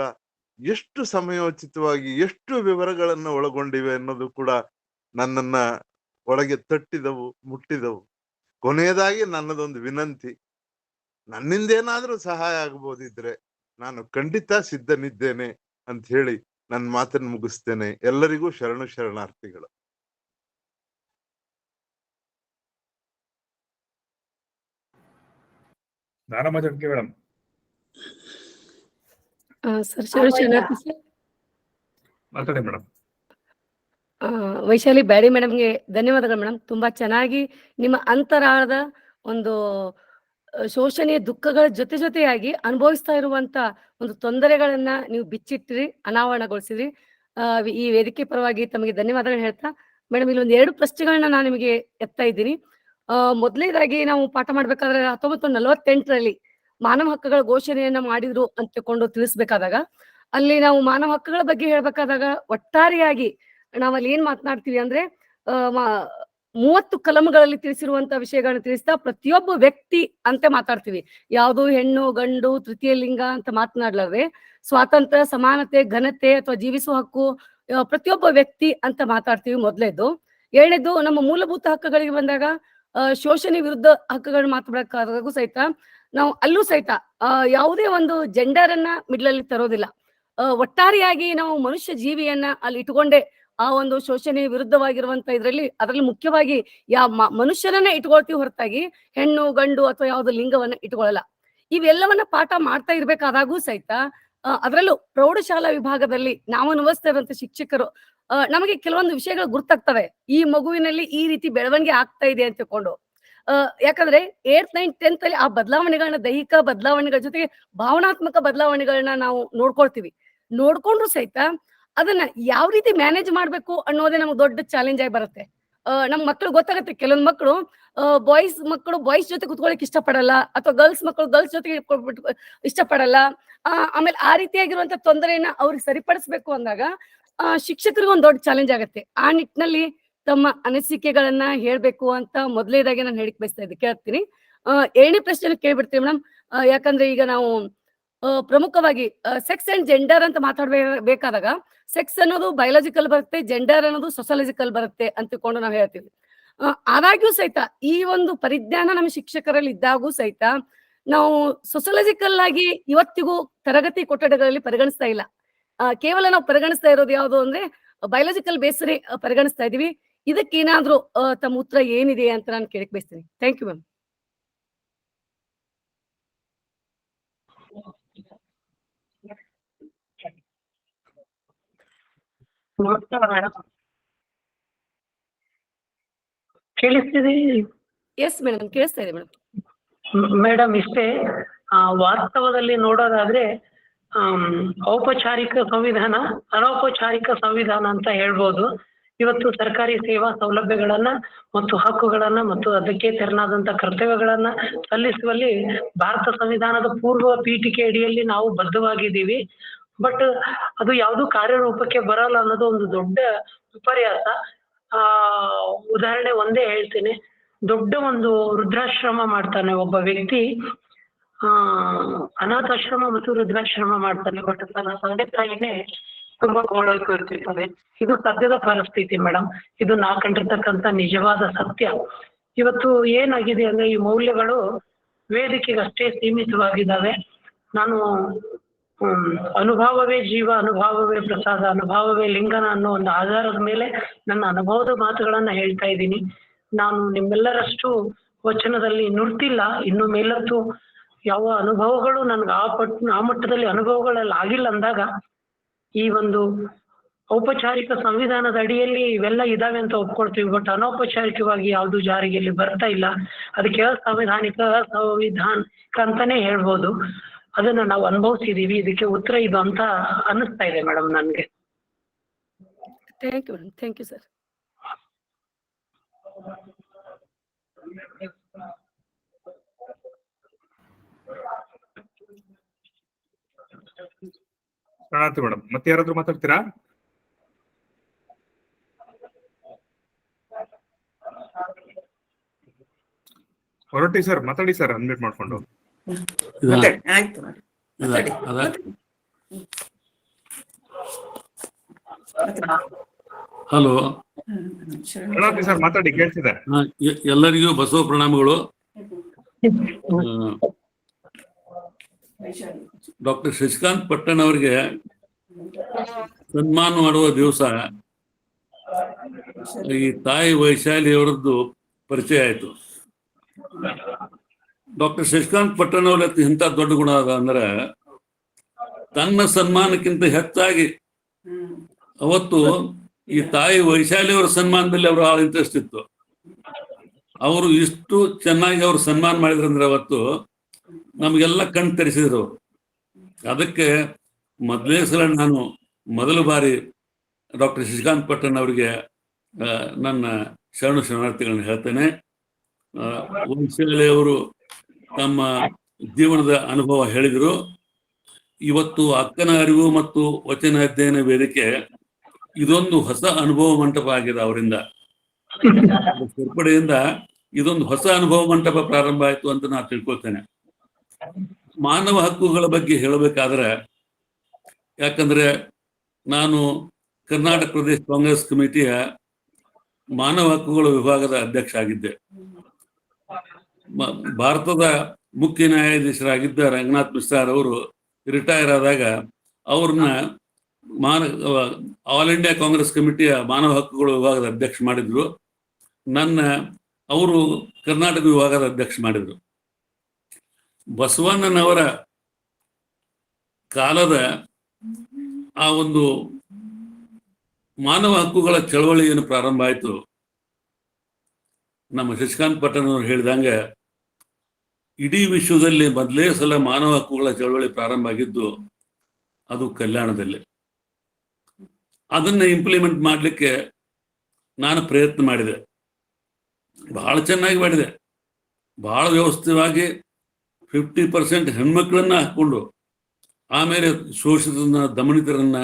ಎಷ್ಟು ಸಮಯೋಚಿತವಾಗಿ, ಎಷ್ಟು ವಿವರಗಳನ್ನ ಒಳಗೊಂಡಿವೆ ಅನ್ನೋದು ಕೂಡ ನನ್ನನ್ನ ಒಳಗೆ ತಟ್ಟಿದವು, ಮುಟ್ಟಿದವು. ಕೊನೆಯದಾಗಿ ನನ್ನದೊಂದು ವಿನಂತಿ, ನನ್ನಿಂದೇನಾದ್ರೂ ಸಹಾಯ ಆಗಬಹುದಿದ್ರೆ ನಾನು ಖಂಡಿತ ಸಿದ್ಧನಿದ್ದೇನೆ ಅಂತ ಹೇಳಿ ನನ್ನ ಮಾತನ್ನು ಮುಗಿಸ್ತೇನೆ. ಎಲ್ಲರಿಗೂ ಶರಣಾರ್ಥಿಗಳು. ಮೇಡಮ್. ಸರ್ ಶರಣಾರ್ಥಿ ಸರ್. ಮಾತಾಡಿ ಮೇಡಮ್. ವೈಶಾಲಿ ಬ್ಯಾಡಿ ಮೇಡಮ್ಗೆ ಧನ್ಯವಾದಗಳು ಮೇಡಮ್. ತುಂಬಾ ಚೆನ್ನಾಗಿ ನಿಮ್ಮ ಅಂತರಾಳದ ಒಂದು ಶೋಷಣೆಯ ದುಃಖಗಳ ಜೊತೆಯಾಗಿ ಅನುಭವಿಸ್ತಾ ಇರುವಂತ ಒಂದು ತೊಂದರೆಗಳನ್ನ ನೀವು ಬಿಚ್ಚಿಟ್ರಿ, ಅನಾವರಣಗೊಳಿಸಿದ್ರಿ. ಈ ವೇದಿಕೆ ಪರವಾಗಿ ತಮಗೆ ಧನ್ಯವಾದಗಳು ಹೇಳ್ತಾ ಮೇಡಮ್, ಇಲ್ಲಿ ಒಂದು 2 ಪ್ರಶ್ನೆಗಳನ್ನ ನಾನು ನಿಮಗೆ ಎತ್ತಾ ಇದ್ದೀನಿ. ಮೊದಲನೇದಾಗಿ ನಾವು ಪಾಠ ಮಾಡ್ಬೇಕಾದ್ರೆ 1948ರಲ್ಲಿ ಮಾನವ ಹಕ್ಕುಗಳ ಘೋಷಣೆಯನ್ನ ಮಾಡಿದ್ರು ಅಂತ ತಿಳ್ಕೊಂಡು ತಿಳಿಸ್ಬೇಕಾದಾಗ, ಅಲ್ಲಿ ನಾವು ಮಾನವ ಹಕ್ಕುಗಳ ಬಗ್ಗೆ ಹೇಳ್ಬೇಕಾದಾಗ ಒಟ್ಟಾರೆಯಾಗಿ ನಾವಲ್ಲಿ ಏನ್ ಮಾತನಾಡ್ತೀವಿ ಅಂದ್ರೆ 30 ಕಲಂಗಳಲ್ಲಿ ತಿಳಿಸಿರುವಂತ ವಿಷಯಗಳನ್ನ ತಿಳಿಸ್ತಾ ಪ್ರತಿಯೊಬ್ಬ ವ್ಯಕ್ತಿ ಅಂತ ಮಾತಾಡ್ತೀವಿ. ಯಾವುದು ಹೆಣ್ಣು ಗಂಡು ತೃತೀಯ ಲಿಂಗ ಅಂತ ಮಾತನಾಡ್ಲಾರ್ದೆ ಸ್ವಾತಂತ್ರ್ಯ, ಸಮಾನತೆ, ಘನತೆ ಅಥವಾ ಜೀವಿಸುವ ಹಕ್ಕು, ಪ್ರತಿಯೊಬ್ಬ ವ್ಯಕ್ತಿ ಅಂತ ಮಾತಾಡ್ತೀವಿ. ಮೊದಲೇದು. ಎರಡನೇದು, ನಮ್ಮ ಮೂಲಭೂತ ಹಕ್ಕುಗಳಿಗೆ ಬಂದಾಗ ಶೋಷಣೆ ವಿರುದ್ಧ ಹಕ್ಕುಗಳನ್ನ ಮಾತಾಡಬೇಕಾದಾಗೂ ಸಹಿತ ನಾವು ಅಲ್ಲೂ ಸಹಿತ ಯಾವುದೇ ಒಂದು ಜೆಂಡರ್ ಅನ್ನ ಮಿಡ್ಲಲ್ಲಿ ತರೋದಿಲ್ಲ. ಒಟ್ಟಾರೆಯಾಗಿ ನಾವು ಮನುಷ್ಯ ಜೀವಿಯನ್ನ ಅಲ್ಲಿ ಇಟ್ಕೊಂಡೆ ಆ ಒಂದು ಶೋಷಣೆ ವಿರುದ್ಧವಾಗಿರುವಂತ ಅದರಲ್ಲಿ ಮುಖ್ಯವಾಗಿ ಮನುಷ್ಯರನ್ನ ಇಟ್ಕೊಳ್ತೀವಿ ಹೊರತಾಗಿ ಹೆಣ್ಣು ಗಂಡು ಅಥವಾ ಯಾವ್ದು ಲಿಂಗವನ್ನ ಇಟ್ಕೊಳ್ಳಲ್ಲ. ಇವೆಲ್ಲವನ್ನ ಪಾಠ ಮಾಡ್ತಾ ಇರ್ಬೇಕಾದಾಗೂ ಸಹಿತ ಅದರಲ್ಲೂ ಪ್ರೌಢಶಾಲಾ ವಿಭಾಗದಲ್ಲಿ ನಾವು ಅನುಭವಿಸ್ತೇವಂತ ಶಿಕ್ಷಕರು ನಮಗೆ ಕೆಲವೊಂದು ವಿಷಯಗಳು ಗುರ್ತಾಗ್ತವೆ. ಈ ಮಗುವಿನಲ್ಲಿ ಈ ರೀತಿ ಬೆಳವಣಿಗೆ ಆಗ್ತಾ ಇದೆ ಅಂತ ತಿಳ್ಕೊಂಡು. ಯಾಕಂದ್ರೆ 8th 9th 10th ಅಲ್ಲಿ ಆ ಬದಲಾವಣೆಗಳನ್ನ, ದೈಹಿಕ ಬದಲಾವಣೆಗಳ ಜೊತೆಗೆ ಭಾವನಾತ್ಮಕ ಬದಲಾವಣೆಗಳನ್ನ ನಾವು ನೋಡ್ಕೊಳ್ತೀವಿ. ನೋಡ್ಕೊಂಡ್ರು ಸಹಿತ ಅದನ್ನ ಯಾವ ರೀತಿ ಮ್ಯಾನೇಜ್ ಮಾಡ್ಬೇಕು ಅನ್ನೋದೇ ನಮ್ಗೆ ದೊಡ್ಡ ಚಾಲೆಂಜ್ ಆಗಿ ಬರುತ್ತೆ. ನಮ್ ಮಕ್ಳು ಗೊತ್ತಾಗತ್ತೆ, ಕೆಲವೊಂದ್ ಮಕ್ಕಳು ಮಕ್ಕಳು ಬಾಯ್ಸ್ ಜೊತೆ ಕುತ್ಕೊಳಕ್ ಇಷ್ಟಪಡಲ್ಲ, ಅಥವಾ ಗರ್ಲ್ಸ್ ಮಕ್ಕಳು ಗರ್ಲ್ಸ್ ಜೊತೆಗೆ ಇಷ್ಟಪಡಲ್ಲ. ಆಮೇಲೆ ಆ ರೀತಿಯಾಗಿರುವಂತ ತೊಂದರೆಯನ್ನ ಅವ್ರಿಗೆ ಸರಿಪಡಿಸ್ಬೇಕು ಅಂದಾಗ ಶಿಕ್ಷಕರಿಗೆ ಒಂದ್ ದೊಡ್ಡ ಚಾಲೆಂಜ್ ಆಗತ್ತೆ. ಆ ನಿಟ್ಟಿನಲ್ಲಿ ತಮ್ಮ ಅನಿಸಿಕೆಗಳನ್ನ ಹೇಳ್ಬೇಕು ಅಂತ ಮೊದಲನೇದಾಗಿ ನಾನು ಹೇಳಿಕ್ ಬಯಸ್ತಾ ಇದ್ದೆ, ಕೇಳ್ತೀನಿ. 7ನೇ ಪ್ರಶ್ನೆ ಕೇಳ್ಬಿಡ್ತೀನಿ ಮೇಡಮ್. ಯಾಕಂದ್ರೆ ಈಗ ನಾವು ಪ್ರಮುಖವಾಗಿ ಸೆಕ್ಸ್ ಅಂಡ್ ಜೆಂಡರ್ ಅಂತ ಮಾತಾಡ್ಬೇಕಾದಾಗ ಸೆಕ್ಸ್ ಅನ್ನೋದು ಬಯೋಲಾಜಿಕಲ್ ಬರುತ್ತೆ, ಜೆಂಡರ್ ಅನ್ನೋದು ಸೊಸಾಲಜಿಕಲ್ ಬರುತ್ತೆ ಅಂತ ತಿಳ್ಕೊಂಡು ನಾವು ಹೇಳ್ತೀವಿ. ಆದಾಗ್ಯೂ ಸಹಿತ ಈ ಒಂದು ಪರಿಜ್ಞಾನ ನಮ್ಮ ಶಿಕ್ಷಕರಲ್ಲಿ ಇದ್ದಾಗೂ ಸಹಿತ ನಾವು ಸೊಸಾಲಜಿಕಲ್ ಆಗಿ ಇವತ್ತಿಗೂ ತರಗತಿ ಕೊಠಡಿಗಳಲ್ಲಿ ಪರಿಗಣಿಸ್ತಾ ಇಲ್ಲ. ಕೇವಲ ನಾವು ಪರಿಗಣಿಸ್ತಾ ಇರೋದು ಯಾವುದು ಅಂದ್ರೆ ಬಯೋಲಾಜಿಕಲ್ ಬೇಸ್ರಿ ಪರಿಗಣಿಸ್ತಾ ಇದೀವಿ. ಇದಕ್ಕೇನಾದ್ರೂ ತಮ್ಮ ಉತ್ತರ ಏನಿದೆ ಅಂತ ನಾನು ಕೇಳಕ್ ಬಯಸ್ತೀನಿ. Thank you ma'am. ಕೇಳಿಸ್ತಿದೆ ಎಸ್ ಮೇಡಮ್, ಕೇಳಿಸ್ತಾ ಇದೆ ಮೇಡಮ್. ಮೇಡಮ್ ಇಷ್ಟೇ. ವಾಸ್ತವದಲ್ಲಿ ನೋಡೋದಾದ್ರೆ ಔಪಚಾರಿಕ ಸಂವಿಧಾನ, ಅನೌಪಚಾರಿಕ ಸಂವಿಧಾನ ಅಂತ ಹೇಳ್ಬೋದು. ಇವತ್ತು ಸರ್ಕಾರಿ ಸೇವಾ ಸೌಲಭ್ಯಗಳನ್ನ ಮತ್ತು ಹಕ್ಕುಗಳನ್ನ ಮತ್ತು ಅದಕ್ಕೆ ತೆರನಾದಂತ ಕರ್ತವ್ಯಗಳನ್ನ ಸಲ್ಲಿಸುವಲ್ಲಿ ಭಾರತ ಸಂವಿಧಾನದ ಪೂರ್ವ ಪೀಠಿಕೆ ಅಡಿಯಲ್ಲಿ ನಾವು ಬದ್ಧವಾಗಿದ್ದೀವಿ. ಬಟ್ ಅದು ಯಾವುದು ಕಾರ್ಯರೂಪಕ್ಕೆ ಬರಲ್ಲ ಅನ್ನೋದು ಒಂದು ದೊಡ್ಡ ವಿಪರ್ಯಾಸ. ಉದಾಹರಣೆ ಒಂದೇ ಹೇಳ್ತೀನಿ. ದೊಡ್ಡ ಒಂದು ವೃದ್ಧಾಶ್ರಮ ಮಾಡ್ತಾನೆ ಒಬ್ಬ ವ್ಯಕ್ತಿ, ಅನಾಥಾಶ್ರಮ ಮತ್ತು ವೃದ್ಧಾಶ್ರಮ ಮಾಡ್ತಾನೆ, ಬಟ್ ತನ್ನ ತಂದೆ ತಾಯಿನೇ ತುಂಬಾ ಗೋಳೈತಿರ್ತದೆ. ಇದು ಸದ್ಯದ ಪರಿಸ್ಥಿತಿ ಮೇಡಮ್. ಇದು ನಾ ಕಂಡಿರ್ತಕ್ಕಂಥ ನಿಜವಾದ ಸತ್ಯ. ಇವತ್ತು ಏನಾಗಿದೆ ಅಂದ್ರೆ ಈ ಮೌಲ್ಯಗಳು ವೇದಿಕೆಗಷ್ಟೇ ಸೀಮಿತವಾಗಿದ್ದಾವೆ. ನಾನು ಅನುಭವವೇ ಜೀವ, ಅನುಭವವೇ ಪ್ರಸಾದ, ಅನುಭವವೇ ಲಿಂಗನ ಅನ್ನೋ ಒಂದು ಆಧಾರದ ಮೇಲೆ ನನ್ನ ಅನುಭವದ ಮಾತುಗಳನ್ನ ಹೇಳ್ತಾ ಇದ್ದೀನಿ. ನಾನು ನಿಮ್ಮೆಲ್ಲರಷ್ಟು ವಚನದಲ್ಲಿ ನುಡ್ತಿಲ್ಲ. ಇನ್ನು ಮೇಲತ್ತು ಯಾವ ಅನುಭವಗಳು ನನ್ಗೆ ಆ ಮಟ್ಟದಲ್ಲಿ ಅನುಭವಗಳಲ್ಲಿ ಆಗಿಲ್ಲ ಅಂದಾಗ ಈ ಒಂದು ಔಪಚಾರಿಕ ಸಂವಿಧಾನದ ಅಡಿಯಲ್ಲಿ ಇವೆಲ್ಲ ಇದಾವೆ ಅಂತ ಒಪ್ಕೊಳ್ತೀವಿ. ಬಟ್ ಅನೌಪಚಾರಿಕವಾಗಿ ಯಾವುದು ಜಾರಿಗೆಯಲ್ಲಿ ಬರ್ತಾ ಇಲ್ಲ. ಅದಕ್ಕೆ ಅಸಂವಿಧಾನಿಕ ಅಂತಾನೆ ಹೇಳ್ಬೋದು. ಅದನ್ನ ನಾವು ಅನುಭವಿಸಿದೀವಿ. ಇದಕ್ಕೆ ಉತ್ತರ ಇದು ಅಂತ ಅನ್ನಿಸ್ತಾ ಇದೆ ಮೇಡಮ್ ನನ್ಗೆ. Thank you madam. Thank you sir. ಶರಣಾರ್ಥಿ ಮೇಡಮ್, ಮತ್ತೆ ಯಾರಾದ್ರೂ ಮಾತಾಡ್ತೀರಾ? ಹೊರಟಿ ಸರ್, ಮಾತಾಡಿ ಸರ್, ಅನ್ಮ್ಯೂಟ್ ಮಾಡ್ಕೊಂಡು. ಹಲೋ, ಶರಣಾರ್ಥಿ ಸರ್ ಮಾತಾಡಿ, ಕೇಳ್ತಿದೆ. ಎಲ್ಲರಿಗೂ ಬಸವ ಪ್ರಣಾಮಗಳು. ಡಾಕ್ಟರ್ ಶಶಿಕಾಂತ್ ಪಟ್ಟಣ್ ಅವರಿಗೆ ಸನ್ಮಾನ ಮಾಡುವ ದಿವಸ ಈ ತಾಯಿ ವೈಶಾಲಿ ಅವರದ್ದು ಪರಿಚಯ ಆಯ್ತು. ಡಾಕ್ಟರ್ ಶಶಿಕಾಂತ್ ಪಟ್ಟಣ್ ಅವ್ರ ಇಂಥ ದೊಡ್ಡ ಗುಣ ಅದ ಅಂದ್ರೆ ತನ್ನ ಸನ್ಮಾನಕ್ಕಿಂತ ಹೆಚ್ಚಾಗಿ ಅವತ್ತು ಈ ತಾಯಿ ವೈಶಾಲಿ ಅವರ ಸನ್ಮಾನದಲ್ಲಿ ಅವ್ರ ಭಾಳ ಇಂಟ್ರೆಸ್ಟ್ ಇತ್ತು. ಅವರು ಇಷ್ಟು ಚೆನ್ನಾಗಿ ಅವ್ರು ಸನ್ಮಾನ ಮಾಡಿದ್ರಂದ್ರೆ ಅವತ್ತು ನಮಗೆಲ್ಲ ಕಣ್ ತೆರೆಸಿದ್ರು. ಅದಕ್ಕೆ ಮೊದಲೇ ಸಲ ನಾನು ಮೊದಲ ಬಾರಿ ಡಾಕ್ಟರ್ ಶಶಿಕಾಂತ್ ಪಟ್ಟಣ್ ಅವರಿಗೆ ನನ್ನ ಶರಣಾರ್ಥಿಗಳನ್ನ ಹೇಳ್ತೇನೆ. ವೈಶಾಲಿ ಅವರು ತಮ್ಮ ಜೀವನದ ಅನುಭವ ಹೇಳಿದರು. ಇವತ್ತು ಅಕ್ಕನ ಅರಿವು ಮತ್ತು ವಚನ ಅಧ್ಯಯನ ವೇದಿಕೆ ಇದೊಂದು ಹೊಸ ಅನುಭವ ಮಂಟಪ ಆಗಿದೆ. ಅವರಿಂದ ಸೇರ್ಪಡೆಯಿಂದ ಇದೊಂದು ಹೊಸ ಅನುಭವ ಮಂಟಪ ಪ್ರಾರಂಭ ಆಯ್ತು ಅಂತ ನಾನು ತಿಳ್ಕೊಳ್ತೇನೆ. ಮಾನವ ಹಕ್ಕುಗಳ ಬಗ್ಗೆ ಹೇಳಬೇಕಾದ್ರೆ, ಯಾಕಂದ್ರೆ ನಾನು ಕರ್ನಾಟಕ ಪ್ರದೇಶ ಕಾಂಗ್ರೆಸ್ ಕಮಿಟಿಯ ಮಾನವ ಹಕ್ಕುಗಳ ವಿಭಾಗದ ಅಧ್ಯಕ್ಷ ಆಗಿದ್ದೆ. ಭಾರತದ ಮುಖ್ಯ ನ್ಯಾಯಾಧೀಶರಾಗಿದ್ದ ರಂಗನಾಥ್ ಮಿಶ್ರಾರ್ ಅವರು ರಿಟೈರ್ ಆದಾಗ ಅವ್ರನ್ನ ಆಲ್ ಇಂಡಿಯಾ ಕಾಂಗ್ರೆಸ್ ಕಮಿಟಿಯ ಮಾನವ ಹಕ್ಕುಗಳ ವಿಭಾಗದ ಅಧ್ಯಕ್ಷ ಮಾಡಿದ್ರು. ಅವರು ಕರ್ನಾಟಕ ವಿಭಾಗದ ಅಧ್ಯಕ್ಷ ಮಾಡಿದ್ರು. ಬಸವಣ್ಣನವರ ಕಾಲದ ಆ ಒಂದು ಮಾನವ ಹಕ್ಕುಗಳ ಚಳವಳಿ ಏನು ಪ್ರಾರಂಭ ಆಯಿತು, ನಮ್ಮ ಶಶಿಕಾಂತ್ ಪಟ್ಟಣ್ ಅವರು ಹೇಳಿದಂಗೆ ಇಡೀ ವಿಶ್ವದಲ್ಲಿ ಮೊದಲೇ ಸಲ ಮಾನವ ಹಕ್ಕುಗಳ ಚಳವಳಿ ಪ್ರಾರಂಭ ಆಗಿದ್ದು ಅದು ಕಲ್ಯಾಣದಲ್ಲಿ. ಅದನ್ನ ಇಂಪ್ಲಿಮೆಂಟ್ ಮಾಡಲಿಕ್ಕೆ ನಾನು ಪ್ರಯತ್ನ ಮಾಡಿದೆ. ಬಹಳ ಚೆನ್ನಾಗಿ ಮಾಡಿದೆ. ಬಹಳ ವ್ಯವಸ್ಥಿತವಾಗಿ 50% ಹೆಣ್ಮಕ್ಳನ್ನ ಹಾಕೊಂಡು, ಆಮೇಲೆ ಶೋಷಿತರನ್ನ, ದಮನಿತರನ್ನ,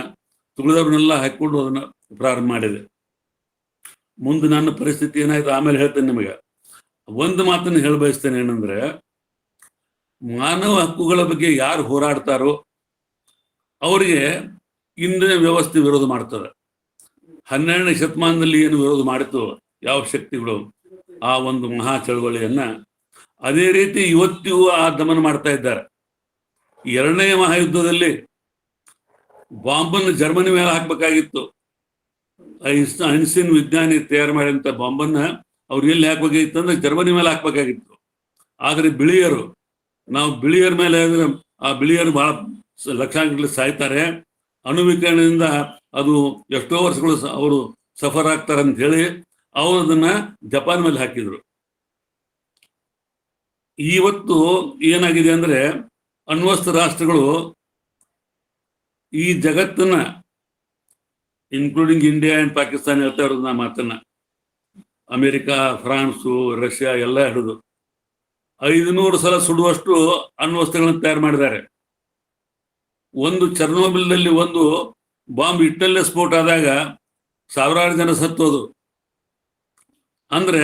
ತುಳಿದವ್ರನ್ನೆಲ್ಲ ಹಾಕೊಂಡು ಅದನ್ನ ಪ್ರಾರಂಭ ಮಾಡಿದೆ. ಮುಂದೆ ನನ್ನ ಪರಿಸ್ಥಿತಿ ಏನಾಯ್ತು ಆಮೇಲೆ ಹೇಳ್ತೇನೆ ನಿಮಗೆ. ಒಂದು ಮಾತನ್ನು ಹೇಳ ಬಯಸ್ತೇನೆ, ಏನಂದ್ರೆ ಮಾನವ ಹಕ್ಕುಗಳ ಬಗ್ಗೆ ಯಾರು ಹೋರಾಡ್ತಾರೋ ಅವರಿಗೆ ಇಂದಿನ ವ್ಯವಸ್ಥೆ ವಿರೋಧ ಮಾಡ್ತದೆ. 12ನೇ ಶತಮಾನದಲ್ಲಿ ಏನು ವಿರೋಧ ಮಾಡಿತು ಯಾವ ಶಕ್ತಿಗಳು ಆ ಒಂದು ಮಹಾ ಚಳವಳಿಯನ್ನ, ಅದೇ ರೀತಿ ಇವತ್ತಿಗೂ ಆ ದಮನ ಮಾಡ್ತಾ ಇದ್ದಾರೆ. 2ನೇ ಮಹಾಯುದ್ಧದಲ್ಲಿ ಬಾಂಬನ್ನು ಜರ್ಮನಿ ಮೇಲೆ ಹಾಕ್ಬೇಕಾಗಿತ್ತು. ಐನ್ಸ್ಟೈನ್ ವಿಜ್ಞಾನಿ ತಯಾರು ಮಾಡಿದಂಥ ಬಾಂಬನ್ನ ಅವ್ರು ಎಲ್ಲಿ ಹಾಕ್ಬೇಕಾಗಿತ್ತು ಅಂದ್ರೆ ಜರ್ಮನಿ ಮೇಲೆ ಹಾಕ್ಬೇಕಾಗಿತ್ತು. ಆದ್ರೆ ಬಿಳಿಯರು, ನಾವು ಬಿಳಿಯರ ಮೇಲೆ ಆ ಬಿಳಿಯರು ಬಹಳ ಲಕ್ಷಾಂಗಟ್ಟಲೆ ಸಾಯ್ತಾರೆ, ಅಣುವಿಕರಣದಿಂದ ಅದು ಎಷ್ಟೋ ವರ್ಷಗಳು ಅವರು ಸಫರ್ ಆಗ್ತಾರೆ ಅಂತ ಹೇಳಿ ಅವರು ಅದನ್ನ ಜಪಾನ್ ಮೇಲೆ ಹಾಕಿದ್ರು. ಇವತ್ತು ಏನಾಗಿದೆ ಅಂದ್ರೆ ಅಣ್ವಸ್ತ್ರ ರಾಷ್ಟ್ರಗಳು ಈ ಜಗತ್ತನ್ನ ಇನ್ಕ್ಲೂಡಿಂಗ್ ಇಂಡಿಯಾ ಅಂಡ್ ಪಾಕಿಸ್ತಾನ ಹೇಳ್ತಾ ಇರೋದು ನಾ ಮಾತನ್ನ, ಅಮೆರಿಕ, ಫ್ರಾನ್ಸು, ರಷ್ಯಾ ಎಲ್ಲ ಹಿಡಿದು 500 ಸಲ ಸುಡುವಷ್ಟು ಅಣ್ವಸ್ತ್ರಗಳನ್ನು ತಯಾರು ಮಾಡಿದ್ದಾರೆ. ಒಂದು ಚರ್ನೋಬಿಲ್ನಲ್ಲಿ ಒಂದು ಬಾಂಬ್ ಇಟ್ಟಲ್ಲೇ ಸ್ಫೋಟ ಆದಾಗ ಸಾವಿರಾರು ಜನ ಸತ್ತೋದು. ಅಂದ್ರೆ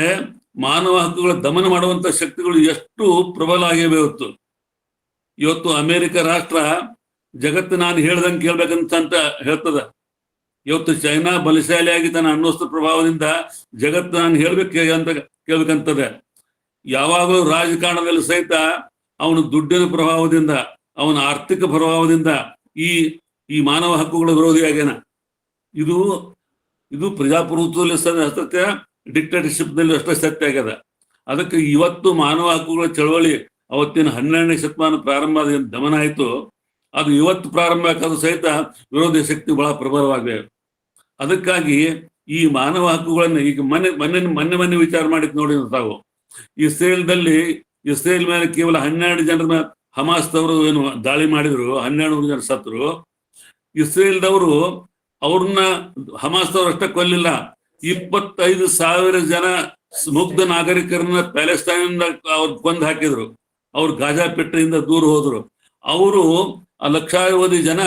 ಮಾನವ ಹಕ್ಕುಗಳ ದಮನ ಮಾಡುವಂತ ಶಕ್ತಿಗಳು ಎಷ್ಟು ಪ್ರಬಲ ಆಗಿವೆ ಇವತ್ತು. ಇವತ್ತು ಅಮೆರಿಕ ರಾಷ್ಟ್ರ ಜಗತ್ತು ನಾನು ಹೇಳ್ದಂಗೆ ಕೇಳ್ಬೇಕಂತ ಹೇಳ್ತದ. ಇವತ್ತು ಚೈನಾ ಬಲಶಾಲಿಯಾಗಿ ತನ್ನ ಅಣ್ವಸ್ತ್ರ ಪ್ರಭಾವದಿಂದ ಜಗತ್ತು ನಾನು ಹೇಳ್ಬೇಕು ಅಂತ ಕೇಳ್ಬೇಕಂತದೆ. ಯಾವಾಗಲೂ ರಾಜಕಾರಣದಲ್ಲಿ ಸಹಿತ ಅವನು ದುಡ್ಡಿನ ಪ್ರಭಾವದಿಂದ, ಅವನ ಆರ್ಥಿಕ ಪ್ರಭಾವದಿಂದ ಈ ಮಾನವ ಹಕ್ಕುಗಳ ವಿರೋಧಿಯಾಗ್ಯಾನ. ಇದು ಪ್ರಜಾಪ್ರಭುತ್ವದಲ್ಲಿ ಸತ್ಯ, ಡಿಕ್ಟೇಟರ್ಶಿಪ್ನಲ್ಲಿ ಅಷ್ಟೇ ಸತ್ಯ ಆಗ್ಯದ. ಅದಕ್ಕೆ ಇವತ್ತು ಮಾನವ ಹಕ್ಕುಗಳ ಚಳವಳಿ ಅವತ್ತಿನ 12ನೇ ಶತಮಾನ ಪ್ರಾರಂಭ ದಮನ ಆಯಿತು. ಅದು ಇವತ್ತು ಪ್ರಾರಂಭ ಆಗೋದು ಸಹಿತ ವಿರೋಧಿ ಶಕ್ತಿ ಬಹಳ ಪ್ರಬಲವಾಗಿವೆ. ಅದಕ್ಕಾಗಿ ಈ ಮಾನವ ಹಕ್ಕುಗಳನ್ನು ಈಗ ಮೊನ್ನೆ ವಿಚಾರ ಮಾಡಿದ್ ನೋಡಿ ತಾವು, ಇಸ್ರೇಲ್ ಮೇಲೆ ಕೇವಲ 12 ಜನರ ಮೇಲೆ ಹಮಾಸ್ದವರು ಏನು ದಾಳಿ ಮಾಡಿದ್ರು, 12 ಜನ ಸತ್ರು. ಇಸ್ರೇಲ್ದವರು ಅವ್ರನ್ನ ಹಮಾಸ್ದವ್ರು ಅಷ್ಟೇ ಕೊಲ್ಲಿಲ್ಲ, 25,000 ಜನ ಮುಗ್ಧ ನಾಗರಿಕರನ್ನ ಪ್ಯಾಲೆಸ್ಟೈನಿಂದ ಅವ್ರು ಕೊಂದು ಹಾಕಿದ್ರು. ಅವ್ರು ಗಾಜಾ ಪೆಟ್ಟಿನಿಂದ ದೂರ ಹೋದ್ರು. ಅವರು ಆ ಲಕ್ಷಾವಧಿ ಜನ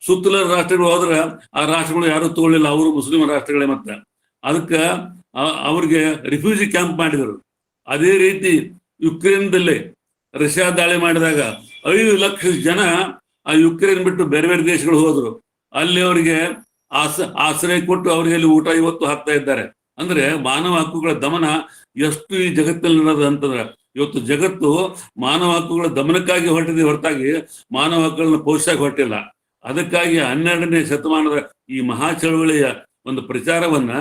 ಸುತ್ತಲ ರಾಷ್ಟ್ರಗಳು ಹೋದ್ರೆ ಆ ರಾಷ್ಟ್ರಗಳು ಯಾರು ತಗೊಳ್ಳಿಲ್ಲ, ಅವರು ಮುಸ್ಲಿಂ ರಾಷ್ಟ್ರಗಳೇ. ಮತ್ತೆ ಅದಕ್ಕೆ ಅವ್ರಿಗೆ ರಿಫ್ಯೂಜಿ ಕ್ಯಾಂಪ್ ಮಾಡಿದರು. ಅದೇ ರೀತಿ ಯುಕ್ರೇನ್ದಲ್ಲಿ ರಷ್ಯಾ ದಾಳಿ ಮಾಡಿದಾಗ 5 ಲಕ್ಷ ಜನ ಆ ಯುಕ್ರೇನ್ ಬಿಟ್ಟು ಬೇರೆ ಬೇರೆ ದೇಶಗಳು ಹೋದ್ರು. ಅಲ್ಲಿ ಅವರಿಗೆ ಆಶ್ರಯ ಕೊಟ್ಟು ಅವರಿಗೆ ಅಲ್ಲಿ ಊಟ ಇವತ್ತು ಹಾಕ್ತಾ ಇದ್ದಾರೆ. ಅಂದ್ರೆ ಮಾನವ ಹಕ್ಕುಗಳ ದಮನ ಎಷ್ಟು ಈ ಜಗತ್ತಲ್ಲಿ ನಡೆದ ಅಂತಂದ್ರೆ, ಇವತ್ತು ಜಗತ್ತು ಮಾನವ ಹಕ್ಕುಗಳ ದಮನಕ್ಕಾಗಿ ಹೊರಟಿದೆ ಹೊರತಾಗಿ ಮಾನವ ಹಕ್ಕುಗಳನ್ನ ಪೋಷಿಸಕ್ಕೆ ಹೊರಟಿಲ್ಲ. ಅದಕ್ಕಾಗಿ 12ನೇ ಶತಮಾನದ ಈ ಮಹಾ ಚಳವಳಿಯ ಒಂದು ಪ್ರಚಾರವನ್ನ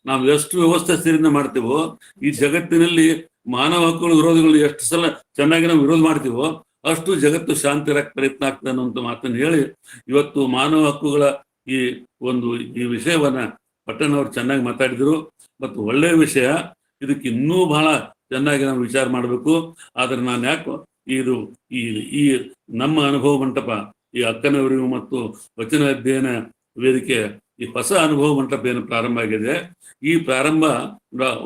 ನಾವು ಎಷ್ಟು ವ್ಯವಸ್ಥಿತರಿಂದ ಮಾಡ್ತೀವೋ, ಈ ಜಗತ್ತಿನಲ್ಲಿ ಮಾನವ ಹಕ್ಕುಗಳ ವಿರೋಧಿಗಳು ಎಷ್ಟು ಸಲ ಚೆನ್ನಾಗಿ ನಾವು ವಿರೋಧ ಮಾಡ್ತೀವೋ ಅಷ್ಟು ಜಗತ್ತು ಶಾಂತಿ ಪ್ರಯತ್ನ ಆಗ್ತದೆ ಅನ್ನುವಂಥ ಮಾತನ್ನು ಹೇಳಿ, ಇವತ್ತು ಮಾನವ ಹಕ್ಕುಗಳ ಈ ವಿಷಯವನ್ನ ಪಟ್ಟಣ್ಣವ್ರು ಚೆನ್ನಾಗಿ ಮಾತಾಡಿದ್ರು. ಮತ್ತು ಒಳ್ಳೆಯ ವಿಷಯ, ಇದಕ್ಕೆ ಇನ್ನೂ ಬಹಳ ಚೆನ್ನಾಗಿ ನಾವು ವಿಚಾರ ಮಾಡಬೇಕು. ಆದ್ರೆ ನಾನು ಯಾಕೆ ಈ ನಮ್ಮ ಅನುಭವ ಮಂಟಪ, ಈ ಅಕ್ಕನವರಿಗೂ ಮತ್ತು ವಚನ ಅಧ್ಯಯನ ವೇದಿಕೆ, ಈ ಹೊಸ ಅನುಭವ ಮಂಟಪ ಏನು ಪ್ರಾರಂಭ ಆಗಿದೆ, ಈ ಪ್ರಾರಂಭ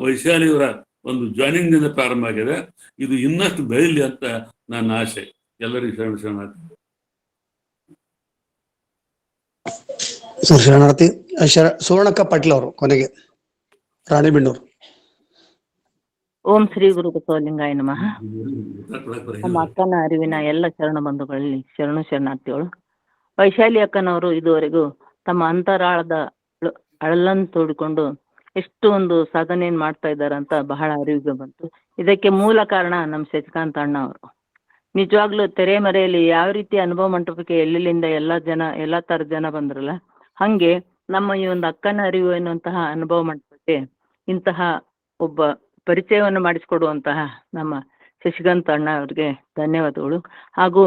ವೈಶಾಲಿಯವರ ಒಂದು ಜಾಯ್ನಿಂಗ್ ನಿಂದ ಪ್ರಾರಂಭ ಆಗಿದೆ. ಇದು ಇನ್ನಷ್ಟು ಬೆಳೀಲಿ ಅಂತ ನನ್ನ ಆಸೆ. ಎಲ್ಲರಿಗೂ ಶರಣಾರ್ಥಿ. ಶರಣಾರ್ಥಿ. ಸುವರ್ಣಕ್ಕ ಪಾಟೀಲ್ ಅವರು ಕೊನೆಗೆ, ರಾಣಿಬೆನ್ನೂರು. ಓಂ ಶ್ರೀ ಗುರು ಬಸವಲಿಂಗಾಯ ನಮಃ. ನಮ್ಮ ಅಕ್ಕನ ಅರಿವಿನ ಎಲ್ಲ ಶರಣ ಬಂಧುಗಳಲ್ಲಿ ಶರಣಾರ್ಥಿಗಳು. ವೈಶಾಲಿ ಅಕ್ಕನವರು ಇದುವರೆಗೂ ತಮ್ಮ ಅಂತರಾಳದ ಅಳಲನ್ನು ತೋಡಿಕೊಂಡು ಎಷ್ಟು ಒಂದು ಸಾಧನೆಯನ್ನು ಮಾಡ್ತಾ ಇದ್ದಾರೆ ಅಂತ ಬಹಳ ಅರಿವಿಗೆ ಬಂತು. ಇದಕ್ಕೆ ಮೂಲ ಕಾರಣ ನಮ್ಮ ಶಶಿಕಾಂತ್ ಅಣ್ಣ ಅವರು. ನಿಜವಾಗ್ಲೂ ತೆರೆಮರೆಯಲ್ಲಿ ಯಾವ ರೀತಿ ಅನುಭವ ಮಂಟಪಕ್ಕೆ ಎಲ್ಲೆಲ್ಲಿಂದ ಎಲ್ಲಾ ತರದ ಜನ ಬಂದ್ರಲ್ಲ, ಹಂಗೆ ನಮ್ಮ ಈ ಒಂದು ಅಕ್ಕನ ಅರಿವು ಎನ್ನುವಂತಹ ಅನುಭವ ಮಂಟಪಕ್ಕೆ ಇಂತಹ ಒಬ್ಬ ಪರಿಚಯವನ್ನು ಮಾಡಿಸಿಕೊಡುವಂತಹ ನಮ್ಮ ಶಶಿಕಾಂತ್ ಅಣ್ಣ ಅವ್ರಿಗೆ ಧನ್ಯವಾದಗಳು. ಹಾಗೂ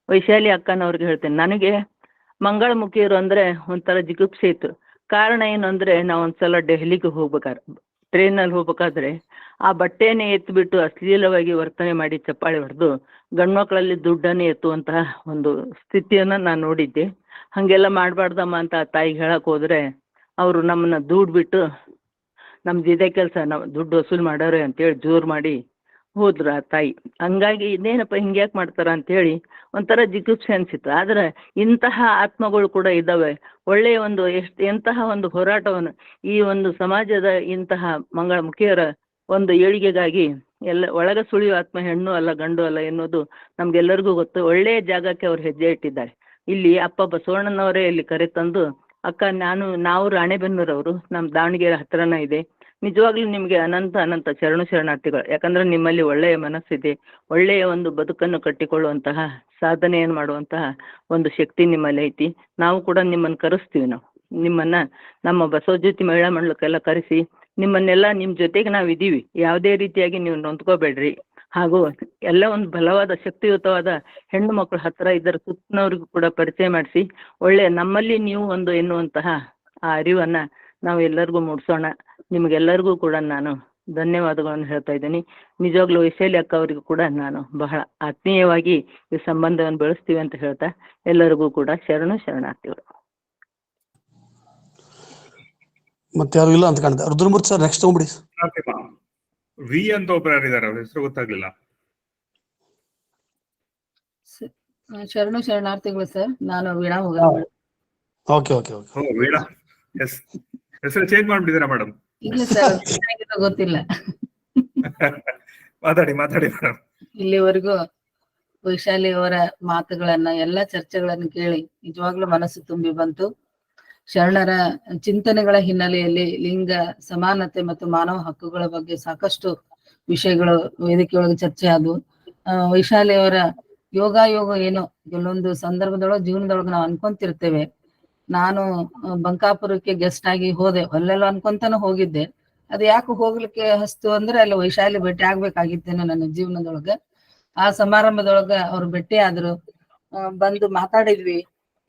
ವೈಶಾಲಿ ಅಕ್ಕನವ್ರಿಗೆ ಹೇಳ್ತೇನೆ, ನನಗೆ ಮಂಗಳಮುಖಿಯರು ಅಂದ್ರೆ ಒಂಥರ ಜಿಗುಪ್ಸೆ ಇತ್ತು. ಕಾರಣ ಏನು ಅಂದ್ರೆ, ನಾವು ಒಂದ್ಸಲ ಡೆಹಲಿಗೆ ಟ್ರೈನಲ್ಲಿ ಹೋಗ್ಬೇಕಾದ್ರೆ ಆ ಬಟ್ಟೆನೇ ಎತ್ತಿಬಿಟ್ಟು ಅಶ್ಲೀಲವಾಗಿ ವರ್ತನೆ ಮಾಡಿ ಚಪ್ಪಾಳೆ ಹೊಡೆದು ಗಂಡ್ಮಕ್ಳಲ್ಲಿ ದುಡ್ಡನ್ನೇ ಎತ್ತುವಂತಹ ಒಂದು ಸ್ಥಿತಿಯನ್ನ ನಾನು ನೋಡಿದ್ದೆ. ಹಂಗೆಲ್ಲ ಮಾಡಬಾರ್ದಮ್ಮ ಅಂತ ತಾಯಿಗೆ ಹೇಳಕ್ ಹೋದ್ರೆ ಅವರು ನಮ್ಮನ್ನ ದೂಡ್ಬಿಟ್ಟು ನಮ್ದು ಇದೇ ಕೆಲಸ, ನಾವು ದುಡ್ಡು ವಸೂಲು ಮಾಡೋರೆ ಅಂತೇಳಿ ಜೋರು ಮಾಡಿ ಹೋದ್ರು ಆ ತಾಯಿ. ಹಂಗಾಗಿ ಇದೇನಪ್ಪ ಹಿಂಗ್ಯಾಕೆ ಮಾಡ್ತಾರ ಅಂತೇಳಿ ಒಂಥರ ಜಿಗುಪ್ಸೆ ಅನ್ಸಿತ್ತು. ಆದ್ರೆ ಇಂತಹ ಆತ್ಮಗಳು ಕೂಡ ಇದ್ದಾವೆ. ಒಳ್ಳೆಯ ಒಂದು ಎಂತಹ ಒಂದು ಹೋರಾಟವನ್ನು ಈ ಒಂದು ಸಮಾಜದ ಇಂತಹ ಮಂಗಳಮುಖಿಯರ ಒಂದು ಏಳಿಗೆಗಾಗಿ ಒಳಗ ಸುಳಿಯುವ ಆತ್ಮ ಹೆಣ್ಣು ಅಲ್ಲ ಗಂಡು ಅಲ್ಲ ಎನ್ನುವುದು ನಮ್ಗೆಲ್ಲರಿಗೂ ಗೊತ್ತು. ಒಳ್ಳೆಯ ಜಾಗಕ್ಕೆ ಅವ್ರು ಹೆಜ್ಜೆ ಇಟ್ಟಿದ್ದಾರೆ. ಇಲ್ಲಿ ಅಪ್ಪ ಬಸವಣ್ಣನವರೇ ಇಲ್ಲಿ ಕರೆತಂದು, ಅಕ್ಕ ನಾವು ರಾಣೆಬೆನ್ನೂರವರು, ನಮ್ ದಾವಣಗೆರೆ ಹತ್ರನ ಇದೆ. ನಿಜವಾಗ್ಲೂ ನಿಮ್ಗೆ ಅನಂತ ಶರಣಾರ್ಥಿಗಳು. ಯಾಕಂದ್ರೆ ನಿಮ್ಮಲ್ಲಿ ಒಳ್ಳೆಯ ಮನಸ್ಸಿದೆ, ಒಳ್ಳೆಯ ಒಂದು ಬದುಕನ್ನು ಕಟ್ಟಿಕೊಳ್ಳುವಂತಹ ಸಾಧನೆಯನ್ನು ಮಾಡುವಂತಹ ಒಂದು ಶಕ್ತಿ ನಿಮ್ಮಲ್ಲಿ ಐತಿ. ನಾವು ಕೂಡ ನಿಮ್ಮನ್ನು ಕರೆಸ್ತೀವಿ. ನಿಮ್ಮನ್ನ ನಮ್ಮ ಬಸವಜ್ಯೋತಿ ಮಹಿಳಾ ಮಂಡಲಕ್ಕೆಲ್ಲ ಕರೆಸಿ ನಿಮ್ಮನ್ನೆಲ್ಲ ನಿಮ್ ಜೊತೆಗೆ ನಾವು ಇದೀವಿ, ಯಾವುದೇ ರೀತಿಯಾಗಿ ನೀವು ನೊಂದ್ಕೋಬೇಡ್ರಿ. ಹಾಗೂ ಎಲ್ಲ ಒಂದು ಬಲವಾದ ಶಕ್ತಿಯುತವಾದ ಹೆಣ್ಣು ಮಕ್ಕಳು ಹತ್ರ ಇದರ ಸುತ್ತನವ್ರಿಗೂ ಕೂಡ ಪರಿಚಯ ಮಾಡಿಸಿ ನಮ್ಮಲ್ಲಿ ನೀವು ಒಂದು ಎನ್ನುವಂತಹ ಆ ಅರಿವನ್ನ ನಾವು ಎಲ್ಲರಿಗೂ ಮೂಡಿಸೋಣ. ನಿಮ್ಗೆಲ್ಲರಿಗೂ ಕೂಡ ನಾನು ಧನ್ಯವಾದಗಳನ್ನು ಹೇಳ್ತಾ ಇದ್ದೀನಿ. ನಿಜವಾಗ್ಲೂ ವೈಶಾಲಿ ಅಕ್ಕ ಅವರಿಗೂ ಕೂಡ ನಾನು ಬಹಳ ಆತ್ಮೀಯವಾಗಿ ಈ ಸಂಬಂಧವನ್ನು ಬೆಳೆಸ್ತೀವಿ ಅಂತ ಹೇಳ್ತಾ ಎಲ್ಲರಿಗೂ ಕೂಡ ಶರಣಾರ್ಥಿಗಳು. ಮತ್ತೆ ಯಾರು ಇಲ್ಲ ಅಂತ ಕಾಣುತ್ತೆ. ರುದ್ರಮೂರ್ತಿ ಸರ್ ನೆಕ್ಸ್ಟ್ ತಗೊಂಬಿಡಿ. ವಿ ಅಂತ ಒಬ್ರು ಯಾರಿದ್ದಾರೆ, ಅವ್ರ ಹೆಸರು ಗೊತ್ತಾಗ್ಲಿಲ್ಲ. ಶರಣಾರ್ಥಿಗಳು ಸರ್. ನಾನು Veena okay okay okay. Veena ಹೆಸರು ಚೇಂಜ್ ಮಾಡ್ಬಿಟ್ಟಿದ್ದೀರಾ ಮೇಡಮ್? ಇಲ್ಲ ಸರ್, ಗೊತ್ತಿಲ್ಲ. ಮಾತಾಡಿ ಮೇಡಮ್. ಇಲ್ಲಿವರೆಗೂ ವೈಶಾಲಿ ಅವರ ಮಾತುಗಳನ್ನ ಎಲ್ಲ ಚರ್ಚೆಗಳನ್ನು ಕೇಳಿ ನಿಜವಾಗ್ಲೂ ಮನಸ್ಸು ತುಂಬಿ ಬಂತು. ಶರಣರ ಚಿಂತನೆಗಳ ಹಿನ್ನೆಲೆಯಲ್ಲಿ ಲಿಂಗ ಸಮಾನತೆ ಮತ್ತು ಮಾನವ ಹಕ್ಕುಗಳ ಬಗ್ಗೆ ಸಾಕಷ್ಟು ವಿಷಯಗಳು ವೇದಿಕೆಯೊಳಗೆ ಚರ್ಚೆ ಆದವು. ವೈಶಾಲಿ ಅವರ ಯೋಗ ಏನೋ ಕೆಲವೊಂದು ಸಂದರ್ಭದೊಳಗೆ ಜೀವನದೊಳಗೆ ನಾವು ಅನ್ಕೊಂತಿರ್ತೇವೆ. ನಾನು ಬಂಕಾಪುರಕ್ಕೆ ಗೆಸ್ಟ್ ಆಗಿ ಹೋದೆ, ಅಲ್ಲೆಲ್ಲ ಅನ್ಕೊಂತಾನು ಹೋಗಿದ್ದೆ. ಅದು ಯಾಕೆ ಹೋಗ್ಲಿಕ್ಕೆ ಹಸ್ತು ಅಂದ್ರೆ ಅಲ್ಲಿ ವೈಶಾಲಿ ಭೇಟಿ ಆಗ್ಬೇಕಾಗಿತ್ತೇನೋ ನನ್ನ ಜೀವನದೊಳಗ. ಆ ಸಮಾರಂಭದೊಳಗ ಅವ್ರು ಭೇಟಿ ಆದ್ರು, ಬಂದು ಮಾತಾಡಿದ್ವಿ.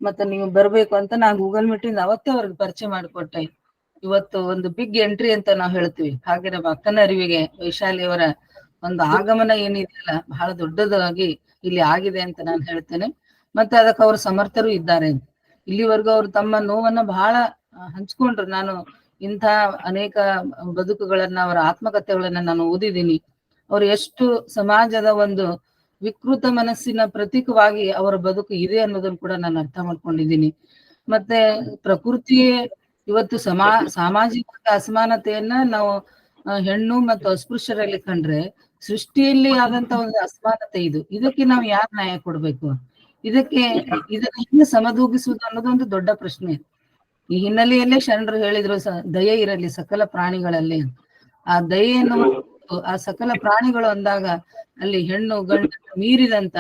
ಮತ್ತೆ ನೀವು ಬರ್ಬೇಕು ಅಂತ ನಾನು ಗೂಗಲ್ ಮೀಟಿಂದ ಅವತ್ತೇ ಅವ್ರಿಗೆ ಪರಿಚಯ ಮಾಡಿಕೊಟ್ಟೆ. ಇವತ್ತು ಒಂದು ಬಿಗ್ ಎಂಟ್ರಿ ಅಂತ ನಾವು ಹೇಳ್ತೀವಿ, ಹಾಗೆ ನಮ್ಮ ಅಕ್ಕನ ಅರಿವಿಗೆ ವೈಶಾಲಿ ಅವರ ಒಂದು ಆಗಮನ ಏನಿದೆಯಲ್ಲ ಬಹಳ ದೊಡ್ಡದಾಗಿ ಇಲ್ಲಿ ಆಗಿದೆ ಅಂತ ನಾನು ಹೇಳ್ತೇನೆ. ಮತ್ತೆ ಅದಕ್ಕೆ ಅವರು ಸಮರ್ಥರು ಇದ್ದಾರೆ. ಇಲ್ಲಿವರೆಗೂ ಅವರು ತಮ್ಮ ನೋವನ್ನ ಬಹಳ ಹಂಚ್ಕೊಂಡ್ರು. ನಾನು ಇಂಥ ಅನೇಕ ಬದುಕುಗಳನ್ನ, ಅವರ ಆತ್ಮಕಥೆಗಳನ್ನ ನಾನು ಓದಿದ್ದೀನಿ. ಅವ್ರು ಎಷ್ಟು ಸಮಾಜದ ಒಂದು ವಿಕೃತ ಮನಸ್ಸಿನ ಪ್ರತೀಕವಾಗಿ ಅವರ ಬದುಕು ಇದೆ ಅನ್ನೋದನ್ನು ಕೂಡ ನಾನು ಅರ್ಥ ಮಾಡ್ಕೊಂಡಿದ್ದೀನಿ. ಮತ್ತೆ ಪ್ರಕೃತಿಯೇ ಇವತ್ತು ಸಾಮಾಜಿಕ ಅಸಮಾನತೆಯನ್ನ ನಾವು ಹೆಣ್ಣು ಮತ್ತು ಅಸ್ಪೃಶ್ಯರಲ್ಲಿ ಕಂಡ್ರೆ, ಸೃಷ್ಟಿಯಲ್ಲಿ ಆದಂತ ಒಂದು ಅಸಮಾನತೆ ಇದು. ಇದಕ್ಕೆ ನಾವು ಯಾರು ನ್ಯಾಯ ಕೊಡ್ಬೇಕು? ಇದನ್ನ ಹೆಂಗೆ ಸಮದೂಗಿಸುವುದು ಅನ್ನೋದೊಂದು ದೊಡ್ಡ ಪ್ರಶ್ನೆ. ಈ ಹಿನ್ನೆಲೆಯಲ್ಲೇ ಶರಣರು ಹೇಳಿದ್ರು, ದಯೆ ಇರಲಿ ಸಕಲ ಪ್ರಾಣಿಗಳಲ್ಲಿ. ಆ ದಯೆಯನ್ನು ಆ ಸಕಲ ಪ್ರಾಣಿಗಳು ಅಂದಾಗ ಅಲ್ಲಿ ಹೆಣ್ಣು ಗಂಡು ಮೀರಿದಂತ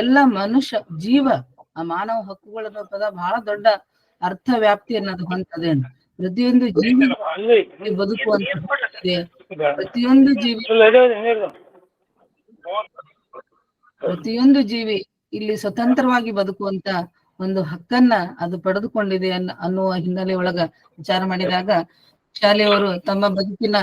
ಎಲ್ಲ ಮನುಷ್ಯ ಜೀವ, ಆ ಮಾನವ ಹಕ್ಕುಗಳ ಪದ ಬಹಳ ದೊಡ್ಡ ಅರ್ಥ ವ್ಯಾಪ್ತಿಯನ್ನು ಅದು ಹೊಂದದೆ. ಪ್ರತಿಯೊಂದು ಜೀವಿ ಬದುಕುವಂತ ಪ್ರತಿಯೊಂದು ಜೀವಿ ಇಲ್ಲಿ ಸ್ವತಂತ್ರವಾಗಿ ಬದುಕುವಂತ ಒಂದು ಹಕ್ಕನ್ನ ಅದು ಪಡೆದುಕೊಂಡಿದೆ ಅನ್ನುವ ಹಿನ್ನೆಲೆ ಒಳಗ ವಿಚಾರ ಮಾಡಿದಾಗ ಶಾಲೆಯವರು ತಮ್ಮ ಬದುಕಿನ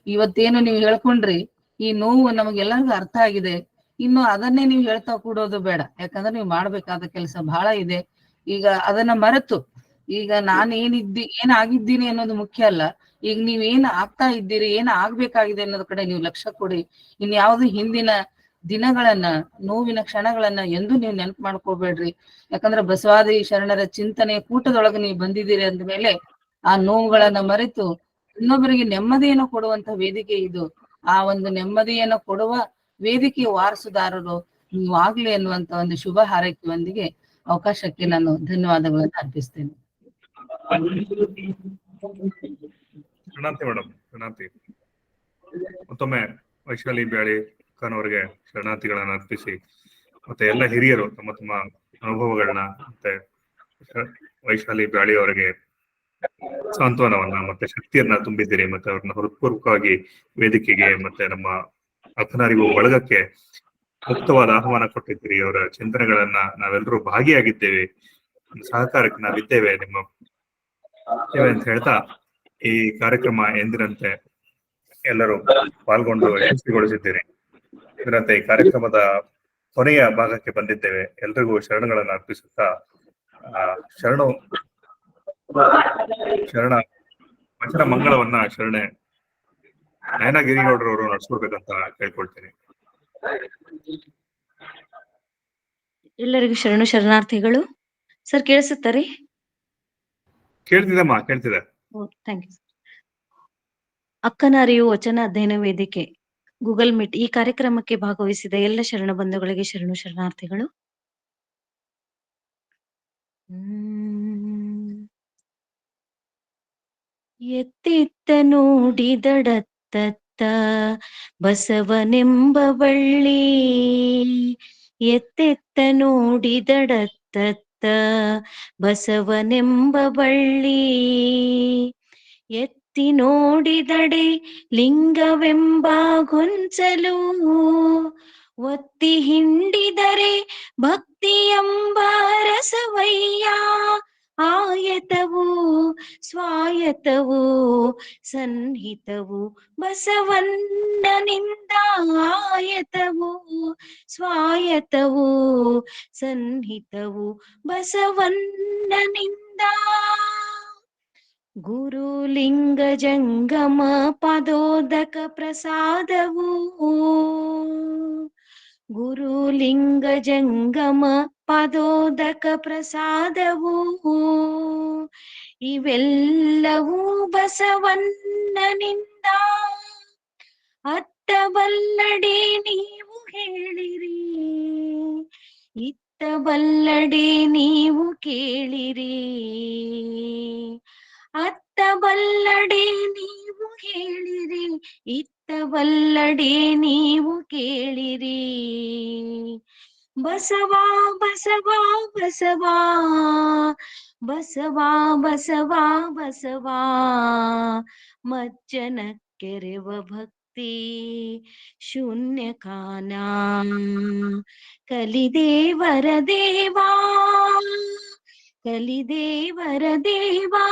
ಇವತ್ತೇನು ನೀವು ಹೇಳ್ಕೊಂಡ್ರಿ, ಈ ನೋವು ನಮಗೆಲ್ಲರಿಗೂ ಅರ್ಥ ಆಗಿದೆ. ಇನ್ನು ಅದನ್ನೇ ನೀವು ಹೇಳ್ತಾ ಕೂಡೋದು ಬೇಡ, ಯಾಕಂದ್ರೆ ನೀವು ಮಾಡ್ಬೇಕಾದ ಕೆಲಸ ಬಹಳ ಇದೆ. ಈಗ ಅದನ್ನ ಮರೆತು ಈಗ ನಾನು ಏನಾಗಿದ್ದೀನಿ ಅನ್ನೋದು ಮುಖ್ಯ ಅಲ್ಲ, ಈಗ ನೀವ್ ಏನ್ ಆಗ್ತಾ ಇದ್ದೀರಿ, ಏನ್ ಆಗ್ಬೇಕಾಗಿದೆ ಅನ್ನೋದ್ ಕಡೆ ನೀವು ಲಕ್ಷ್ಯ ಕೊಡಿ. ಇನ್ಯಾವುದು ಹಿಂದಿನ ದಿನಗಳನ್ನ, ನೋವಿನ ಕ್ಷಣಗಳನ್ನ ಎಂದು ನೀವು ನೆನಪು ಮಾಡ್ಕೋಬೇಡ್ರಿ. ಯಾಕಂದ್ರೆ ಬಸವಾದಿ ಶರಣರ ಚಿಂತನೆ ಕೂಟದೊಳಗೆ ನೀವು ಬಂದಿದ್ದೀರಿ ಅಂದ್ಮೇಲೆ ಆ ನೋವುಗಳನ್ನ ಮರೆತು ಇನ್ನೊಬ್ಬರಿಗೆ ನೆಮ್ಮದಿಯನ್ನು ಕೊಡುವಂತ ವೇದಿಕೆ ಇದು. ಆ ಒಂದು ನೆಮ್ಮದಿಯನ್ನು ಕೊಡುವ ವೇದಿಕೆ ವಾರಸುದಾರರು ನೀವು ಆಗ್ಲಿ ಅನ್ನುವಂತ ಒಂದು ಶುಭ ಹಾರೈಕೆಯೊಂದಿಗೆ ಅವಕಾಶಕ್ಕೆ ನಾನು ಧನ್ಯವಾದಗಳನ್ನು ಅರ್ಪಿಸ್ತೇನೆ. ಶರಣಾರ್ಥಿ ಮತ್ತೊಮ್ಮೆ ವೈಶಾಲಿ ಬ್ಯಾಳಿ ಖಾನವರಿಗೆ ಶರಣಾರ್ಥಿಗಳನ್ನ ಅರ್ಪಿಸಿ, ಮತ್ತೆ ಎಲ್ಲ ಹಿರಿಯರು ತಮ್ಮ ತಮ್ಮ ಅನುಭವಗಳನ್ನ ಮತ್ತೆ ವೈಶಾಲಿ ಬ್ಯಾಳಿ ಅವರಿಗೆ ಸಾಂತ್ವನವನ್ನ ಮತ್ತೆ ಶಕ್ತಿಯನ್ನ ತುಂಬಿದ್ದೀರಿ. ಮತ್ತೆ ಅವ್ರನ್ನ ಹೃತ್ಪೂರ್ವಕವಾಗಿ ವೇದಿಕೆಗೆ ಮತ್ತೆ ನಮ್ಮ ಅಕ್ಕನರಿವು ಬಳಗಕ್ಕೆ ಮುಕ್ತವಾದ ಆಹ್ವಾನ ಕೊಟ್ಟಿದ್ದೀರಿ. ಅವರ ಚಿಂತನೆಗಳನ್ನ ನಾವೆಲ್ಲರೂ ಭಾಗಿಯಾಗಿದ್ದೇವೆ, ಸಹಕಾರಕ್ಕೆ ನಾವಿದ್ದೇವೆ ನಿಮ್ಮ ಅಂತ ಹೇಳ್ತಾ ಈ ಕಾರ್ಯಕ್ರಮ ಎಂದಿನಂತೆ ಎಲ್ಲರೂ ಪಾಲ್ಗೊಂಡು ಯಶಸ್ವಿಗೊಳಿಸಿದ್ದೀರಿ. ಇದರಂತೆ ಈ ಕಾರ್ಯಕ್ರಮದ ಕೊನೆಯ ಭಾಗಕ್ಕೆ ಬಂದಿದ್ದೇವೆ. ಎಲ್ರಿಗೂ ಶರಣಗಳನ್ನು ಅರ್ಪಿಸುತ್ತಾ ಶರಣ ವಚನ ಮಂಗಳವನ್ನ ಶರಣೆ ನಯನ ಗಿರಿಗೌಡರವರು ನಡೆಸ್ಕೊಡ್ಬೇಕಂತ ಕೇಳ್ಕೊಳ್ತೀನಿ. ಎಲ್ಲರಿಗೂ ಶರಣಾರ್ಥಿಗಳು. ಸರ್ ಕೇಳಿಸುತ್ತಾರೆ? ಕೇಳ್ತಿದೆಮ್ಮ, ಕೇಳ್ತಿದೆ. Thank you. ಅಕ್ಕನ ಅರಿವು ವಚನ ಅಧ್ಯಯನ ವೇದಿಕೆ ಗೂಗಲ್ ಮೀಟ್ ಈ ಕಾರ್ಯಕ್ರಮಕ್ಕೆ ಭಾಗವಹಿಸಿದ ಎಲ್ಲ ಶರಣ ಬಂಧುಗಳಿಗೆ ಶರಣು ಶರಣಾರ್ಥಿಗಳು. ಎತ್ತಿತ್ತ ನೋಡಿದಡತ್ತತ್ತ ಬಸವನೆಂಬ ಬಳ್ಳಿ, ಎತ್ತೆತ್ತ ನೋಡಿದಡತ್ತತ್ತ ಬಸವನೆಂಬ ಬಳ್ಳಿ, ಎತ್ತಿ ನೋಡಿದಡೆ ಲಿಂಗವೆಂಬ ಗೊಂಚಲು, ಒತ್ತಿ ಹಿಂಡಿದರೆ ಭಕ್ತಿಯೆಂಬ ರಸವಯ್ಯ, ಆಯತವು ಸ್ವಾಯತವು ಸನ್ನಿಹಿತವು ಬಸವಣ್ಣನಿಂದ, ಆಯತವು ಸ್ವಾಯತವು ಸನ್ನಿಹಿತವು ಬಸವಣ್ಣನಿಂದ. ಗುರುಲಿಂಗ ಜಂಗಮ ಪದೋದಕ ಪ್ರಸಾದವು, ಗುರುಲಿಂಗ ಜಂಗಮ ಪದೋದಕ ಪ್ರಸಾದವು, ಇವೆಲ್ಲವೂ ಬಸವಣ್ಣನಿಂದ. ಅತ್ತ ಬಲ್ಲಡೆ ನೀವು ಹೇಳಿರಿ, ಇತ್ತ ಬಲ್ಲಡೆ ನೀವು ಕೇಳಿರಿ, ಅತ್ತ ಬಲ್ಲಡೆ ನೀವು ಹೇಳಿರಿ, ಇತ್ತ ಬಲ್ಲಡೆ ನೀವು ಕೇಳಿರಿ. ಬಸವಾ ಬಸವಾ ಬಸವಾ ಬಸವಾ ಬಸವಾ ಬಸವಾ, ಮಜ್ಜನ ಕೆರೆವ ಭಕ್ತಿ ಶೂನ್ಯ ಕಾನ, ಕಲಿದೇವರ ದೇವಾ ಕಲಿದೇವರ ದೇವಾ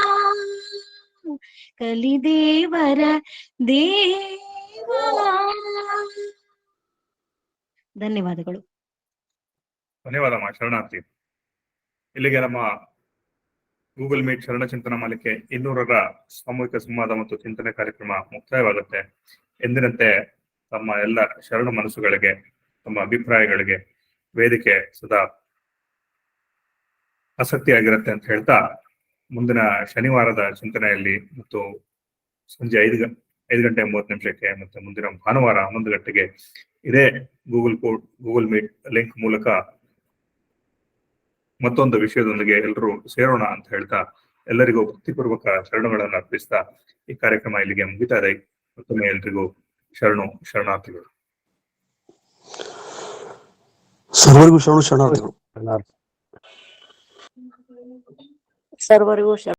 ಕಲಿದೇವರ ದೇವಾ. ಧನ್ಯವಾದಗಳು. ಧನ್ಯವಾದಮ್ಮ ಶರಣಾರ್ಥಿ. ಇಲ್ಲಿಗೆ ನಮ್ಮ ಗೂಗಲ್ ಮೀಟ್ ಶರಣ ಚಿಂತನ ಮಾಲಿಕೆ 200ರ ಸಾಮೂಹಿಕ ಸಂವಾದ ಮತ್ತು ಚಿಂತನೆ ಕಾರ್ಯಕ್ರಮ ಮುಕ್ತಾಯವಾಗುತ್ತೆ. ಎಂದಿನಂತೆ ತಮ್ಮ ಎಲ್ಲ ಶರಣ ಮನಸ್ಸುಗಳಿಗೆ, ತಮ್ಮ ಅಭಿಪ್ರಾಯಗಳಿಗೆ ವೇದಿಕೆ ಸದಾ ಆಸಕ್ತಿಯಾಗಿರುತ್ತೆ ಅಂತ ಹೇಳ್ತಾ, ಮುಂದಿನ ಶನಿವಾರದ ಚಿಂತನೆಯಲ್ಲಿ ಮತ್ತು ಸಂಜೆ 5 ಗಂಟೆ 30 ನಿಮಿಷಕ್ಕೆ ಮತ್ತೆ ಮುಂದಿನ ಭಾನುವಾರ 11 ಗಂಟೆಗೆ ಇದೇ ಗೂಗಲ್ ಮೀಟ್ ಲಿಂಕ್ ಮೂಲಕ ಮತ್ತೊಂದು ವಿಷಯದೊಂದಿಗೆ ಎಲ್ಲರೂ ಸೇರೋಣ ಅಂತ ಹೇಳ್ತಾ, ಎಲ್ಲರಿಗೂ ಭಕ್ತಿಪೂರ್ವಕ ಶರಣಗಳನ್ನು ಅರ್ಪಿಸ್ತಾ ಈ ಕಾರ್ಯಕ್ರಮ ಇಲ್ಲಿಗೆ ಮುಗಿತಾ ಇದೆ. ಮತ್ತೊಮ್ಮೆ ಎಲ್ರಿಗೂ ಶರಣಾರ್ಥಿಗಳು. ಸರ್ವರಿಗೂ ಶರಣಾರ್ಥಿಗಳು. ಸರ್ವರಿಗೂ